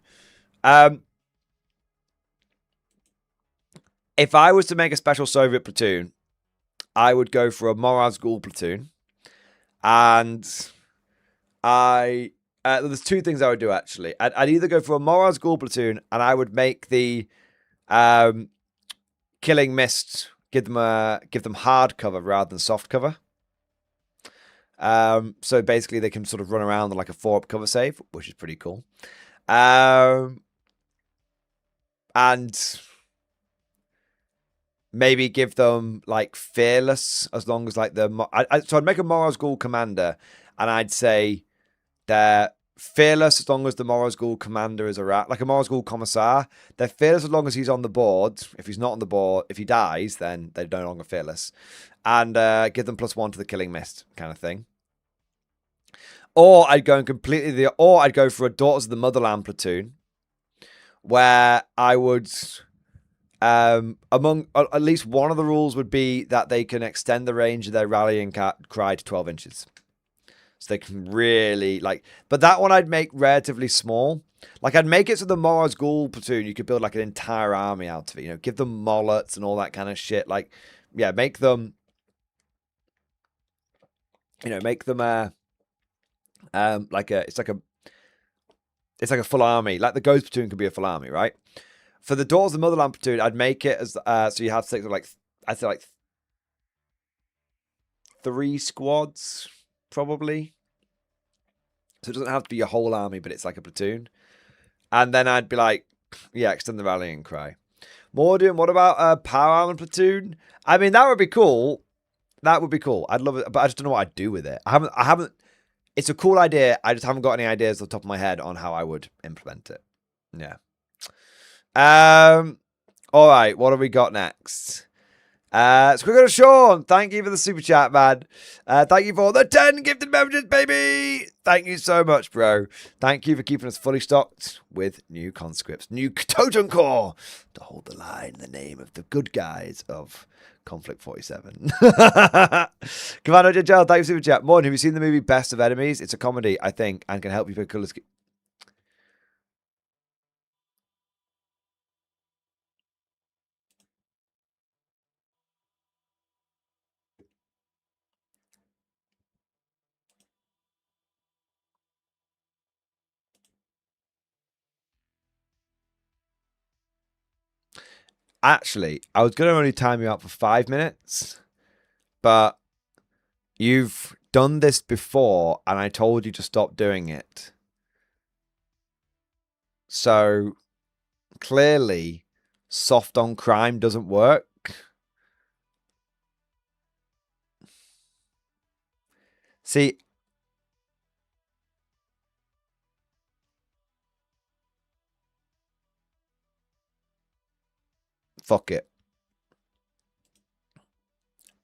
If I was to make a special Soviet platoon, I would go for a Moraz Ghoul platoon. And there's 2 things I would do, actually. I'd either go for a Moraz Ghoul platoon, and I would make the Killing Mist give them hard cover rather than soft cover. So basically they can sort of run around like a 4-up cover save, which is pretty cool. And maybe give them like fearless, as long as like so I'd make a Moraz Ghoul commander, and I'd say they're fearless as long as the Moraz Ghoul commander is a rat, like a Moraz Ghoul commissar. They're fearless as long as he's on the board. If he's not on the board, if he dies, then they're no longer fearless. And give them +1 to the Killing Mist kind of thing. Or I'd go I'd go for a Daughters of the Motherland platoon, where I would, among at least one of the rules would be that they can extend the range of their rallying cry to 12 inches. So they can really, like, but that one I'd make relatively small. Like, I'd make it so the Moraz Ghoul platoon, you could build like an entire army out of it, give them mullets and all that kind of shit. Like, yeah, make them, make them, it's like a full army. Like the Ghost platoon could be a full army, right? For the Daughters of the Motherland platoon, I'd make it as so you have 6 of I'd say 3 squads probably. So it doesn't have to be a whole army, but it's like a platoon. And then I'd be like, yeah, extend the rallying cry. Mordian, what about a power armor platoon? I mean, that would be cool. That would be cool. I'd love it, but I just don't know what I'd do with it. I haven't. It's a cool idea. I just haven't got any ideas off the top of my head on how I would implement it. Yeah. All right. What have we got next? So we go to Sean. Thank you for the super chat, man. Thank you for the 10 gifted messages, baby. Thank you so much, bro. Thank you for keeping us fully stocked with new conscripts, new Totem Core to hold the line in the name of the good guys of Konflikt 47. Commander Jajal, thank you for super chat. Morning, have you seen the movie Best of Enemies? It's a comedy, I think, and can help you pick colors. Actually, I was going to only time you out for 5 minutes, but you've done this before and I told you to stop doing it. So clearly soft on crime doesn't work. See, fuck it.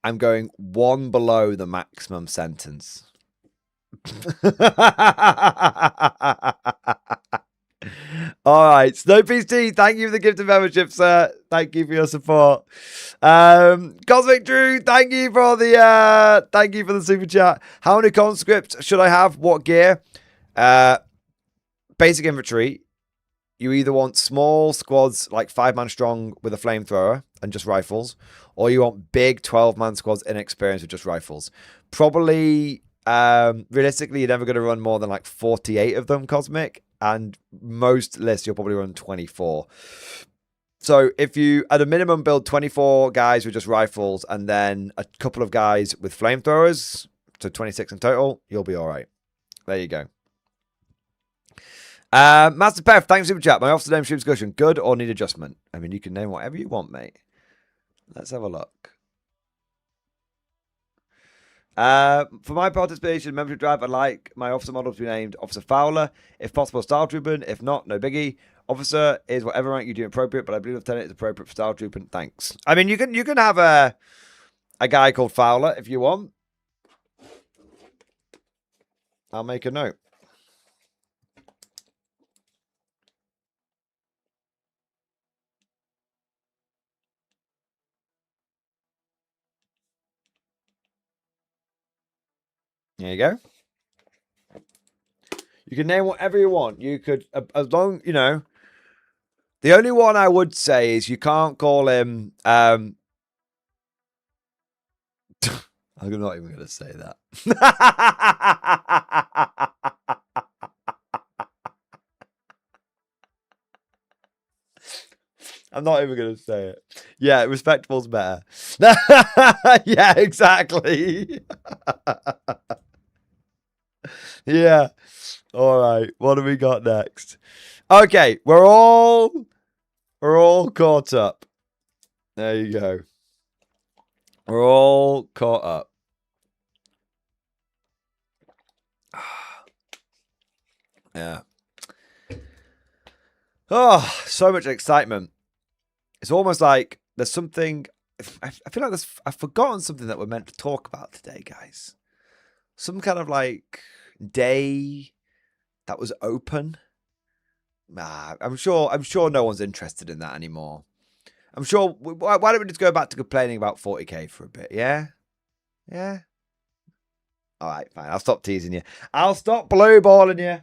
I'm going one below the maximum sentence. All right, SnowPC, thank you for the gift of membership, sir. Thank you for your support. Cosmic Drew, thank you for the super chat. How many conscripts should I have? What gear? Basic infantry. You either want small squads like 5-man strong with a flamethrower and just rifles, or you want big 12-man squads inexperienced with just rifles. Probably, realistically, you're never going to run more than like 48 of them, Cosmic, and most lists you'll probably run 24. So if you, at a minimum, build 24 guys with just rifles and then a couple of guys with flamethrowers, so 26 in total, you'll be all right. There you go. Master Pef, thanks for super chat. My officer name stream discussion, good or need adjustment? I mean, you can name whatever you want, mate. Let's have a look. For my participation in membership drive, I'd like my officer model to be named Officer Fowler. If possible, Style Trooping. If not, no biggie. Officer is whatever rank you do appropriate, but I believe Lieutenant is appropriate for Style Trooping. Thanks. I mean, you can have a guy called Fowler if you want. I'll make a note. There you go. You can name whatever you want. You could, as long, you know. The only one I would say is you can't call him. I'm not even going to say that. I'm not even going to say it. Yeah, respectable's better. Yeah, exactly. Yeah. All right. What do we got next? Okay, we're all caught up. There you go. We're all caught up. Yeah. Oh, so much excitement. It's almost like there's something. I feel like I've forgotten something that we're meant to talk about today, guys. Some kind of like day that was open. I'm sure no one's interested in that anymore. I'm sure. Why don't we just go back to complaining about 40k for a bit? Yeah. Yeah. All right, fine. I'll stop teasing you. I'll stop blue balling you.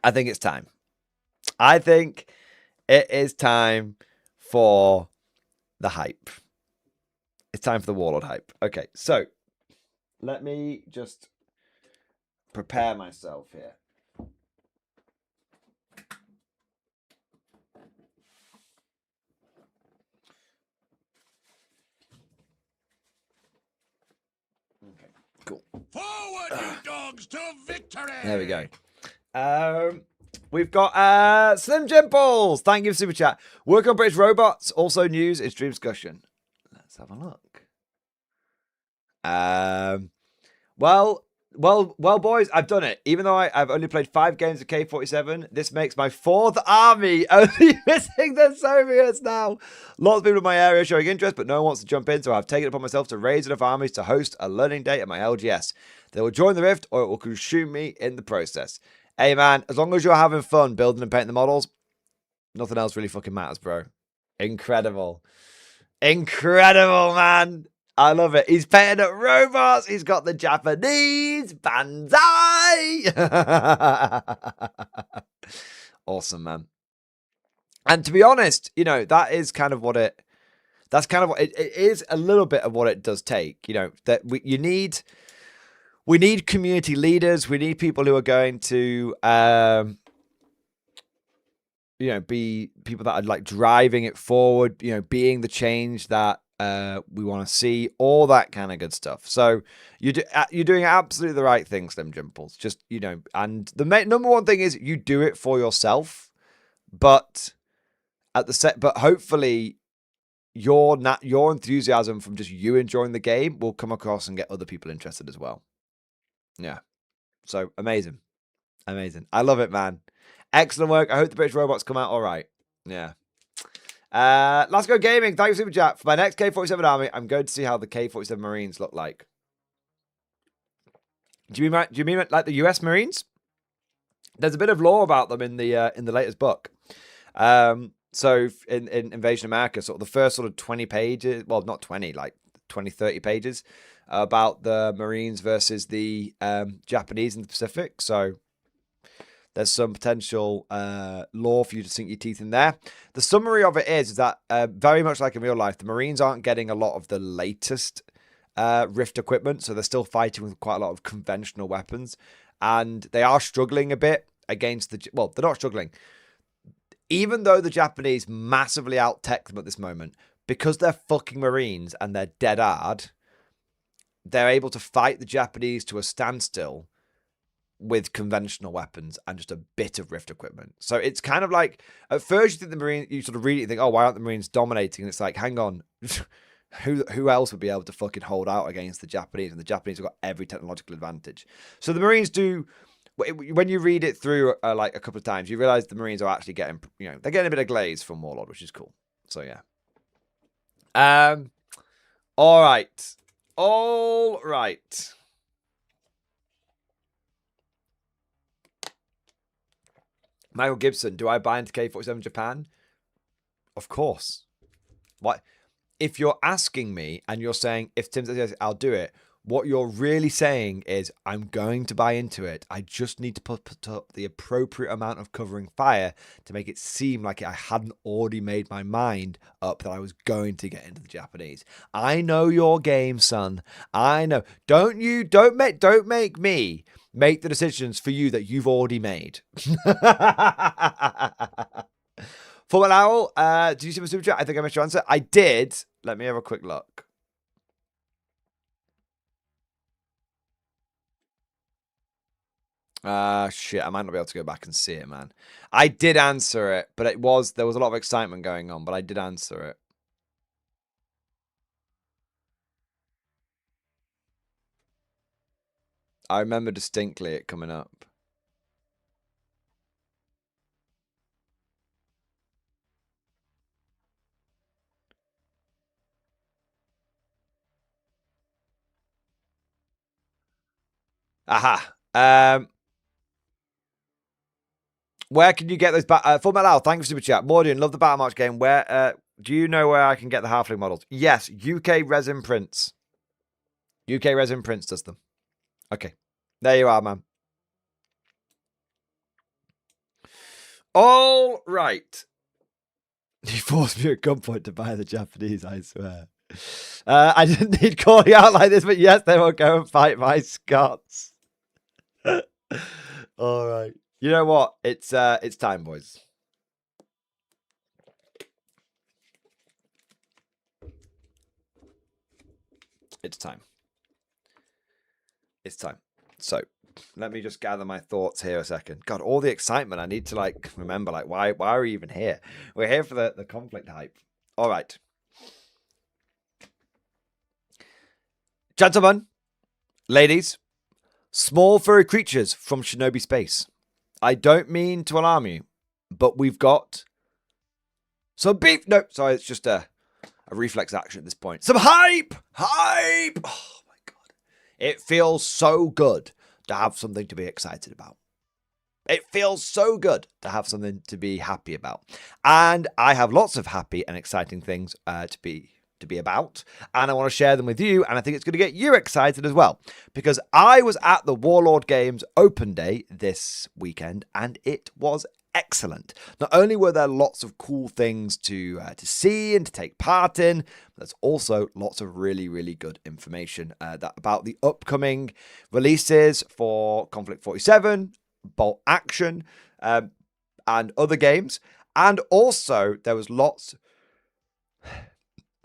I think it's time. I think it is time for the hype. It's time for the Warlord hype. Okay, so let me just prepare myself here. Okay, cool. Forward, you dogs, to victory! There we go. We've got Slim Jimples. Thank you for super chat. Work on British robots. Also news in stream discussion. Let's have a look. Well, boys, I've done it. Even though I've only played 5 games of K-47, this makes my 4th army, only missing the Soviets now. Lots of people in my area showing interest, but no one wants to jump in, so I've taken it upon myself to raise enough armies to host a learning day at my LGS. They will join the Rift, or it will consume me in the process. Hey, man, as long as you're having fun building and painting the models, nothing else really fucking matters, bro. Incredible. Incredible, man. I love it. He's painting up robots. He's got the Japanese banzai. Awesome, man. And to be honest, you know, that's kind of what it is, a little bit of what it does take, you know, that we need community leaders. We need people who are going to, you know, be people that are like driving it forward, you know, being the change that We want to see all that kind of good stuff. So you're doing absolutely the right thing, Slim Jimples. Just, and the number one thing is you do it for yourself, but but hopefully your enthusiasm from just you enjoying the game will come across and get other people interested as well. Yeah. So amazing. I love it, man. Excellent work. I hope the British robots come out all right. Yeah. Let's go gaming. Thank you, Super Chat. For my next K-47 army, I'm going to see how the K-47 Marines look like. Do you mean like the US Marines? There's a bit of lore about them in the latest book. So in Invasion America, sort of the first sort of 20 pages, well, not 20, like 20, 30 pages about the Marines versus the Japanese in the Pacific. So there's some potential lore for you to sink your teeth in there. The summary of it is that very much like in real life, the Marines aren't getting a lot of the latest Rift equipment. So they're still fighting with quite a lot of conventional weapons. And they are struggling a bit against they're not struggling. Even though the Japanese massively out-tech them at this moment, because they're fucking Marines and they're dead hard, they're able to fight the Japanese to a standstill with conventional weapons and just a bit of Rift equipment. So it's kind of like, at first you think the Marines, you sort of read it and think, oh, why aren't the Marines dominating? And it's like, hang on, who else would be able to fucking hold out against the Japanese? And the Japanese have got every technological advantage. So the Marines do, when you read it through like a couple of times, you realize the Marines are actually getting, they're getting a bit of glaze from Warlord, which is cool. So yeah. All right. Michael Gibson, do I buy into K-47 Japan? Of course. What? If you're asking me and you're saying, if Tim says yes, I'll do it, what you're really saying is, I'm going to buy into it. I just need to put up the appropriate amount of covering fire to make it seem like I hadn't already made my mind up that I was going to get into the Japanese. I know your game, son. I know. Don't make me make the decisions for you that you've already made. For an owl, did you see my super chat? I think I missed your answer. I did. Let me have a quick look. Shit, I might not be able to go back and see it, man. I did answer it, but there was a lot of excitement going on, but I did answer it. I remember distinctly it coming up. Aha. Where can you get those? Full Metal, thank you for super chat. Mordian, love the Battle March game. Where? Do you know where I can get the Halfling models? Yes, UK Resin Prints. UK Resin Prints does them. Okay, there you are, man. All right. You forced me at gunpoint to buy the Japanese, I swear. I didn't need calling out like this, but yes, they will go and fight my Scots. All right. You know what? It's time, boys. It's time. It's time. So, let me just gather my thoughts here a second. God, all the excitement. I need to remember why are we even here? We're here for the conflict hype. All right. Gentlemen, ladies, small furry creatures from Shinobi space. I don't mean to alarm you, but we've got some beef. No, sorry, it's just a reflex action at this point. Some hype! Hype! Oh my God. It feels so good to have something to be excited about. It feels so good to have something to be happy about. And I have lots of happy and exciting things to be about, and I want to share them with you, and I think it's going to get you excited as well, because I was at the Warlord Games open day this weekend, and it was excellent. Not only were there lots of cool things to see and to take part in, but there's also lots of really, really good information about the upcoming releases for Konflikt 47, Bolt Action, and other games. And also, there was lots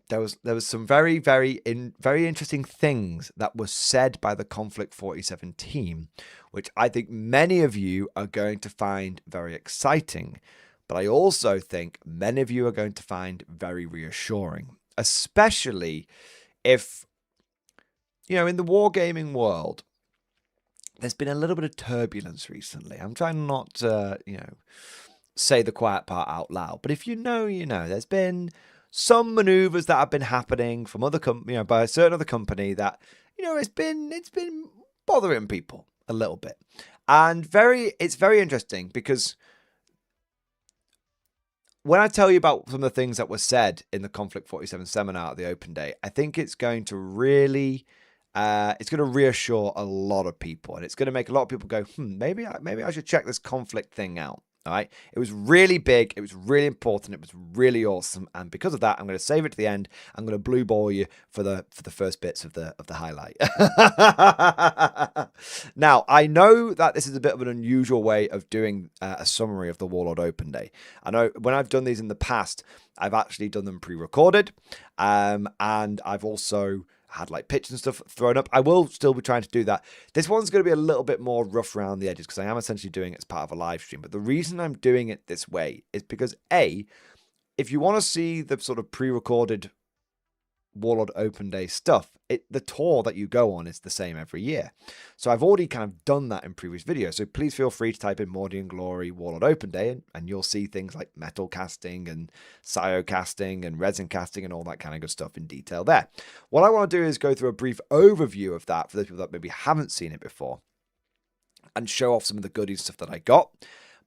there was some very interesting things that were said by the Konflikt 47 team, which I think many of you are going to find very exciting, but I also think many of you are going to find very reassuring, especially if, in the wargaming world, there's been a little bit of turbulence recently. I'm trying not to, say the quiet part out loud, but if you know, there's been some maneuvers that have been happening from other by a certain other company that, it's been bothering people a little bit. And it's very interesting because when I tell you about some of the things that were said in the Konflikt 47 seminar at the open day, I think it's going to really, it's going to reassure a lot of people, and it's going to make a lot of people go, maybe I should check this Konflikt thing out. All right. It was really big. It was really important. It was really awesome. And because of that, I'm going to save it to the end. I'm going to blue ball you for the first bits of the highlight. Now, I know that this is a bit of an unusual way of doing a summary of the Warlord Open Day. I know when I've done these in the past, I've actually done them pre-recorded, and I've also had like pictures and stuff thrown up. I will still be trying to do that. This one's going to be a little bit more rough around the edges because I am essentially doing it as part of a live stream. But the reason I'm doing it this way is because if you want to see the sort of pre-recorded Warlord Open Day stuff, the tour that you go on is the same every year. So I've already kind of done that in previous videos. So please feel free to type in Mordy and Glory Warlord Open Day, and you'll see things like metal casting and Scio casting and resin casting and all that kind of good stuff in detail there. What I want to do is go through a brief overview of that for those people that maybe haven't seen it before and show off some of the goodies stuff that I got.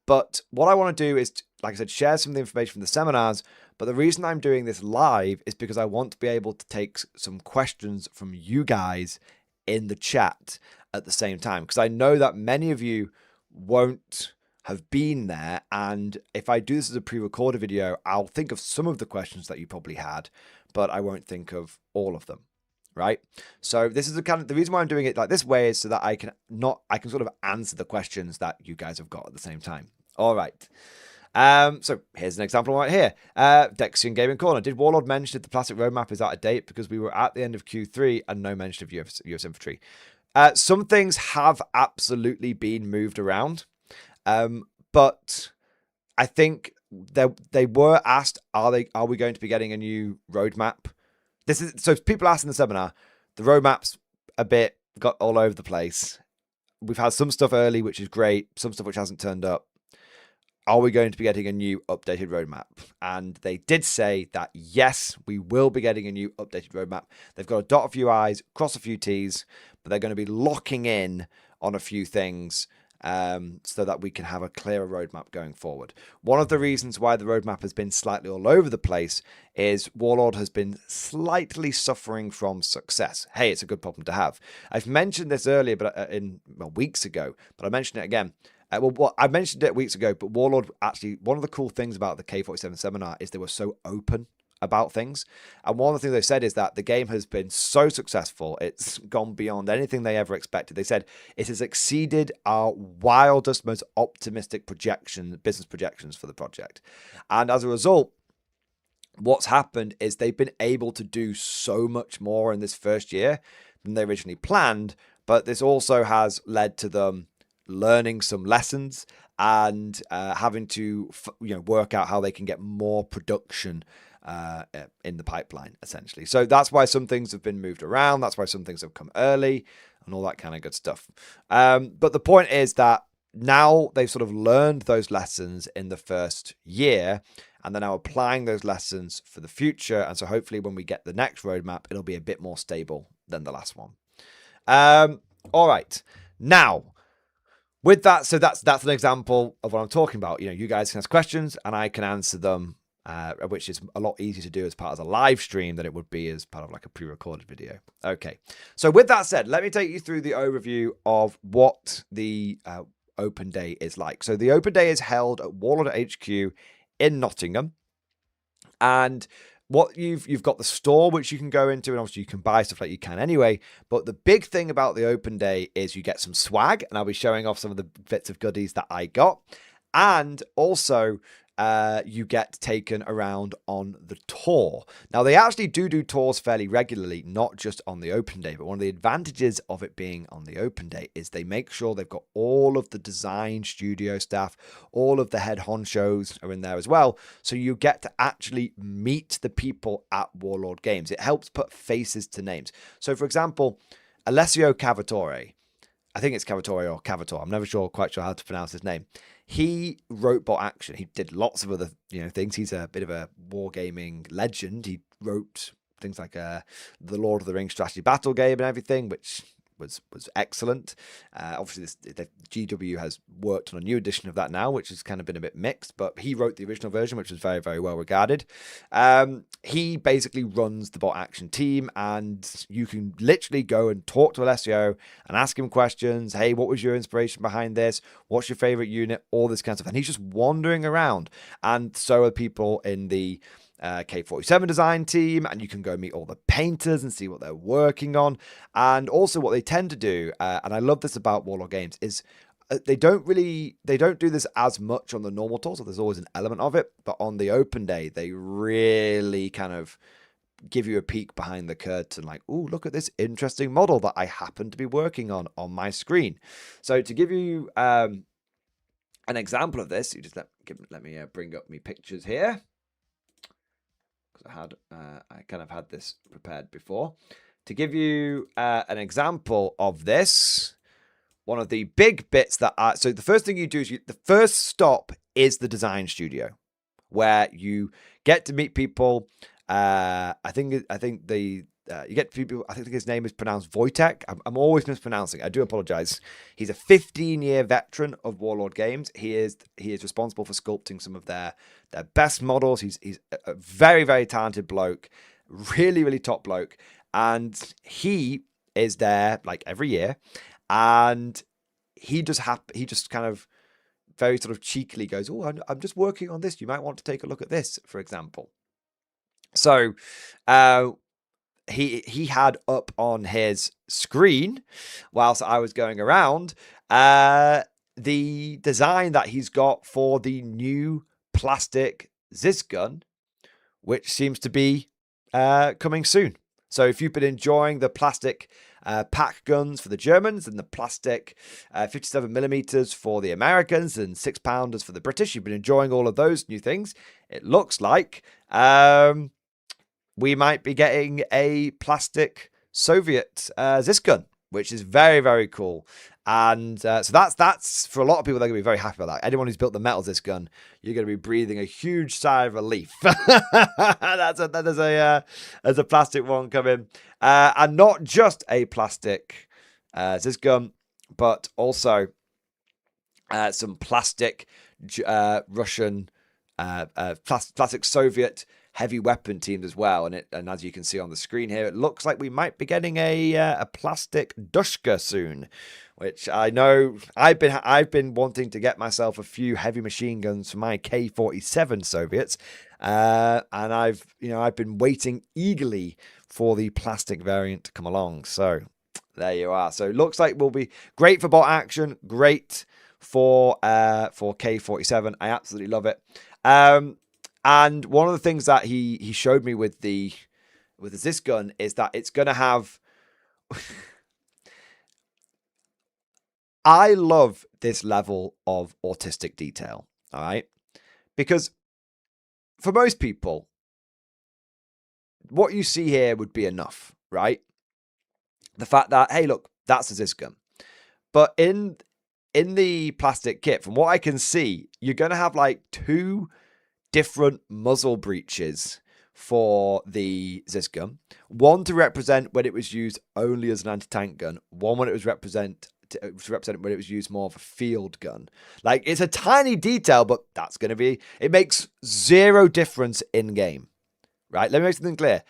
But what I want to do is, like I said, share some of the information from the seminars. But the reason I'm doing this live is because I want to be able to take some questions from you guys in the chat at the same time. Because I know that many of you won't have been there. And if I do this as a pre-recorded video, I'll think of some of the questions that you probably had, but I won't think of all of them. Right. So this is the reason why I'm doing it like this way is so that I can sort of answer the questions that you guys have got at the same time. All right. So here's an example right here. Dexian Gaming Corner. Did Warlord mention if the plastic roadmap is out of date because we were at the end of Q3 and no mention of US infantry? Some things have absolutely been moved around. But I think they were asked, are we going to be getting a new roadmap? So people asked in the seminar, the roadmap's a bit got all over the place. We've had some stuff early, which is great. Some stuff which hasn't turned up. Are we going to be getting a new updated roadmap? And they did say that, yes, we will be getting a new updated roadmap. They've got to dot a few I's, cross a few T's, but they're going to be locking in on a few things so that we can have a clearer roadmap going forward. One of the reasons why the roadmap has been slightly all over the place is Warlord has been slightly suffering from success. Hey, it's a good problem to have. I've mentioned this earlier, but weeks ago, but I mentioned it again. I mentioned it weeks ago, but Warlord actually, one of the cool things about the K47 seminar is they were so open about things. And one of the things they said is that the game has been so successful, it's gone beyond anything they ever expected. They said it has exceeded our wildest, most optimistic business projections for the project. And as a result, what's happened is they've been able to do so much more in this first year than they originally planned. But this also has led to them learning some lessons and having to work out how they can get more production in the pipeline, essentially. So that's why some things have been moved around. That's why some things have come early and all that kind of good stuff. But the point is that now they've sort of learned those lessons in the first year, and they're now applying those lessons for the future. And so hopefully when we get the next roadmap, it'll be a bit more stable than the last one. All right. Now, with that, so that's an example of what I'm talking about. You guys can ask questions and I can answer them, which is a lot easier to do as part of a live stream than it would be as part of like a pre-recorded video. Okay, so with that said, let me take you through the overview of what the open day is like. So the open day is held at Warlord HQ in Nottingham, and what you've got the store which you can go into, and obviously you can buy stuff like you can anyway. But the big thing about the open day is you get some swag, and I'll be showing off some of the bits of goodies that I got. And also, you get taken around on the tour. Now, they actually do tours fairly regularly, not just on the open day, but one of the advantages of it being on the open day is they make sure they've got all of the design studio staff, all of the head honchos are in there as well, so you get to actually meet the people at Warlord Games. It helps put faces to names. So, for example, Alessio Cavatore, I think it's Cavatore or Cavator, I'm never quite sure how to pronounce his name. He wrote Bot Action. He did lots of other things. He's a bit of a wargaming legend. He wrote things like the Lord of the Rings strategy battle game and everything, which was excellent. Obviously, the GW has worked on a new edition of that now, which has kind of been a bit mixed, but he wrote the original version, which was very, very well regarded. He basically runs the Bot Action team, and you can literally go and talk to Alessio and ask him questions. Hey, what was your inspiration behind this? What's your favorite unit? All this kind of stuff. And he's just wandering around, and so are people in the K47 design team, and you can go meet all the painters and see what they're working on. And also what they tend to do, and I love this about Warlord Games, is they don't do this as much on the normal tour, so there's always an element of it, but on the open day they really kind of give you a peek behind the curtain, like, oh, look at this interesting model that I happen to be working on my screen. So to give you an example of this, you just let me bring up my pictures here. I kind of had this prepared before. To give you an example of this, one of the big bits so the first thing you do is the first stop is the design studio, where you get to meet people. I think you get people. I think his name is pronounced Wojtek. I'm always mispronouncing. I do apologize. He's a 15-year veteran of Warlord Games. He is responsible for sculpting some of their best models. He's a very, very talented bloke, really, really top bloke, and he is there like every year, and he just kind of very sort of cheekily goes, "Oh, I'm just working on this. You might want to take a look at this," for example. So, he had up on his screen whilst I was going around the design that he's got for the new plastic Ziz gun, which seems to be coming soon. So if you've been enjoying the plastic pack guns for the Germans and the plastic 57mm for the Americans and 6-pounders for the British, you've been enjoying all of those new things, it looks like we might be getting a plastic Soviet Ziz gun, which is very, very cool. And so that's for a lot of people, they're going to be very happy about that. Anyone who's built the metal Ziz gun, you're going to be breathing a huge sigh of relief. There's a plastic one coming. And not just a plastic Ziz gun, but also some plastic Russian, plastic Soviet heavy weapon teams as well, and as you can see on the screen here, it looks like we might be getting a plastic Dushka soon, which I know I've been wanting to get myself a few heavy machine guns for my K47 Soviets, and I've been waiting eagerly for the plastic variant to come along. So there you are. So it looks like we'll be great for Bot Action, great for K47. I absolutely love it. And one of the things that he showed me with the Ziz gun is that it's going to have... I love this level of autistic detail, all right? Because for most people, what you see here would be enough, right? The fact that, hey, look, that's a Ziz gun. But in the plastic kit, from what I can see, you're going to have like 2 different muzzle breaches for the Ziz gun. One to represent when it was used only as an anti-tank gun. One when it was represent when it was used more of a field gun. Like, it's a tiny detail, but that's going to be... It makes 0 difference in game, right? Let me make something clear.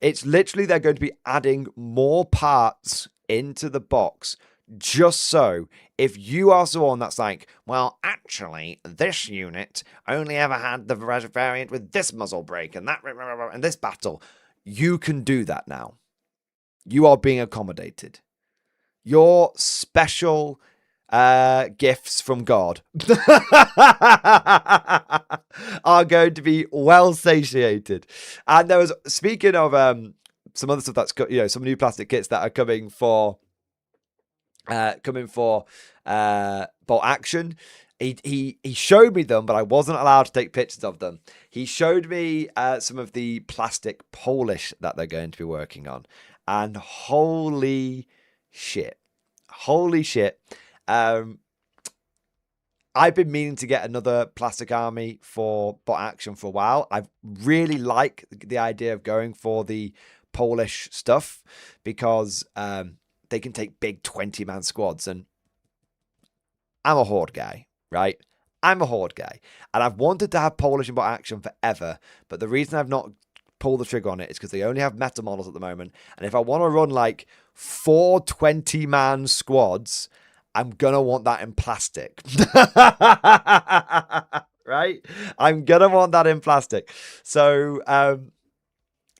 It's literally they're going to be adding more parts into the box just so if you are someone that's like, well, actually, this unit only ever had the variant with this muzzle brake and that and this battle, you can do that now. You are being accommodated. Your special gifts from God are going to be well satiated. And there was, speaking of some other stuff that's, you know, some new plastic kits that are coming for bolt action. He showed me them, but I wasn't allowed to take pictures of them. He showed me some of the plastic polish that they're going to be working on, and holy shit. I've been meaning to get another plastic army for bot action for a while. I really like the idea of going for the Polish stuff because they can take big 20-man squads, and I'm a horde guy, right? I'm a horde guy, and I've wanted to have Polish in bot action forever, but the reason I've not pulled the trigger on it is because they only have meta models at the moment, and if I want to run like 4 20-man squads, I'm gonna want that in plastic. Right? I'm gonna want that in plastic. So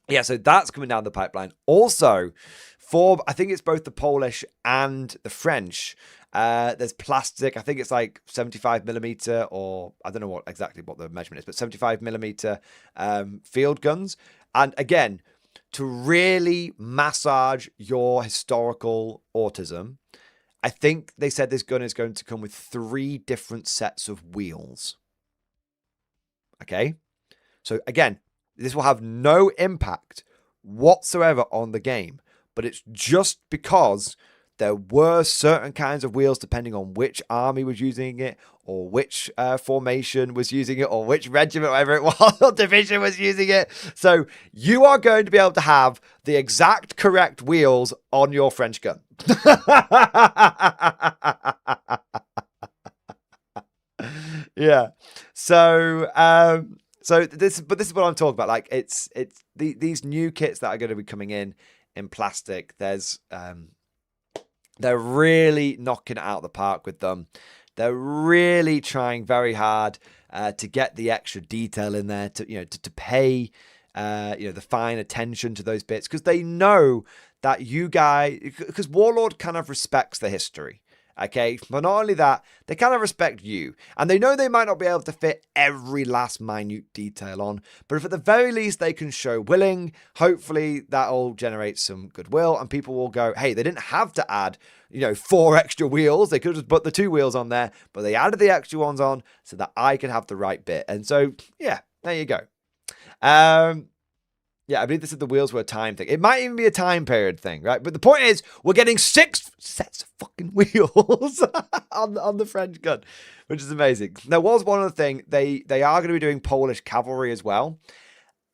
yeah, so that's coming down the pipeline. Also, for I think it's both the Polish and the French, there's plastic. I think it's like 75mm, or I don't know what the measurement is, but 75mm field guns. And again, to really massage your historical autism, I think they said this gun is going to come with 3 different sets of wheels. Okay? So again, this will have no impact whatsoever on the game, but it's just because there were certain kinds of wheels depending on which army was using it, or which formation was using it, or which regiment, whatever it was, or division was using it. So you are going to be able to have the exact correct wheels on your French gun. Yeah. So this is what I'm talking about. Like it's these new kits that are going to be coming in plastic. They're really knocking it out of the park with them. They're really trying very hard to get the extra detail in there, to pay the fine attention to those bits, because they know that you guys, because Warlord kind of respects the history. Okay, but not only that, they kind of respect you, and they know they might not be able to fit every last minute detail on, but if at the very least they can show willing, hopefully that'll generate some goodwill, and people will go, hey, they didn't have to add 4 extra wheels, they could have just put the 2 wheels on there, but they added the extra ones on so that I could have the right bit. And so yeah, there you go. Yeah, I believe this is the wheels were a time thing. It might even be a time period thing, right? But the point is, we're getting 6 sets of fucking wheels on the French gun, which is amazing. There was one other thing. They are going to be doing Polish cavalry as well.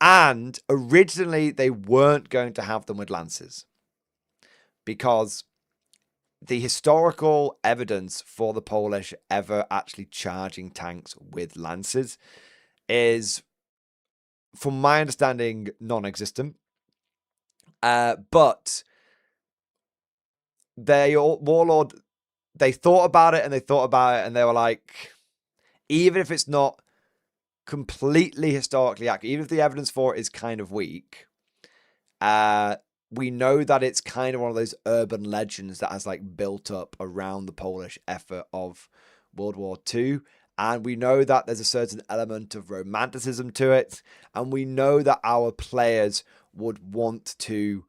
And originally, they weren't going to have them with lances, because the historical evidence for the Polish ever actually charging tanks with lances is, from my understanding, non-existent. But Warlord, they thought about it, and they were like, even if it's not completely historically accurate, even if the evidence for it is kind of weak, we know that it's kind of one of those urban legends that has like built up around the Polish effort of World War II. And we know that there's a certain element of romanticism to it. And we know that our players would want to,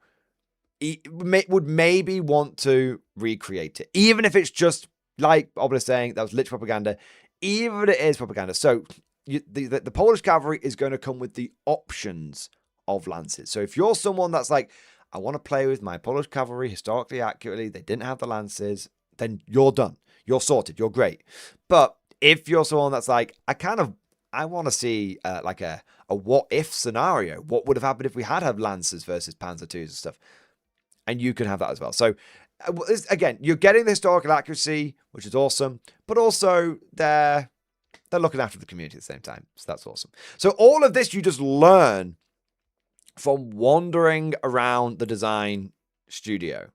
would maybe want to recreate it. Even if it's just, like Bob was saying, that was literal propaganda. Even if it is propaganda. So the Polish cavalry is going to come with the options of lances. So if you're someone that's like, I want to play with my Polish cavalry historically accurately, they didn't have the lances, then you're done. You're sorted. You're great. But if you're someone that's like, I want to see like a what if scenario. What would have happened if we had lances versus Panzer IIs and stuff? And you can have that as well. So again, you're getting the historical accuracy, which is awesome, but also they're looking after the community at the same time. So that's awesome. So all of this you just learn from wandering around the design studio.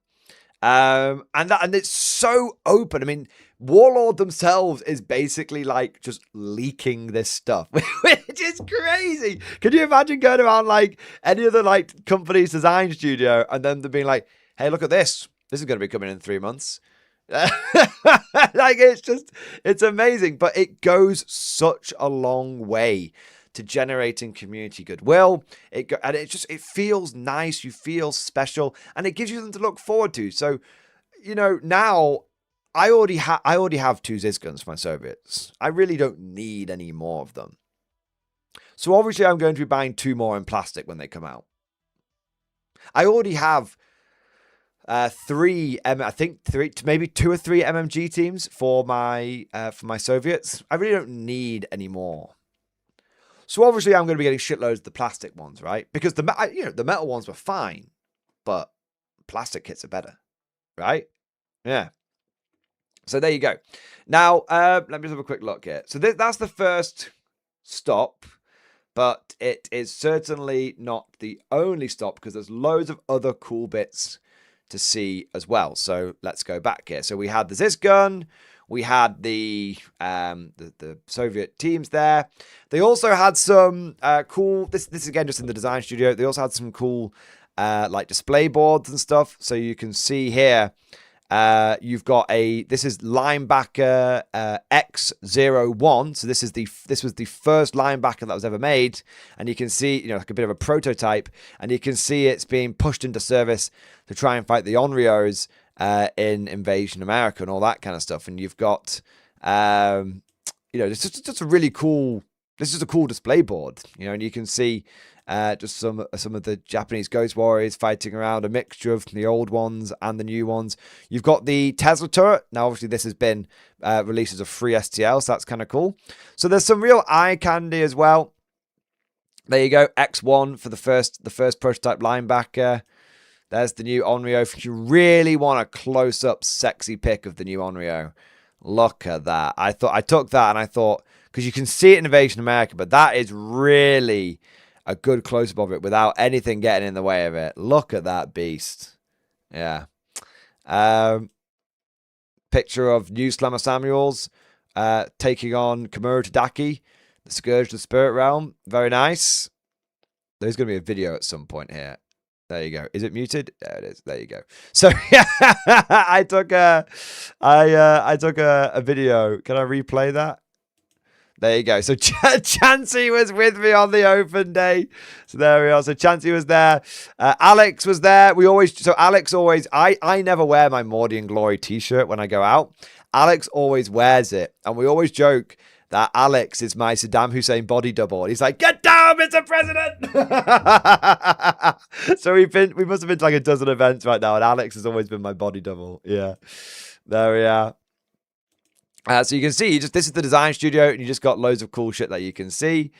And it's so open. I mean, Warlord themselves is basically like just leaking this stuff, which is crazy. Can you imagine going around like any other like company's design studio and then they're being like, hey, look at this. This is going to be coming in 3 months. Like, it's amazing, but it goes such a long way to generating community goodwill. It feels nice. You feel special, and it gives you something to look forward to. So, now I already have 2 Ziz guns for my Soviets. I really don't need any more of them. So obviously I'm going to be buying 2 more in plastic when they come out. I already have 3, I think 3, maybe 2 or 3 MMG teams for my Soviets. I really don't need any more. So obviously I'm going to be getting shitloads of the plastic ones, right? Because the metal ones were fine, but plastic kits are better, right? Yeah. So there you go. Now let me just have a quick look here. So that's the first stop, but it is certainly not the only stop because there's loads of other cool bits to see as well. So let's go back here. So we had the Ziz gun, we had the Soviet teams there. They also had some cool. This is again just in the design studio. They also had some cool like display boards and stuff. So you can see here. You've got this is linebacker X01. So this was the first linebacker that was ever made, and you can see like a bit of a prototype, and you can see it's being pushed into service to try and fight the Onryos in Invasion America and all that kind of stuff. And you've got it's just a really cool. This is a cool display board, and you can see just some of the Japanese Ghost Warriors fighting around, a mixture of the old ones and the new ones. You've got the Tesla turret. Now, obviously, this has been released as a free STL, so that's kind of cool. So there's some real eye candy as well. There you go, X1 for the first prototype linebacker. There's the new Onryo. If you really want a close-up, sexy pic of the new Onryo, look at that. I took that and I thought, because you can see it in Invasion America, but that is really a good close-up of it without anything getting in the way of it. Look at that beast. Yeah. Picture of new Slammer Samuels taking on Kimura Tadaki, the Scourge of the Spirit Realm. Very nice. There's going to be a video at some point here. There you go. Is it muted? There it is. There you go. So yeah, I took a video. Can I replay that? There you go. So Chansey was with me on the open day. So there we are. So Chansey was there. Alex was there. Alex always, I never wear my Mordy and Glory t-shirt when I go out. Alex always wears it. And we always joke that Alex is my Saddam Hussein body double. And he's like, get down, Mr. President. So we must have been to like a dozen events right now. And Alex has always been my body double. Yeah. There we are. So you can see, this is the design studio, and you just got loads of cool shit that you can see.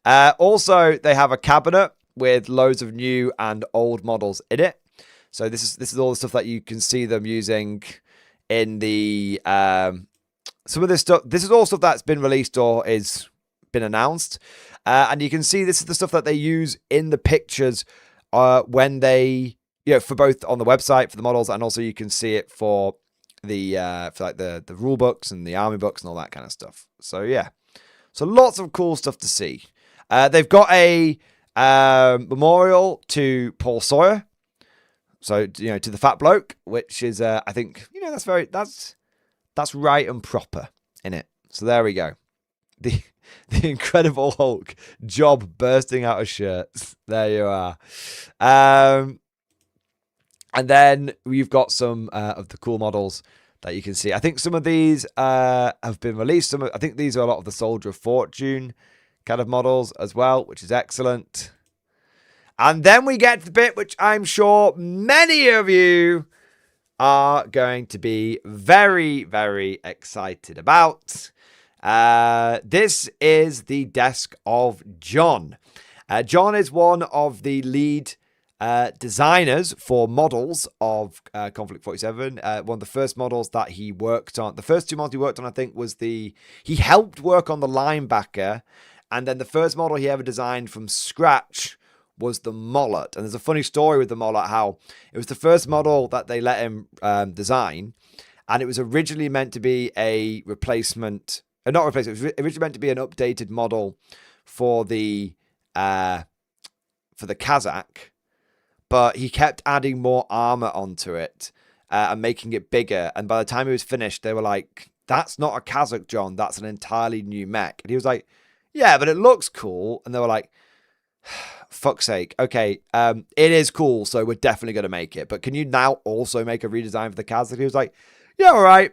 Also, they have a cabinet with loads of new and old models in it. So this is all the stuff that you can see them using in the some of this stuff. This is all stuff that's been released or is been announced, and you can see this is the stuff that they use in the pictures when they for both on the website for the models, and also you can see it for the rule books and the army books and all that kind of stuff. So yeah, so lots of cool stuff to see. They've got a memorial to Paul Sawyer, so to the fat bloke, which is I think that's right and proper in it. So there we go. The Incredible Hulk job bursting out of shirts. There you are. And then we've got some of the cool models that you can see. I think some of these have been released. I think these are a lot of the Soldier of Fortune kind of models as well, which is excellent. And then we get to the bit which I'm sure many of you are going to be very, very excited about. This is the desk of John. John is one of the lead designers for models of Konflikt 47. One of the first models that he worked on, the first 2 models he worked on, I think, was he helped work on the linebacker, and then the first model he ever designed from scratch was the Mollet. And there's a funny story with the Mollet, how it was the first model that they let him design, and it was originally meant to be a replacement, not replacement, it was originally meant to be an updated model for the Kazakh, but he kept adding more armor onto it. and making it bigger. And by the time he was finished, they were like, that's not a Kazakh, John. That's an entirely new mech. And he was like, yeah, but it looks cool. And they were like, fuck's sake. Okay, it is cool, so we're definitely going to make it. But can you now also make a redesign for the Kazakh? He was like, yeah, all right.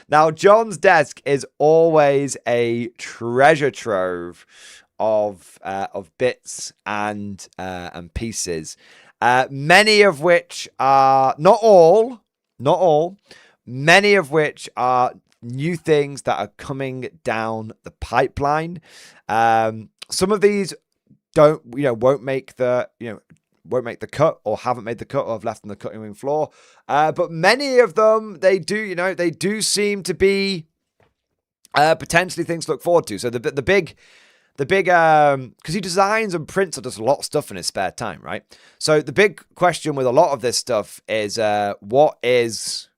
Now, John's desk is always a treasure trove of bits and pieces, many of which are not all, many of which are new things that are coming down the pipeline. Some of these won't make the cut, or haven't made the cut, or have left on the cutting room floor. But many of them, they do seem to be potentially things to look forward to. So the big, because he designs and prints and does a lot of stuff in his spare time, right? So the big question with a lot of this stuff is, what's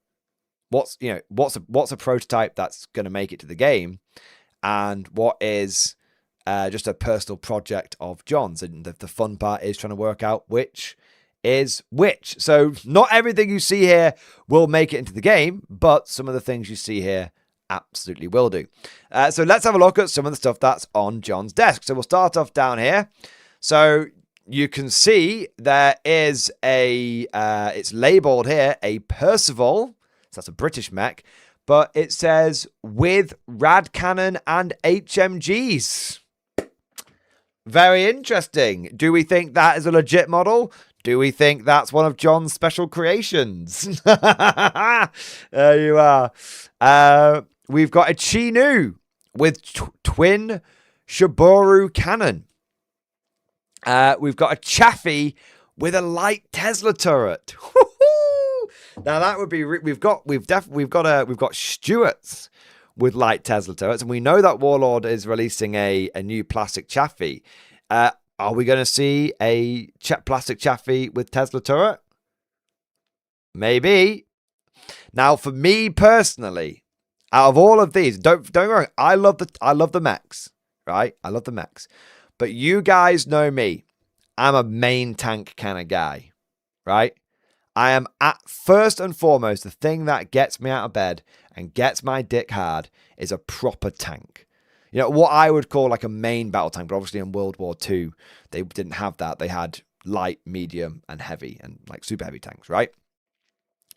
a prototype that's going to make it to the game, and what is just a personal project of John's. And the fun part is trying to work out which is which. So not everything you see here will make it into the game, but some of the things you see here absolutely will do. So let's have a look at some of the stuff that's on John's desk. So we'll start off down here. So you can see there is it's labeled here, a Percival. So that's a British mech, but it says with rad cannon and HMGs. Very interesting. Do we think that is a legit model? Do we think that's one of John's special creations? There you are. We've got a Chinu with twin Shiboru cannon. We've got a Chaffee with a light Tesla turret. Now that would be. We've got Stuarts with light Tesla turrets, and we know that Warlord is releasing a new plastic Chaffee. Are we going to see a plastic Chaffee with Tesla turret? Maybe. Now, for me personally, out of all of these, don't get me wrong, I love the mechs, right? I love the mechs, but you guys know me. I'm a main tank kind of guy, right? I am at first and foremost, the thing that gets me out of bed and gets my dick hard is a proper tank. You know, what I would call like a main battle tank, but obviously in World War II, they didn't have that. They had light, medium, and heavy, and like super heavy tanks, right?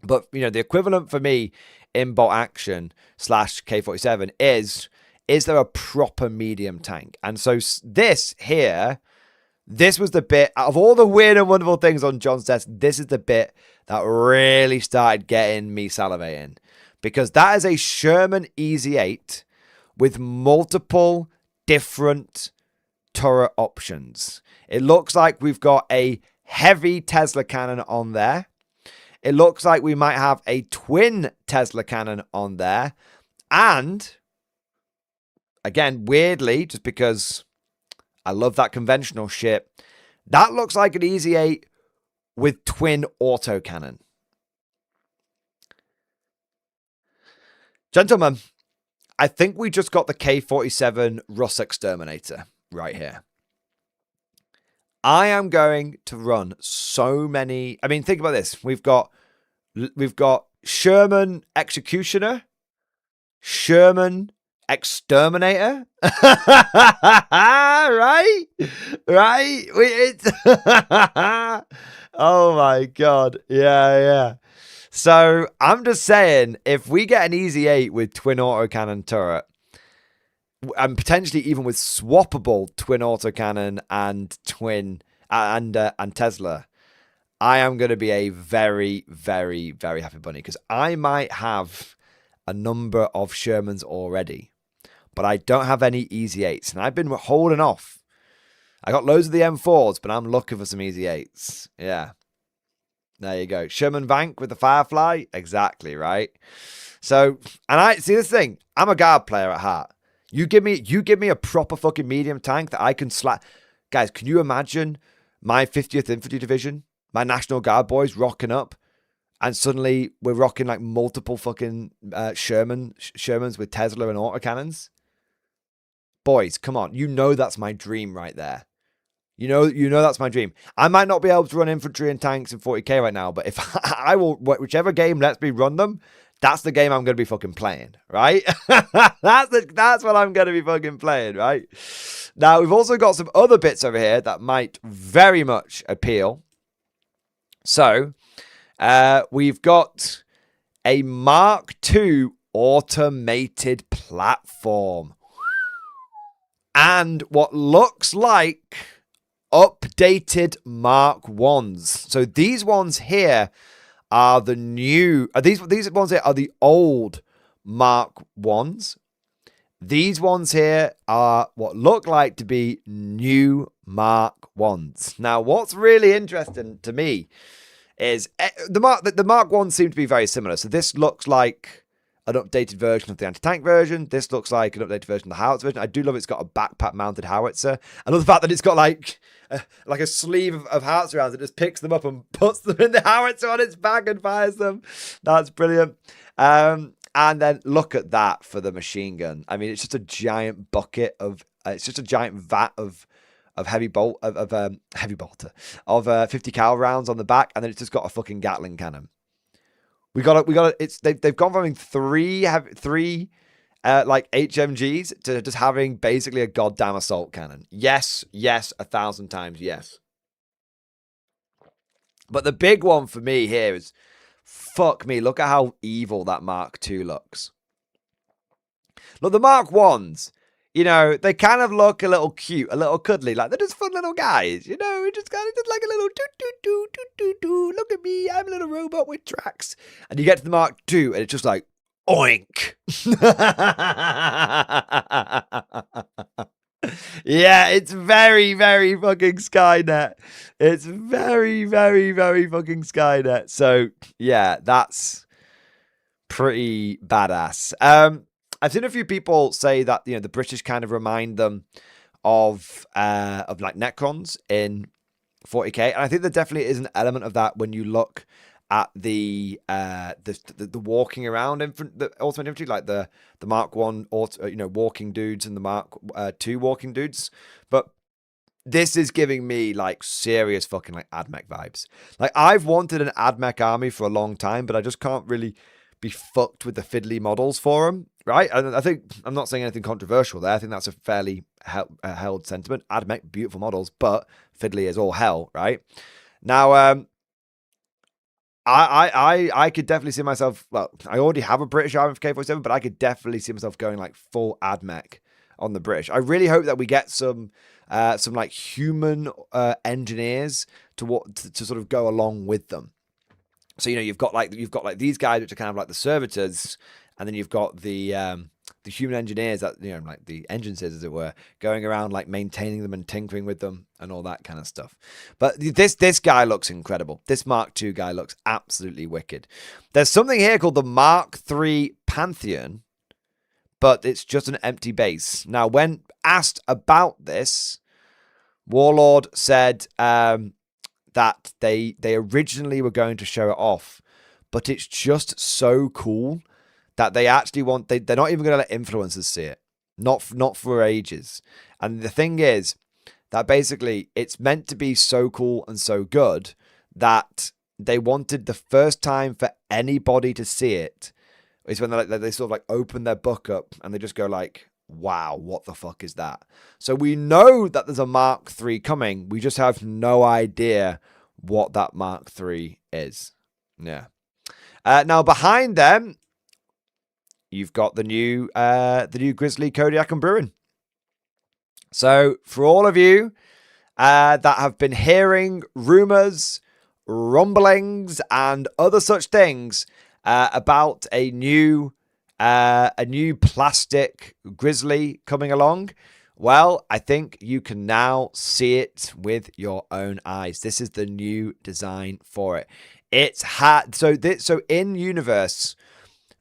But, you know, the equivalent for me in bolt action / K47 is there a proper medium tank? And so this here, this was the bit, out of all the weird and wonderful things on John's desk, this is the bit that really started getting me salivating. Because that is a Sherman Easy 8 with multiple different turret options. It looks like we've got a heavy Tesla cannon on there. It looks like we might have a twin Tesla cannon on there. And, again, weirdly, just because I love that conventional shit, that looks like an Easy 8 with twin autocannon. Gentlemen, I think we just got the K47 Russ Exterminator right here. I am going to run so many. I mean, think about this. We've got Sherman Executioner, Sherman Exterminator, right? Oh my God. Yeah. So I'm just saying, if we get an Easy 8 with twin autocannon turret, and potentially even with swappable twin autocannon and twin and Tesla, I am going to be a very, very, very happy bunny, because I might have a number of Shermans already, but I don't have any Easy 8s, and I've been holding off. I got loads of the M4s, but I'm looking for some Easy 8s. Yeah. There you go. Sherman Vank with the Firefly. Exactly, right? So, and I see this thing. I'm a guard player at heart. You give me a proper fucking medium tank that I can slap. Guys, can you imagine my 50th Infantry Division, my National Guard boys rocking up, and suddenly we're rocking like multiple fucking Shermans with Tesla and autocannons? Boys, come on. You know that's my dream right there. You know that's my dream. I might not be able to run infantry and tanks in 40k right now, but if I will, whichever game lets me run them, that's the game I'm going to be fucking playing, right? That's what I'm going to be fucking playing, right? Now, we've also got some other bits over here that might very much appeal. So, we've got a Mark II automated platform. And what looks like updated Mark 1s. So these ones here are the new... these ones here are the old Mark 1s. These ones here are what look like to be new Mark 1s. Now, what's really interesting to me is the Mark 1 seem to be very similar. So this looks like an updated version of the anti-tank version. This looks like an updated version of the howitzer version. I do love it's got a backpack mounted howitzer. I love the fact that it's got like a sleeve of howitzer rounds that just picks them up and puts them in the howitzer on its back and fires them. That's brilliant. And then look at that for the machine gun. I mean, it's just a giant bucket of, it's just a giant vat of heavy bolter of 50 cal rounds on the back, and then it's just got a fucking Gatling cannon. We got it. It's they've gone from having three like HMGs to just having basically a goddamn assault cannon. Yes, 1,000 times yes. But the big one for me here is, fuck me, look at how evil that Mark II looks. Look, the Mark 1s, you know, they kind of look a little cute, a little cuddly, like they're just fun little guys, you know, just kind of just like a little doo, look at me, I'm a little robot with tracks. And you get to the Mark II and it's just like, oink. Yeah, it's very, very fucking Skynet. It's very, very, very fucking Skynet. So, yeah, that's pretty badass. I've seen a few people say that, you know, the British kind of remind them of like Necrons in 40k, and I think there definitely is an element of that when you look at the walking around the ultimate infantry, like the Mark 1 walking dudes and the Mark 2 walking dudes. But this is giving me like serious fucking like AdMech vibes. Like, I've wanted an AdMech army for a long time, but I just can't really be fucked with the fiddly models for them, right? And I think I'm not saying anything controversial there. I think that's a fairly held sentiment. AdMech, beautiful models, but fiddly is all hell, right? Now, I could definitely see myself, well, I already have a British army for K-47, but I could definitely see myself going like full AdMech on the British. I really hope that we get some like human engineers to sort of go along with them. So, you know, you've got like these guys which are kind of like the servitors, and then you've got the human engineers that, you know, like the engineers, as it were, going around like maintaining them and tinkering with them and all that kind of stuff. But this guy looks incredible. This Mark II guy looks absolutely wicked. There's something here called the Mark III Pantheon, but it's just an empty base. Now, when asked about this, Warlord said that they originally were going to show it off, but it's just so cool that they actually they're not even going to let influencers see it. Not for ages. And the thing is that basically it's meant to be so cool and so good that they wanted the first time for anybody to see it is when they sort of like open their book up and they just go like, wow, what the fuck is that? So we know that there's a Mark III coming. We just have no idea what that Mark III is. Yeah. Now behind them, you've got the new Grizzly, Kodiak, and Bruin. So for all of you that have been hearing rumors, rumblings, and other such things about a new plastic Grizzly coming along, well, I think you can now see it with your own eyes. This is the new design for it. So in universe,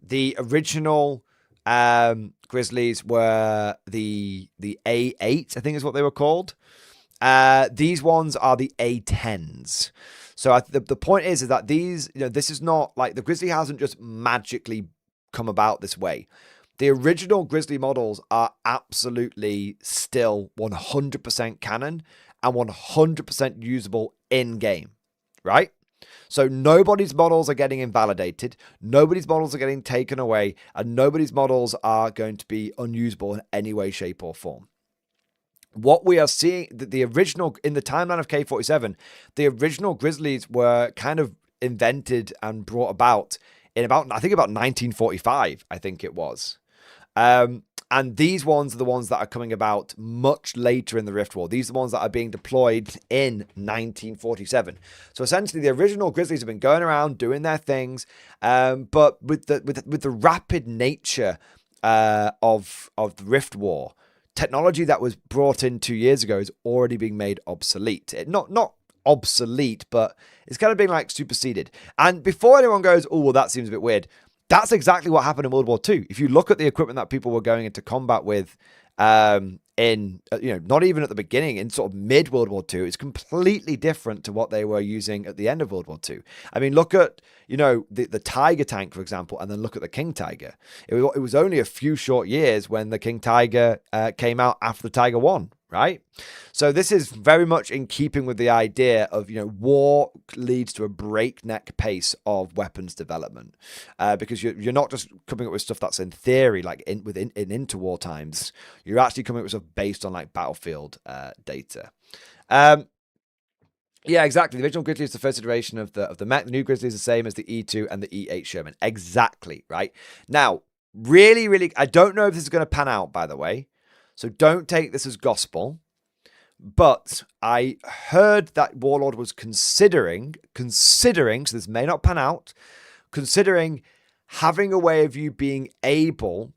the original Grizzlies were the A8, I think is what they were called. These ones are the A10s. So the point is that these, you know, this is not like the Grizzly hasn't just magically come about this way. The original Grizzly models are absolutely still 100% canon, and 100% usable in-game, right? So nobody's models are getting invalidated, nobody's models are getting taken away, and nobody's models are going to be unusable in any way, shape, or form. What we are seeing, the original, in the timeline of K47, the original Grizzlies were kind of invented and brought about in about 1945, I think it was. And these ones are the ones that are coming about much later in the Rift War. These are the ones that are being deployed in 1947. So essentially, the original Grizzlies have been going around doing their things, but with the rapid nature of the Rift War, technology that was brought in 2 years ago is already being made obsolete. Not obsolete, but it's kind of being like superseded. And before anyone goes, oh, well, that seems a bit weird, that's exactly what happened in World War II. If you look at the equipment that people were going into combat with, not even at the beginning, in sort of mid World War II, it's completely different to what they were using at the end of World War II. I mean, look at, the Tiger tank, for example, and then look at the King Tiger. It was only a few short years when the King Tiger came out after the Tiger won, right? So this is very much in keeping with the idea of, war leads to a breakneck pace of weapons development, because you're not just coming up with stuff that's in theory, like in interwar times. You're actually coming up with stuff based on like battlefield data. Yeah, exactly. The original Grizzly is the first iteration of the mech. The new Grizzly is the same as the E2 and the E8 Sherman. Exactly, right? Now, really, really, I don't know if this is going to pan out, by the way. So don't take this as gospel. But I heard that Warlord was considering, so this may not pan out, considering having a way of you being able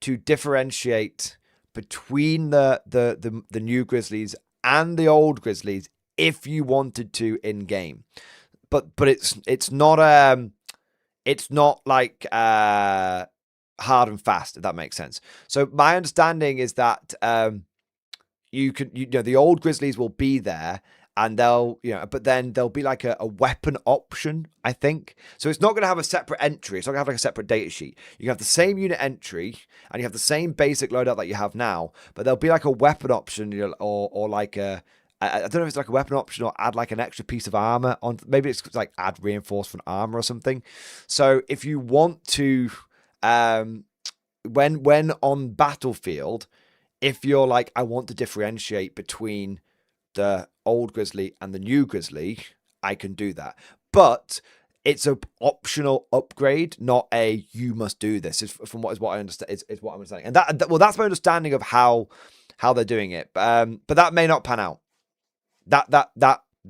to differentiate between the new Grizzlies and the old Grizzlies if you wanted to in game. But it's not like hard and fast, if that makes sense. So my understanding is that the old Grizzlies will be there, and but then there'll be like a weapon option, I think. So it's not going to have a separate entry. It's not going to have like a separate data sheet. You can have the same unit entry, and you have the same basic loadout that you have now, but there'll be like a weapon option, or like I don't know if it's like a weapon option or add like an extra piece of armor on. Maybe it's like add reinforcement armor or something. So if you want to, when on battlefield, if you're like, I want to differentiate between the old Grizzly and the new Grizzly, I can do that. But it's an optional upgrade, not a you must do this. From what I understand, is what I'm understanding. And that's my understanding of how they're doing it. But that may not pan out. That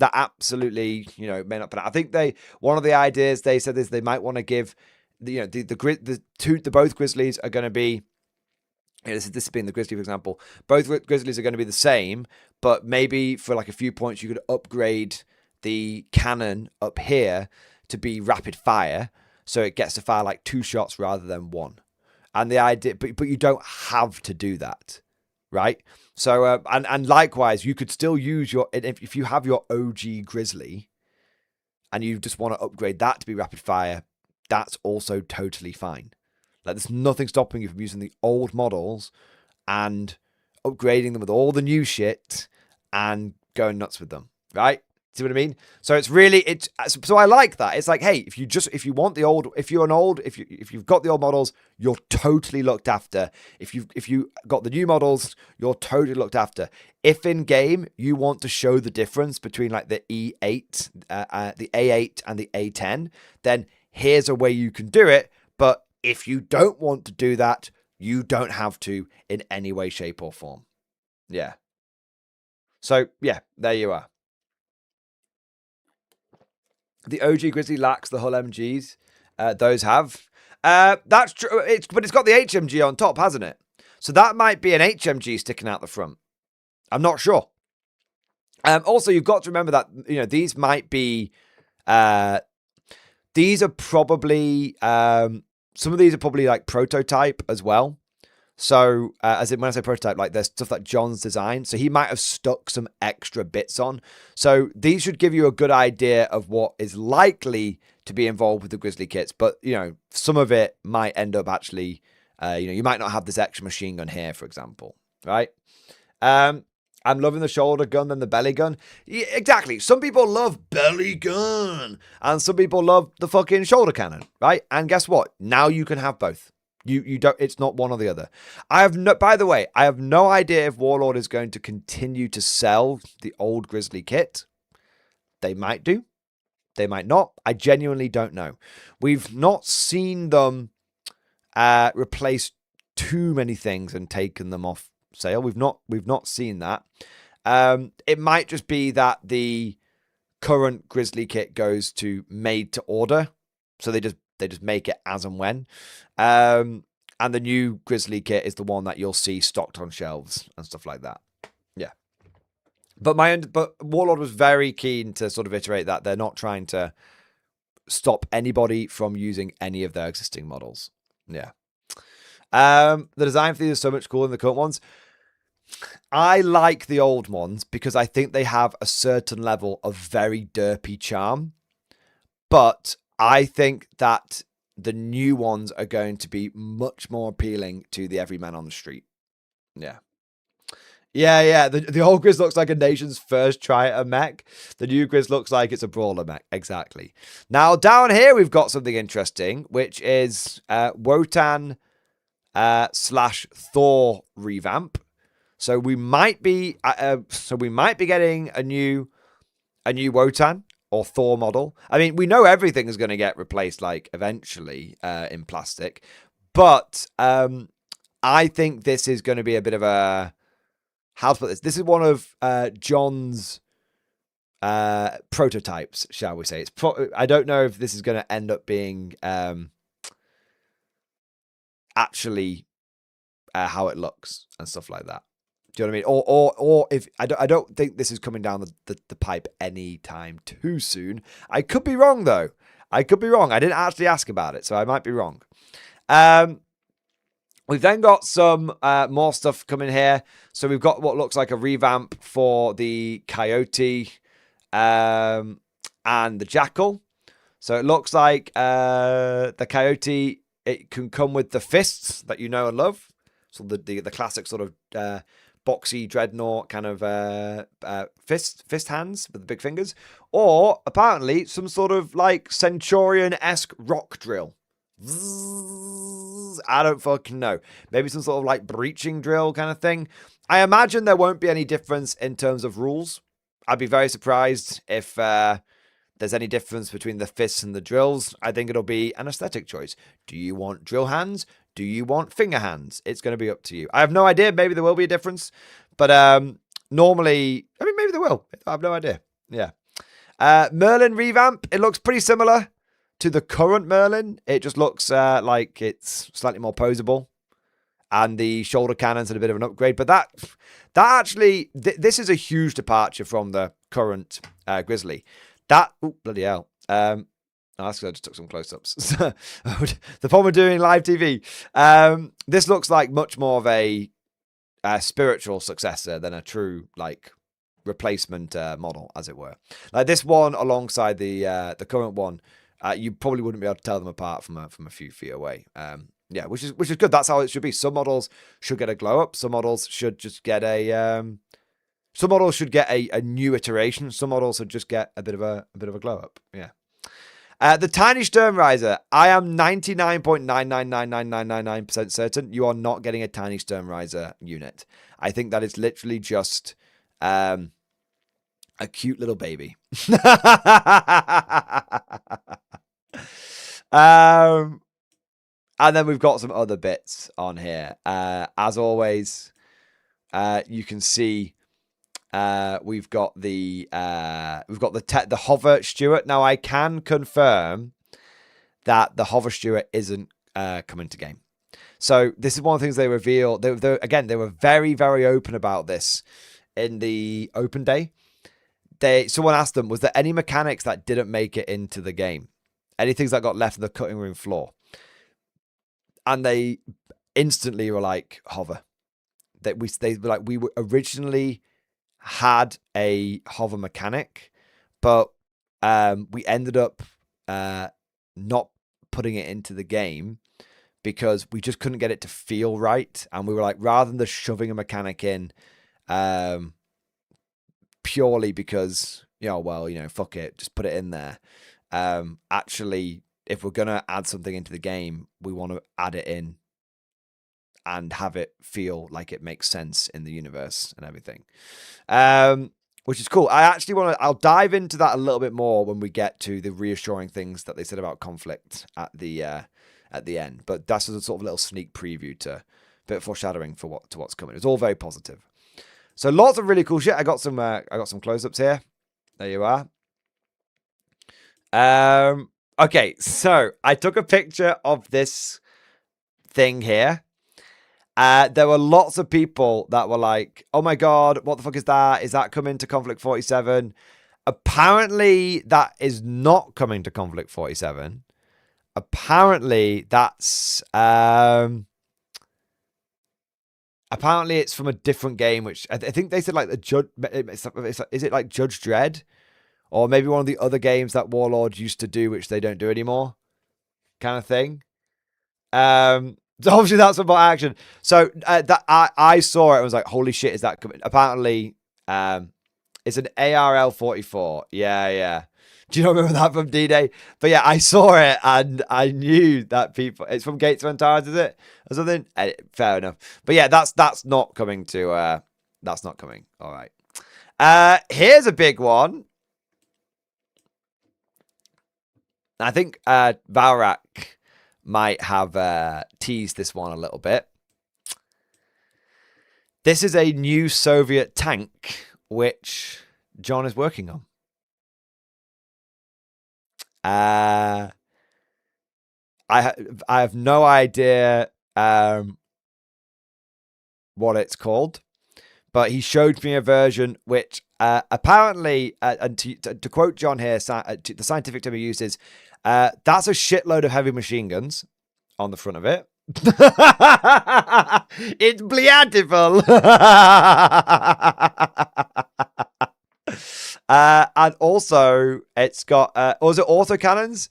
absolutely, may not pan out. I think one of the ideas they said is they might want to give both Grizzlies are going to be. This has been the Grizzly, for example. Both Grizzlies are going to be the same, but maybe for like a few points, you could upgrade the cannon up here to be rapid fire, so it gets to fire like 2 shots rather than 1. And the idea, but you don't have to do that, right? So and likewise, you could still use if you have your OG Grizzly, and you just want to upgrade that to be rapid fire, that's also totally fine. Like, there's nothing stopping you from using the old models and upgrading them with all the new shit and going nuts with them, right? See what I mean? So it's really, so I like that. It's like, hey, if you've got the old models, you're totally looked after. If you got the new models, you're totally looked after. If in game you want to show the difference between like the E8, the A8 and the A10, then here's a way you can do it. But if you don't want to do that, you don't have to in any way, shape, or form. Yeah. So, yeah, there you are. The OG Grizzly lacks the hull MGs. Those have. That's true. But it's got the HMG on top, hasn't it? So that might be an HMG sticking out the front. I'm not sure. Also, you've got to remember that, these might be... these are probably... some of these are probably like prototype as well. So, as in when I say prototype, like there's stuff that John's designed. So he might have stuck some extra bits on. So these should give you a good idea of what is likely to be involved with the Grizzly kits. But, some of it might end up actually, you might not have this extra machine gun here, for example, right? And I'm loving the shoulder gun than the belly gun. Exactly. Some people love belly gun and some people love the fucking shoulder cannon, right? And guess what? Now you can have both. You don't, it's not one or the other. By the way, I have no idea if Warlord is going to continue to sell the old Grizzly kit. They might do. They might not. I genuinely don't know. We've not seen them replace too many things and taken them off sale. We've not seen that. It might just be that the current Grizzly kit goes to made to order, so they just make it as and when. And the new Grizzly kit is the one that you'll see stocked on shelves and stuff like that. Yeah. But Warlord was very keen to sort of iterate that they're not trying to stop anybody from using any of their existing models. Yeah. The design for these is so much cooler than the current ones. I like the old ones because I think they have a certain level of very derpy charm. But I think that the new ones are going to be much more appealing to the everyman on the street. Yeah. Yeah. The old Grizz looks like a nation's first try at a mech. The new Grizz looks like it's a brawler mech. Exactly. Now, down here, we've got something interesting, which is Wotan / Thor revamp. So we might be getting a new Wotan or Thor model. I mean, we know everything is going to get replaced like eventually in plastic, but I think this is going to be a bit of a, how to put this? This is one of John's prototypes, shall we say? I don't know if this is going to end up being actually how it looks and stuff like that. Do you know what I mean? Or if I don't think this is coming down the pipe anytime too soon. I could be wrong though. I could be wrong. I didn't actually ask about it, so I might be wrong. We've then got some more stuff coming here. So we've got what looks like a revamp for the Coyote and the Jackal. So it looks like the Coyote, it can come with the fists that you know and love. So the classic sort of boxy dreadnought kind of fist hands with the big fingers, or apparently some sort of like Centurion-esque rock drill. I don't fucking know. Maybe some sort of like breaching drill kind of thing. I imagine there won't be any difference in terms of rules. I'd be very surprised if there's any difference between the fists and the drills. I think it'll be an aesthetic choice. Do you want drill hands? Do you want finger hands? It's going to be up to you. I have no idea. Maybe there will be a difference. But normally, I mean, maybe there will. I have no idea. Yeah. Merlin revamp. It looks pretty similar to the current Merlin. It just looks like it's slightly more posable. And the shoulder cannon's a bit of an upgrade. But that actually, this is a huge departure from the current Grizzly. Bloody hell. That's because I just took some close-ups. The problem with doing live TV. This looks like much more of a spiritual successor than a true like replacement model, as it were. Like this one alongside the current one, you probably wouldn't be able to tell them apart from a few feet away. Yeah, which is good. That's how it should be. Some models should get a glow up. Some models should just get a new iteration. Some models should just get a bit of a glow up. Yeah. The tiny Sturmriser, I am 99.999999% certain you are not getting a tiny Sturmriser unit. I think that is literally just a cute little baby. And then we've got some other bits on here. As always, you can see we've got the hover Stuart. Now I can confirm that the hover Stuart isn't coming to game. So this is one of the things they reveal. They were very, very open about this in the open day. Someone asked them, was there any mechanics that didn't make it into the game? Any things that got left on the cutting room floor? And they instantly were like, hover. They were like, we were originally had a hover mechanic, but we ended up not putting it into the game because we just couldn't get it to feel right. And we were like, rather than just shoving a mechanic in, purely because, well, fuck it, just put it in there. Actually, if we're going to add something into the game, we want to add it in and have it feel like it makes sense in the universe and everything. Which is cool. I'll dive into that a little bit more when we get to the reassuring things that they said about Konflikt at the end. But that's a sort of little sneak preview to a bit of foreshadowing for what's coming. It's all very positive. So lots of really cool shit. I got some close-ups here. There you are. Okay, so I took a picture of this thing here. There were lots of people that were like, oh my God, what the fuck is that? Is that coming to Konflikt 47? Apparently, that is not coming to Konflikt 47. Apparently, that's... apparently, it's from a different game, which I think they said like the Judge... Is it like Judge Dredd? Or maybe one of the other games that Warlord used to do, which they don't do anymore? Kind of thing. So obviously that's about action. So that I saw it and was like, holy shit, is that coming? Apparently, it's an ARL 44. Yeah. Do you not remember that from D-Day? But yeah, I saw it and I knew that people. It's from Gates of Antares, is it, or something? Fair enough. But yeah, that's not coming to. That's not coming. All right. Here's a big one. I think Valrak might have teased this one a little bit. This is a new Soviet tank, which John is working on. I have no idea what it's called, but he showed me a version which apparently, and to quote John here, the scientific term he uses, that's a shitload of heavy machine guns on the front of it. It's beautiful. And also, it's got... was it autocannons?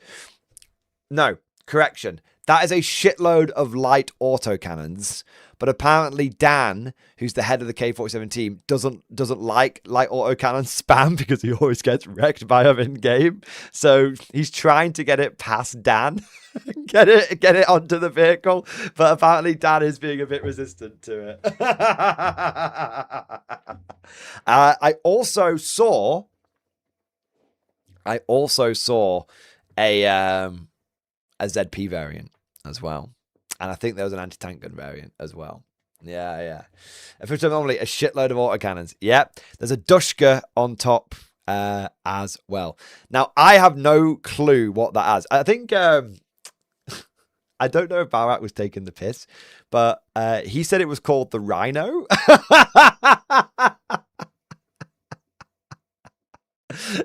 No, correction. That is a shitload of light autocannons. But apparently Dan, who's the head of the K-47 team, doesn't like light autocannon spam because he always gets wrecked by them in game. So he's trying to get it past Dan, get it onto the vehicle. But apparently Dan is being a bit resistant to it. I also saw a ZP variant as well. And I think there was an anti-tank gun variant as well. Yeah. If normally a shitload of autocannons. Yep. There's a Dushka on top as well. Now, I have no clue what that is. I think... I don't know if Barak was taking the piss, but he said it was called the Rhino.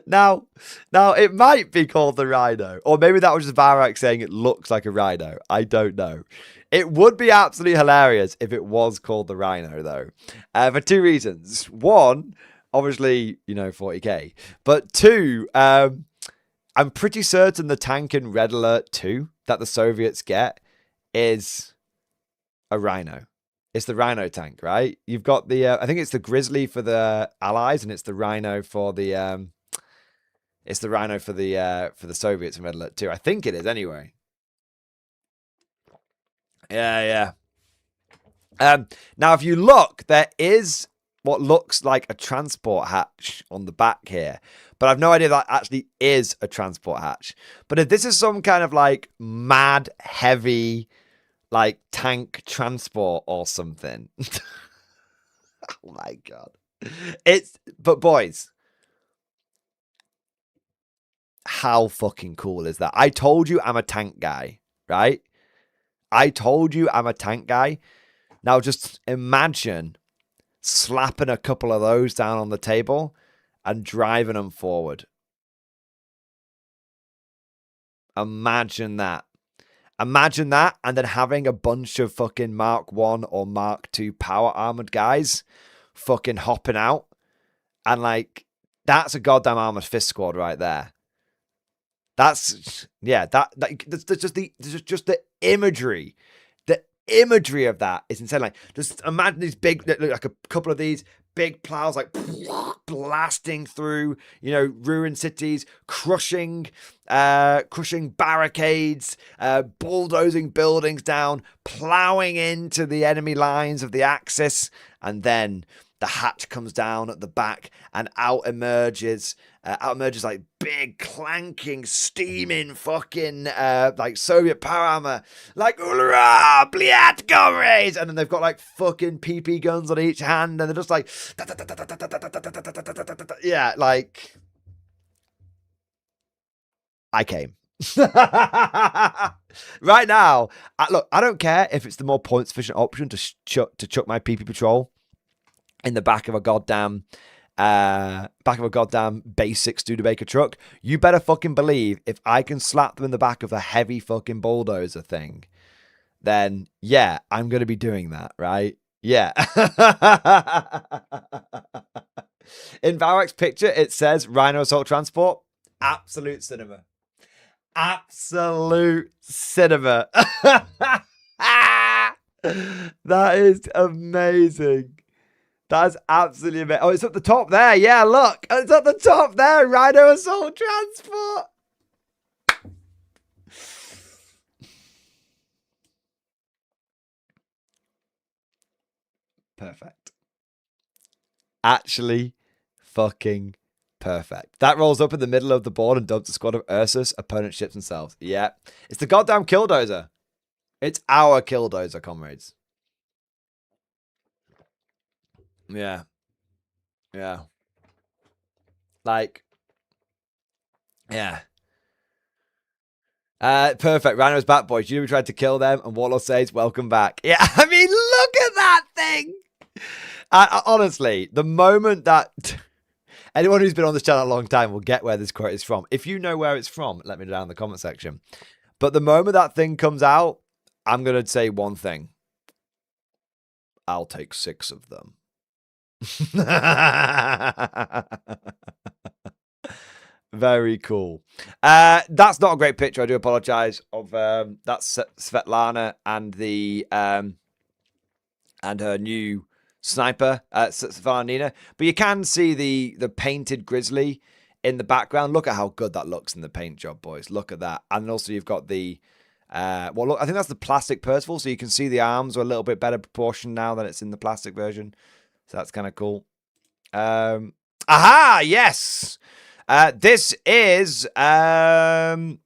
Now, it might be called the Rhino, or maybe that was just Barak saying it looks like a rhino. I don't know. It would be absolutely hilarious if it was called the Rhino, though, for two reasons. One, obviously, 40k, but two, I'm pretty certain the tank in Red Alert 2 that the Soviets get is a Rhino. It's the Rhino tank, right? You've got the, I think it's the Grizzly for the Allies, and it's the Rhino for the, for the Soviets in Red Alert 2. I think it is anyway. Yeah. Now, if you look, there is what looks like a transport hatch on the back here, but I've no idea that actually is a transport hatch. But if this is some kind of like mad heavy, like tank transport or something, oh my God. But boys, how fucking cool is that? I told you I'm a tank guy, right? I told you I'm a tank guy. Now just imagine slapping a couple of those down on the table and driving them forward. Imagine that. Imagine that, and then having a bunch of fucking Mark 1 or Mark 2 power armored guys fucking hopping out. And like, that's a goddamn armored fist squad right there. That's just the imagery. The imagery of that is insane. Like, just imagine these big, like a couple of these big plows, like blasting through, you know, ruined cities, crushing barricades, bulldozing buildings down, plowing into the enemy lines of the Axis, and then the hatch comes down at the back, and out emerges like big, clanking, steaming fucking like Soviet power armor, like "Ura, bliat, comrades!" And then they've got like fucking PP guns on each hand, and they're just like, yeah, like I came. Right now, look, I don't care if it's the more points efficient option to chuck my PP patrol in the back of a goddamn basic Studebaker truck. You better fucking believe if I can slap them in the back of a heavy fucking bulldozer thing, then yeah, I'm gonna be doing that, right? Yeah. In Varroc's picture, it says Rhino Assault Transport. Absolute cinema. Absolute cinema. That is amazing. That is absolutely amazing. Oh, it's at the top there. Yeah, look. It's at the top there. Rhino Assault Transport. Perfect. Actually, fucking perfect. That rolls up in the middle of the board and dumps a squad of Ursus. Opponent ships themselves. Yeah. It's the goddamn Killdozer. It's our Killdozer, comrades. Yeah. Yeah. Like, yeah. Perfect. Rhino's back, boys. You tried to kill them, and Warlord says, welcome back. Yeah, I mean, look at that thing. Honestly, the moment that anyone who's been on this channel a long time will get where this quote is from. If you know where it's from, let me know down in the comment section. But the moment that thing comes out, I'm going to say one thing. I'll take 6 of them. Very cool. That's not a great picture. I do apologize. Of that's Svetlana and the and her new sniper, Svetlana. But you can see the painted grizzly in the background. Look at how good that looks in the paint job, boys. Look at that. And also you've got the well, look, I think that's the plastic Percival, so you can see the arms are a little bit better proportion now than it's in the plastic version. So that's kind of cool. Aha, yes. This is Captain,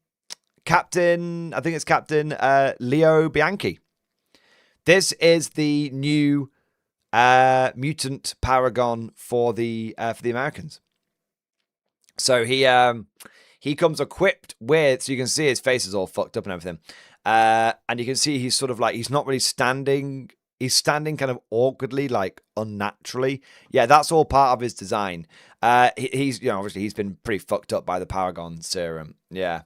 I think it's Captain Leo Bianchi. This is the new mutant paragon for the Americans. So he comes equipped with, so you can see his face is all fucked up and everything. And you can see he's sort of like, he's not really standing. He's standing kind of awkwardly, like unnaturally. Yeah, that's all part of his design. He's, you know, obviously he's been pretty fucked up by the Paragon serum. Yeah.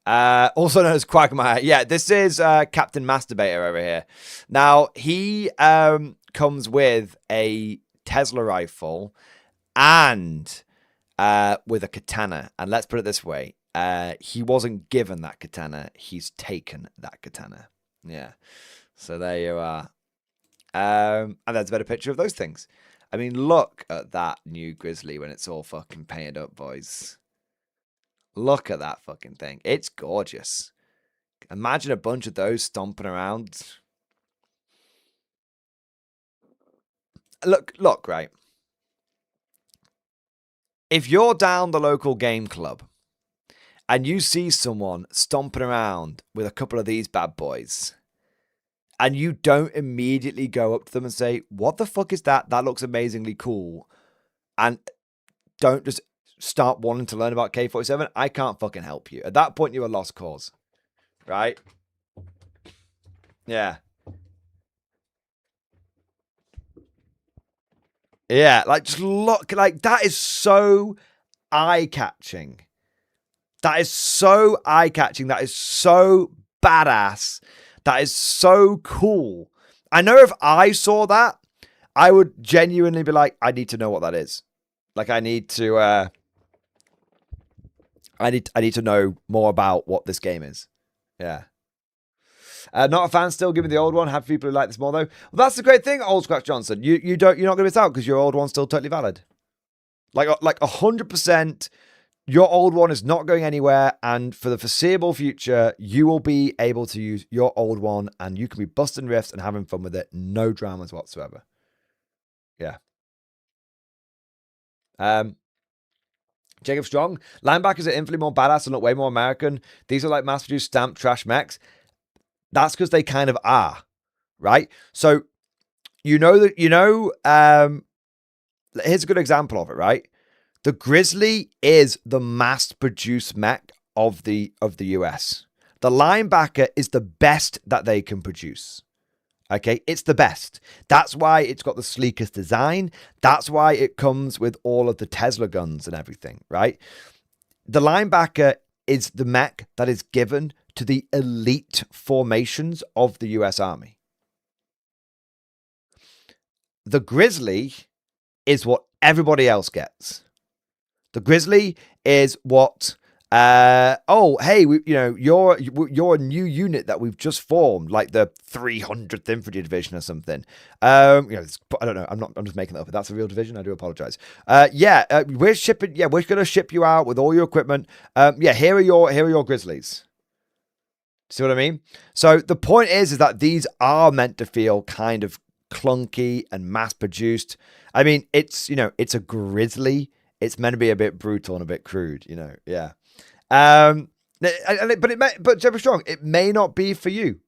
Also known as Quagmire. Yeah, this is Captain Masturbator over here. Now, he comes with a Tesla rifle and with a katana. And let's put it this way. He wasn't given that katana. He's taken that katana. Yeah. So there you are. And there's a better picture of those things. I mean, look at that new Grizzly when it's all fucking painted up, boys. Look at that fucking thing. It's gorgeous. Imagine a bunch of those stomping around. Look, right. If you're down the local game club and you see someone stomping around with a couple of these bad boys, and you don't immediately go up to them and say, what the fuck is that? That looks amazingly cool. And don't just start wanting to learn about K-47. I can't fucking help you. At that point, you're a lost cause. Right? Yeah. Yeah, like just look, like that is so eye-catching. That is so eye-catching. That is so badass. That is so cool. I know if I saw that, I would genuinely be like, I need to know what that is. Like, I need to, I need to know more about what this game is. Yeah. Not a fan still. Give me the old one. Have people who like this more though. Well, that's the great thing, Old Scratch Johnson. You're not going to miss out because your old one's still totally valid. Like 100%. Your old one is not going anywhere, and for the foreseeable future, you will be able to use your old one, and you can be busting riffs and having fun with it. No dramas whatsoever. Yeah. Jacob Strong, linebackers are infinitely more badass and look way more American. These are like mass-produced stamped trash mechs. That's because they kind of are, right? So, here's a good example of it, right? The Grizzly is the mass-produced mech of the US. The linebacker is the best that they can produce. Okay, it's the best. That's why it's got the sleekest design. That's why it comes with all of the Tesla guns and everything, right? The linebacker is the mech that is given to the elite formations of the US Army. The Grizzly is what everybody else gets. The Grizzly is what, you're a new unit that we've just formed, like the 300th Infantry Division or something. I don't know. I'm just making that up. If that's a real division, I do apologize. We're shipping. Yeah, we're gonna ship you out with all your equipment. Here are your Grizzlies. See what I mean? So the point is that these are meant to feel kind of clunky and mass produced. I mean, it's a Grizzly. It's meant to be a bit brutal and a bit crude, yeah. But Jebba Strong, it may not be for you.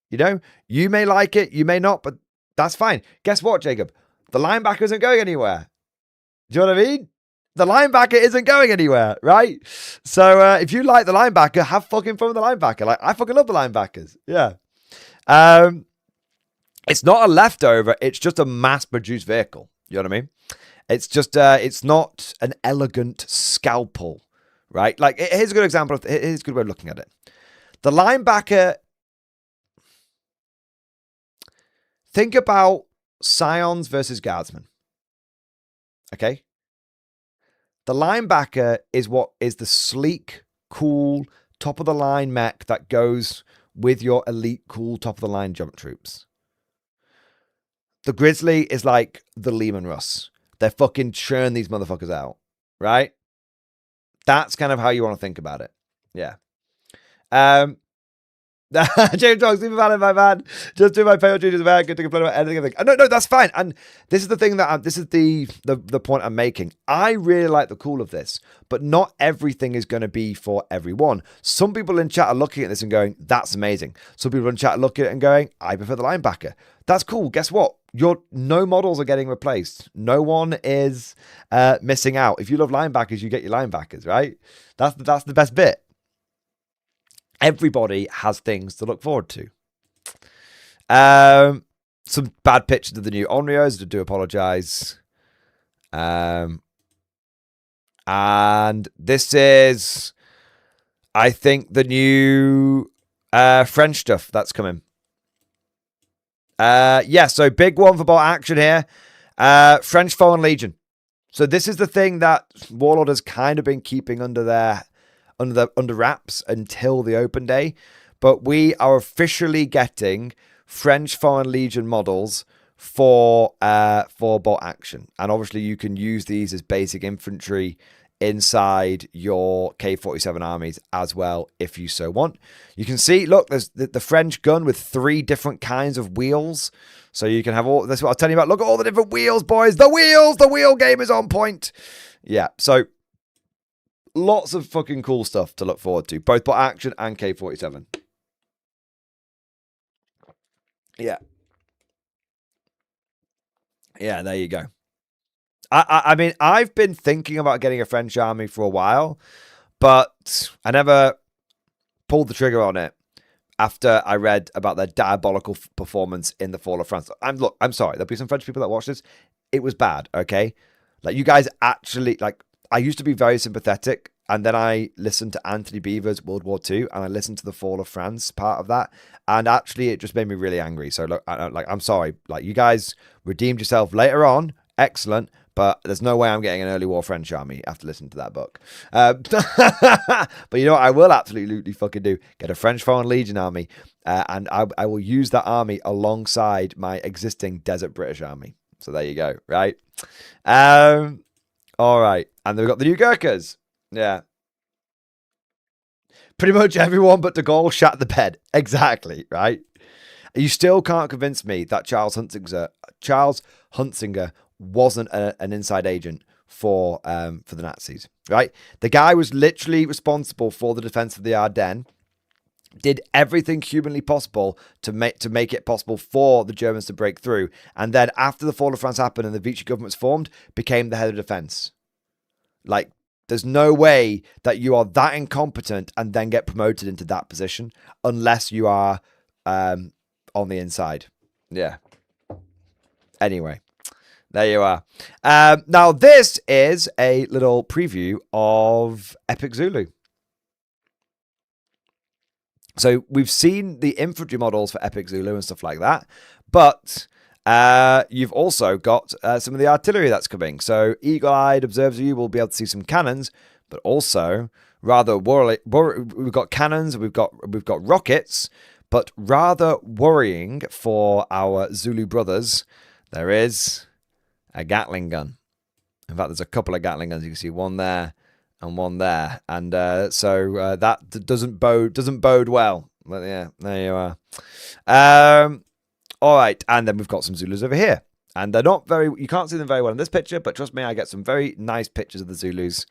You may like it, you may not, but that's fine. Guess what, Jacob? The linebacker isn't going anywhere. Do you know what I mean? The linebacker isn't going anywhere, right? So if you like the linebacker, have fucking fun with the linebacker. Like, I fucking love the linebackers. Yeah. It's not a leftover. It's just a mass-produced vehicle. You know what I mean? It's just, it's not an elegant scalpel, right? Like, here's a good example. Here's a good way of looking at it. The linebacker, think about Scions versus Guardsmen. Okay? The linebacker is what is the sleek, cool, top-of-the-line mech that goes with your elite, cool, top-of-the-line jump troops. The Grizzly is like the Lehman Russ. They fucking churn these motherfuckers out, right? That's kind of how you want to think about it. Yeah. James Talks, super valid, my man. Just do my payroll duties, man. Good to complain about anything. No, that's fine. And this is the thing this is the point I'm making. I really like the cool of this, but not everything is going to be for everyone. Some people in chat are looking at this and going, that's amazing. Some people in chat are looking at it and going, I prefer the linebacker. That's cool. Guess what? No models are getting replaced. No one is missing out. If you love linebackers, you get your linebackers, right? That's the best bit. Everybody has things to look forward to. Some bad pictures of the new Onryos. I do apologize. And this is, I think, the new French stuff that's coming. So big one for bot action here. French Foreign Legion. So this is the thing that Warlord has kind of been keeping under wraps until the open day. But we are officially getting French Foreign Legion models for bot action. And obviously you can use these as basic infantry inside your K-47 armies as well, if you so want. You can see, look, there's the French gun with 3 different kinds of wheels. So you can have all, that's what I was telling you about. Look at all the different wheels, boys. The wheel game is on point. Yeah, so lots of fucking cool stuff to look forward to, both bot action and K-47. Yeah. Yeah, there you go. I mean, I've been thinking about getting a French army for a while, but I never pulled the trigger on it after I read about their diabolical performance in the Fall of France. I'm sorry. There'll be some French people that watch this. It was bad, okay? Like, you guys actually, like, I used to be very sympathetic, and then I listened to Anthony Beevor's World War II, and I listened to the Fall of France part of that, and actually it just made me really angry. So, look, I'm sorry. Like, you guys redeemed yourself later on. Excellent. But there's no way I'm getting an early war French army after listening to that book. But you know what I will absolutely fucking do? Get a French Foreign Legion army. And I will use that army alongside my existing Desert British army. So there you go, right? All right. And we've got the new Gurkhas. Yeah. Pretty much everyone but de Gaulle shat the bed. Exactly, right? You still can't convince me that Charles Huntsinger wasn't an inside agent for the Nazis, right? The guy was literally responsible for the defense of the Ardennes, did everything humanly possible to make it possible for the Germans to break through, and then after the fall of France happened and the Vichy government was formed, became the head of defense. Like, there's no way that you are that incompetent and then get promoted into that position unless you are on the inside. Yeah. Anyway. There you are. Now, this is a little preview of Epic Zulu. So we've seen the infantry models for Epic Zulu and stuff like that, but you've also got some of the artillery that's coming. So Eagle-Eyed Observer you will be able to see some cannons, but also we've got cannons, we've got rockets, but rather worrying for our Zulu brothers, there is a Gatling gun. In fact, there's a couple of Gatling guns. You can see one there and one there, and so that doesn't bode well. But yeah, there you are. All right, and then we've got some Zulus over here, and they're not very. You can't see them very well in this picture, but trust me, I get some very nice pictures of the Zulus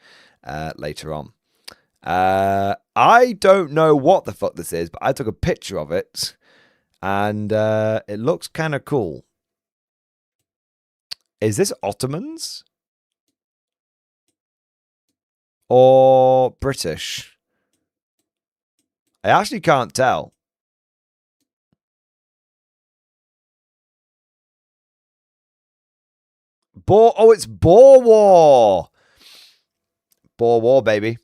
later on. I don't know what the fuck this is, but I took a picture of it, and it looks kind of cool. Is this Ottomans? Or British? I actually can't tell. Oh, it's Boer War. Boer War, baby.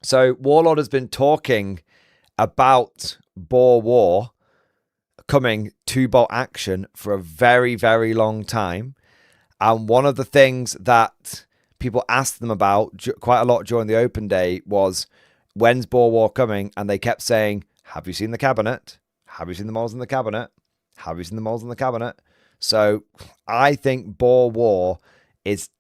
So Warlord has been talking about Boer War coming to bolt action for a very, very long time. And one of the things that people asked them about quite a lot during the open day was, when's Boer War coming? And they kept saying, have you seen the cabinet? Have you seen the models in the cabinet? Have you seen the models in the cabinet? So I think Boer War is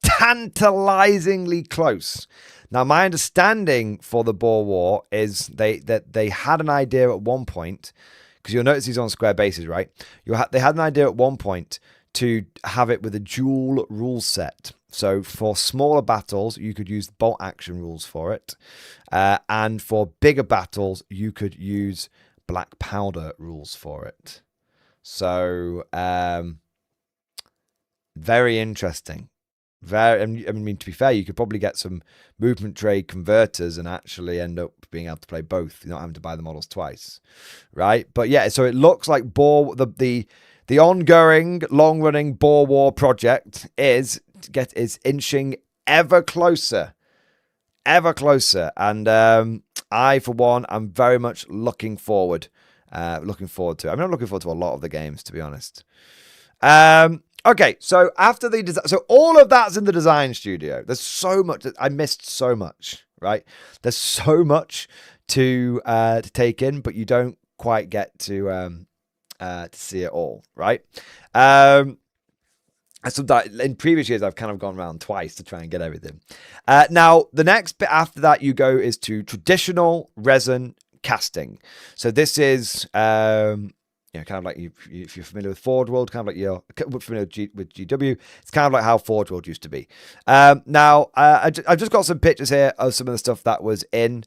tantalizingly close. Now, my understanding for the Boer War is that they had an idea at one point, because you'll notice these on square bases, right? They had an idea at one point to have it with a dual rule set. So for smaller battles, you could use bolt action rules for it. And for bigger battles, you could use black powder rules for it. So very interesting. I mean, to be fair, you could probably get some movement trade converters and actually end up being able to play both. You're not having to buy the models twice, right? But yeah, so it looks like the ongoing, long-running Boer War project is inching ever closer, and I, for one, am very much looking forward to it. I mean, I'm looking forward to a lot of the games, to be honest. Okay, so after the design, so all of that's in the design studio. There's so much. I missed so much, right? There's so much to take in, but you don't quite get to see it all, right? So that in previous years, I've kind of gone around twice to try and get everything. Now, the next bit after that you go is to traditional resin casting. So this is kind of like if you're familiar with Forge World, kind of like you're familiar with GW, it's kind of like how Forge World used to be. Now, I've just got some pictures here of some of the stuff that was in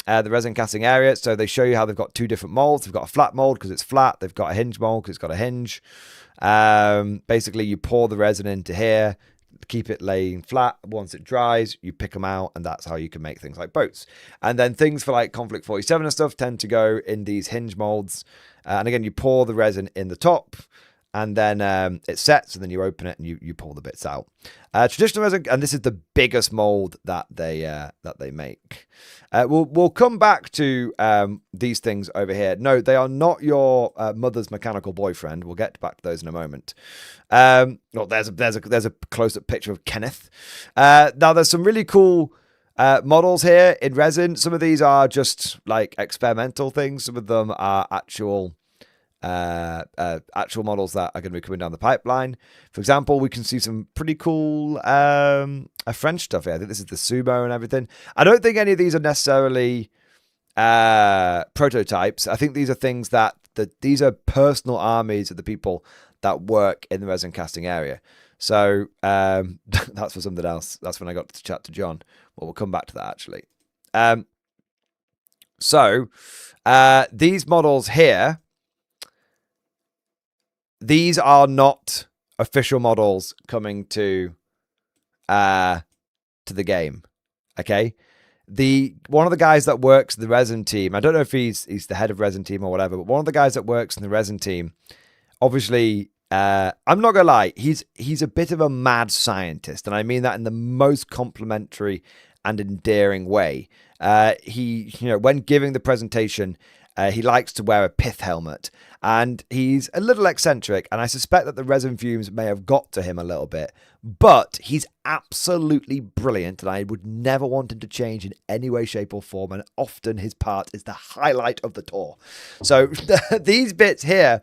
the resin casting area. So they show you how they've got two different molds. They've got a flat mold because it's flat. They've got a hinge mold because it's got a hinge. Basically, you pour the resin into here, keep it laying flat. Once it dries, you pick them out, and that's how you can make things like boats. And then things for like Konflikt 47 and stuff tend to go in these hinge molds. And again, you pour the resin in the top, and then it sets, and then you open it and you pull the bits out. Traditional resin, and this is the biggest mold that they make. We'll come back to these things over here. No, they are not your mother's mechanical boyfriend. We'll get back to those in a moment. Well, there's a close-up picture of Kenneth. Now there's some really cool models here in resin. Some of these are just like experimental things. Some of them are actual models that are going to be coming down the pipeline. For example, we can see some pretty cool French stuff here. I think this is the sumo and everything. I don't think any of these are necessarily prototypes. I think these are things that these are personal armies of the people that work in the resin casting area. So that's for something else. That's when I got to chat to John. Well, we'll come back to that actually. So these models here, these are not official models coming to the game. Okay. One of the guys that works the resin team, I don't know if he's the head of resin team or whatever, but one of the guys that works in the resin team, obviously, I'm not gonna lie, he's a bit of a mad scientist, and I mean that in the most complimentary and endearing way. He, when giving the presentation, he likes to wear a pith helmet, and he's a little eccentric, and I suspect that the resin fumes may have got to him a little bit, but he's absolutely brilliant, and I would never want him to change in any way, shape, or form, and often his part is the highlight of the tour. So these bits here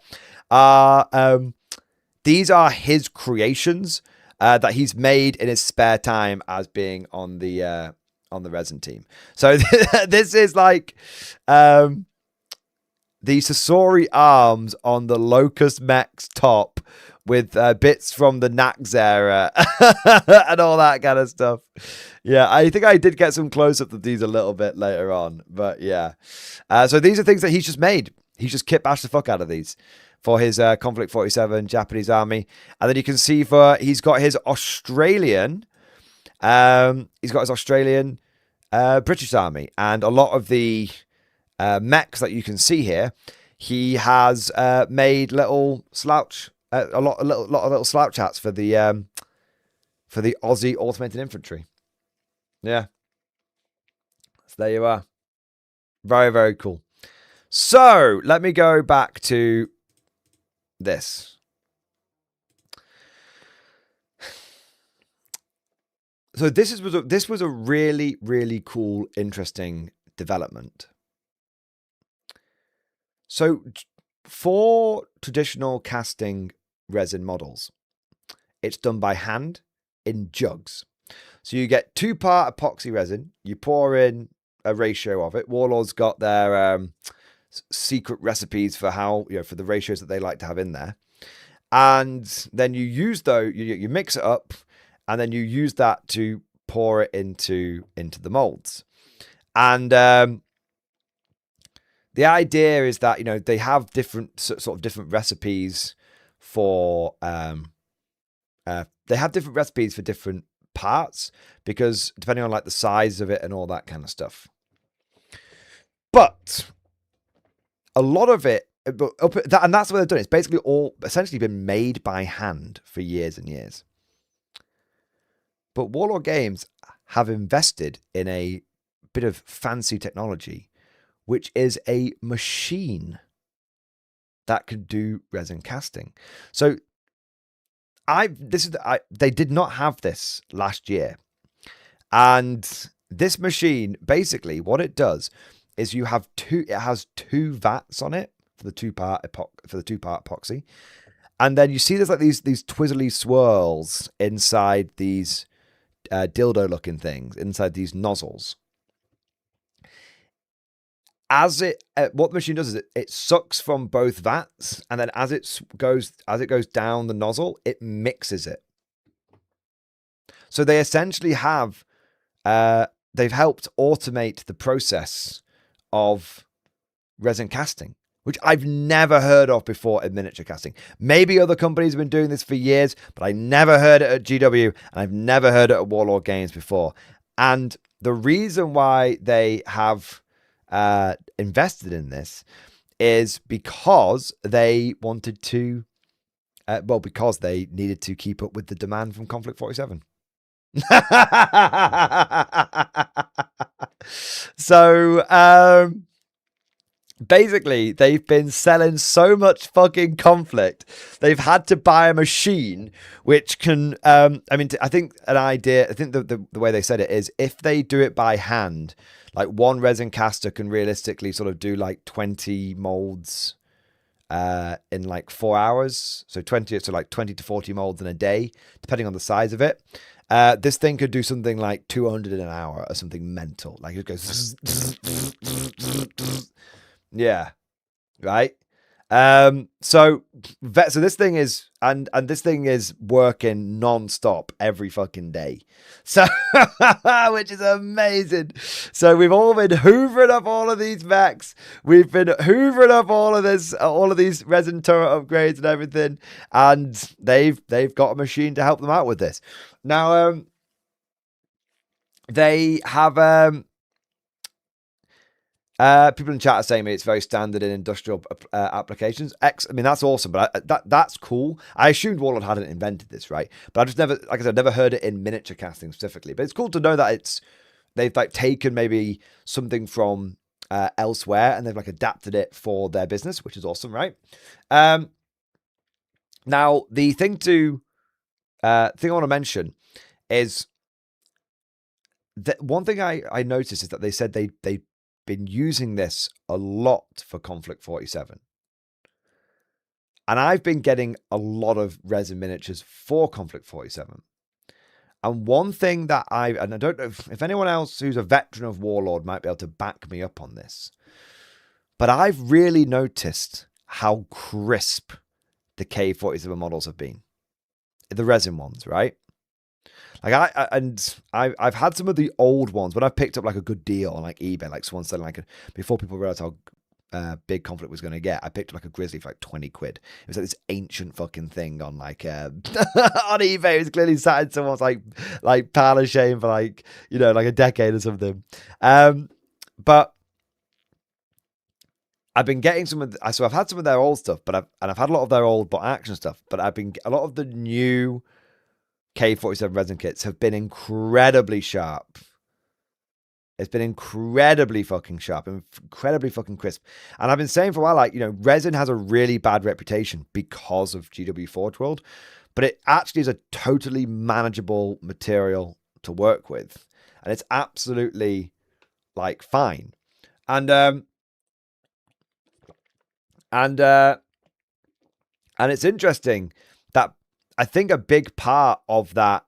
are these are his creations that he's made in his spare time as being on the resin team. So this is like the Sasori arms on the Locust Mech's top with bits from the Nax era and all that kind of stuff. Yeah, I think I did get some close-ups of these a little bit later on, but yeah. So these are things that he's just made. He's just kit bashed the fuck out of these for his Konflikt 47 Japanese army. And then you can see he's got his Australian British army, and a lot of the mechs that you can see here, he has made little slouch, a lot of little slouch hats for the Aussie automated infantry. Yeah, so there you are. Very, very cool. So let me go back to this. So this was a really, really cool, interesting development. So for traditional casting resin models, it's done by hand in jugs. So you get 2-part epoxy resin, you pour in a ratio of it. Warlords got their secret recipes for how, for the ratios that they like to have in there. And then you use you mix it up, and then you use that to pour it into the molds. And the idea is that, they have different recipes for different parts, because depending on like the size of it and all that kind of stuff. But a lot of it, and that's what they've done. It's basically all essentially been made by hand for years and years. But Warlord Games have invested in a bit of fancy technology, which is a machine that can do resin casting. So they did not have this last year. And this machine, basically what it does is it has 2 vats on it for the 2-part epoxy. And then you see there's like these twizzly swirls inside these dildo looking things, inside these nozzles. What the machine does is it sucks from both vats, and then as it goes down the nozzle, it mixes it. So they essentially have they've helped automate the process of resin casting, which I've never heard of before in miniature casting. Maybe other companies have been doing this for years, but I never heard it at GW, and I've never heard it at Warlord Games before. And the reason why they have invested in this is because they wanted to Well, because they needed to keep up with the demand from Konflikt 47. So, basically, they've been selling so much fucking Konflikt, they've had to buy a machine which can, I think the way they said it is, if they do it by hand, like one resin caster can realistically sort of do like 20 molds in like 4 hours. So 20 to 40 molds in a day, depending on the size of it. This thing could do something like 200 in an hour or something mental. Like it goes, yeah, right. So this thing is, and this thing is working non-stop every fucking day. So, which is amazing. So we've all been hoovering up all of these mechs. We've been hoovering up all of these resin turret upgrades and everything. And they've got a machine to help them out with this. Now, they have, people in chat are saying it's very standard in industrial applications. That's awesome, but that's cool. I assumed Warlord hadn't invented this, right? But I just never, like I said, never heard it in miniature casting specifically. But it's cool to know that they've like taken maybe something from elsewhere and they've like adapted it for their business, which is awesome, right? Now the thing I want to mention is that one thing I noticed is that they said they been using this a lot for Konflikt 47. And I've been getting a lot of resin miniatures for Konflikt 47. And one thing that I don't know if anyone else who's a veteran of Warlord might be able to back me up on this, but I've really noticed how crisp the K47 models have been. The resin ones, right? Like I've had some of the old ones when I picked up like a good deal on like eBay, like someone selling like before people realized how big Konflikt was going to get. I picked up like a Grizzly for like 20 quid. It was like this ancient fucking thing on like on eBay. It was clearly sat in someone's like pile of shame for like, you know, like a decade or something. But I've been getting so I've had some of their old stuff, but I've had a lot of their old bot action stuff, but a lot of the new K47 resin kits have been incredibly sharp. It's been incredibly fucking sharp and incredibly fucking crisp. And I've been saying for a while, like, you know, resin has a really bad reputation because of GW Forge World, but it actually is a totally manageable material to work with. And it's absolutely like fine. And it's interesting that I think a big part of that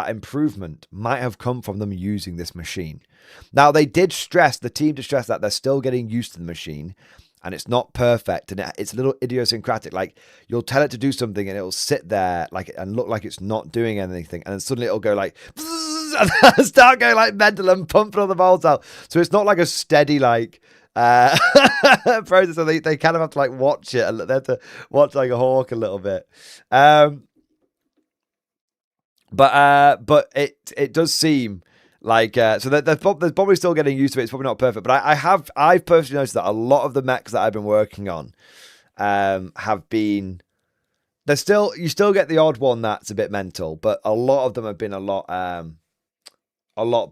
improvement might have come from them using this machine. Now, the team did stress that they're still getting used to the machine and it's not perfect and it's a little idiosyncratic. Like you'll tell it to do something and it'll sit there like and look like it's not doing anything, and then suddenly it'll go like and start going like mental and pumping all the bolts out. So it's not like a steady like process. So they kind of have to like watch it, and they have to watch like a hawk a little bit. But it does seem like so they're probably still getting used to it. It's probably not perfect, but I've personally noticed that a lot of the mechs that I've been working on have been. You still get the odd one that's a bit mental, but a lot of them have been a lot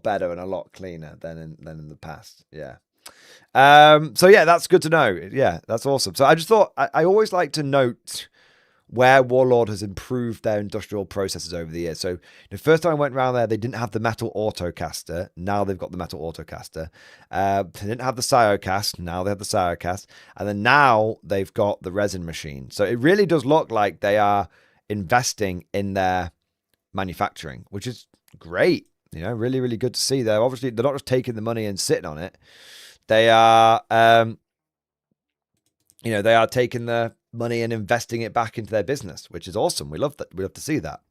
better and a lot cleaner than in the past. Yeah. So yeah, that's good to know. Yeah, that's awesome. So I just thought I always like to note where Warlord has improved their industrial processes over the years. So the first time I went around there, they didn't have the metal autocaster. Now they've got the metal autocaster. They didn't have the Cyocast. Now they have the Cyocast. And then now they've got the resin machine. So it really does look like they are investing in their manufacturing, which is great. You know, really, really good to see. They're not just taking the money and sitting on it. They are, they are taking the money and investing it back into their business, which is awesome. We love that. We love to see that.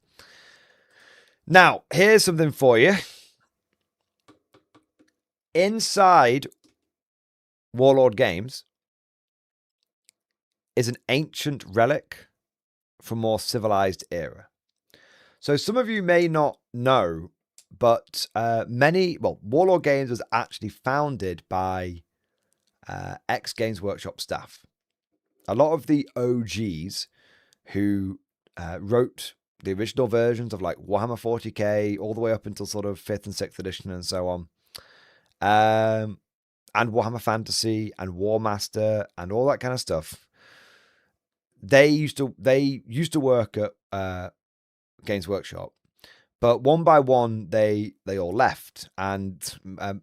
Now, here's something for you. Inside Warlord Games is an ancient relic from more civilized era. So some of you may not know, but Warlord Games was actually founded by ex-Games Workshop staff. A lot of the OGs who wrote the original versions of like Warhammer 40k all the way up until sort of 5th and 6th edition and so on. And Warhammer Fantasy and War Master and all that kind of stuff. They used to work at Games Workshop, but one by one they all left. And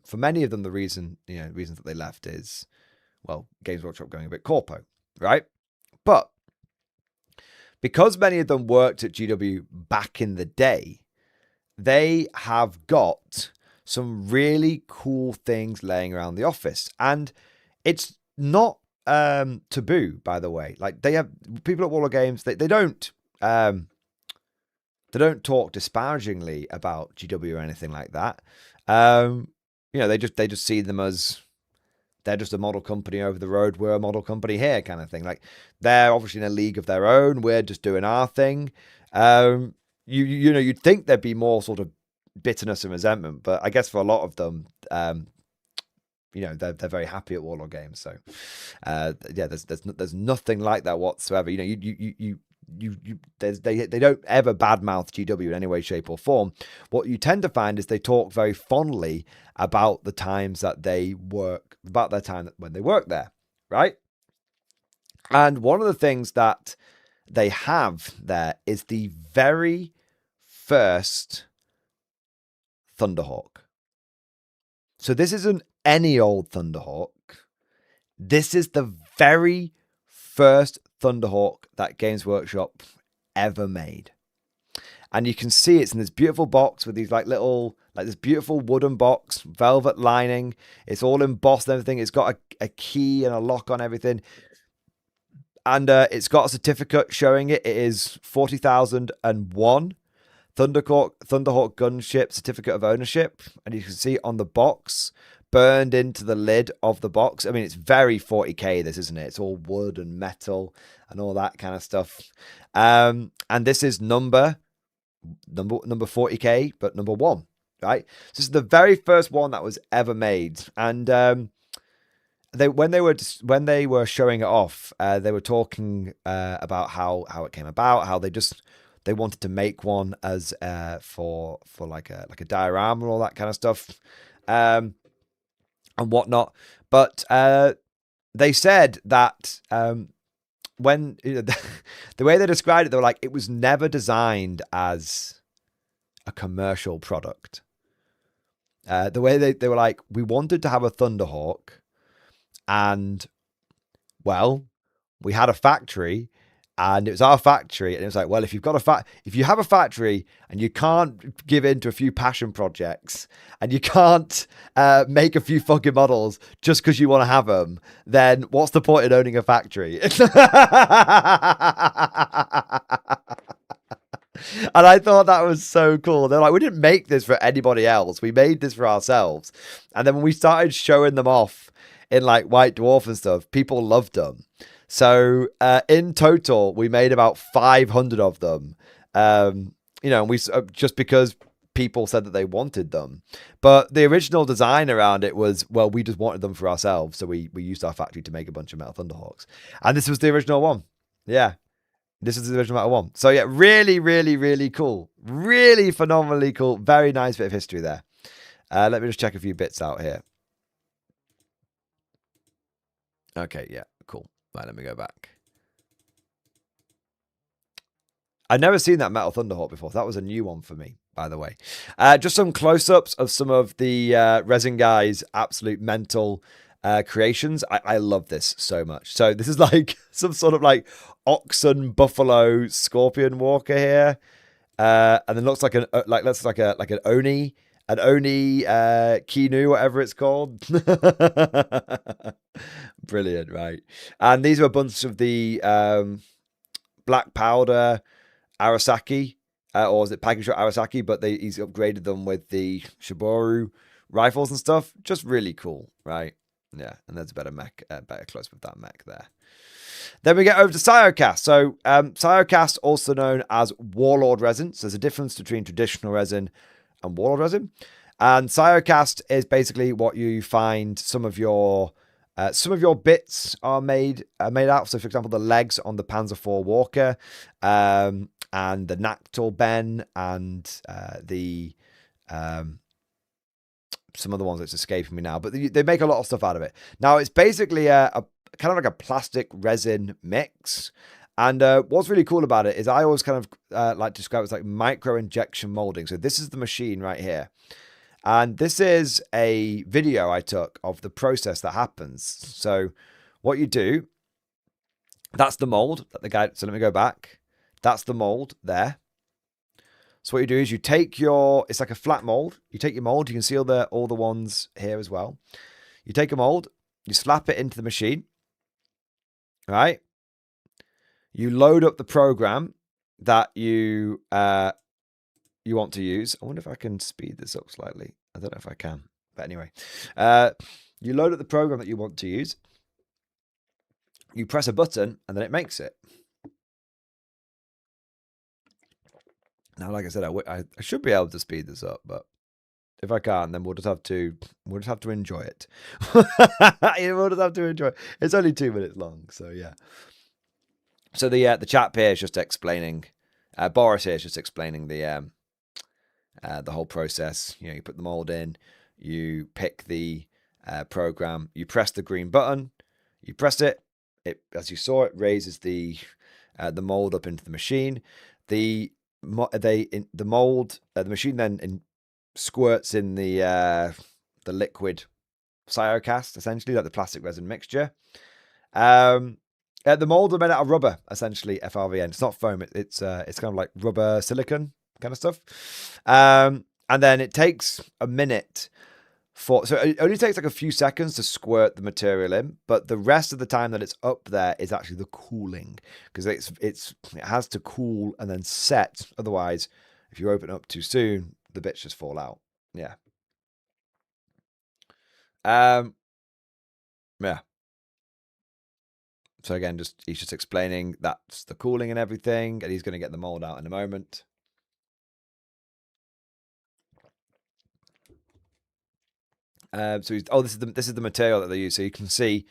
for many of them, the reason that they left is, well, Games Workshop going a bit corpo, right? But because many of them worked at GW back in the day, they have got some really cool things laying around the office. And it's not taboo, by the way. Like, they have people at Warlord Games, they don't talk disparagingly about GW or anything like that. They just see them as they're just a model company over the road. We're a model company here, kind of thing. Like, they're obviously in a league of their own. We're just doing our thing. You'd think there'd be more sort of bitterness and resentment, but I guess for a lot of them, they're very happy at Warlord Games. So, there's nothing like that whatsoever. They don't ever badmouth GW in any way, shape, or form. What you tend to find is they talk very fondly about the times that they work, about their time when they work there, right? And one of the things that they have there is the very first Thunderhawk. So this isn't any old Thunderhawk. This is the very first Thunderhawk that Games Workshop ever made. And you can see it's in this beautiful box with these this beautiful wooden box, velvet lining. It's all embossed and everything. It's got a key and a lock on everything. And it's got a certificate showing it. It is 40,001 Thunderhawk gunship certificate of ownership. And you can see on the box, burned into the lid of the box. I mean, it's very 40k, this, isn't it? It's all wood and metal and all that kind of stuff. And this is number 40k, but number 1, right? So this is the very first one that was ever made. And when they were showing it off, they were talking about how it came about, how they wanted to make one as for like a diorama, all that kind of stuff, and whatnot. But they said that when the way they described it, they were like, it was never designed as a commercial product. The way they were like, we wanted to have a Thunderhawk, and well, we had a factory, and it was our factory, and it was like, well, if you have a factory and you can't give in to a few passion projects and you can't make a few fucking models just because you want to have them, then what's the point in owning a factory? And I thought that was so cool. They're like, we didn't make this for anybody else. We made this for ourselves. And then when we started showing them off in like White Dwarf and stuff, people loved them. So in total, we made about 500 of them. And we just because people said that they wanted them. But the original design around it was, well, we just wanted them for ourselves. So we used our factory to make a bunch of Metal Thunderhawks. And this was the original one. Yeah. This is the original Metal one. So yeah, really, really, really cool. Really phenomenally cool. Very nice bit of history there. Let me just check a few bits out here. Okay, yeah, cool. Right, let me go back. I'd never seen that Metal Thunderhawk before. That was a new one for me, by the way. Just some close-ups of some of the Resin Guys' absolute mental creations. I love this so much. So this is like some sort of like oxen, buffalo, scorpion walker here, and then looks like an oni. An Oni Kinu, whatever it's called. Brilliant, right? And these are a bunch of the Black Powder Arasaki, or is it Package Shot Arasaki? But he's upgraded them with the Shiboru rifles and stuff. Just really cool, right? Yeah, and there's a better mech, better close with that mech there. Then we get over to Cyocast. So Cyocast, also known as Warlord resin. So there's a difference between traditional resin and Warlord resin. And Cyocast is basically what you find some of your Some of your bits are made out. So, for example, the legs on the Panzer IV Walker, and the Naktul Ben, and some of the ones that's escaping me now. But they make a lot of stuff out of it. Now, it's basically a kind of like a plastic resin mix. And what's really cool about it is I always kind of like to describe it as like micro injection molding. So this is the machine right here. And this is a video I took of the process that happens. So what you do, that's the mold that the guy, so let me go back. That's the mold there. So what you do is you take your, it's like a flat mold. You take your mold, you can see all the ones here as well. You take a mold, you slap it into the machine, right? You load up the program that you want to use. I wonder if I can speed this up slightly. I don't know if I can, but anyway, you load up the program that you want to use. You press a button, and then it makes it. Now, like I said, I should be able to speed this up, but if I can't, then we'll just have to enjoy it. We'll just have to enjoy it. It's only 2 minutes long, so yeah. So the chap here is just explaining. Boris here is just explaining the whole process. You know, you put the mold in, you pick the program, you press the green button, you press it. It, as you saw, it raises the mold up into the machine. The machine then squirts in the liquid Cyocast, essentially, like the plastic resin mixture. The molds are made out of rubber, essentially, FRVN. It's not foam. It's kind of like rubber silicone kind of stuff. And then it takes a minute so it only takes like a few seconds to squirt the material in, but the rest of the time that it's up there is actually the cooling, because it has to cool and then set. Otherwise, if you open it up too soon, the bits just fall out. Yeah. Yeah. So again, he's just explaining that's the cooling and everything, and he's going to get the mold out in a moment. So this is the material that they use. So you can see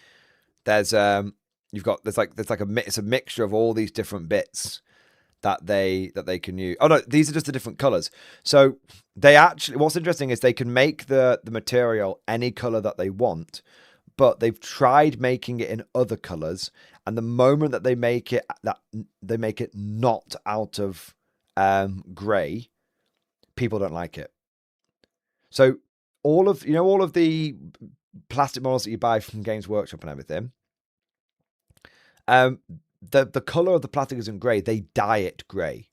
there's it's a mixture of all these different bits that they can use. Oh no, these are just the different colors. So they actually, what's interesting is they can make the material any color that they want, but they've tried making it in other colors, and the moment that they make it not out of gray, people don't like it. So all of the plastic models that you buy from Games Workshop and everything, the color of the plastic isn't gray. They dye it gray.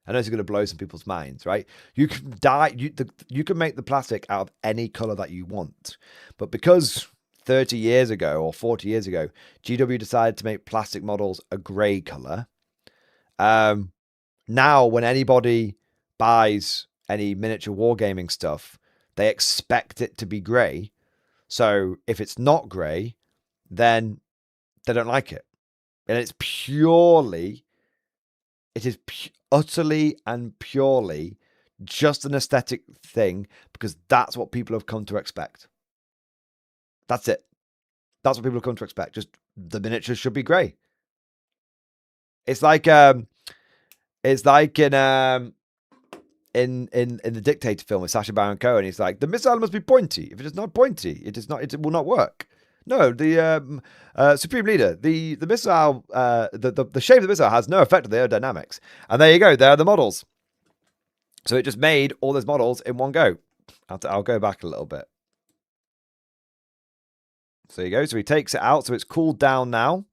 I know it's going to blow some people's minds, right? You can you can make the plastic out of any color that you want, but because 30 years ago or 40 years ago, GW decided to make plastic models a gray color. Now, when anybody buys any miniature wargaming stuff, they expect it to be gray. So if it's not gray, then they don't like it. And it's utterly and purely just an aesthetic thing, because that's what people have come to expect. That's it. That's what people have come to expect. Just the miniatures should be grey. It's like in the Dictator film with Sacha Baron Cohen, he's like, the missile must be pointy. If it is not pointy, it will not work. No, the Supreme Leader, the missile, the shape of the missile has no effect on the aerodynamics. And there you go. There are the models. So it just made all those models in one go. I'll go back a little bit. So there you go. So he takes it out. So it's cooled down now.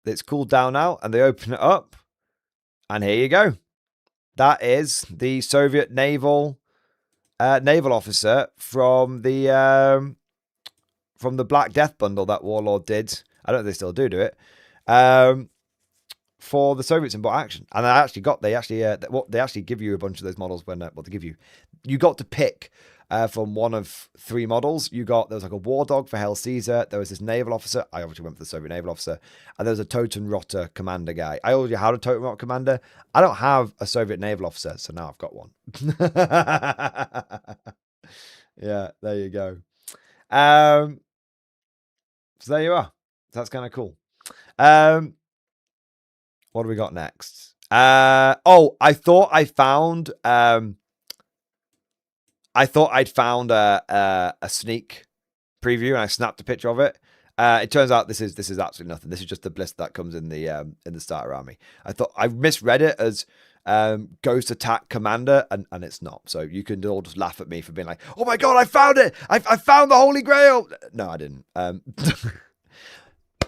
It's cooled down now, and they open it up, and here you go. That is the Soviet naval officer from the Black Death bundle that Warlord did. I don't know if they still do it. For the Soviets in Bot Action, and they actually give you a bunch of those models when you got to pick from one of 3 models. There was like a War Dog for Hail Caesar. There was this naval officer. I obviously went for the Soviet naval officer, and there was a Totenrotter commander guy. I already had a Totenrotter commander. I don't have a Soviet naval officer, so now I've got one. Yeah, there you go. So there you are. That's kind of cool. What do we got next? I thought I'd found a sneak preview, and I snapped a picture of it. It turns out this is absolutely nothing. This is just the blister that comes in the starter army. I thought I misread it as Ghost Attack Commander, and it's not. So you can all just laugh at me for being like, "Oh my god, I found it! I found the Holy Grail!" No, I didn't.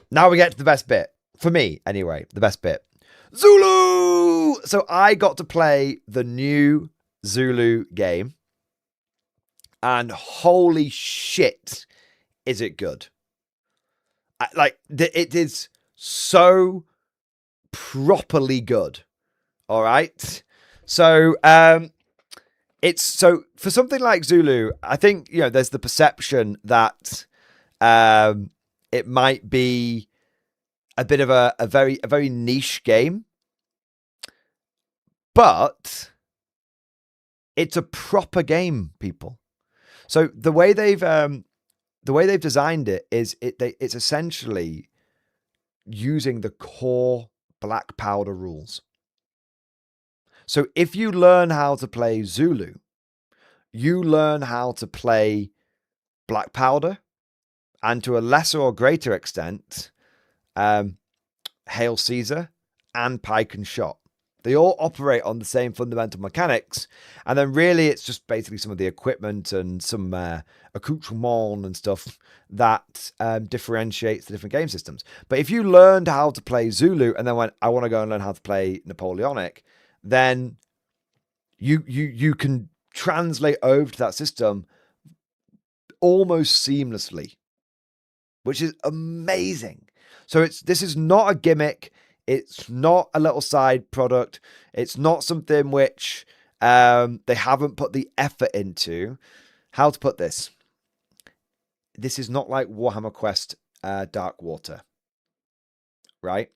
Now we get to the best bit for me, anyway. The best bit, Zulu. So I got to play the new Zulu game, and holy shit, is it good! It is so properly good. All right. So it's so for something like Zulu, I think, there's the perception that it might be a bit of a very niche game, but it's a proper game, people. So the way they've designed it is it's essentially using the core Black Powder rules. So if you learn how to play Zulu, you learn how to play Black Powder, and to a lesser or greater extent, Hail Caesar and Pike and Shot. They all operate on the same fundamental mechanics, and then really it's just basically some of the equipment and some accoutrement and stuff that differentiates the different game systems. But if you learned how to play Zulu and then went, I want to go and learn how to play Napoleonic, then you can translate over to that system almost seamlessly, which is amazing. So this is not a gimmick. It's not a little side product. It's not something which they haven't put the effort into. How to put this? This is not like Warhammer Quest Dark Water, right?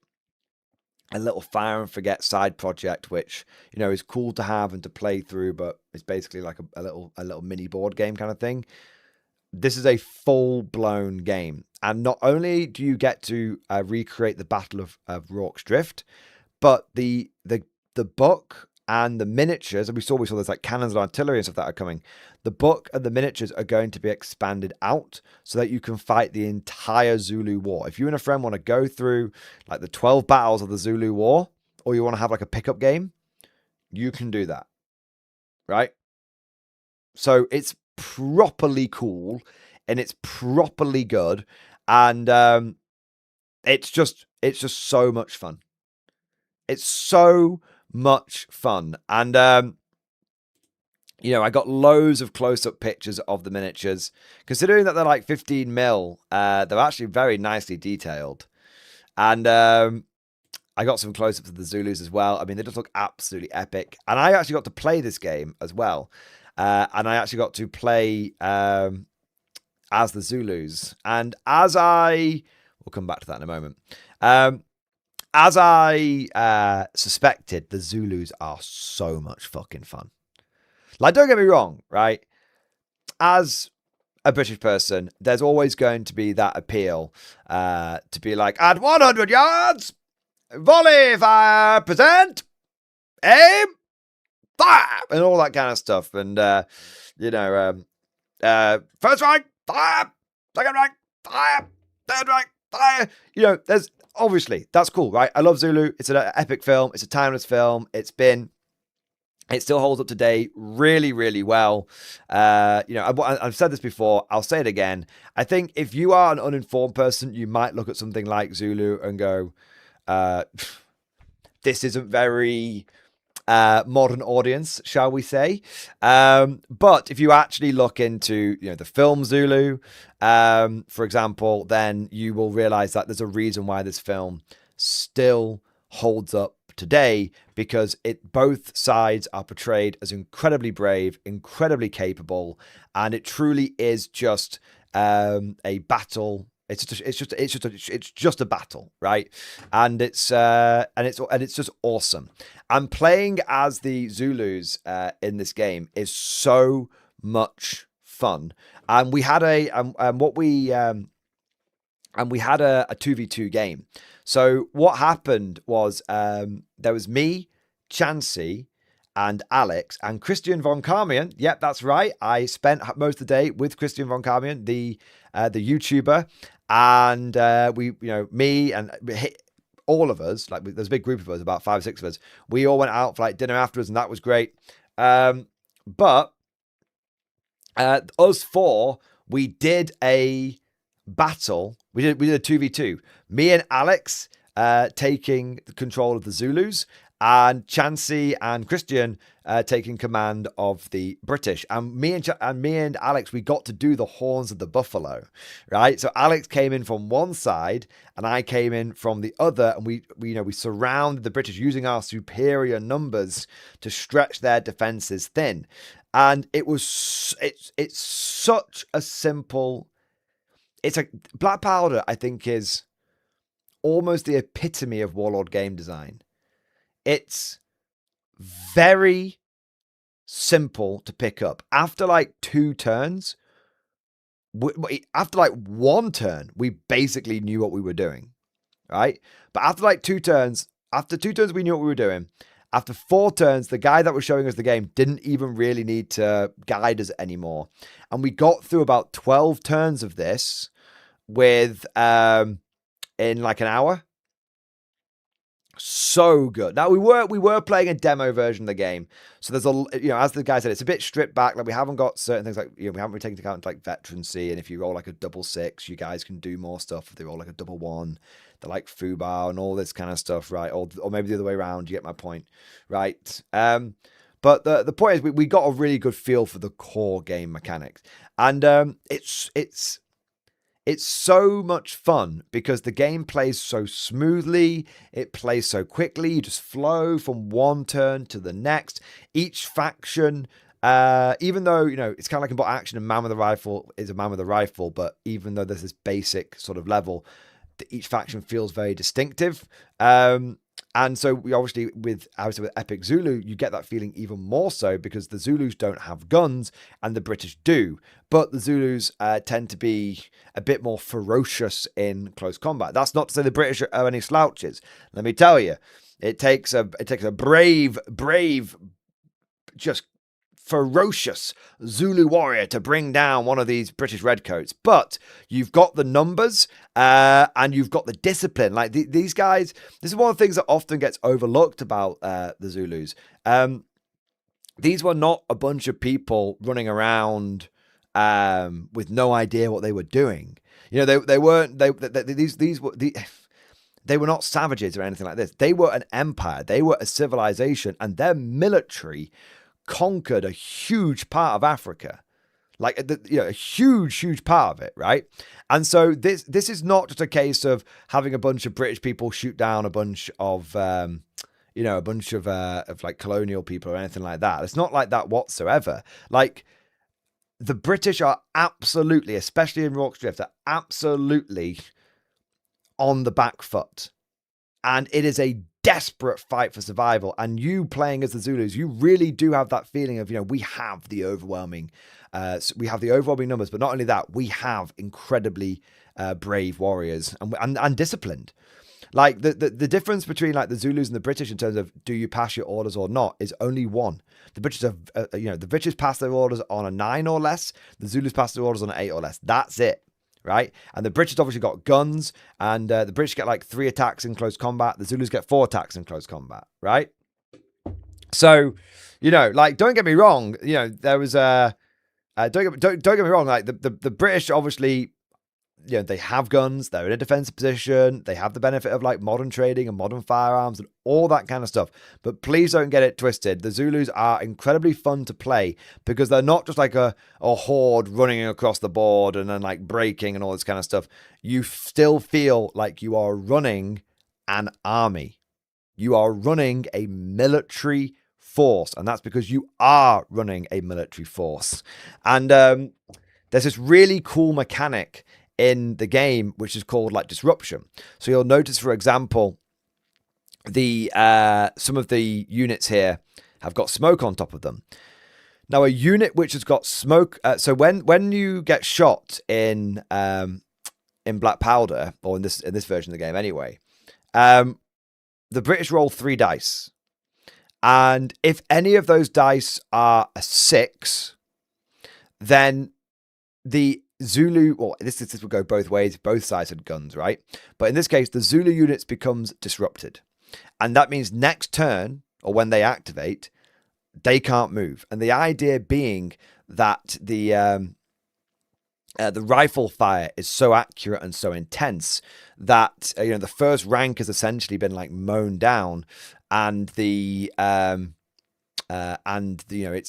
A little fire and forget side project, which is cool to have and to play through, but it's basically like a little mini board game kind of thing. This is a full-blown game, and not only do you get to recreate the Battle of Rorke's Drift, but the book and the miniatures, and we saw there's like cannons and artillery and stuff that are coming. The book and the miniatures are going to be expanded out so that you can fight the entire Zulu War. If you and a friend want to go through like the 12 battles of the Zulu War, or you want to have like a pickup game, you can do that, right? So it's properly cool and it's properly good, and it's just so much fun. It's so much fun. And I got loads of close-up pictures of the miniatures. Considering that they're like 15 mil, they're actually very nicely detailed. And I got some close-ups of the Zulus as well. I mean, they just look absolutely epic. And I actually got to play this game as well. And I actually got to play as the Zulus. And we'll come back to that in a moment. As I suspected, the Zulus are so much fucking fun. Like, don't get me wrong, right? As a British person, there's always going to be that appeal to be like, at 100 yards, volley, fire, present, aim, fire, and all that kind of stuff. And, first rank, fire, second rank, fire, third rank, fire. There's obviously, that's cool, right? I love Zulu. It's an epic film. It's a timeless film. It still holds up today really, really well. I've said this before. I'll say it again. I think if you are an uninformed person, you might look at something like Zulu and go, this isn't very modern audience, shall we say. But if you actually look into, the film Zulu, for example, then you will realize that there's a reason why this film still holds up today, because both sides are portrayed as incredibly brave, incredibly capable, and it truly is just a battle. It's just a battle, right? And it's just awesome. And playing as the Zulus in this game is so much fun. And we had a 2v2 game. So what happened was there was me, Chansey, and Alex and Christian von Carmian. Yep, that's right. I spent most of the day with Christian von Carmian, the YouTuber, and me and all of us, like there's a big group of us, about 5 or 6 of us. We all went out for like dinner afterwards, and that was great. But us four, we did a battle. We did a 2v2. Me and Alex taking control of the Zulus, and Chansey and Christian taking command of the British. And me and Alex, we got to do the horns of the buffalo, right? So Alex came in from one side, and I came in from the other, and we surrounded the British using our superior numbers to stretch their defenses thin. And it's such a simple. It's a Black Powder, I think, is almost the epitome of Warlord game design. It's very simple to pick up. After like 2 turns, after like 1 turn, we basically knew what we were doing, right? But after like 2 turns, we knew what we were doing. After 4 turns, the guy that was showing us the game didn't even really need to guide us anymore. And we got through about 12 turns of this with in like an hour. So good. Now we were playing a demo version of the game, so there's as the guy said, it's a bit stripped back. Like we haven't got certain things, like we haven't really taken into account like veterancy, and if you roll like a 6/6, you guys can do more stuff. If they roll like a 1/1, they're like FUBAR and all this kind of stuff, right? Or maybe the other way around. You get my point, right? But the point is, we got a really good feel for the core game mechanics, and it's so much fun because the game plays so smoothly. It plays so quickly. You just flow from one turn to the next. Each faction, even though, it's kind of like in bot action, and man with a rifle is a man with a rifle, but even though there's this basic sort of level, each faction feels very distinctive. And so we obviously with Epic Zulu, you get that feeling even more so because the Zulus don't have guns and the British do. But the Zulus tend to be a bit more ferocious in close combat. That's not to say the British are any slouches. Let me tell you, it takes a brave, just ferocious Zulu warrior to bring down one of these British redcoats. But you've got the numbers and you've got the discipline. Like these guys, this is one of the things that often gets overlooked about the Zulus. These were not a bunch of people running around with no idea what they were doing. They were not savages or anything like this. They were an empire. They were a civilization, and their military conquered a huge part of Africa, like a huge part of it, right? And so this is not just a case of having a bunch of British people shoot down a bunch of like colonial people or anything like that. It's not like that whatsoever. Like the British are absolutely, especially in Rorke's Drift, are absolutely on the back foot, and it is a desperate fight for survival. And you playing as the Zulus, you really do have that feeling of, we have the overwhelming numbers, but not only that, we have incredibly brave warriors and disciplined. Like the difference between like the Zulus and the British in terms of do you pass your orders or not is only one. The British have, the British pass their orders on a 9 or less. The Zulus pass their orders on an 8 or less. That's it. Right? And the British obviously got guns, and the British get like 3 attacks in close combat. The Zulus get 4 attacks in close combat, right? So, like, don't get me wrong. There was don't get me wrong. Like the British obviously, they have guns. They're in a defensive position. They have the benefit of like modern trading and modern firearms and all that kind of stuff. But please don't get it twisted. The Zulus are incredibly fun to play because they're not just like a horde running across the board and then like breaking and all this kind of stuff. You still feel like you are running an army. You are running a military force, and that's because you are running a military force. And there's this really cool mechanic in the game which is called like disruption. So you'll notice, for example, the some of the units here have got smoke on top of them. Now, a unit which has got smoke. So when you get shot in Black Powder, or in this version of the game anyway, the British roll 3 dice, and if any of those dice are a 6, then the Zulu, well, this would go both ways. Both sides had guns, right? But in this case, the Zulu units becomes disrupted, and that means next turn, or when they activate, they can't move. And the idea being that the rifle fire is so accurate and so intense that the first rank has essentially been like mown down, and it's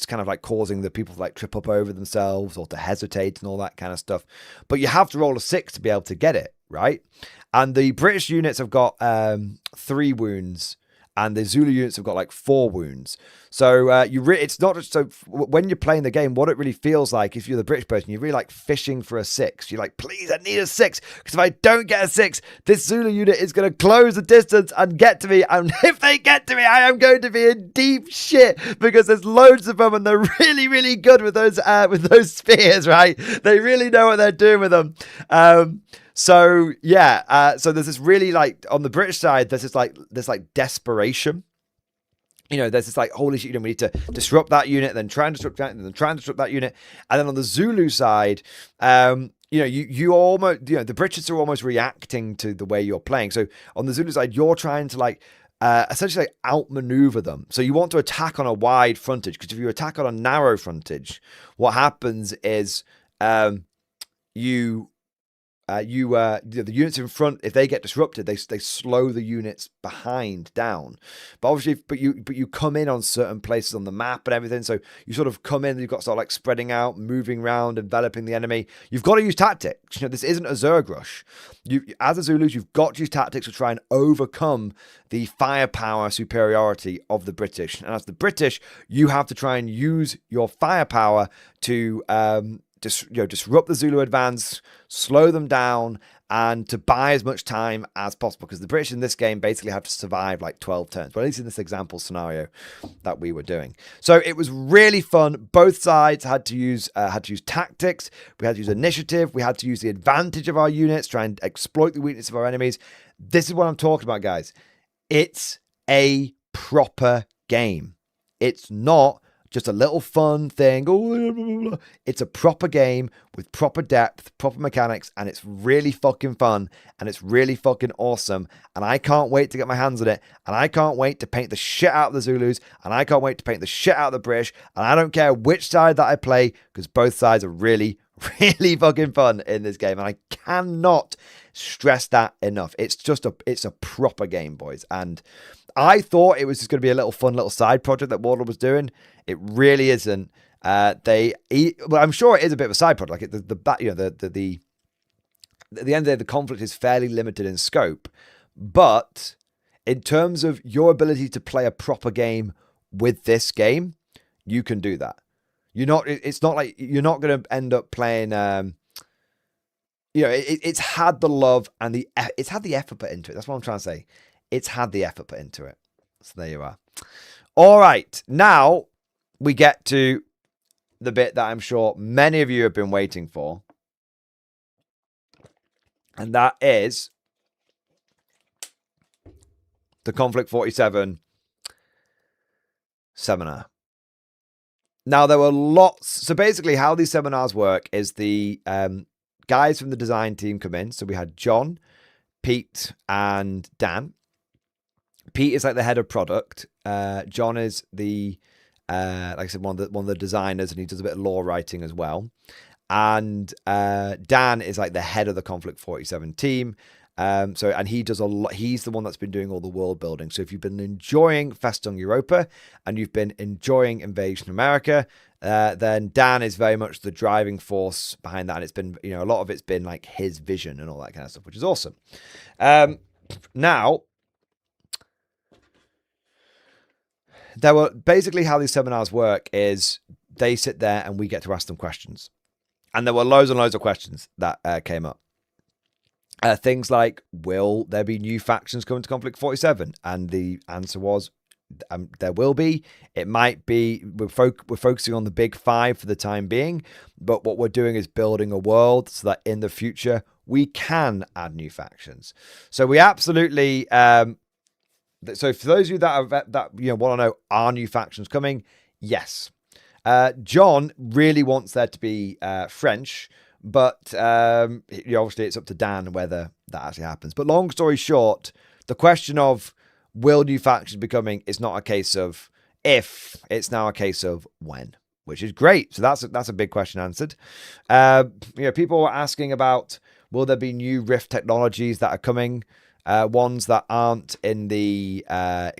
kind of like causing the people to like trip up over themselves or to hesitate and all that kind of stuff. But you have to roll a 6 to be able to get it, right? And the British units have got 3 wounds, and the Zulu units have got like 4 wounds. So it's not just, so when you're playing the game, what it really feels like, if you're the British person, you're really like fishing for a 6. You're like, please, I need a 6, because if I don't get a 6, this Zulu unit is going to close the distance and get to me. And if they get to me, I am going to be in deep shit, because there's loads of them, and they're really, really good with those spears, right? They really know what they're doing with them. So there's this really, like, on the British side, there's this desperation. There's this like, holy shit, we need to disrupt that unit, then try and disrupt that, and then try and disrupt that unit. And then on the Zulu side, you almost, the British are almost reacting to the way you're playing. So on the Zulu side, you're trying to essentially outmaneuver them. So you want to attack on a wide frontage, because if you attack on a narrow frontage, what happens is the units in front, if they get disrupted, they slow the units behind down. But obviously, but you come in on certain places on the map and everything. So you sort of come in, you've got sort of like spreading out, moving around, enveloping the enemy. You've got to use tactics. This isn't a Zerg rush. As a Zulus, you've got to use tactics to try and overcome the firepower superiority of the British. And as the British, you have to try and use your firepower to disrupt the Zulu advance, slow them down, and to buy as much time as possible, because the British in this game basically have to survive like 12 turns, but at least in this example scenario that we were doing. So it was really fun. Both sides had to use tactics. We had to use initiative. We had to use the advantage of our units, try and exploit the weakness of our enemies. This is what I'm talking about, guys. It's a proper game. It's not just a little fun thing. It's a proper game with proper depth, proper mechanics, and it's really fucking fun, and it's really fucking awesome, and I can't wait to get my hands on it, and I can't wait to paint the shit out of the Zulus, and I can't wait to paint the shit out of the British, and I don't care which side that I play, because both sides are really, really fucking fun in this game, and I cannot stress that enough. It's a proper game, boys, and I thought it was just going to be a little fun little side project that Warlord was doing. It really isn't. Well, I'm sure it is a bit of a side project. Like the end of the day, the conflict is fairly limited in scope, but in terms of your ability to play a proper game with this game, you can do that. It's not like you're not going to end up playing. It's had the love and it's had the effort put into it. That's what I'm trying to say. It's had the effort put into it. So there you are. All right. Now we get to the bit that I'm sure many of you have been waiting for. And that is the Konflikt 47 seminar. Now, there were lots. So basically how these seminars work is the guys from the design team come in. So we had John, Pete, and Dan. Pete is like the head of product. John is the, like I said, one of the designers, and he does a bit of law writing as well. And Dan is like the head of the Konflikt 47 team. And he does a lot. He's the one that's been doing all the world building. So if you've been enjoying Festung Europa and you've been enjoying Invasion America, then Dan is very much the driving force behind that. And it's been, a lot of it's been like his vision and all that kind of stuff, which is awesome. Now, there were basically how these seminars work is they sit there and we get to ask them questions. And there were loads and loads of questions that came up. Things like, will there be new factions coming to Konflikt 47? And the answer was There will be. It might be we're focusing on the big 5 for the time being, but what we're doing is building a world so that in the future we can add new factions. So we absolutely. So for those of you that want to know, are new factions coming? Yes. John really wants there to be French, but obviously it's up to Dan whether that actually happens. But long story short, the question of will new factions be coming is not a case of if, it's now a case of when, which is great. So that's a big question answered. People were asking about, will there be new Rift technologies that are coming? Ones that aren't in the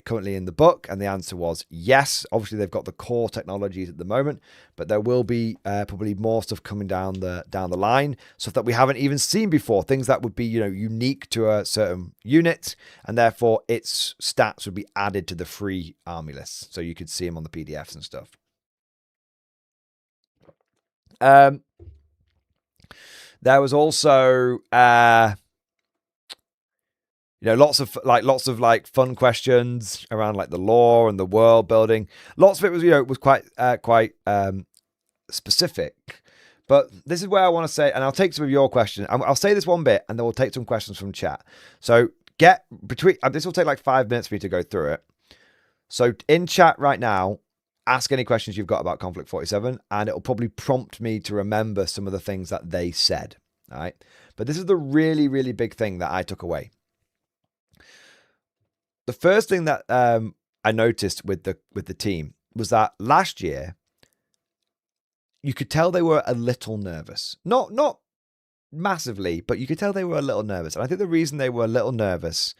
currently in the book, and the answer was yes. Obviously, they've got the core technologies at the moment, but there will be probably more stuff coming down the line, stuff that we haven't even seen before. Things that would be unique to a certain unit, and therefore its stats would be added to the free army list, so you could see them on the PDFs and stuff. There was also. Lots of fun questions around like the lore and the world building. Lots of it was quite specific. But this is where I want to say, and I'll take some of your questions. I'll say this one bit, and then we'll take some questions from chat. So this will take like 5 minutes for me to go through it. So in chat right now, ask any questions you've got about Konflikt 47, and it'll probably prompt me to remember some of the things that they said. All right. But this is the really, really big thing that I took away. The first thing that I noticed with the team was that last year you could tell they were a little nervous. Not massively, but you could tell they were a little nervous. And I think the reason they were a little nervous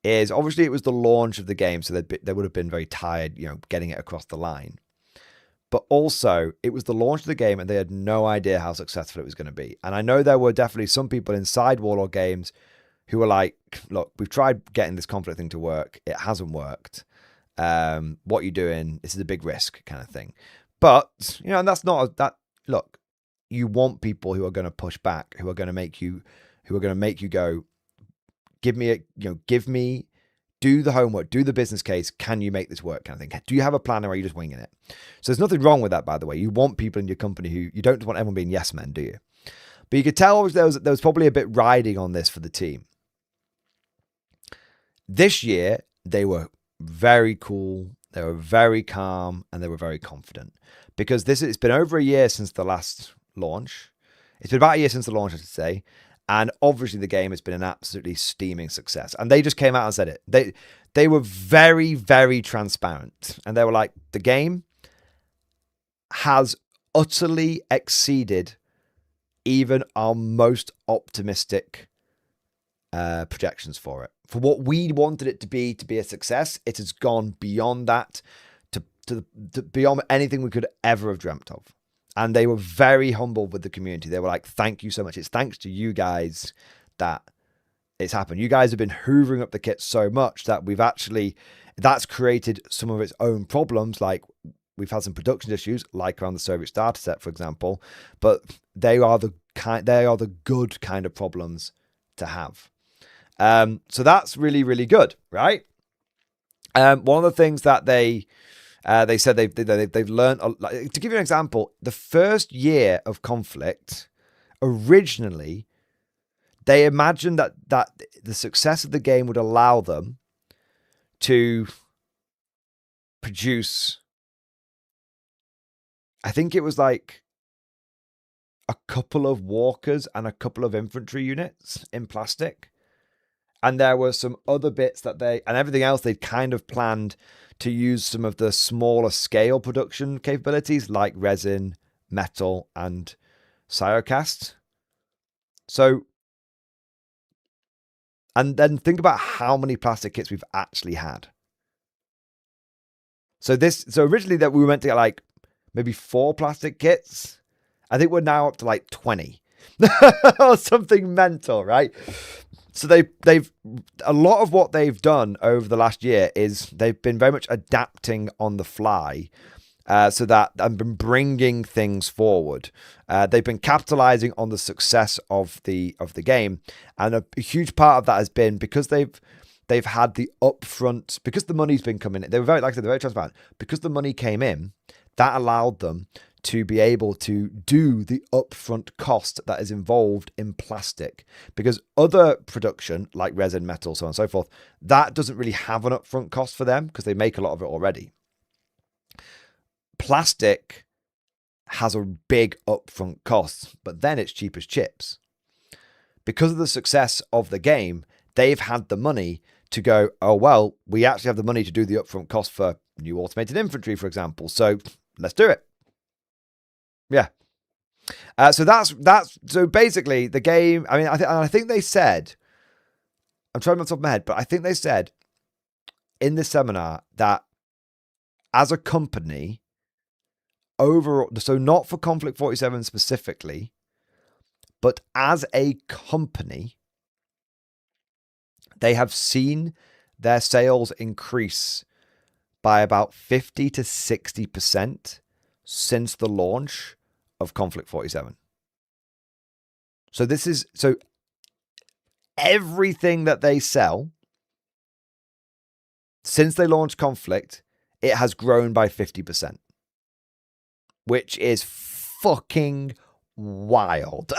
is obviously it was the launch of the game, so they would have been very tired, getting it across the line. But also, it was the launch of the game, and they had no idea how successful it was going to be. And I know there were definitely some people inside Warlord Games who were like, look, we've tried getting this Konflikt thing to work. It hasn't worked. What are you doing? This is a big risk kind of thing. But, and that's not that. Look, you want people who are going to push back, who are going to make you go, do the homework, do the business case. Can you make this work kind of thing? Do you have a plan, or are you just winging it? So there's nothing wrong with that, by the way. You want people in your company who, you don't want everyone being yes men, do you? But you could tell there was probably a bit riding on this for the team. This year, they were very cool, they were very calm, and they were very confident. Because it's been over a year since the last launch. It's been about a year since the launch, I should say. And obviously the game has been an absolutely steaming success. And they just came out and said it. They were very, very transparent. And they were like, the game has utterly exceeded even our most optimistic projections for it. For what we wanted it to be a success, it has gone beyond that, to beyond anything we could ever have dreamt of. And they were very humble with the community. They were like, thank you so much. It's thanks to you guys that it's happened. You guys have been hoovering up the kit so much that that's created some of its own problems. Like we've had some production issues, like around the Soviet starter set, for example, but they are the good kind of problems to have. So that's really, really good, right? One of the things that they said they've learned, to give you an example, the first year of Konflikt, originally, they imagined that the success of the game would allow them to produce, I think it was like a couple of walkers and a couple of infantry units in plastic. And there were some other bits and everything else they'd kind of planned to use some of the smaller scale production capabilities like resin, metal, and Cyocast. So, and then think about how many plastic kits we've actually had. So originally that we were meant to get like maybe 4 plastic kits. I think we're now up to like 20 or something mental, right? So they've a lot of what they've done over the last year is they've been very much adapting on the fly, so that I've been bringing things forward. They've been capitalizing on the success of the game, and a huge part of that has been because they've they've had the upfront, because the money's been coming in. They were very, like I said, they're very transparent. Because the money came in, that allowed them to be able to do the upfront cost that is involved in plastic. Because other production, like resin, metal, so on and so forth, that doesn't really have an upfront cost for them because they make a lot of it already. Plastic has a big upfront cost, but then it's cheap as chips. Because of the success of the game, they've had the money to go, oh, well, we actually have the money to do the upfront cost for new automated infantry, for example. So let's do it. Yeah. So basically the game, I mean, I think they said, I'm trying to off the top of my head, but I think they said in this seminar that as a company, overall, so not for Konflikt 47 specifically, but as a company, they have seen their sales increase by about 50 to 60% since the launch of Konflikt 47. So everything that they sell since they launched Konflikt, it has grown by 50%, which is fucking wild.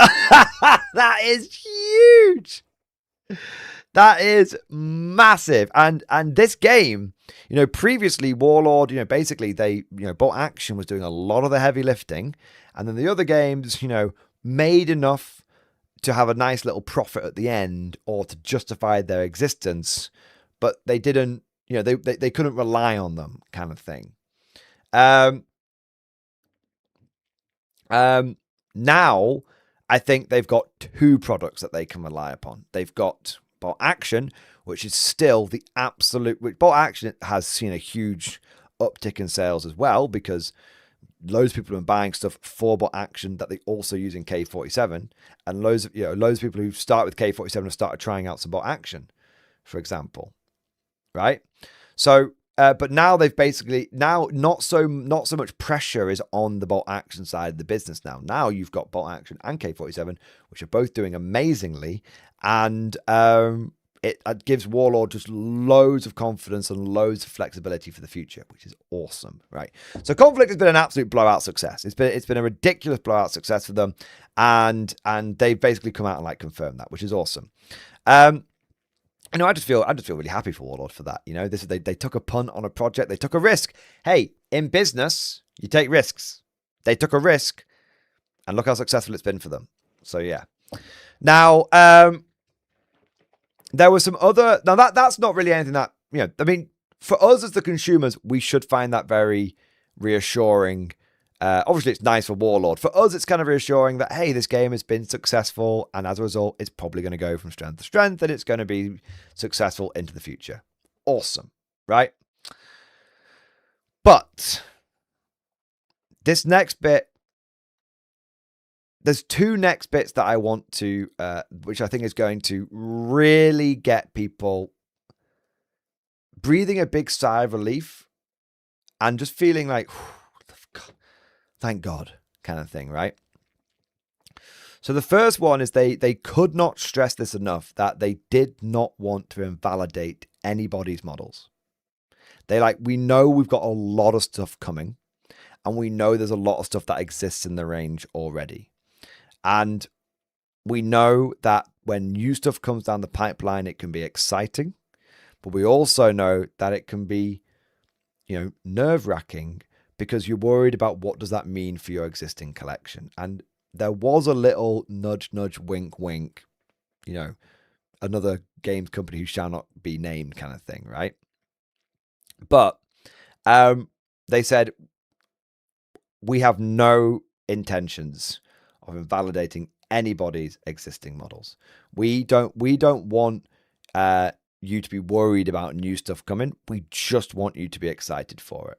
That is huge. That is massive. And this game, previously Warlord, basically they, Bolt Action was doing a lot of the heavy lifting. And then the other games, made enough to have a nice little profit at the end or to justify their existence. But they didn't, they couldn't rely on them, kind of thing. Now, I think they've got two products that they can rely upon. They've got Bolt Action, which is still the absolute... Bolt Action has seen a huge uptick in sales as well because loads of people have been buying stuff for Bolt Action that they also use in K47, and loads of people who start with K47 have started trying out some Bolt Action, for example, right? So... but now they've basically not so much pressure is on the Bolt Action side of the business now. Now you've got Bolt Action and K47, which are both doing amazingly, and it gives Warlord just loads of confidence and loads of flexibility for the future, which is awesome, right? So Konflikt has been an absolute blowout success. It's been a ridiculous blowout success for them, and they've basically come out and confirmed that, which is awesome. I just feel really happy for Warlord for that. They took a punt on a project. They took a risk. Hey, in business, you take risks. They took a risk, and look how successful it's been for them. So yeah. Now, there was some other. Now that's not really anything that I mean, for us as the consumers, we should find that very reassuring. Obviously, it's nice for Warlord. For us, it's kind of reassuring that, hey, this game has been successful, and as a result, it's probably going to go from strength to strength, and it's going to be successful into the future. Awesome, right? But this next bit, there's two next bits that I want to, which I think is going to really get people breathing a big sigh of relief and just feeling like, thank God, kind of thing, right? So the first one is they could not stress this enough, that they did not want to invalidate anybody's models. We know we've got a lot of stuff coming, and we know there's a lot of stuff that exists in the range already. And we know that when new stuff comes down the pipeline, it can be exciting, but we also know that it can be, nerve-wracking, because you're worried about what does that mean for your existing collection. And there was a little nudge, nudge, wink, wink, another games company who shall not be named kind of thing, right? But they said, we have no intentions of invalidating anybody's existing models. We don't want you to be worried about new stuff coming. We just want you to be excited for it.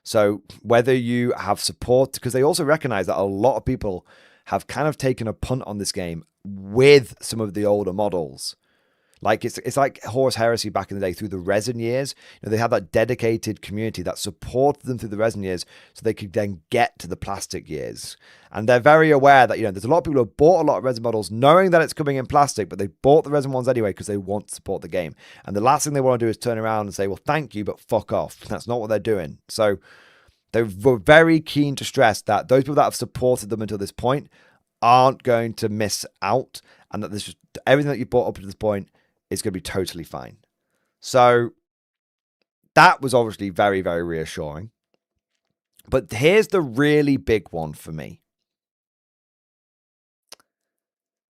So whether you have support, because they also recognize that a lot of people have kind of taken a punt on this game with some of the older models. Like it's like Horus Heresy back in the day through the resin years. They had that dedicated community that supported them through the resin years so they could then get to the plastic years. And they're very aware that, there's a lot of people who have bought a lot of resin models knowing that it's coming in plastic, but they bought the resin ones anyway because they want to support the game. And the last thing they want to do is turn around and say, well, thank you, but fuck off. That's not what they're doing. So they were very keen to stress that those people that have supported them until this point aren't going to miss out, and that everything that you bought up to this point is going to be totally fine. So that was obviously very, very reassuring. But here's the really big one for me.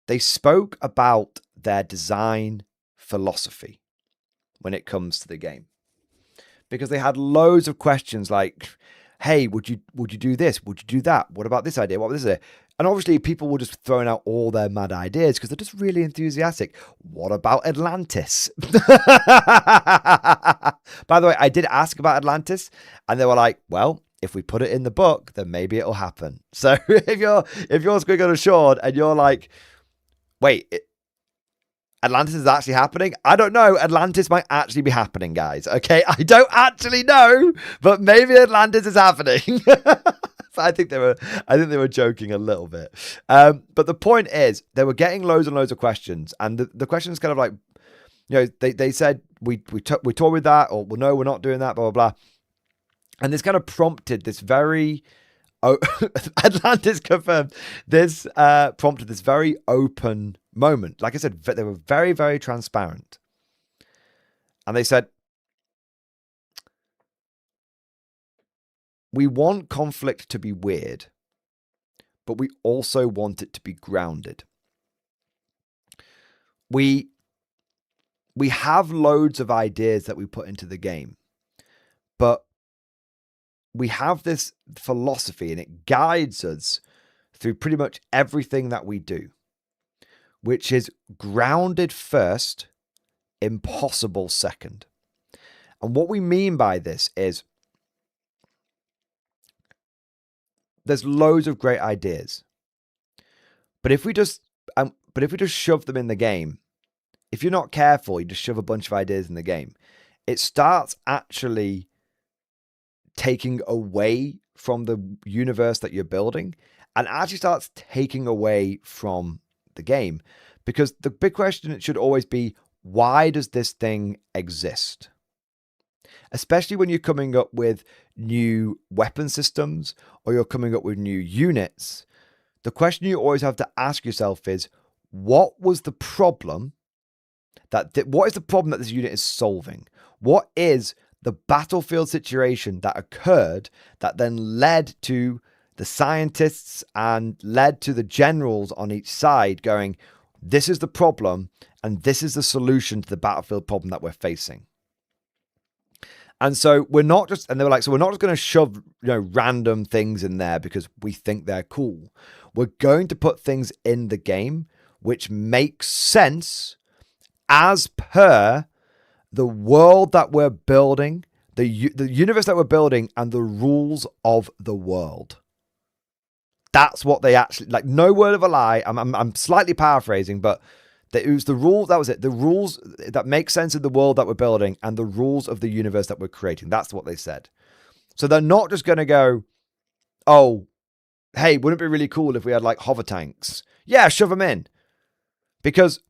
They spoke about their design philosophy when it comes to the game, because they had loads of questions like, hey, would you do this? Would you do that? What about this idea? What was this idea? And obviously people were just throwing out all their mad ideas because they're just really enthusiastic. What about Atlantis? By the way, I did ask about Atlantis and they were like, well, if we put it in the book, then maybe it'll happen. So if you're Squiggle Assured and you're like, wait, Atlantis is actually happening? I don't know. Atlantis might actually be happening, guys. Okay, I don't actually know, but maybe Atlantis is happening. I think they were joking a little bit. But the point is, they were getting loads and loads of questions, and the questions kind of like, they said we toured with that, or well, no, we're not doing that, blah blah blah, and this kind of prompted this very. Atlantis confirmed. This prompted this very open moment. Like I said, they were very, very transparent. And they said, we want Konflikt to be weird, but we also want it to be grounded. We have loads of ideas that we put into the game, but we have this philosophy and it guides us through pretty much everything that we do, which is grounded first, impossible second. And what we mean by this is there's loads of great ideas, but if we just shove them in the game, if you're not careful, you just shove a bunch of ideas in the game, it starts actually taking away from the universe that you're building and actually starts taking away from the game. Because the big question should always be, why does this thing exist? Especially when you're coming up with new weapon systems or you're coming up with new units, the question you always have to ask yourself is, what was the problem what is the problem that this unit is solving? What is the battlefield situation that occurred that then led to the scientists and led to the generals on each side going, this is the problem and this is the solution to the battlefield problem that we're facing. And so we're not just going to shove, random things in there because we think they're cool. We're going to put things in the game which makes sense as per the world that we're building, the universe that we're building, and the rules of the world. That's what they actually, like, no word of a lie. I'm slightly paraphrasing, but it was the rule. That was it. The rules that make sense of the world that we're building and the rules of the universe that we're creating. That's what they said. So they're not just going to go, oh, hey, wouldn't it be really cool if we had like hover tanks? Yeah, shove them in. Because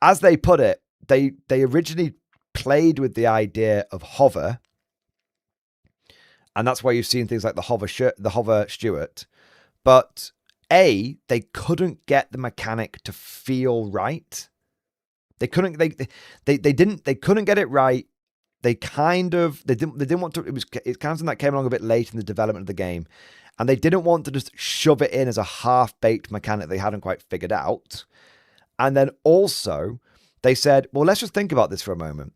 as they put it, they originally played with the idea of hover, and that's why you've seen things like the hover Stuart. But they couldn't get the mechanic to feel right. They couldn't get it right. They didn't want to. It's kind of something that came along a bit late in the development of the game, and they didn't want to just shove it in as a half-baked mechanic they hadn't quite figured out. And then also, they said, well, let's just think about this for a moment.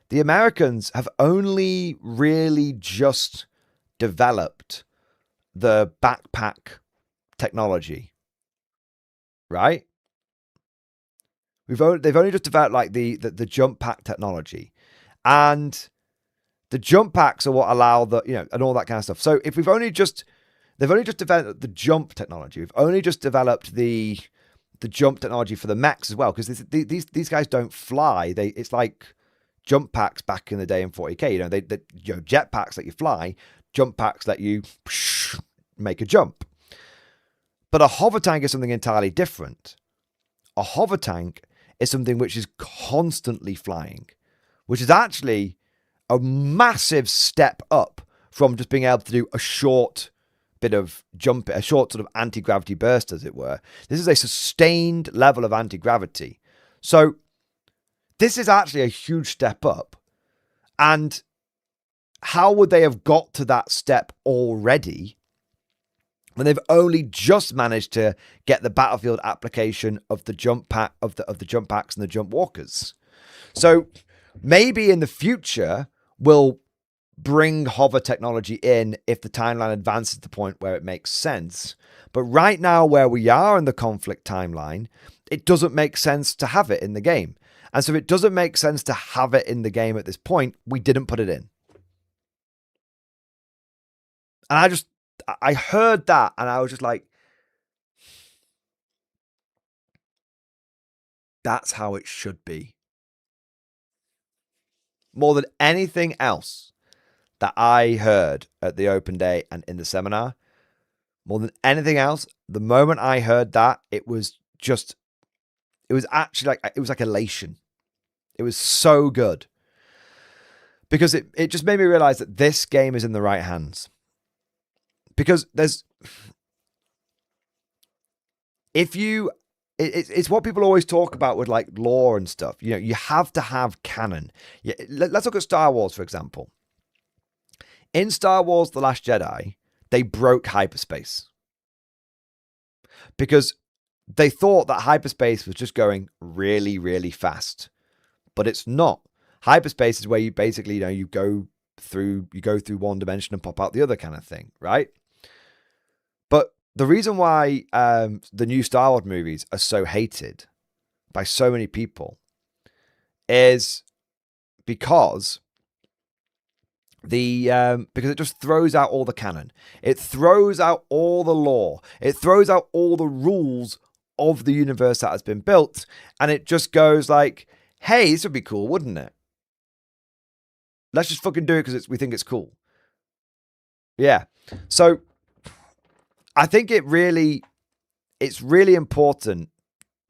The Americans have only really just developed the backpack technology, right? They've only just developed like the jump pack technology, and the jump packs are what allow and all that kind of stuff. So if they've only just developed the jump technology, we've only just developed the the jump technology for the mechs as well, because these guys don't fly. It's like jump packs back in the day in 40k. You know, they jet packs let you fly, jump packs let you make a jump. But a hover tank is something entirely different. A hover tank is something which is constantly flying, which is actually a massive step up from just being able to do a short bit of jump, a short sort of anti-gravity burst, as it were. This is a sustained level of anti-gravity. So this is actually a huge step up. And how would they have got to that step already when they've only just managed to get the battlefield application of the jump pack of the jump packs and the jump walkers? So maybe in the future we'll bring hover technology in if the timeline advances to the point where it makes sense. But right now, where we are in the Konflikt timeline, it doesn't make sense to have it in the game. And so if it doesn't make sense to have it in the game at this point, we didn't put it in. And I heard that and I was just like, that's how it should be. More than anything else that I heard at the open day and in the seminar, more than anything else, the moment I heard that, it was actually like, it was like elation. It was so good. Because it just made me realize that this game is in the right hands. Because it's what people always talk about with like lore and stuff. You know, you have to have canon. Let's look at Star Wars, for example. In Star Wars The Last Jedi, they broke hyperspace. Because they thought that hyperspace was just going really, really fast. But it's not. Hyperspace is where you basically, you go through one dimension and pop out the other kind of thing, right? But the reason why the new Star Wars movies are so hated by so many people is because it just throws out all the canon. It throws out all the lore. It throws out all the rules of the universe that has been built, and it just goes like, hey, this would be cool, wouldn't it? Let's just fucking do it because we think it's cool. Yeah. So I think it's really important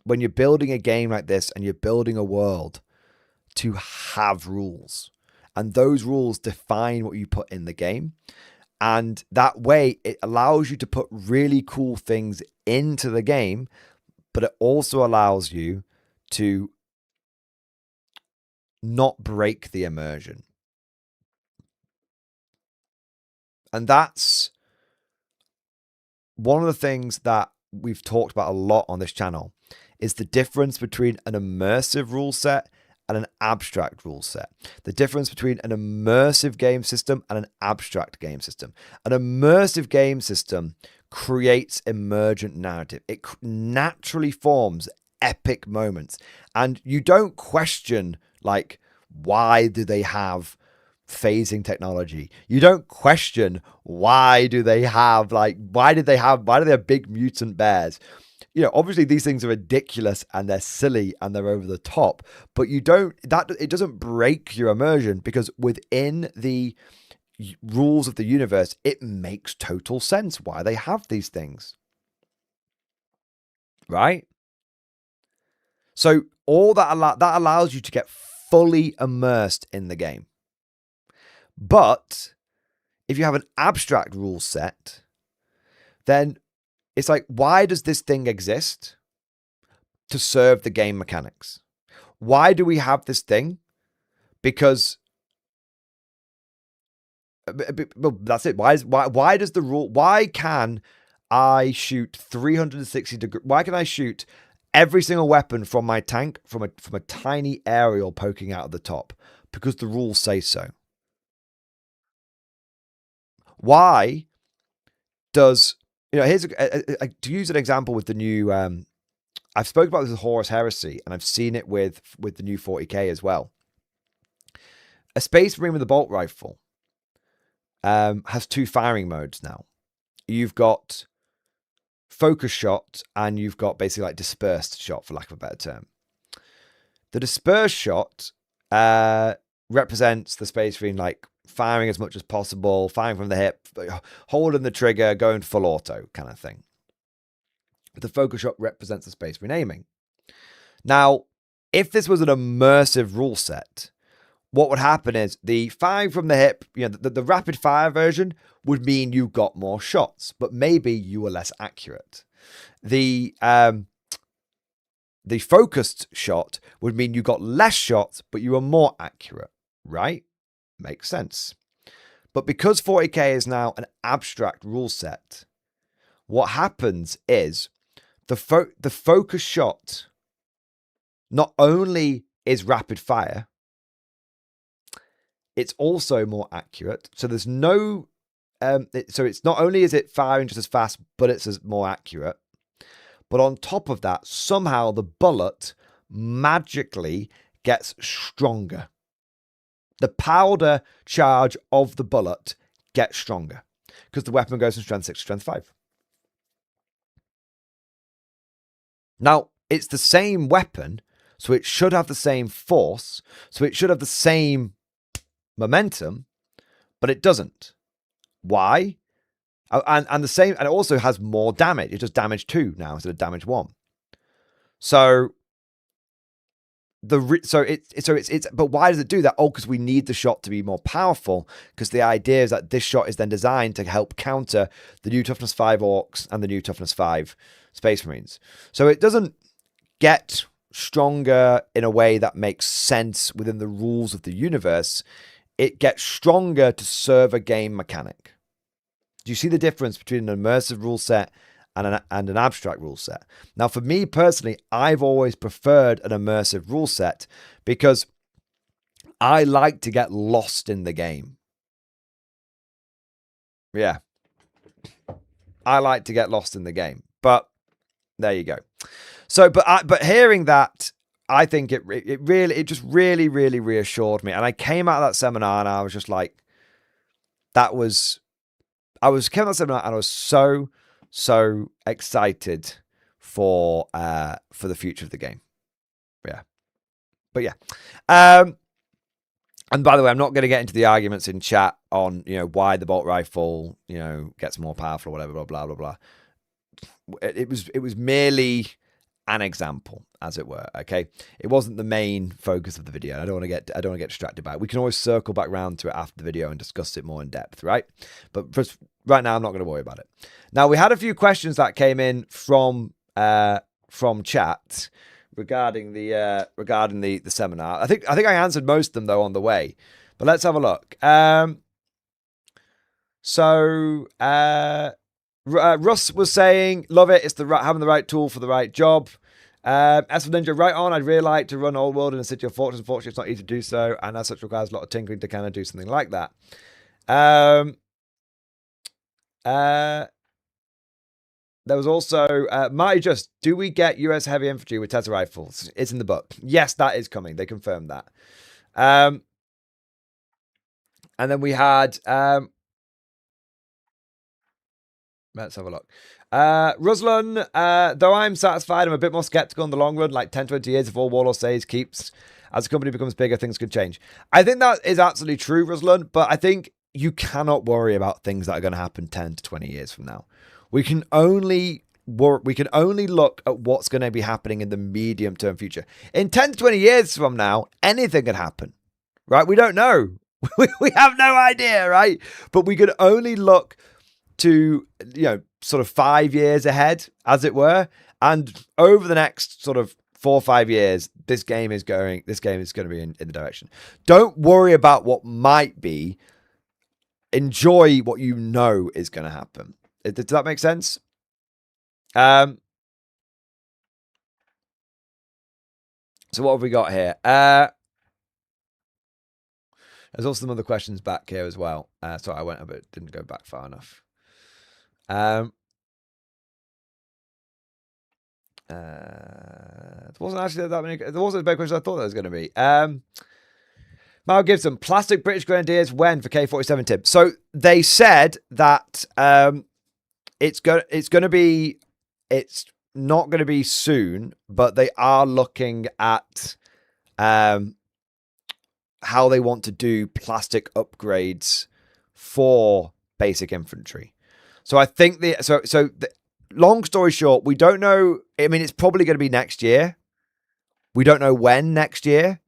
when you're building a game like this and you're building a world to have rules. And those rules define what you put in the game. And that way it allows you to put really cool things into the game, but it also allows you to not break the immersion. And that's one of the things that we've talked about a lot on this channel, is the difference between an immersive rule set and an abstract rule set. The difference between an immersive game system and an abstract game system. An immersive game system creates emergent narrative. It naturally forms epic moments. And you don't question, like, why do they have phasing technology? You don't question why do they have big mutant bears? Obviously these things are ridiculous and they're silly and they're over the top, but it doesn't break your immersion, because within the rules of the universe, it makes total sense why they have these things. Right? So all that allows you to get fully immersed in the game. But if you have an abstract rule set, then it's like, why does this thing exist? To serve the game mechanics. Why do we have this thing? Because, well, that's it. Why does the rule, why can I shoot 360 degrees? Why can I shoot every single weapon from my tank from a tiny aerial poking out of the top? Because the rules say so. Why does, here's to use an example with the new, I've spoken about this with Horus Heresy, and I've seen it with the new 40k as well. A Space Marine with a bolt rifle has two firing modes now. You've got focus shot and you've got basically like dispersed shot, for lack of a better term. The dispersed shot represents the space between like firing as much as possible, firing from the hip, holding the trigger, going full auto kind of thing. The focus shot represents the space between aiming. Now, if this was an immersive rule set, what would happen is the firing from the hip, the rapid fire version would mean you got more shots, but maybe you were less accurate. The focused shot would mean you got less shots, but you were more accurate, right? Makes sense. But because 40k is now an abstract rule set, what happens is the focus shot not only is rapid fire, it's also more accurate. So there's no, so it's not only is it firing just as fast, but it's as more accurate. But on top of that, somehow the bullet magically gets stronger. The powder charge of the bullet gets stronger because the weapon goes from strength 6 to strength 5. Now, it's the same weapon, so it should have the same force, so it should have the same momentum, but it doesn't. Why? And the same, and it also has more damage. It does damage 2 now instead of damage 1. So but why does it do that? Oh, because we need the shot to be more powerful, because the idea is that this shot is then designed to help counter the new toughness 5 orcs and the new toughness 5 space marines. So it doesn't get stronger in a way that makes sense within the rules of the universe. It gets stronger to serve a game mechanic. Do you see the difference between an immersive rule set and an abstract rule set? Now, for me personally, I've always preferred an immersive rule set because I like to get lost in the game. Yeah. I like to get lost in the game. But there you go. So, but hearing that, I think it just really reassured me. And I came out of that seminar and I was just like, came out of that seminar and I was so excited for the future of the game. Yeah. But yeah. And by the way, I'm not going to get into the arguments in chat on, why the bolt rifle, gets more powerful or whatever, blah, blah, blah. It was merely an example, as it were. Okay. It wasn't the main focus of the video. I don't want to get distracted by it. We can always circle back around to it after the video and discuss it more in depth, right? But right now, I'm not going to worry about it. Now, we had a few questions that came in from chat regarding the seminar. I think I answered most of them though on the way. But let's have a look. Russ was saying, love it. It's having the right tool for the right job. As for Ninja, right on. I'd really like to run Old World in a City of Fortress. Unfortunately, it's not easy to do so, and as such requires a lot of tinkering to kind of do something like that. There was also Marty do we get US heavy infantry with Tesla rifles? It's in the book. Yes, that is coming. They confirmed that. And then we had let's have a look. Ruslan, though I'm satisfied, I'm a bit more skeptical in the long run, like 10, 20 years if all Warlord says keeps. As the company becomes bigger, things could change. I think that is absolutely true, Ruslan, but I think you cannot worry about things that are going to happen 10 to 20 years from now. We can only look at what's going to be happening in the medium term future. In 10 to 20 years from now, anything can happen, right? We don't know. We have no idea, right? But we can only look to, sort of 5 years ahead, as it were. And over the next sort of 4 or 5 years, this game is going to be in the direction. Don't worry about what might be. Enjoy what you know is going to happen. Does that make sense? So what have we got here? There's also some other questions back here as well. Sorry, I went a bit, didn't go back far enough. It wasn't actually that many. There wasn't as big questions as I thought there was going to be. Mal Gibson, plastic British Grenadiers when for K47 Tim? So they said that it's going to be it's not going to be soon, but they are looking at how they want to do plastic upgrades for basic infantry. So I think long story short, we don't know. I mean, it's probably going to be next year. We don't know when next year,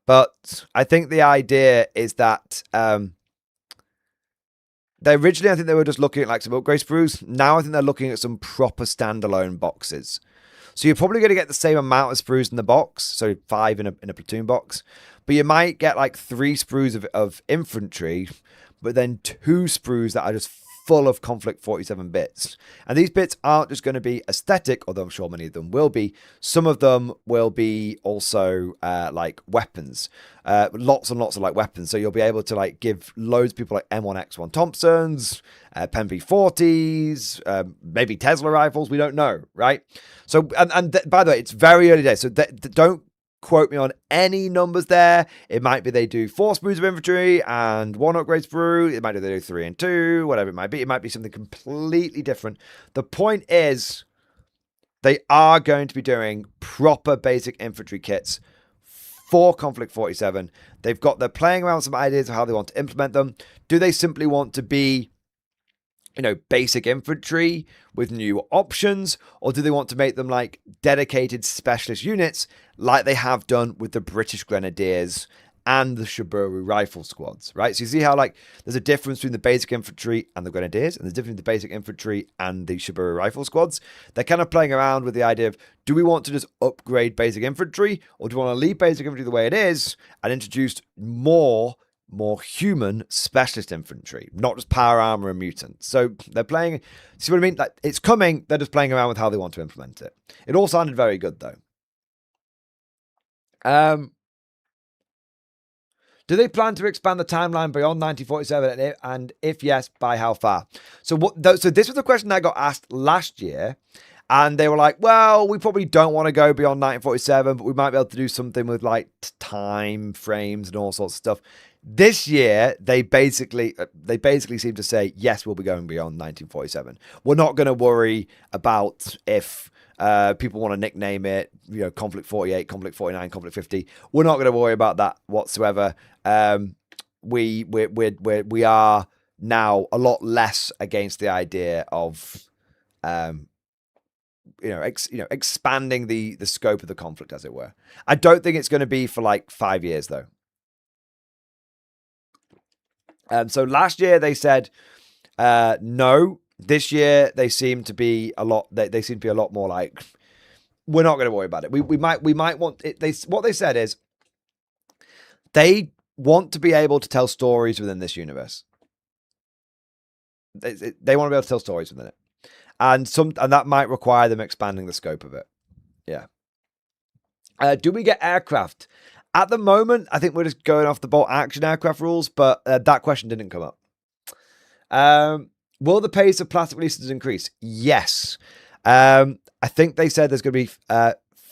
but I think the idea is that originally, I think they were just looking at like some upgrade sprues. Now I think they're looking at some proper standalone boxes. So you're probably going to get the same amount of sprues in the box, so 5 in a platoon box, but you might get like 3 sprues of infantry, but then 2 sprues that are just full of Konflikt 47 bits. And these bits aren't just going to be aesthetic, although I'm sure many of them will be. Some of them will be also like weapons. Lots and lots of like weapons. So you'll be able to like give loads of people like M1X1 Thompsons, Pen V40s, maybe Tesla rifles. We don't know, right? So, and by the way, it's very early days. So don't quote me on any numbers there. It might be they do 4 sprues of infantry and 1 upgrade sprue. It might be they do 3 and 2, whatever it might be. It might be something completely different. The point is, they are going to be doing proper basic infantry kits for Konflikt 47. They're playing around with some ideas of how they want to implement them. Do they simply want to be, basic infantry with new options, or do they want to make them like dedicated specialist units like they have done with the British Grenadiers and the Shaburu rifle squads, right? So you see how like there's a difference between the basic infantry and the Grenadiers, and there's a difference between the basic infantry and the Shaburu rifle squads. They're kind of playing around with the idea of, do we want to just upgrade basic infantry, or do we want to leave basic infantry the way it is and introduce more human specialist infantry, not just power armor and mutants? So they're playing, see what I mean? Like, it's coming, they're just playing around with how they want to implement it. It all sounded very good though. Do they plan to expand the timeline beyond 1947, and if yes, by how far? So so this was a question that got asked last year, and they were like, well, we probably don't want to go beyond 1947, but we might be able to do something with like time frames and all sorts of stuff. This year, they basically seem to say, yes, we'll be going beyond 1947. We're not going to worry about if people want to nickname it, Konflikt 48, Konflikt 49, Konflikt 50. We're not going to worry about that whatsoever. We are now a lot less against the idea of expanding the scope of the conflict, as it were. I don't think it's going to be for like 5 years though. So last year they said no. This year they seem to be a lot. They seem to be a lot more like, we're not going to worry about it. We might want it. What they said is they want to be able to tell stories within this universe. They want to be able to tell stories within it, and that might require them expanding the scope of it. Yeah. Do we get aircraft? At the moment, I think we're just going off the bolt action aircraft rules, but that question didn't come up. Will the pace of plastic releases increase? Yes. I think they said there's going to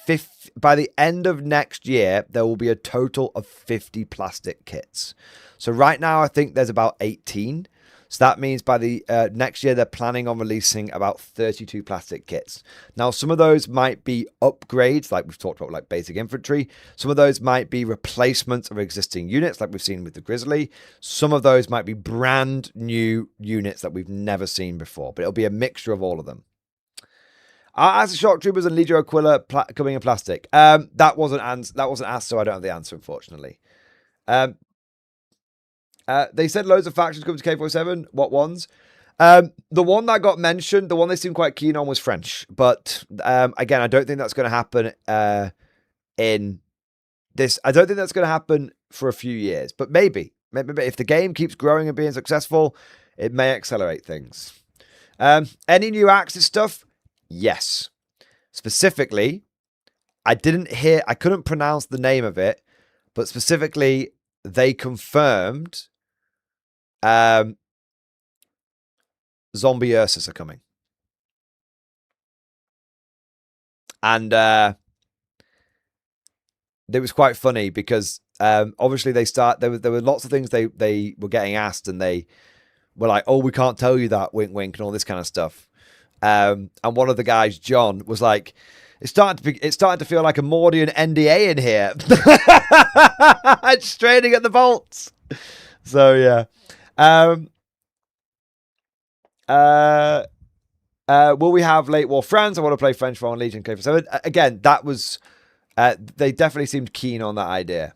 be by the end of next year, there will be a total of 50 plastic kits. So right now, I think there's about 18. So that means by the next year, they're planning on releasing about 32 plastic kits. Now, some of those might be upgrades, like we've talked about, like basic infantry. Some of those might be replacements of existing units, like we've seen with the Grizzly. Some of those might be brand new units that we've never seen before, but it'll be a mixture of all of them. As the Shock Troopers and Legio Aquila coming in plastic? That wasn't asked, so I don't have the answer, unfortunately. They said loads of factions coming to K47. What ones? The one that got mentioned, the one they seemed quite keen on, was French. But again, I don't think that's going to happen in this. I don't think that's going to happen for a few years. But maybe if the game keeps growing and being successful, it may accelerate things. Any new Axis stuff? Yes. Specifically, I couldn't pronounce the name of it, but specifically, they confirmed Zombie Ursus are coming. And it was quite funny because obviously there were lots of things they were getting asked, and they were like, oh, we can't tell you that, wink wink, and all this kind of stuff. And one of the guys, John, was like, it's starting to feel like a Mordian NDA in here. It's straining at the bolts. So yeah. Will we have late war friends? I want to play French Foreign Legion K47. Again, that was they definitely seemed keen on that idea.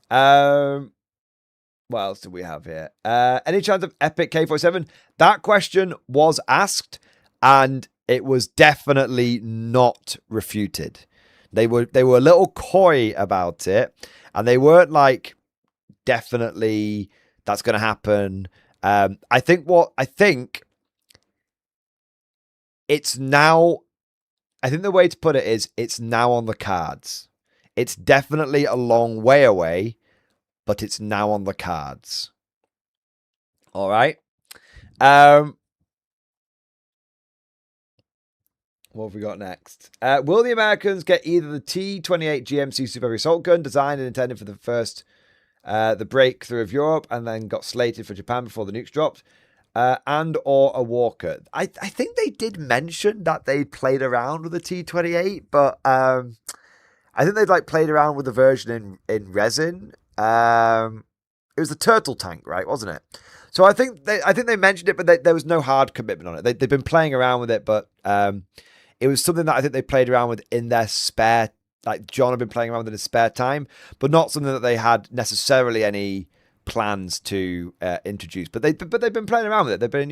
What else do we have here? Any chance of epic K47? That question was asked, and it was definitely not refuted. They were a little coy about it, and they weren't like, definitely that's going to happen. I think it's now, I think the way to put it is it's now on the cards. It's definitely a long way away, but it's now on the cards. All right. What have we got next? Will the Americans get either the T-28 GMC Super Heavy Assault Gun, designed and intended for the first, the breakthrough of Europe, and then got slated for Japan before the nukes dropped, and or a Walker? I think they did mention that they played around with the T-28, but I think they'd like played around with the version in resin. It was the turtle tank, right? Wasn't it? So I think they mentioned it, but there was no hard commitment on it. They've been playing around with it, but it was something that I think they played around with in their spare. Like John had been playing around with in his spare time, but not something that they had necessarily any plans to introduce. But they've been playing around with it. They've been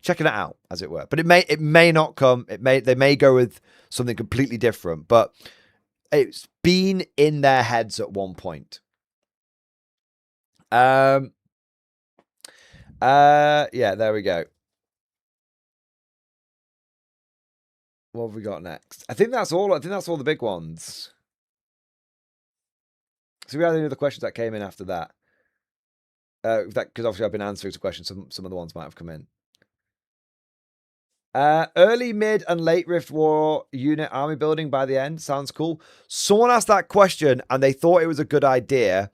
checking it out, as it were. But it may not come. They may go with something completely different. But it's been in their heads at one point. Yeah, there we go. What have we got next? I think that's all the big ones. So we had any other questions that came in after that. Because obviously I've been answering some questions. Some of the ones might have come in. Early, mid, and late Rift War unit army building by the end. Sounds cool. Someone asked that question and they thought it was a good idea.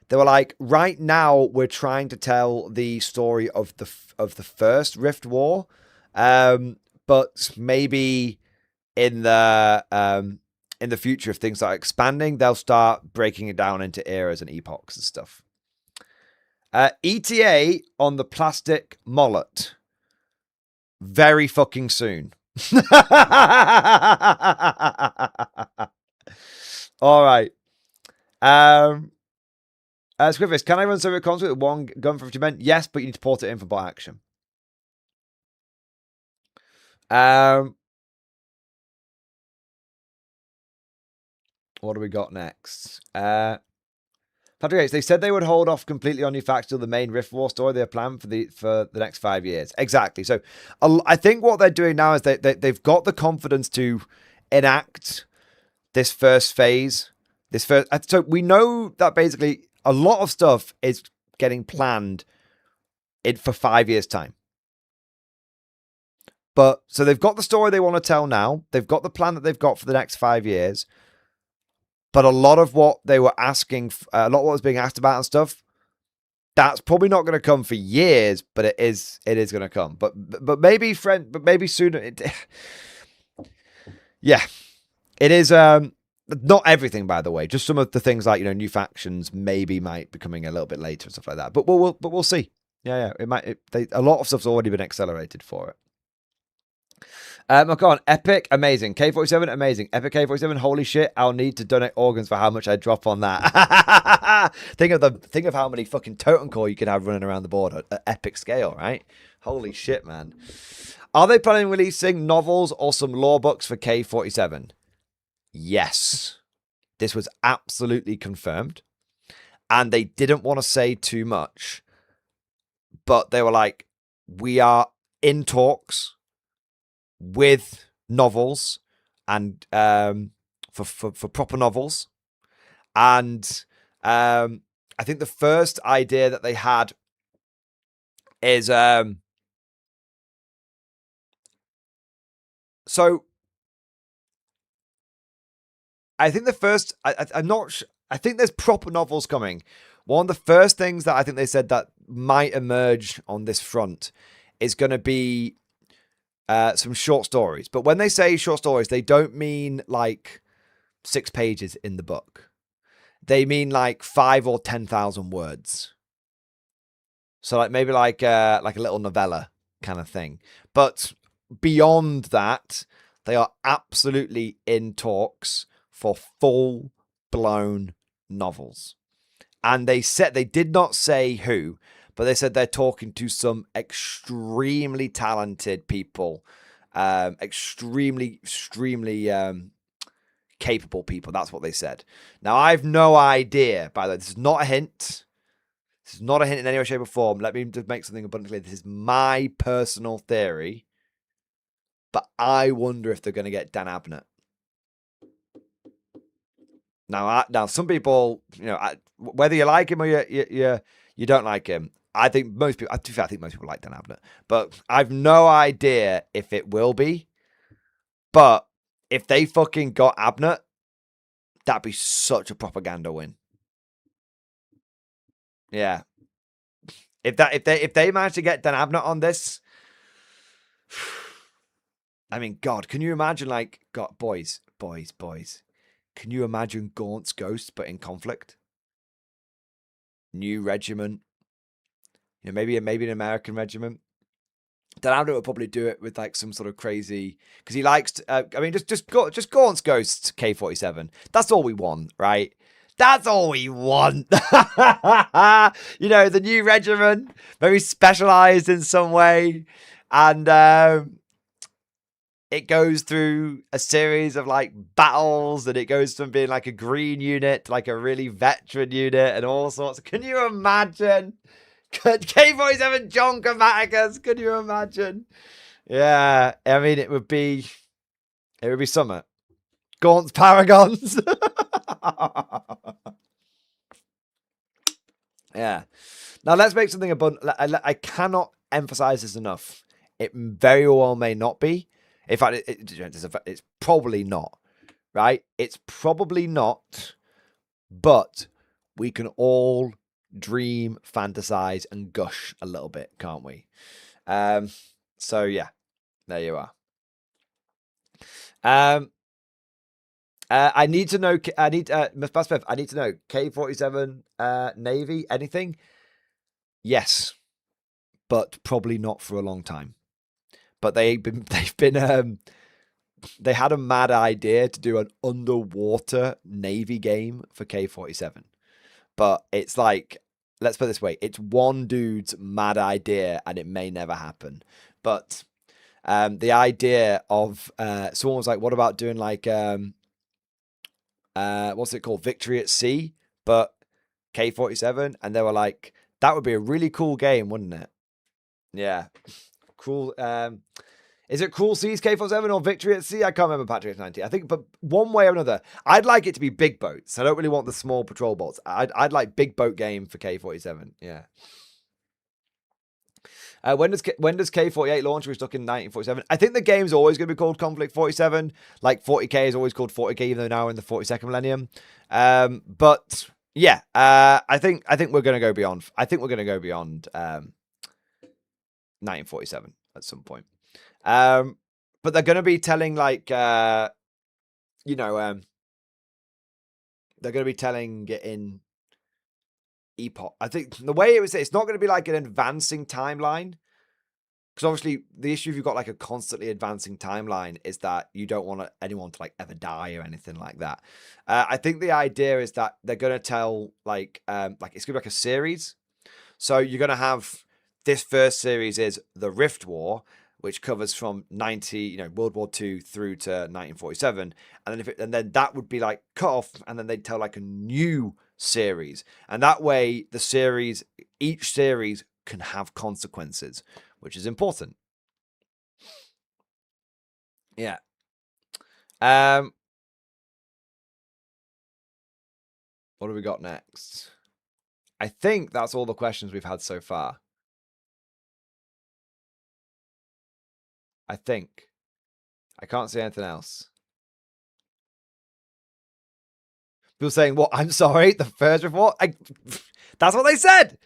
They were like, right now we're trying to tell the story of the first Rift War, but maybe in the future, if things are expanding, they'll start breaking it down into eras and epochs and stuff. ETA on the plastic mullet. Very fucking soon. All right. Squiffis, can I run Soviet Konflikt with one gun for 50 men? Yes, but you need to port it in for bot action. What do we got next? Patrick H, they said they would hold off completely on new facts till the main Rift War story they have planned for the next 5 years. Exactly. So I think what they're doing now is they've got the confidence to enact this first phase. So we know that basically a lot of stuff is getting planned for 5 years' time. But so they've got the story they want to tell now. They've got the plan that they've got for the next 5 years. But a lot of what they were asking, a lot of what was being asked about and stuff, that's probably not going to come for years, but it is going to come. But maybe sooner. Yeah, it is. Not everything, by the way. Just some of the things like, new factions maybe might be coming a little bit later and stuff like that. But we'll see. Yeah. It might. A lot of stuff's already been accelerated for it. Come on, epic, amazing. K47, amazing. Epic K47, holy shit! I'll need to donate organs for how much I drop on that. think of how many fucking totem core you could have running around the board at epic scale, right? Holy shit, man. Are they planning on releasing novels or some lore books for K47? Yes. This was absolutely confirmed. And they didn't want to say too much. But they were like, we are in talks with novels and for proper novels. And I think the first idea that they had is so I think the first I'm not I think there's proper novels coming. One of the first things that I think they said that might emerge on this front is going to be some short stories. But when they say short stories, they don't mean like 6 pages in the book. They mean like 5 or 10,000 words. So like maybe like a little novella kind of thing. But beyond that, they are absolutely in talks for full-blown novels. And they did not say who, but they said they're talking to some extremely talented people, extremely capable people. That's what they said. Now, I've no idea, by the way, this is not a hint. This is not a hint in any way, shape, or form. Let me just make something abundantly clear. This is my personal theory, but I wonder if they're going to get Dan Abnett. Now, some people, whether you like him or you don't like him, I think most people. I think most people like Dan Abnett, but I've no idea if it will be. But if they fucking got Abnett, that'd be such a propaganda win. Yeah, if they manage to get Dan Abnett on this, I mean, God, can you imagine? Like, God, boys. Can you imagine Gaunt's Ghost, but in Konflikt? New regiment. Maybe an American regiment. Dan Abnett would probably do it with like some sort of crazy, because he likes to, just Gaunt's Ghost K-47. That's all we want, right? That's all we want. The new regiment, very specialized in some way, and it goes through a series of like battles, and it goes from being like a green unit to like a really veteran unit and all sorts. Can you imagine? K-47 John Grammaticus? Can you imagine? Yeah, I mean, it would be summer. Gaunt's Paragons. Yeah. Now let's make something abundant. I cannot emphasize this enough. It very well may not be. In fact, it's probably not, right? It's probably not, but we can all dream, fantasize, and gush a little bit, can't we? So yeah, there you are. I need to know. I need to know K-47 Navy. Anything? Yes, but probably not for a long time. But they had a mad idea to do an underwater Navy game for K-47. But it's like, let's put it this way, it's one dude's mad idea and it may never happen. But the idea of, someone was like, what about doing like, what's it called? Victory at Sea, but K-47. And they were like, that would be a really cool game, wouldn't it? Yeah. Cool. Is it Cruel Seas K-47 or Victory at Sea? I can't remember, Patrick 90. I think, but one way or another, I'd like it to be big boats. I don't really want the small patrol boats. I'd like big boat game for K-47. Yeah. When does K-48 launch? We're stuck in 1947. I think the game's always going to be called Konflikt 47. Like 40K is always called 40K, even though now we're in the 42nd millennium. But yeah, I think we're going to go beyond. I think we're going to go beyond 1947 at some point. But they're going to be telling like, they're going to be telling it in epoch. I think the way it was, it's not going to be like an advancing timeline, because obviously the issue if you've got like a constantly advancing timeline is that you don't want anyone to like ever die or anything like that. I think the idea is that they're going to tell like it's going to be like a series. So you're going to have this first series is the Rift War, which covers from World War II through to 1947, and then that would be like cut off, and then they'd tell like a new series, and that way each series can have consequences, which is important. Yeah. What have we got next? I think that's all the questions we've had so far. I think. I can't see anything else. People saying, what? I'm sorry, the first report? That's what they said.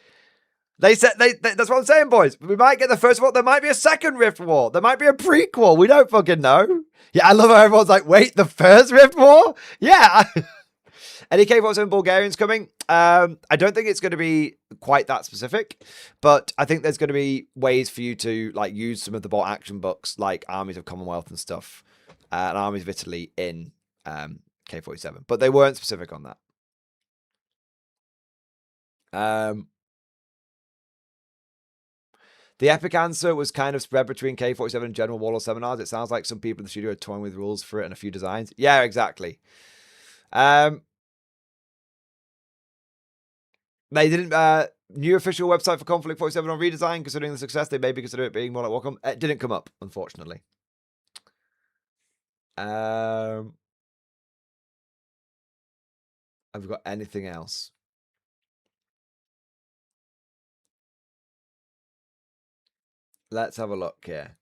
They said that's what I'm saying, boys. We might get the first one. There might be a second Rift War. There might be a prequel. We don't fucking know. Yeah, I love how everyone's like, wait, the first Rift War? Yeah. Any K47 Bulgarians coming? I don't think it's going to be quite that specific, but I think there's going to be ways for you to like use some of the bolt action books, like Armies of Commonwealth and stuff, and Armies of Italy in K47, but they weren't specific on that. The epic answer was kind of spread between K47 and General Warlord seminars. It sounds like some people in the studio are toying with rules for it and a few designs. Yeah, exactly. They didn't. New official website for Konflikt 47 on redesign. Considering the success, they maybe consider it being more like welcome. It didn't come up, unfortunately. Have we got anything else? Let's have a look here.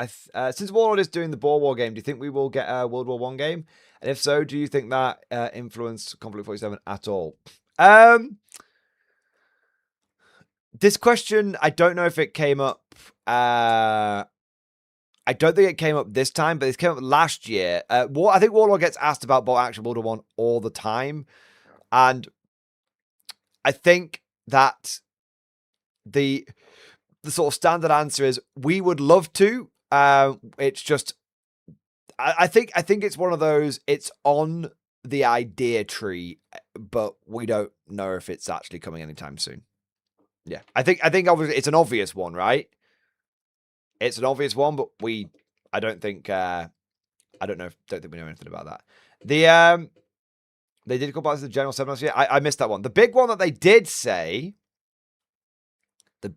Since Warlord is doing the Boer War game, do you think we will get a World War I game? And if so, do you think that influenced Konflikt 47 at all? This question, I don't know if it came up. I don't think it came up this time, but it came up last year. I think Warlord gets asked about bolt action World War I all the time. And I think that the sort of standard answer is we would love to. It's just I think it's one of those, it's on the idea tree, but we don't know if it's actually coming anytime soon. Yeah. I think obviously it's an obvious one, right? It's an obvious one, but I don't think we know anything about that. They did go back to the general seminars. Yeah, I missed that one. The big one that they did say, which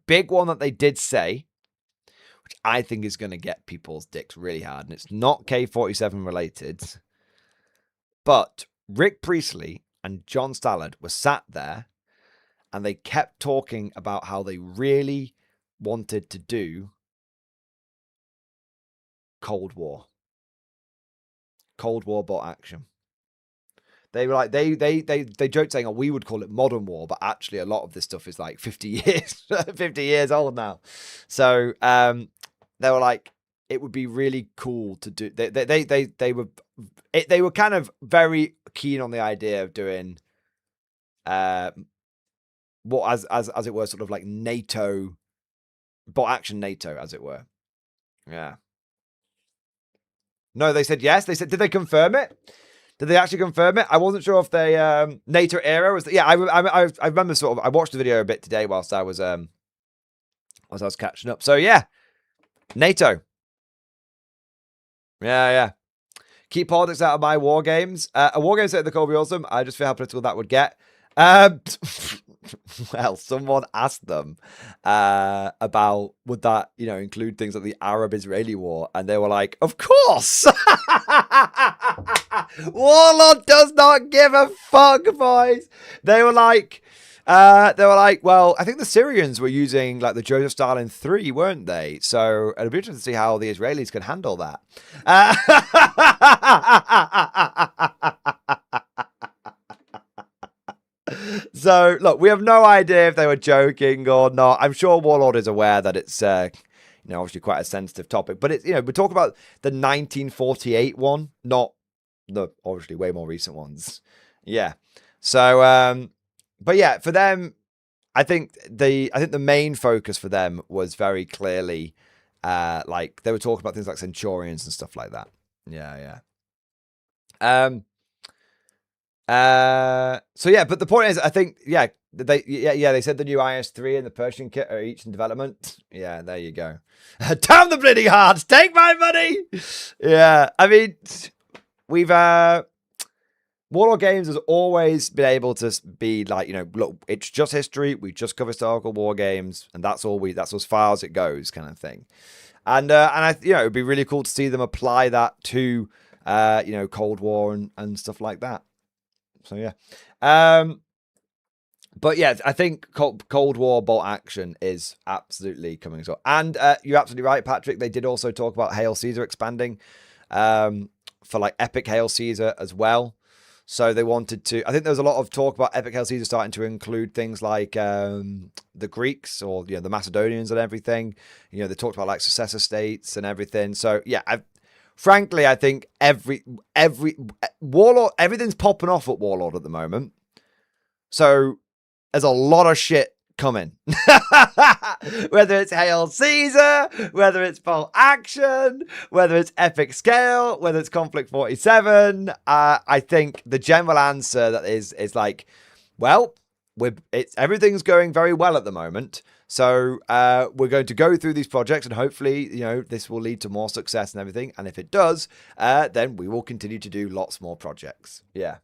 I think is going to get people's dicks really hard, and it's not K47 related, but Rick Priestley and John Stallard were sat there and they kept talking about how they really wanted to do Cold War bolt action. They were like, they joked saying, oh, we would call it modern war, but actually a lot of this stuff is like 50 years old now. So they were like, it would be really cool to do. They were kind of very keen on the idea of doing what as it were, sort of like NATO, bolt action NATO, as it were. Yeah. No, they said yes. They said, did they confirm it? Did they actually confirm it? I wasn't sure if they NATO era was. Yeah, I remember sort of. I watched the video a bit today whilst I was catching up. So yeah, NATO. Yeah. Keep politics out of my war games. A war game set in the Cold War awesome. I just feel how political that would get. Well, someone asked them about would that, include things like the Arab-Israeli war, and they were like, "Of course." Warlord does not give a fuck, boys. They were like, well, I think the Syrians were using like the Joseph Stalin 3, weren't they? So it'll be interesting to see how the Israelis can handle that. So, look, we have no idea if they were joking or not. I'm sure Warlord is aware that it's, obviously quite a sensitive topic. But it's, we're talking about the 1948 one, not the obviously way more recent ones. Yeah. So, but yeah, for them, I think the main focus for them was very clearly, like they were talking about things like Centurions and stuff like that. Yeah. So yeah, but the point is, I think, they said the new IS-3 and the Persian kit are each in development. Yeah, there you go. Damn the bleeding hearts, take my money. Yeah, I mean, we've Warlord Games has always been able to be like, look, it's just history. We just cover historical war games, and that's as far as it goes, kind of thing. And I, it would be really cool to see them apply that to, Cold War and stuff like that. So yeah, but yeah, I think Cold War bolt action is absolutely coming as well. And you're absolutely right, Patrick. They did also talk about Hail Caesar expanding for like Epic Hail Caesar as well. So they wanted to, I think there was a lot of talk about Epic Hail Caesar starting to include things like the Greeks or, the Macedonians and everything. They talked about like successor states and everything. So yeah, frankly, I think every Warlord, everything's popping off at Warlord at the moment. So there's a lot of shit coming. Whether it's Hail Caesar, whether it's Bolt Action, whether it's Epic Scale, whether it's Konflikt 47, I think the general answer that is like, well, everything's going very well at the moment. So we're going to go through these projects and hopefully, this will lead to more success and everything. And if it does, then we will continue to do lots more projects. Yeah.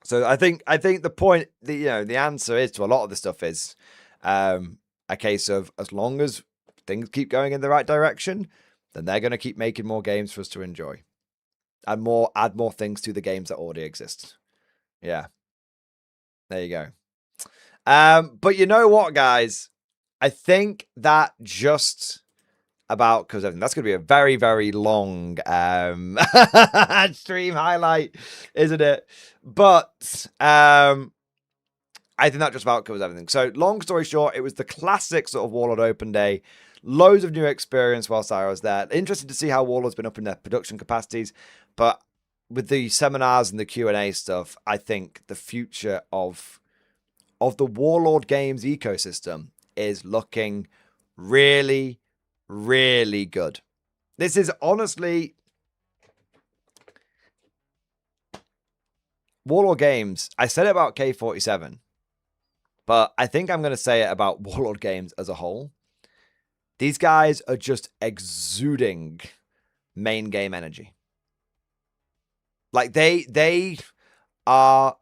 So I think the point, the answer is to a lot of the stuff is a case of as long as things keep going in the right direction, then they're going to keep making more games for us to enjoy and add more things to the games that already exist. Yeah. There you go. But you know what, guys? I think that just about because that's going to be a very, very long stream highlight, isn't it? But I think that just about covers everything. So long story short, it was the classic sort of Warlord Open Day. Loads of new experience whilst I was there. Interested to see how Warlord's been up in their production capacities. But with the seminars and the Q&A stuff, I think the future of the Warlord games ecosystem is looking really, really good. This is honestly Warlord games. I said it about K47, but I think I'm going to say it about Warlord games as a whole. These guys are just exuding main game energy. Like they are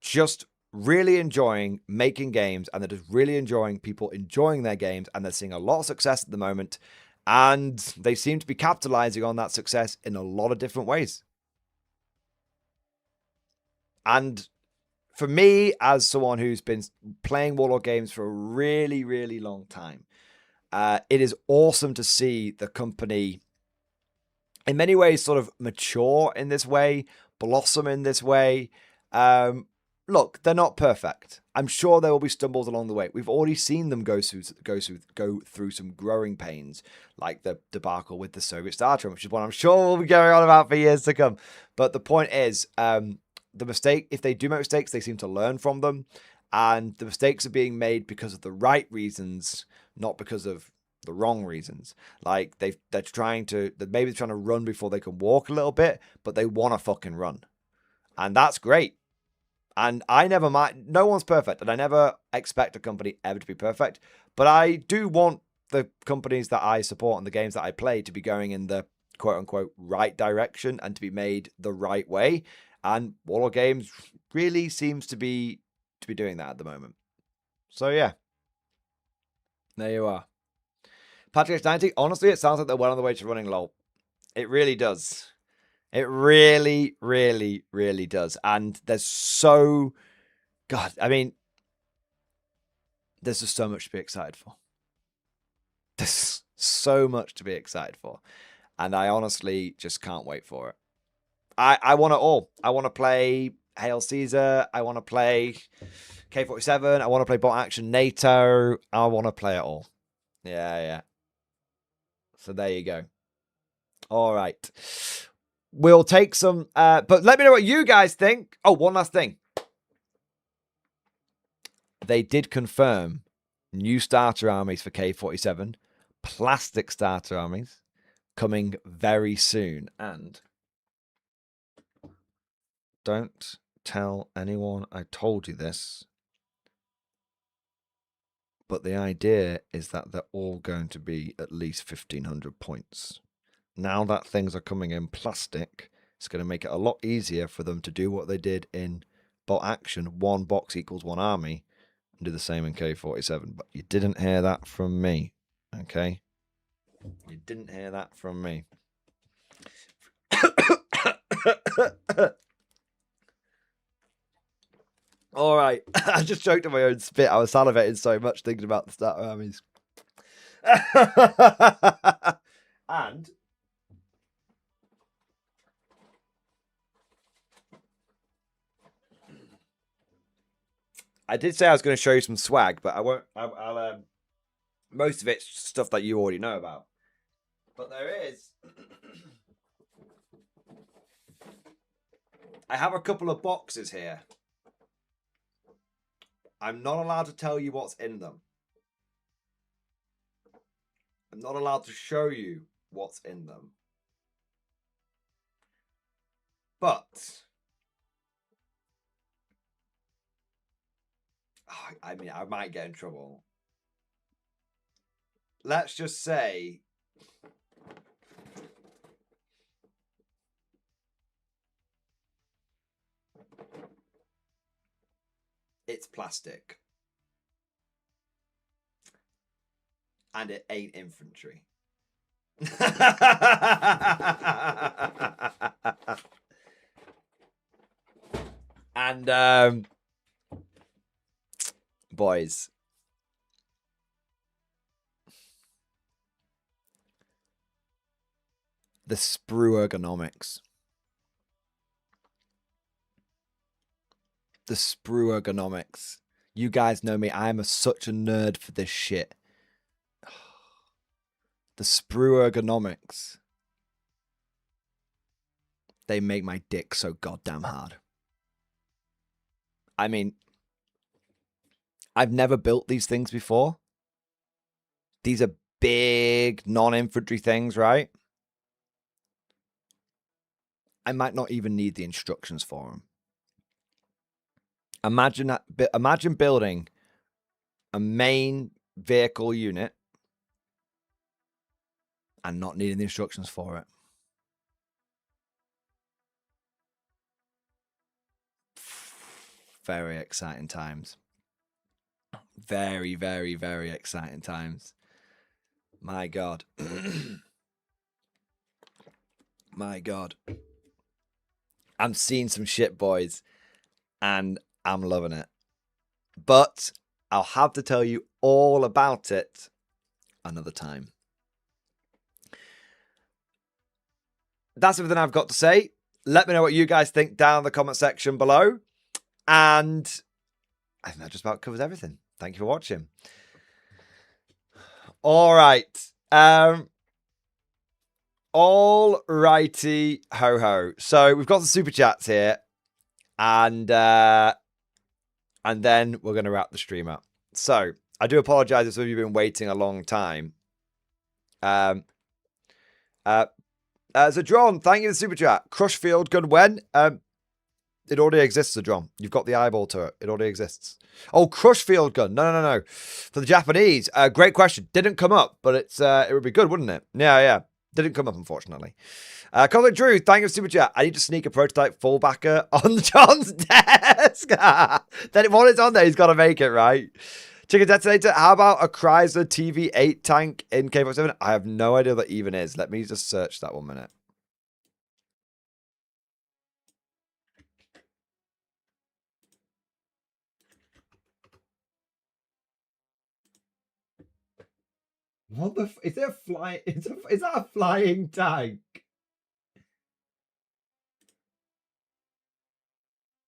just really enjoying making games, and they're just really enjoying people enjoying their games, and they're seeing a lot of success at the moment, and they seem to be capitalizing on that success in a lot of different ways. And for me, as someone who's been playing Warlord games for a really, really long time, it is awesome to see the company in many ways sort of mature in this way, blossom in this way. Look, they're not perfect. I'm sure there will be stumbles along the way. We've already seen them go through some growing pains, like the debacle with the Soviet Star Trek, which is one I'm sure we'll be going on about for years to come. But the point is, if they do make mistakes, they seem to learn from them, and the mistakes are being made because of the right reasons, not because of the wrong reasons. Like maybe they're trying to run before they can walk a little bit, but they want to fucking run, and that's great. And I never mind. No one's perfect, and I never expect a company ever to be perfect. But I do want the companies that I support and the games that I play to be going in the quote unquote right direction and to be made the right way. And Warlord Games really seems to be doing that at the moment. So yeah, there you are. Patrick X90, honestly, it sounds like they're well on the way to running LOL. It really does. It really, really, really does. And there's there's just so much to be excited for. There's so much to be excited for. And I honestly just can't wait for it. I want it all. I want to play Hail Caesar. I want to play K47. I want to play Bot Action NATO. I want to play it all. Yeah. So there you go. All right. We'll take some, but let me know what you guys think. Oh, one last thing. They did confirm new starter armies for K47, plastic starter armies, coming very soon. And don't tell anyone I told you this, but the idea is that they're all going to be at least 1,500 points. Now that things are coming in plastic, it's going to make it a lot easier for them to do what they did in Bot Action, one box equals one army, and do the same in K47. But you didn't hear that from me, okay? You didn't hear that from me. All right. I just choked on my own spit. I was salivating so much thinking about the starter armies. And I did say I was going to show you some swag, but I won't. I'll most of it's stuff that you already know about. But there is. I have a couple of boxes here. I'm not allowed to tell you what's in them. I'm not allowed to show you what's in them. But I mean, I might get in trouble. Let's just say it's plastic. And it ain't infantry. And boys, the sprue ergonomics. The sprue ergonomics. You guys know me. I am such a nerd for this shit. The sprue ergonomics. They make my dick so goddamn hard. I mean, I've never built these things before. These are big non-infantry things, right? I might not even need the instructions for them. Imagine building a main vehicle unit and not needing the instructions for it. Very exciting times. Very, very, very exciting times. My God. My God. I'm seeing some shit, boys, and I'm loving it. But I'll have to tell you all about it another time. That's everything I've got to say. Let me know what you guys think down in the comment section below. And I think that just about covers everything. Thank you for watching. All right. All righty ho ho. So we've got the super chats here. And then we're going to wrap the stream up. So I do apologize if some of you have been waiting a long time. Zadron, thank you for the super chat. Crush field gun when? It already exists, Zadron. You've got the eyeball to it. It already exists. Oh, crush field gun. No. For the Japanese. Great question. Didn't come up, but it would be good, wouldn't it? Yeah. Didn't come up, unfortunately. Konflikt Drew, thank you for super chat. I need to sneak a prototype fullbacker on John's desk. Then while it's on there, he's got to make it, right? Chicken Detonator, how about a Chrysler TV8 tank in K47? I have no idea what that even is. Let me just search that 1 minute. What the is there a fly? Is that a flying tank?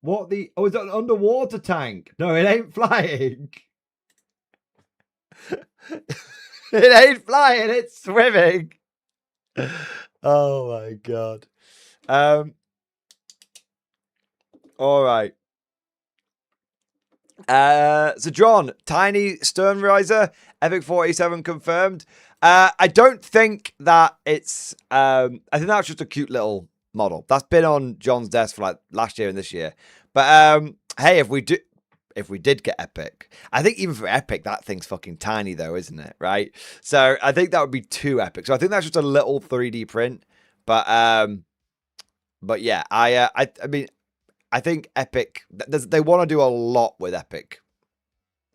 What the? Oh, is that an underwater tank? No, it ain't flying. It ain't flying. It's swimming. Oh my God. All right. So John, tiny stern riser, Epic 47 confirmed. I don't think that it's. I think that's just a cute little model that's been on John's desk for like last year and this year. But hey, if we did get Epic, I think even for Epic, that thing's fucking tiny though, isn't it? Right. So I think that would be too epic. So I think that's just a little 3D print. But yeah, I mean. I think Epic, they want to do a lot with Epic.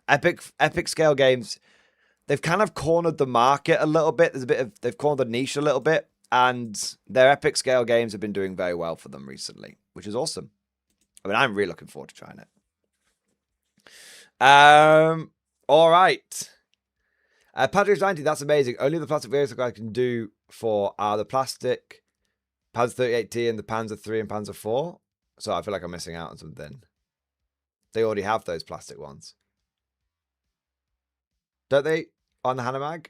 Epic scale games, they've kind of cornered the market a little bit. They've cornered the niche a little bit, and their Epic scale games have been doing very well for them recently, which is awesome. I mean, I'm really looking forward to trying it. All right. Patrick's 90, that's amazing. Only the plastic variants I can do for are the plastic Panzer 38T and the Panzer 3 and Panzer 4. So I feel like I'm missing out on something. They already have those plastic ones. Don't they? On the Hanamag?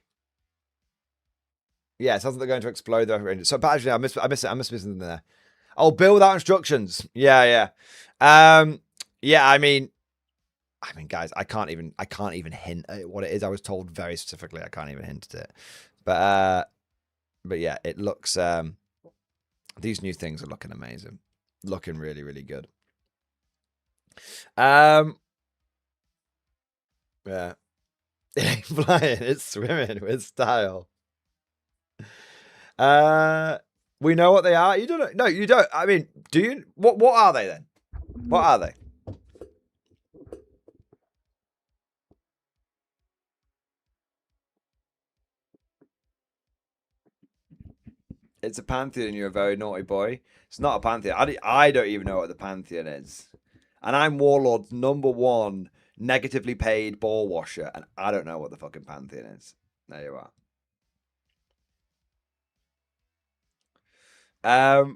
Yeah, it sounds like they're going to explode their range. So, but actually, I missed something there. Oh, build without instructions. Yeah. Yeah, I mean, guys, I can't even hint at what it is. I was told very specifically. I can't even hint at it. But yeah, it looks. These new things are looking amazing, looking really, really good. Yeah, it ain't flying. It's swimming with style. We know what they are. You don't know. No, you don't. I mean, do you? What are they then? What are they? It's a Pantheon. You're a very naughty boy. It's not a Pantheon. I don't even know what the Pantheon is. And I'm Warlord's #1 negatively paid ball washer. And I don't know what the fucking Pantheon is. There you are.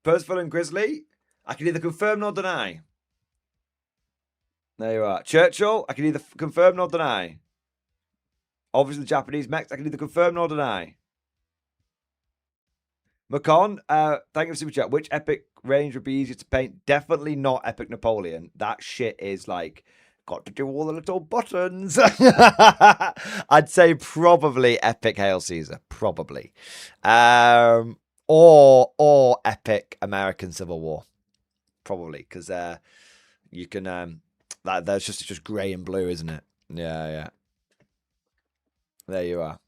Percival and Grizzly. I can either confirm nor deny. There you are. Churchill. I can either confirm nor deny. Obviously, the Japanese mechs. I can either confirm nor deny. Macon, thank you for super chat. Which epic range would be easier to paint? Definitely not Epic Napoleon. That shit is like, got to do all the little buttons. I'd say probably Epic Hail Caesar. Probably. Or Epic American Civil War. Probably. Because you can, that's just grey and blue, isn't it? Yeah. There you are.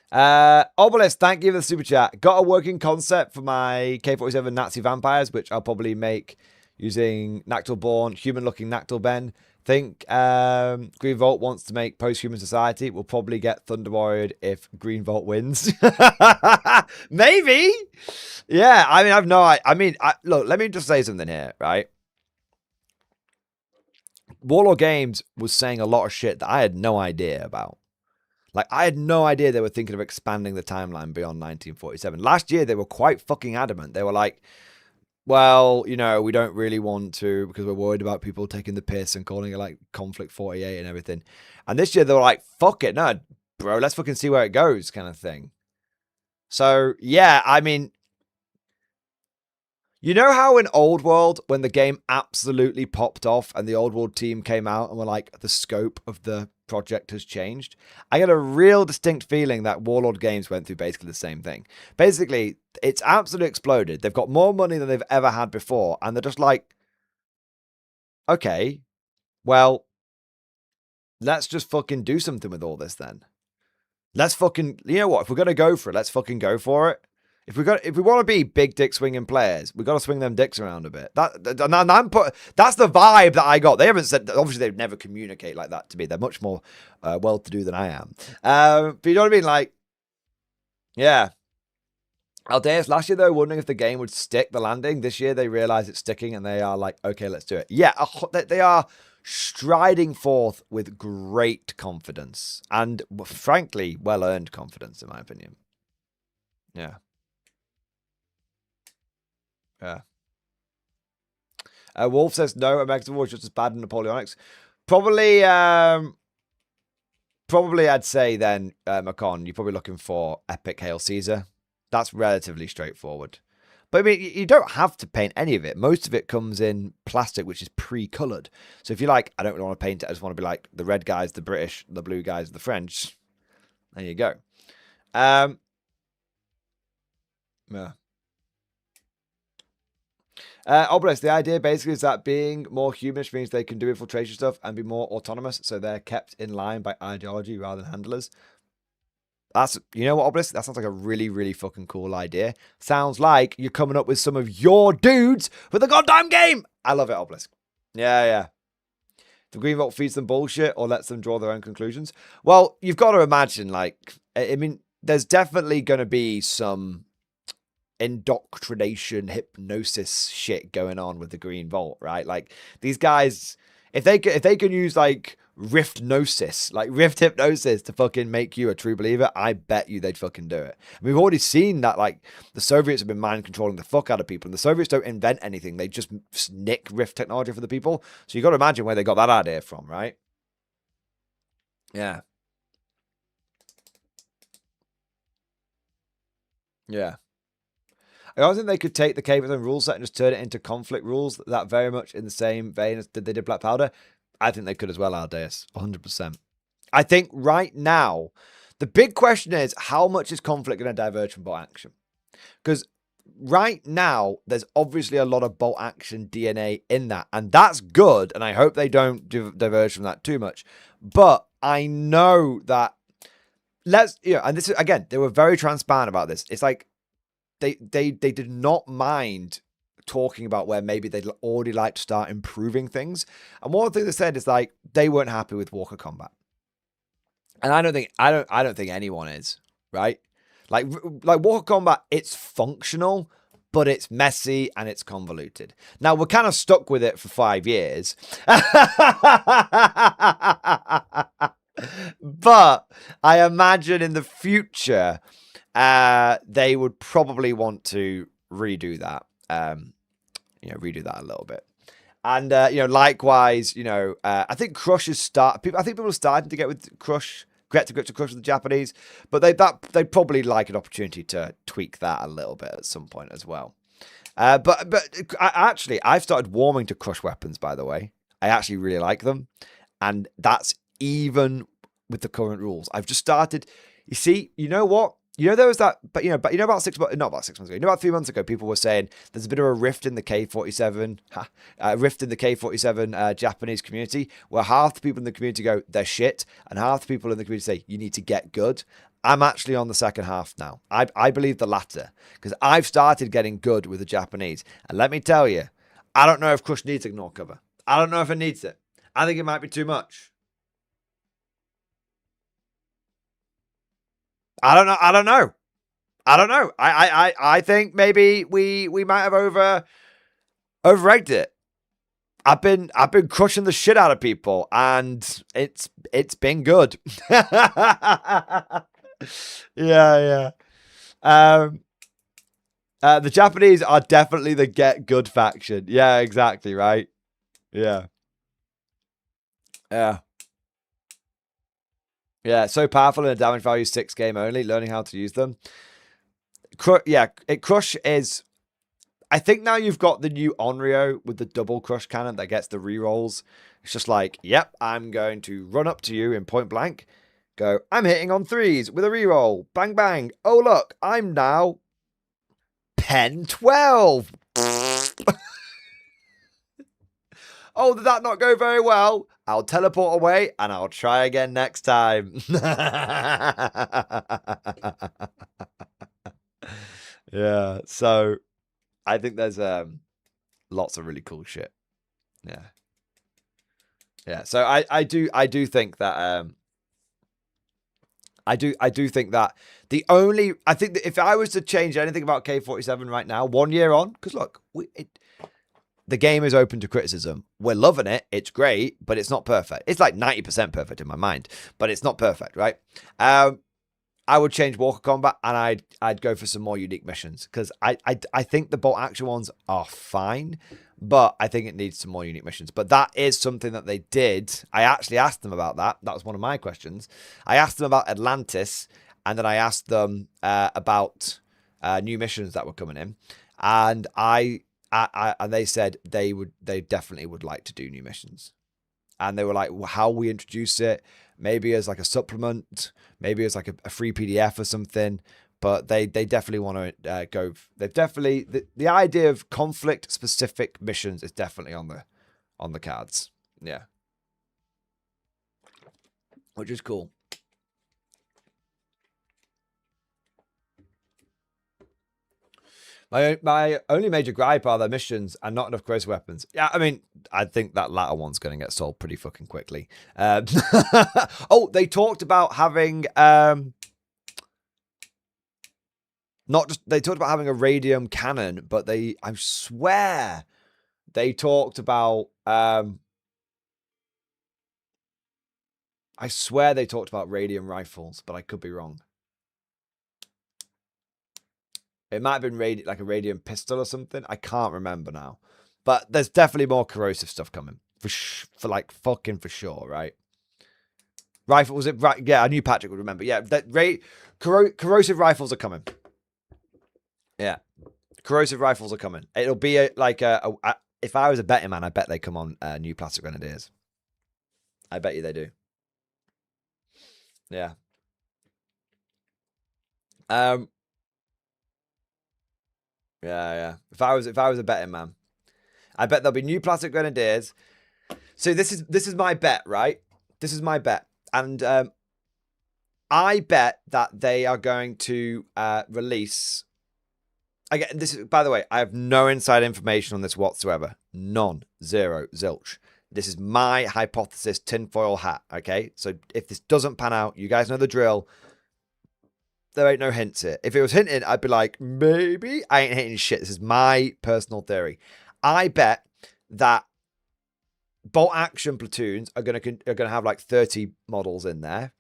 Obelisk, thank you for the super chat. Got a working concept for my K-47 Nazi vampires, which I'll probably make using Nactil-born, human-looking Nactil Ben. Think Green Vault wants to make post-human society. We'll probably get Thunder Warrior if Green Vault wins. Maybe. Yeah, I mean, I've no idea. I mean, look, let me just say something here, right? Warlord Games was saying a lot of shit that I had no idea about. Like, I had no idea they were thinking of expanding the timeline beyond 1947. Last year, they were quite fucking adamant. They were like, well, you know, we don't really want to because we're worried about people taking the piss and calling it like Konflikt 48 and everything. And this year, they were like, fuck it. No, bro, let's fucking see where it goes kind of thing. So, yeah, I mean, you know how in Old World, when the game absolutely popped off and the Old World team came out and were like, the scope of the project has changed? I get a real distinct feeling that Warlord Games went through basically the same thing. Basically, it's absolutely exploded. They've got more money than they've ever had before. And they're just like, okay, well, let's just fucking do something with all this then. Let's fucking, you know what? If we're going to go for it, let's fucking go for it. If we want to be big dick swinging players, we got to swing them dicks around a bit. That's the vibe that I got. They haven't said, obviously they'd never communicate like that to me. They're much more well-to-do than I am. But you know what I mean? Like, yeah. Aldeus, last year they were wondering if the game would stick the landing. This year they realize it's sticking and they are like, okay, let's do it. Yeah, they are striding forth with great confidence and frankly, well-earned confidence in my opinion. Yeah. Yeah. Wolf says no, American War is just as bad as Napoleonics. Probably I'd say then, Macon, you're probably looking for Epic Hail Caesar. That's relatively straightforward. But I mean, you don't have to paint any of it. Most of it comes in plastic, which is pre-colored. So if you're like, I don't really want to paint it, I just want to be like the red guys, the British, the blue guys, the French. There you go. Yeah. Obelisk, the idea basically is that being more humanish means they can do infiltration stuff and be more autonomous, so they're kept in line by ideology rather than handlers. That's, you know what, Obelisk? That sounds like a really, really fucking cool idea. Sounds like you're coming up with some of your dudes for the goddamn game. I love it, Obelisk. Yeah. The Green Vault feeds them bullshit or lets them draw their own conclusions. Well, you've got to imagine, like, I mean, there's definitely going to be some indoctrination, hypnosis shit going on with the Green Vault, right? Like these guys, if they can use like rift gnosis, like rift hypnosis to fucking make you a true believer, I bet you they'd fucking do it. And we've already seen that, like, the Soviets have been mind controlling the fuck out of people, and the Soviets don't invent anything. They just nick rift technology for the people. So you got to imagine where they got that idea from, right? Yeah. Yeah. I also think they could take the K47 rule set and just turn it into Konflikt rules, that very much in the same vein as they did Black Powder. I think they could as well, Aldeus. 100%. I think right now, the big question is, how much is Konflikt going to diverge from bolt action? Because right now, there's obviously a lot of bolt action DNA in that, and that's good, and I hope they don't diverge from that too much. But I know that, and this is, again, they were very transparent about this. It's like, they did not mind talking about where maybe they'd already like to start improving things. And one thing they said is, like, they weren't happy with Walker combat. And I don't think anyone is, right? Like Walker combat, it's functional, but it's messy and it's convoluted. Now we're kind of stuck with it for 5 years. But I imagine in the future, they would probably want to redo that, redo that a little bit. And, likewise, I think Crush is I think people are starting to get with Crush, get to grips with Crush with the Japanese, but they probably like an opportunity to tweak that a little bit at some point as well. But I've started warming to Crush weapons, by the way. I actually really like them. And that's even with the current rules. I've just started, you see, you know what? There was that, but about 6 months, not about 6 months ago, about 3 months ago, people were saying there's a bit of a rift in the K47, Japanese community, where half the people in the community go, they're shit, and half the people in the community say, you need to get good. I'm actually on the second half now. I believe the latter, because I've started getting good with the Japanese. And let me tell you, I don't know if Crush needs ignore cover. I don't know if it needs it. I think it might be too much. I don't know. I think maybe we might have over-egged it. I've been crushing the shit out of people, and it's been good. Yeah. The Japanese are definitely the get good faction. Yeah, exactly, right? Yeah. Yeah, so powerful in a damage value 6 game only, learning how to use them. Crush is, I think now you've got the new Onryo with the double Crush cannon that gets the rerolls. It's just like, yep, I'm going to run up to you in point blank, go, I'm hitting on 3s with a reroll, bang, bang. Oh, look, I'm now pen 12. Oh, did that not go very well? I'll teleport away and I'll try again next time. Yeah, so I think there's lots of really cool shit. Yeah. So I do think that I do think that I think that if I was to change anything about K47 right now, 1 year on, because look, the game is open to criticism. We're loving it. It's great, but it's not perfect. It's like 90% perfect in my mind, but it's not perfect, right? I would change Walker combat, and I'd go for some more unique missions, because I think the bolt action ones are fine, but I think it needs some more unique missions. But that is something that they did. I actually asked them about that. That was one of my questions. I asked them about Atlantis, and then I asked them about new missions that were coming in, and and they said they definitely would like to do new missions. And they were like, well, how we introduce it, maybe as like a supplement, maybe as like a free PDF or something. But they definitely want to go. They've definitely, the idea of conflict specific missions is definitely on the cards. Yeah, which is cool. My only major gripe are their missions and not enough crazy weapons. Yeah, I mean, I think that latter one's going to get solved pretty fucking quickly. Oh, they talked about having they talked about having a radium cannon, but I swear they talked about I swear they talked about radium rifles, but I could be wrong. It might have been like a radium pistol or something. I can't remember now. But there's definitely more corrosive stuff coming. For like fucking for sure, right? Rifle, was it right? Yeah, I knew Patrick would remember. Yeah, corrosive rifles are coming. Yeah. Corrosive rifles are coming. It'll be if I was a betting man, I bet they come on new plastic grenadiers. I bet you they do. Yeah. Yeah. If I was a betting man, I bet there'll be new plastic grenadiers. So this is my bet, right? This is my bet, and I bet that they are going to release. Again, this is, by the way, I have no inside information on this whatsoever. None, zero, zilch. This is my hypothesis, tinfoil hat. Okay, so if this doesn't pan out, you guys know the drill. There ain't no hints here. If it was hinting, I'd be like, maybe. I ain't hinting shit. This is my personal theory. I bet that bolt action platoons are gonna have like 30 models in there,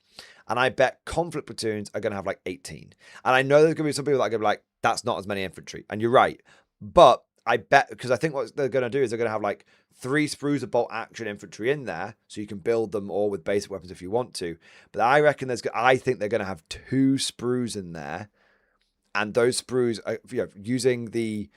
and I bet conflict platoons are gonna have like 18. And I know there's gonna be some people that are gonna be like, that's not as many infantry, and you're right. But I bet, because I think what they're gonna do is they're gonna have like 3 sprues of bolt action infantry in there, so you can build them all with basic weapons if you want to. But I reckon I think they're gonna have 2 sprues in there, and those sprues are, using the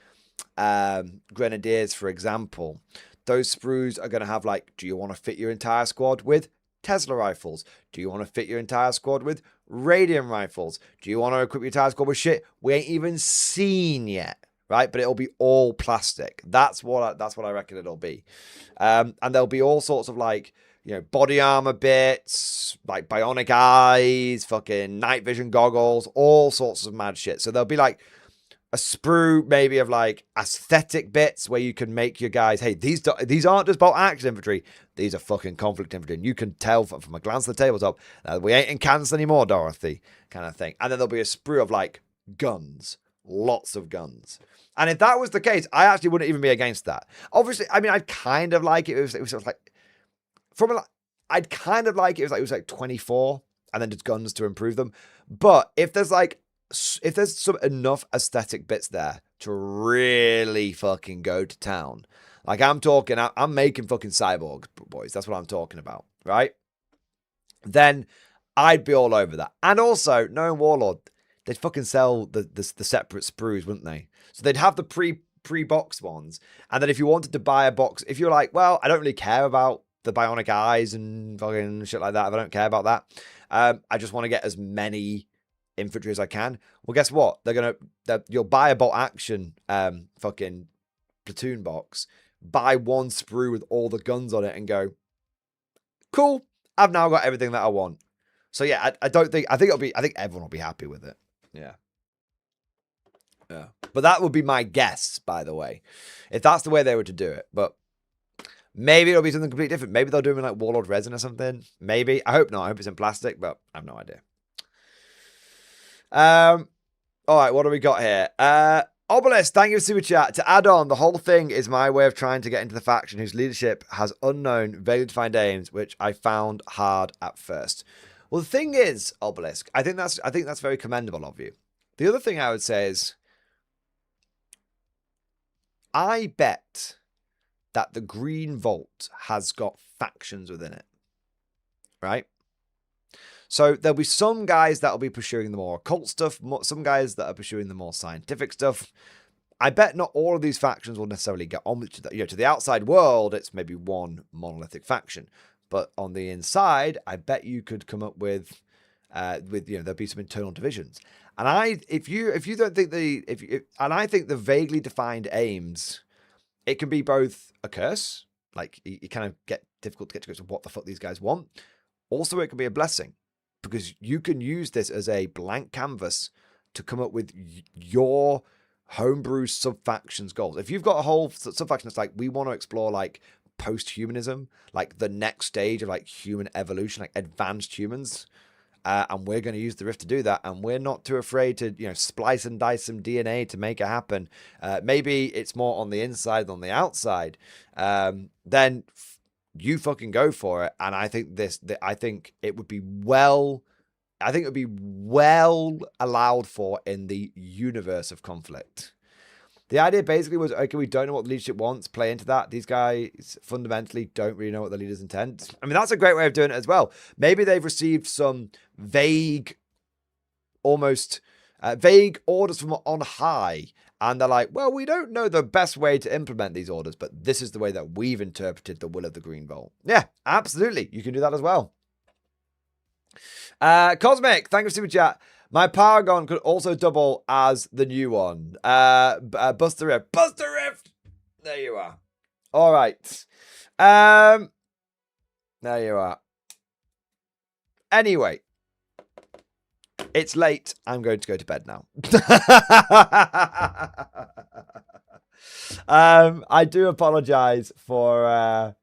grenadiers, for example. Those sprues are going to have like, do you want to fit your entire squad with Tesla rifles? Do you want to fit your entire squad with radium rifles? Do you want to equip your entire squad with shit we ain't even seen yet? Right? But it'll be all plastic. That's what I reckon it'll be. And there'll be all sorts of like, body armor bits, like bionic eyes, fucking night vision goggles, all sorts of mad shit. So there'll be like a sprue maybe of like aesthetic bits where you can make your guys, hey, these aren't just bolt action infantry, these are fucking conflict infantry, and you can tell from a glance at the tabletop that we ain't in Kansas anymore, Dorothy, kind of thing. And then there'll be a sprue of like guns, lots of guns. And if that was the case, I actually wouldn't even be against that. Obviously, I mean, I'd kind of like it. It was like I'd kind of like it was like 24 and then just guns to improve them. But if there's some enough aesthetic bits there to really fucking go to town, like I'm making fucking cyborgs, boys. That's what I'm talking about, right? Then I'd be all over that. And also, knowing Warlord, they'd fucking sell the separate sprues, wouldn't they? So they'd have the pre-boxed ones. And then if you wanted to buy a box, if you're like, well, I don't really care about the bionic eyes and fucking shit like that, if I don't care about that, I just want to get as many infantry as I can. Well, guess what? You'll buy a bolt action fucking platoon box, buy one sprue with all the guns on it, and go, cool, I've now got everything that I want. So yeah, I think everyone will be happy with it. Yeah. But that would be my guess, by the way, if that's the way they were to do it. But maybe it'll be something completely different. Maybe they'll do it in like Warlord resin or something. Maybe. I hope not. I hope it's in plastic, but I have no idea. All right, what do we got here? Obelisk, thank you for super chat. To add on, the whole thing is my way of trying to get into the faction whose leadership has unknown, vaguely defined aims, which I found hard at first. Well, the thing is, Obelisk, I think that's very commendable of you. The other thing I would say is, I bet that the Green Vault has got factions within it, right? So there'll be some guys that will be pursuing the more occult stuff, some guys that are pursuing the more scientific stuff. I bet not all of these factions will necessarily get on with to the outside world. It's maybe one monolithic faction, but on the inside, I bet you could come up with there'll be some internal divisions. And I think the vaguely defined aims, it can be both a curse, like you kind of get difficult to get to grips with what the fuck these guys want. Also, it can be a blessing, because you can use this as a blank canvas to come up with your homebrew sub-factions goals. If you've got a whole sub-faction that's like, we want to explore like post-humanism, like the next stage of like human evolution, like advanced humans, and we're going to use the Rift to do that, and we're not too afraid to splice and dice some DNA to make it happen. Maybe it's more on the inside than on the outside. Then you fucking go for it. And I think I think it would be well allowed for in the universe of Konflikt. The idea basically was, okay, we don't know what the leadership wants, play into that. These guys fundamentally don't really know what the leader's intent. I mean, that's a great way of doing it as well. Maybe they've received some vague, almost vague orders from on high, and they're like, well, we don't know the best way to implement these orders, but this is the way that we've interpreted the will of the Green Vault. Yeah, absolutely. You can do that as well. Cosmic, thank you for super chat. My Paragon could also double as the new one. Buster Rift. Buster Rift! There you are. All right. There you are. Anyway. It's late. I'm going to go to bed now. I do apologize for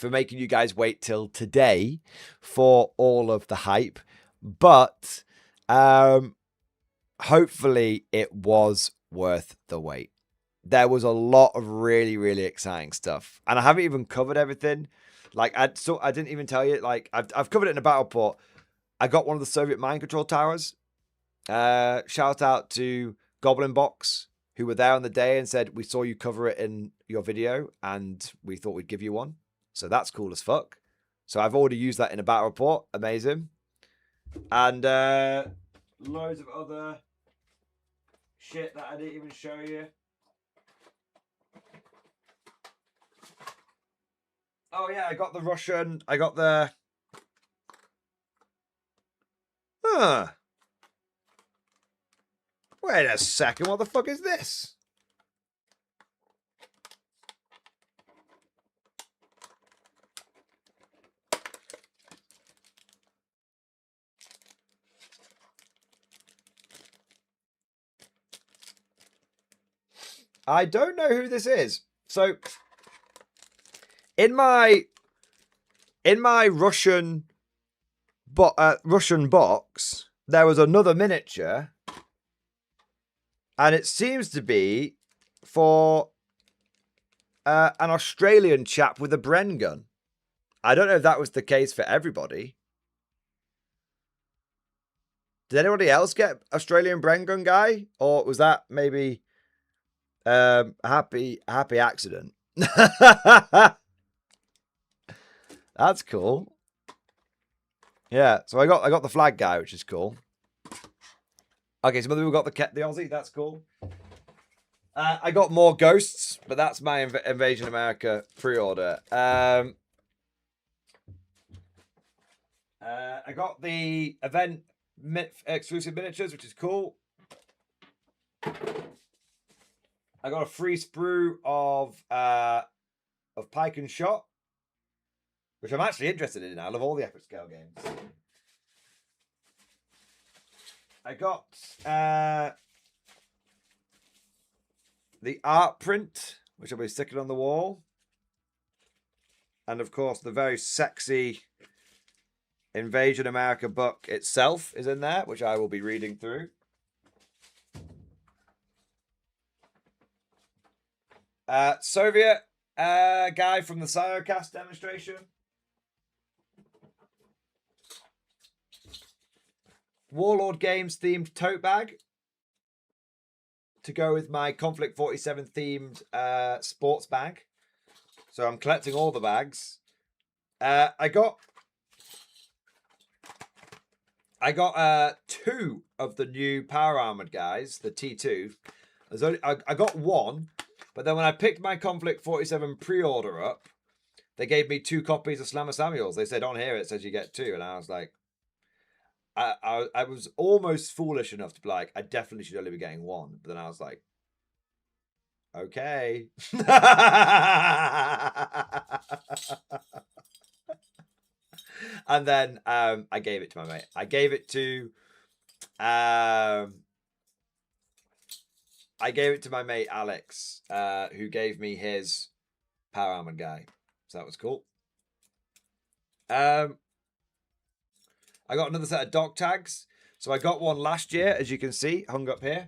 making you guys wait till today for all of the hype. But hopefully it was worth the wait. There was a lot of really, really exciting stuff. And I haven't even covered everything. Like, I didn't even tell you. Like, I've covered it in a battle port. I got one of the Soviet mind control towers. Shout out to Goblin Box, who were there on the day and said, we saw you cover it in your video and we thought we'd give you one. So that's cool as fuck. So I've already used that in a battle report. Amazing. And loads of other shit that I didn't even show you. Oh yeah, I got the Russian. I got the. Wait a second. What the fuck is this? I don't know who this is. So in my Russian box, there was another miniature, and it seems to be for an Australian chap with a Bren gun. I don't know if that was the case for everybody. Did anybody else get Australian Bren gun guy, or was that maybe a happy accident? That's cool. Yeah, so I got the flag guy, which is cool. Okay, some other people got the Aussie. That's cool. I got more ghosts, but that's my Invasion America pre-order. I got the event exclusive miniatures, which is cool. I got a free sprue of Pike and Shot, which I'm actually interested in. I love all the epic scale games. I got the art print, which I'll be sticking on the wall. And of course, the very sexy Invasion America book itself is in there, which I will be reading through. Soviet guy from the Siocast demonstration. Warlord Games themed tote bag to go with my Konflikt 47 themed sports bag. So I'm collecting all the bags. I got two of the new Power Armored guys, the T2. I got one, but then when I picked my Konflikt 47 pre-order up, they gave me 2 copies of Slammer Samuels. They said on here it says you get 2, and I was like, I was almost foolish enough to be like, I definitely should only be getting 1. But then I was like, okay. And then I gave it to my mate. I gave it to my mate Alex, who gave me his Power Armored guy. So that was cool. I got another set of dog tags. So I got one last year, as you can see, hung up here.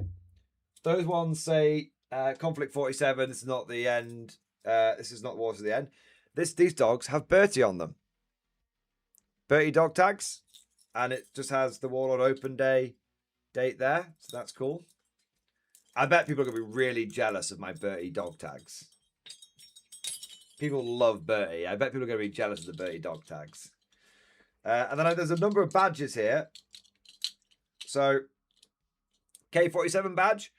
Those ones say Konflikt 47, this is not the end. This is not Wars of the End. These dogs have Bertie on them. Bertie dog tags. And it just has the Warlord Open Day date there. So that's cool. I bet people are going to be really jealous of my Bertie dog tags. People love Bertie. I bet people are going to be jealous of the Bertie dog tags. And then there's a number of badges here. So, K47 badge.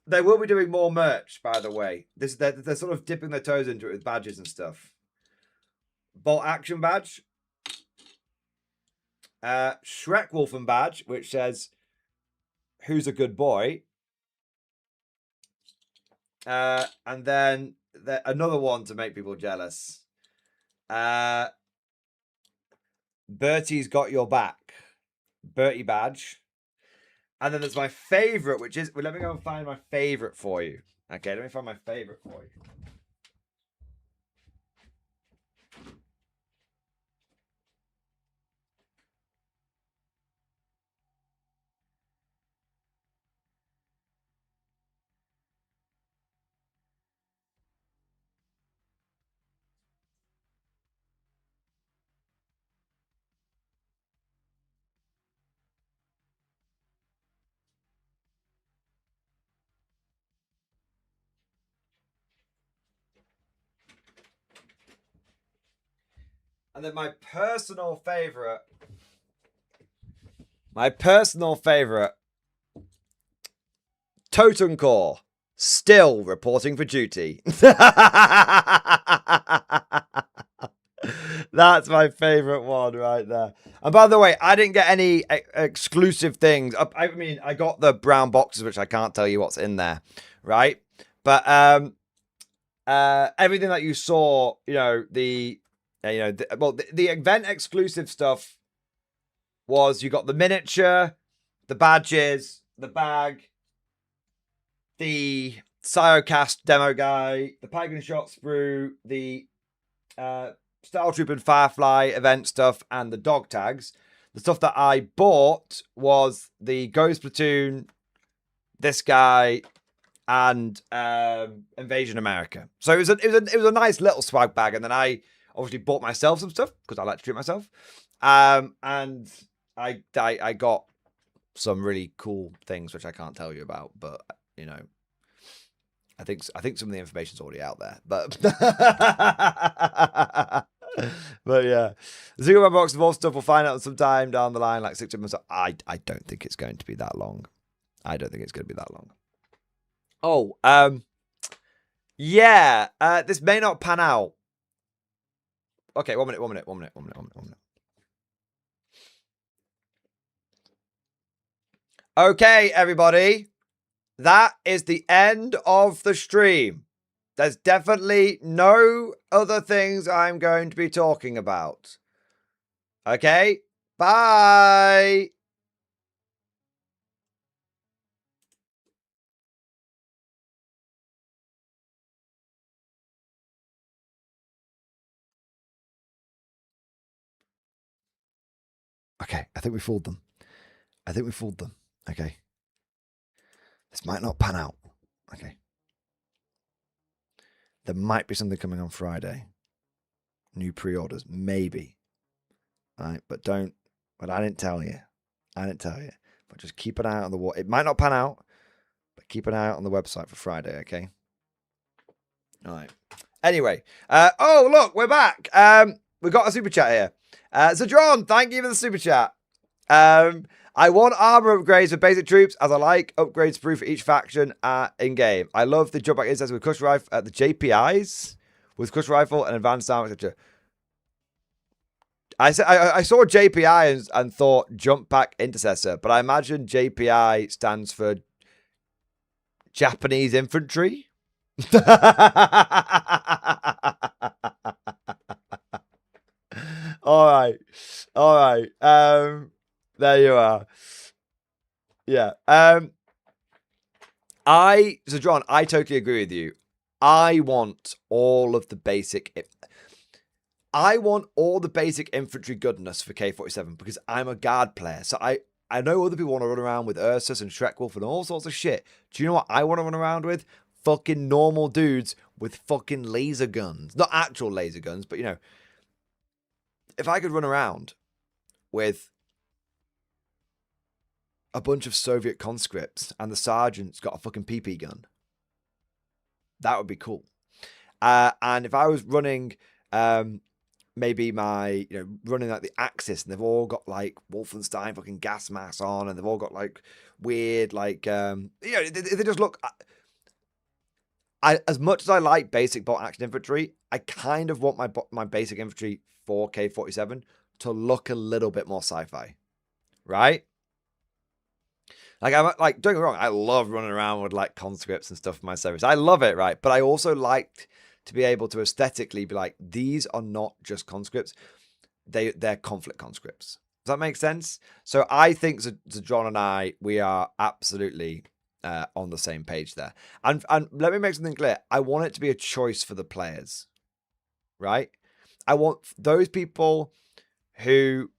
They will be doing more merch, by the way. They're sort of dipping their toes into it with badges and stuff. Bolt Action badge. Shrek Wolfen badge, which says, "Who's a good boy?" And then another one to make people jealous. Bertie's got your back. Bertie badge. And then there's my favorite, which is... Well, let me go and find my favorite for you. Okay, let me find my favorite for you. And then my personal favorite, Totem Core, still reporting for duty. That's my favorite one right there. And by the way, I didn't get any exclusive things. I mean, I got the brown boxes, which I can't tell you what's in there, right? But everything that you saw, the event exclusive stuff was you got the miniature, the badges, the bag, the Siocast demo guy, the Pagan Shot sprue, the Style Troop and Firefly event stuff, and the dog tags. The stuff that I bought was the Ghost Platoon, this guy, and Invasion America. So it was a nice little swag bag, and then I obviously bought myself some stuff because I like to treat myself. And I got some really cool things which I can't tell you about, but I think some of the information's already out there. But but yeah, the Zero box of all stuff we'll find out sometime down the line, like 6 months. I don't think it's going to be that long. Oh, yeah. This may not pan out. Okay, 1 minute. Okay, everybody. That is the end of the stream. There's definitely no other things I'm going to be talking about. Okay? Bye! Okay, I think we fooled them. Okay. This might not pan out. Okay. There might be something coming on Friday. New pre-orders. Maybe. Right, but I didn't tell you. But just keep an eye out on the... It might not pan out, but keep an eye out on the website for Friday, okay? All right. Anyway. Oh, look, we're back. We've got a super chat here. So, John, thank you for the super chat. I want armor upgrades for basic troops, as I like upgrades sprue for each faction in game. I love the jump back instance with custom rifle at the JPIs with custom rifle and advanced armor, etc. I saw JPI and thought jump pack intercessor, but I imagine JPI stands for Japanese infantry. All right. There you are. Yeah. So John, I totally agree with you. I want all the basic infantry goodness for K47 because I'm a guard player. So I know other people want to run around with Ursus and Shrek Wolf and all sorts of shit. Do you know what I want to run around with? Fucking normal dudes with fucking laser guns. Not actual laser guns, but, you know, if I could run around with a bunch of Soviet conscripts and the sergeant's got a fucking PP gun, that would be cool. And if I was running, maybe running like the Axis, and they've all got like Wolfenstein fucking gas mask on, and they've all got like weird, like, they just look. As much as I like basic bolt action infantry, I kind of want my basic infantry 4K47 to look a little bit more sci-fi, right? Like, don't get me wrong, I love running around with like conscripts and stuff for my service. I love it, right? But I also like to be able to aesthetically be like, these are not just conscripts, they're conflict conscripts. Does that make sense? So I think John and I, we are absolutely on the same page there. And let me make something clear. I want it to be a choice for the players, right? I want those people who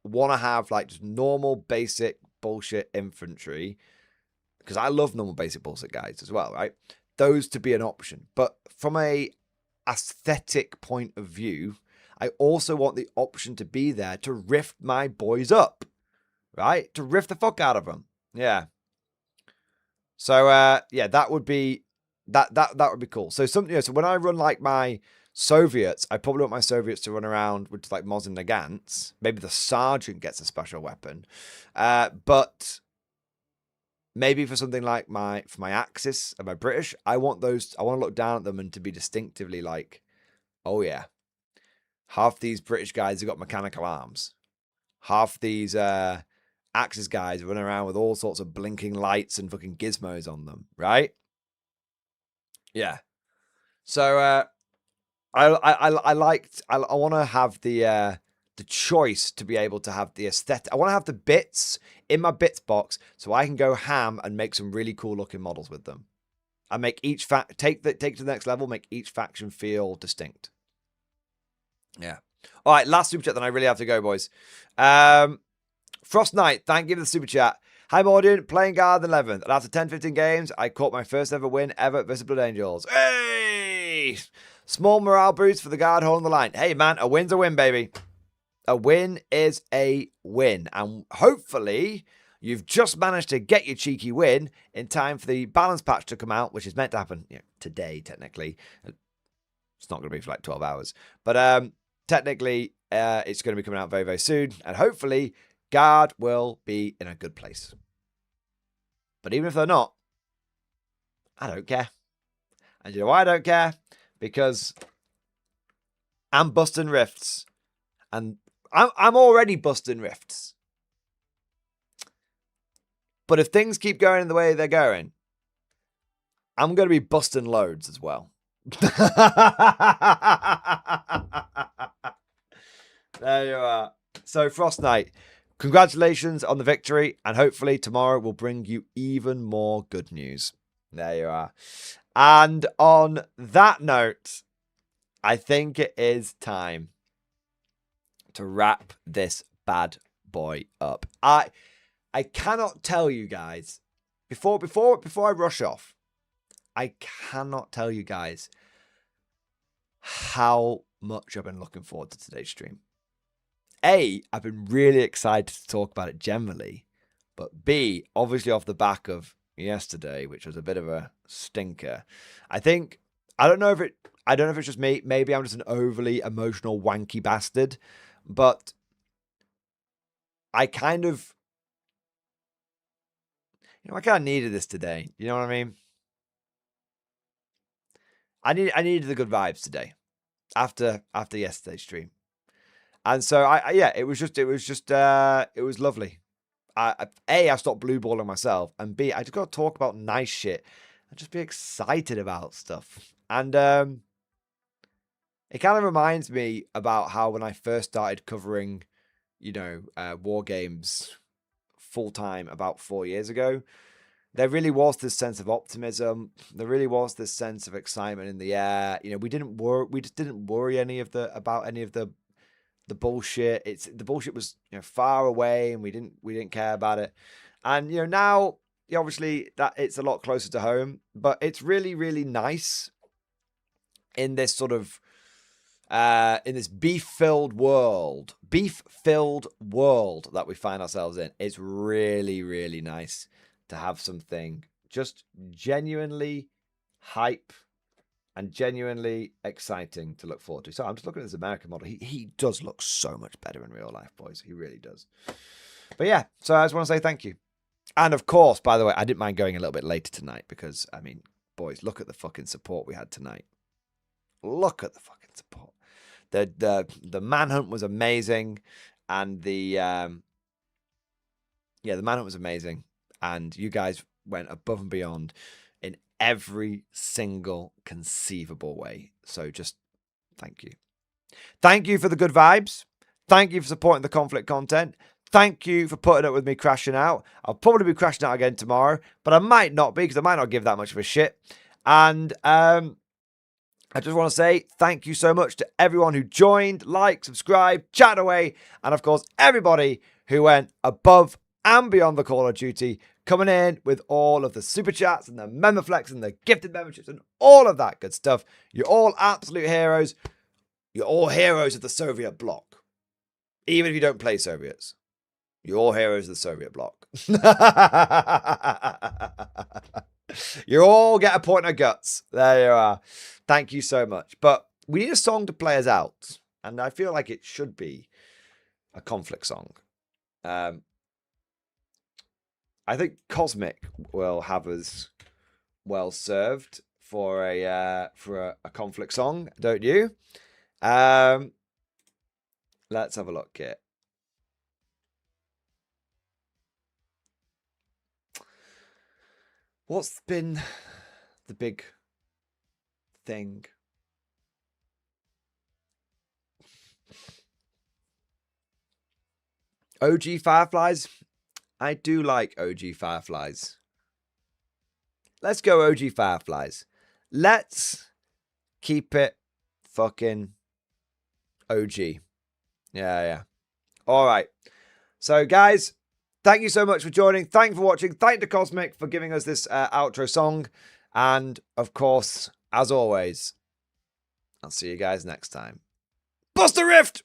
want to have like just normal basic bullshit infantry, because I love normal basic bullshit guys as well, right? Those to be an option. But from a aesthetic point of view, I also want the option to be there to rift my boys up, right? To rift the fuck out of them. Yeah. So yeah, that would be that would be cool. So something, so when I run like my Soviets, I probably want my Soviets to run around with like Mosin Nagants. Maybe the sergeant gets a special weapon. But maybe for something like for my Axis and my British, I want to look down at them and to be distinctively like, oh yeah, half these British guys have got mechanical arms. Half these Axis guys running around with all sorts of blinking lights and fucking gizmos on them, right? Yeah. So I want to have the choice to be able to have the aesthetic. I want to have the bits in my bits box so I can go ham and make some really cool looking models with them. And make each take it to the next level, make each faction feel distinct. Yeah. All right, last super chat, then I really have to go, boys. Frost Knight, thank you for the super chat. Hi, Mordian, playing Guard 11th. And after 10-15 games, I caught my first ever win ever versus Blood Angels. Hey! Small morale boost for the Guard holding the line. Hey, man, a win's a win, baby. A win is a win. And hopefully, you've just managed to get your cheeky win in time for the balance patch to come out, which is meant to happen today, technically. It's not going to be for like 12 hours. But technically, it's going to be coming out very, very soon. And hopefully, Guard will be in a good place. But even if they're not, I don't care. And you know why I don't care? Because I'm busting rifts. And I'm already busting rifts. But if things keep going in the way they're going, I'm going to be busting loads as well. There you are. So, Frost Knight, congratulations on the victory, and hopefully tomorrow will bring you even more good news. There you are. And on that note, I think it is time to wrap this bad boy up. I cannot tell you guys, before I rush off, I cannot tell you guys how much I've been looking forward to today's stream. A, I've been really excited to talk about it generally, but B, obviously off the back of yesterday, which was a bit of a stinker. I don't know if it's just me. Maybe I'm just an overly emotional wanky bastard, but I kind of needed this today. You know what I mean? I needed the good vibes today after yesterday's stream. And so it was lovely. I stopped blue balling myself, and B, I just got to talk about nice shit and just be excited about stuff. And it kind of reminds me about how when I first started covering, war games full time about 4 years ago, there really was this sense of optimism. There really was this sense of excitement in the air. We just didn't worry about any of the bullshit. The bullshit was far away, and we didn't care about it. And now obviously that it's a lot closer to home, but it's really, really nice in this sort of in this beef-filled world that we find ourselves in. It's really, really nice to have something just genuinely hype and genuinely exciting to look forward to. So I'm just looking at this American model. He does look so much better in real life, boys. He really does. But yeah, so I just want to say thank you. And of course, by the way, I didn't mind going a little bit later tonight because, I mean, boys, look at the fucking support we had tonight. Look at the fucking support. The manhunt was amazing, and the manhunt was amazing, and you guys went above and beyond in every single conceivable way. So just thank you. Thank you for the good vibes. Thank you for supporting the Konflikt content. Thank you for putting up with me crashing out. I'll probably be crashing out again tomorrow, but I might not be because I might not give that much of a shit. And I just want to say thank you so much to everyone who joined, liked, subscribed, chatted away, and of course everybody who went above and beyond the Call of Duty, coming in with all of the super chats and the member flex and the gifted memberships and all of that good stuff. You're all absolute heroes. You're all heroes of the Soviet bloc. Even if you don't play Soviets, you're all heroes of the Soviet bloc. You all get a point of guts. There you are. Thank you so much. But we need a song to play us out. And I feel like it should be a Konflikt song. I think Cosmic will have us well served for a Konflikt song, don't you? Let's have a look here. What's been the big thing? OG Fireflies? I do like OG Fireflies. Let's go OG Fireflies. Let's keep it fucking OG. Yeah. All right. So, guys, thank you so much for joining. Thank you for watching. Thank to Cosmic for giving us this outro song. And, of course, as always, I'll see you guys next time. Bust the rift!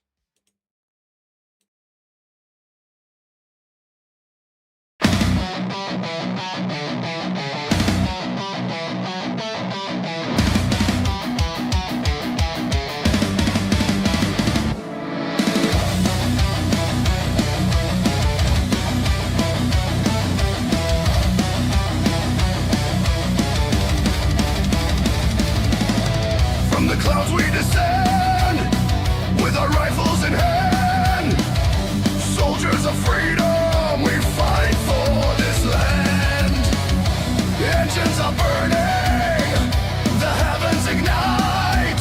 From the clouds we descend, with our rifles in hand. Soldiers of freedom, we fight for this land. Engines are burning, the heavens ignite.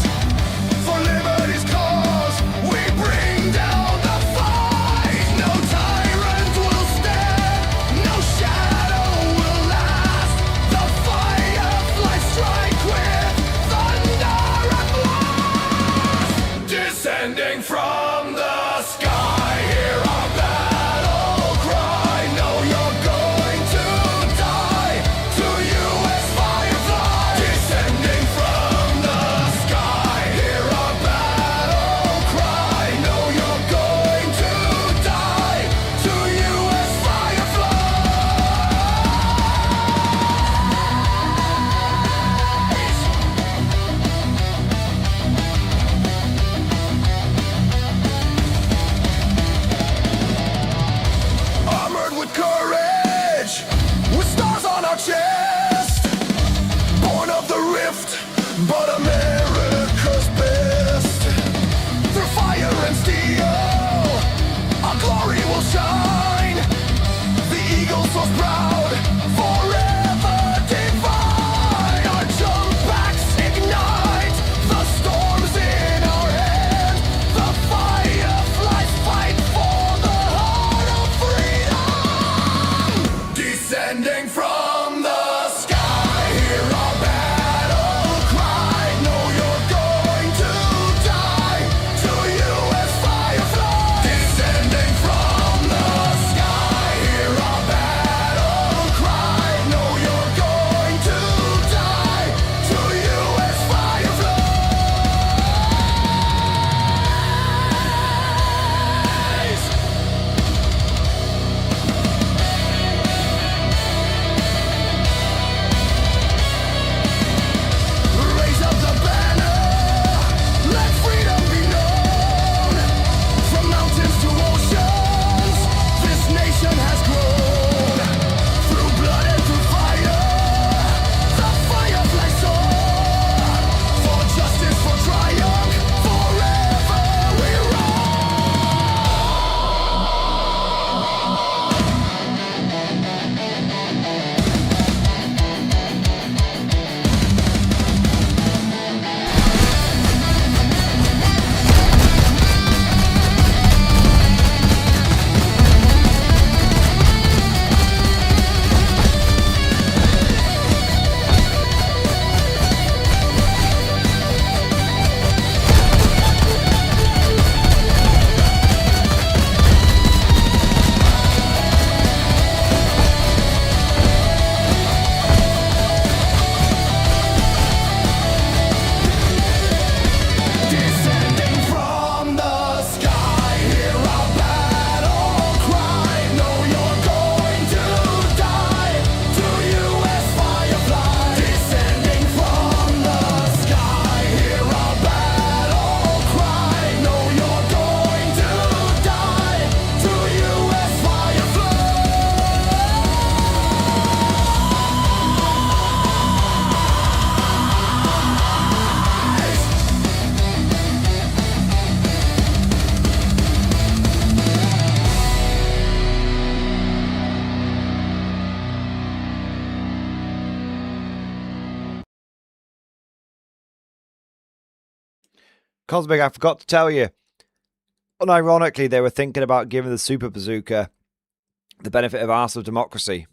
For liberty's cause, we bring down the fight. No tyrant will stand, no shadow will last. The fireflies strike with thunder and blast. Descending from the sky, hear our battle Cosmic, I forgot to tell you. Unironically, they were thinking about giving the Super Bazooka the benefit of arse of democracy.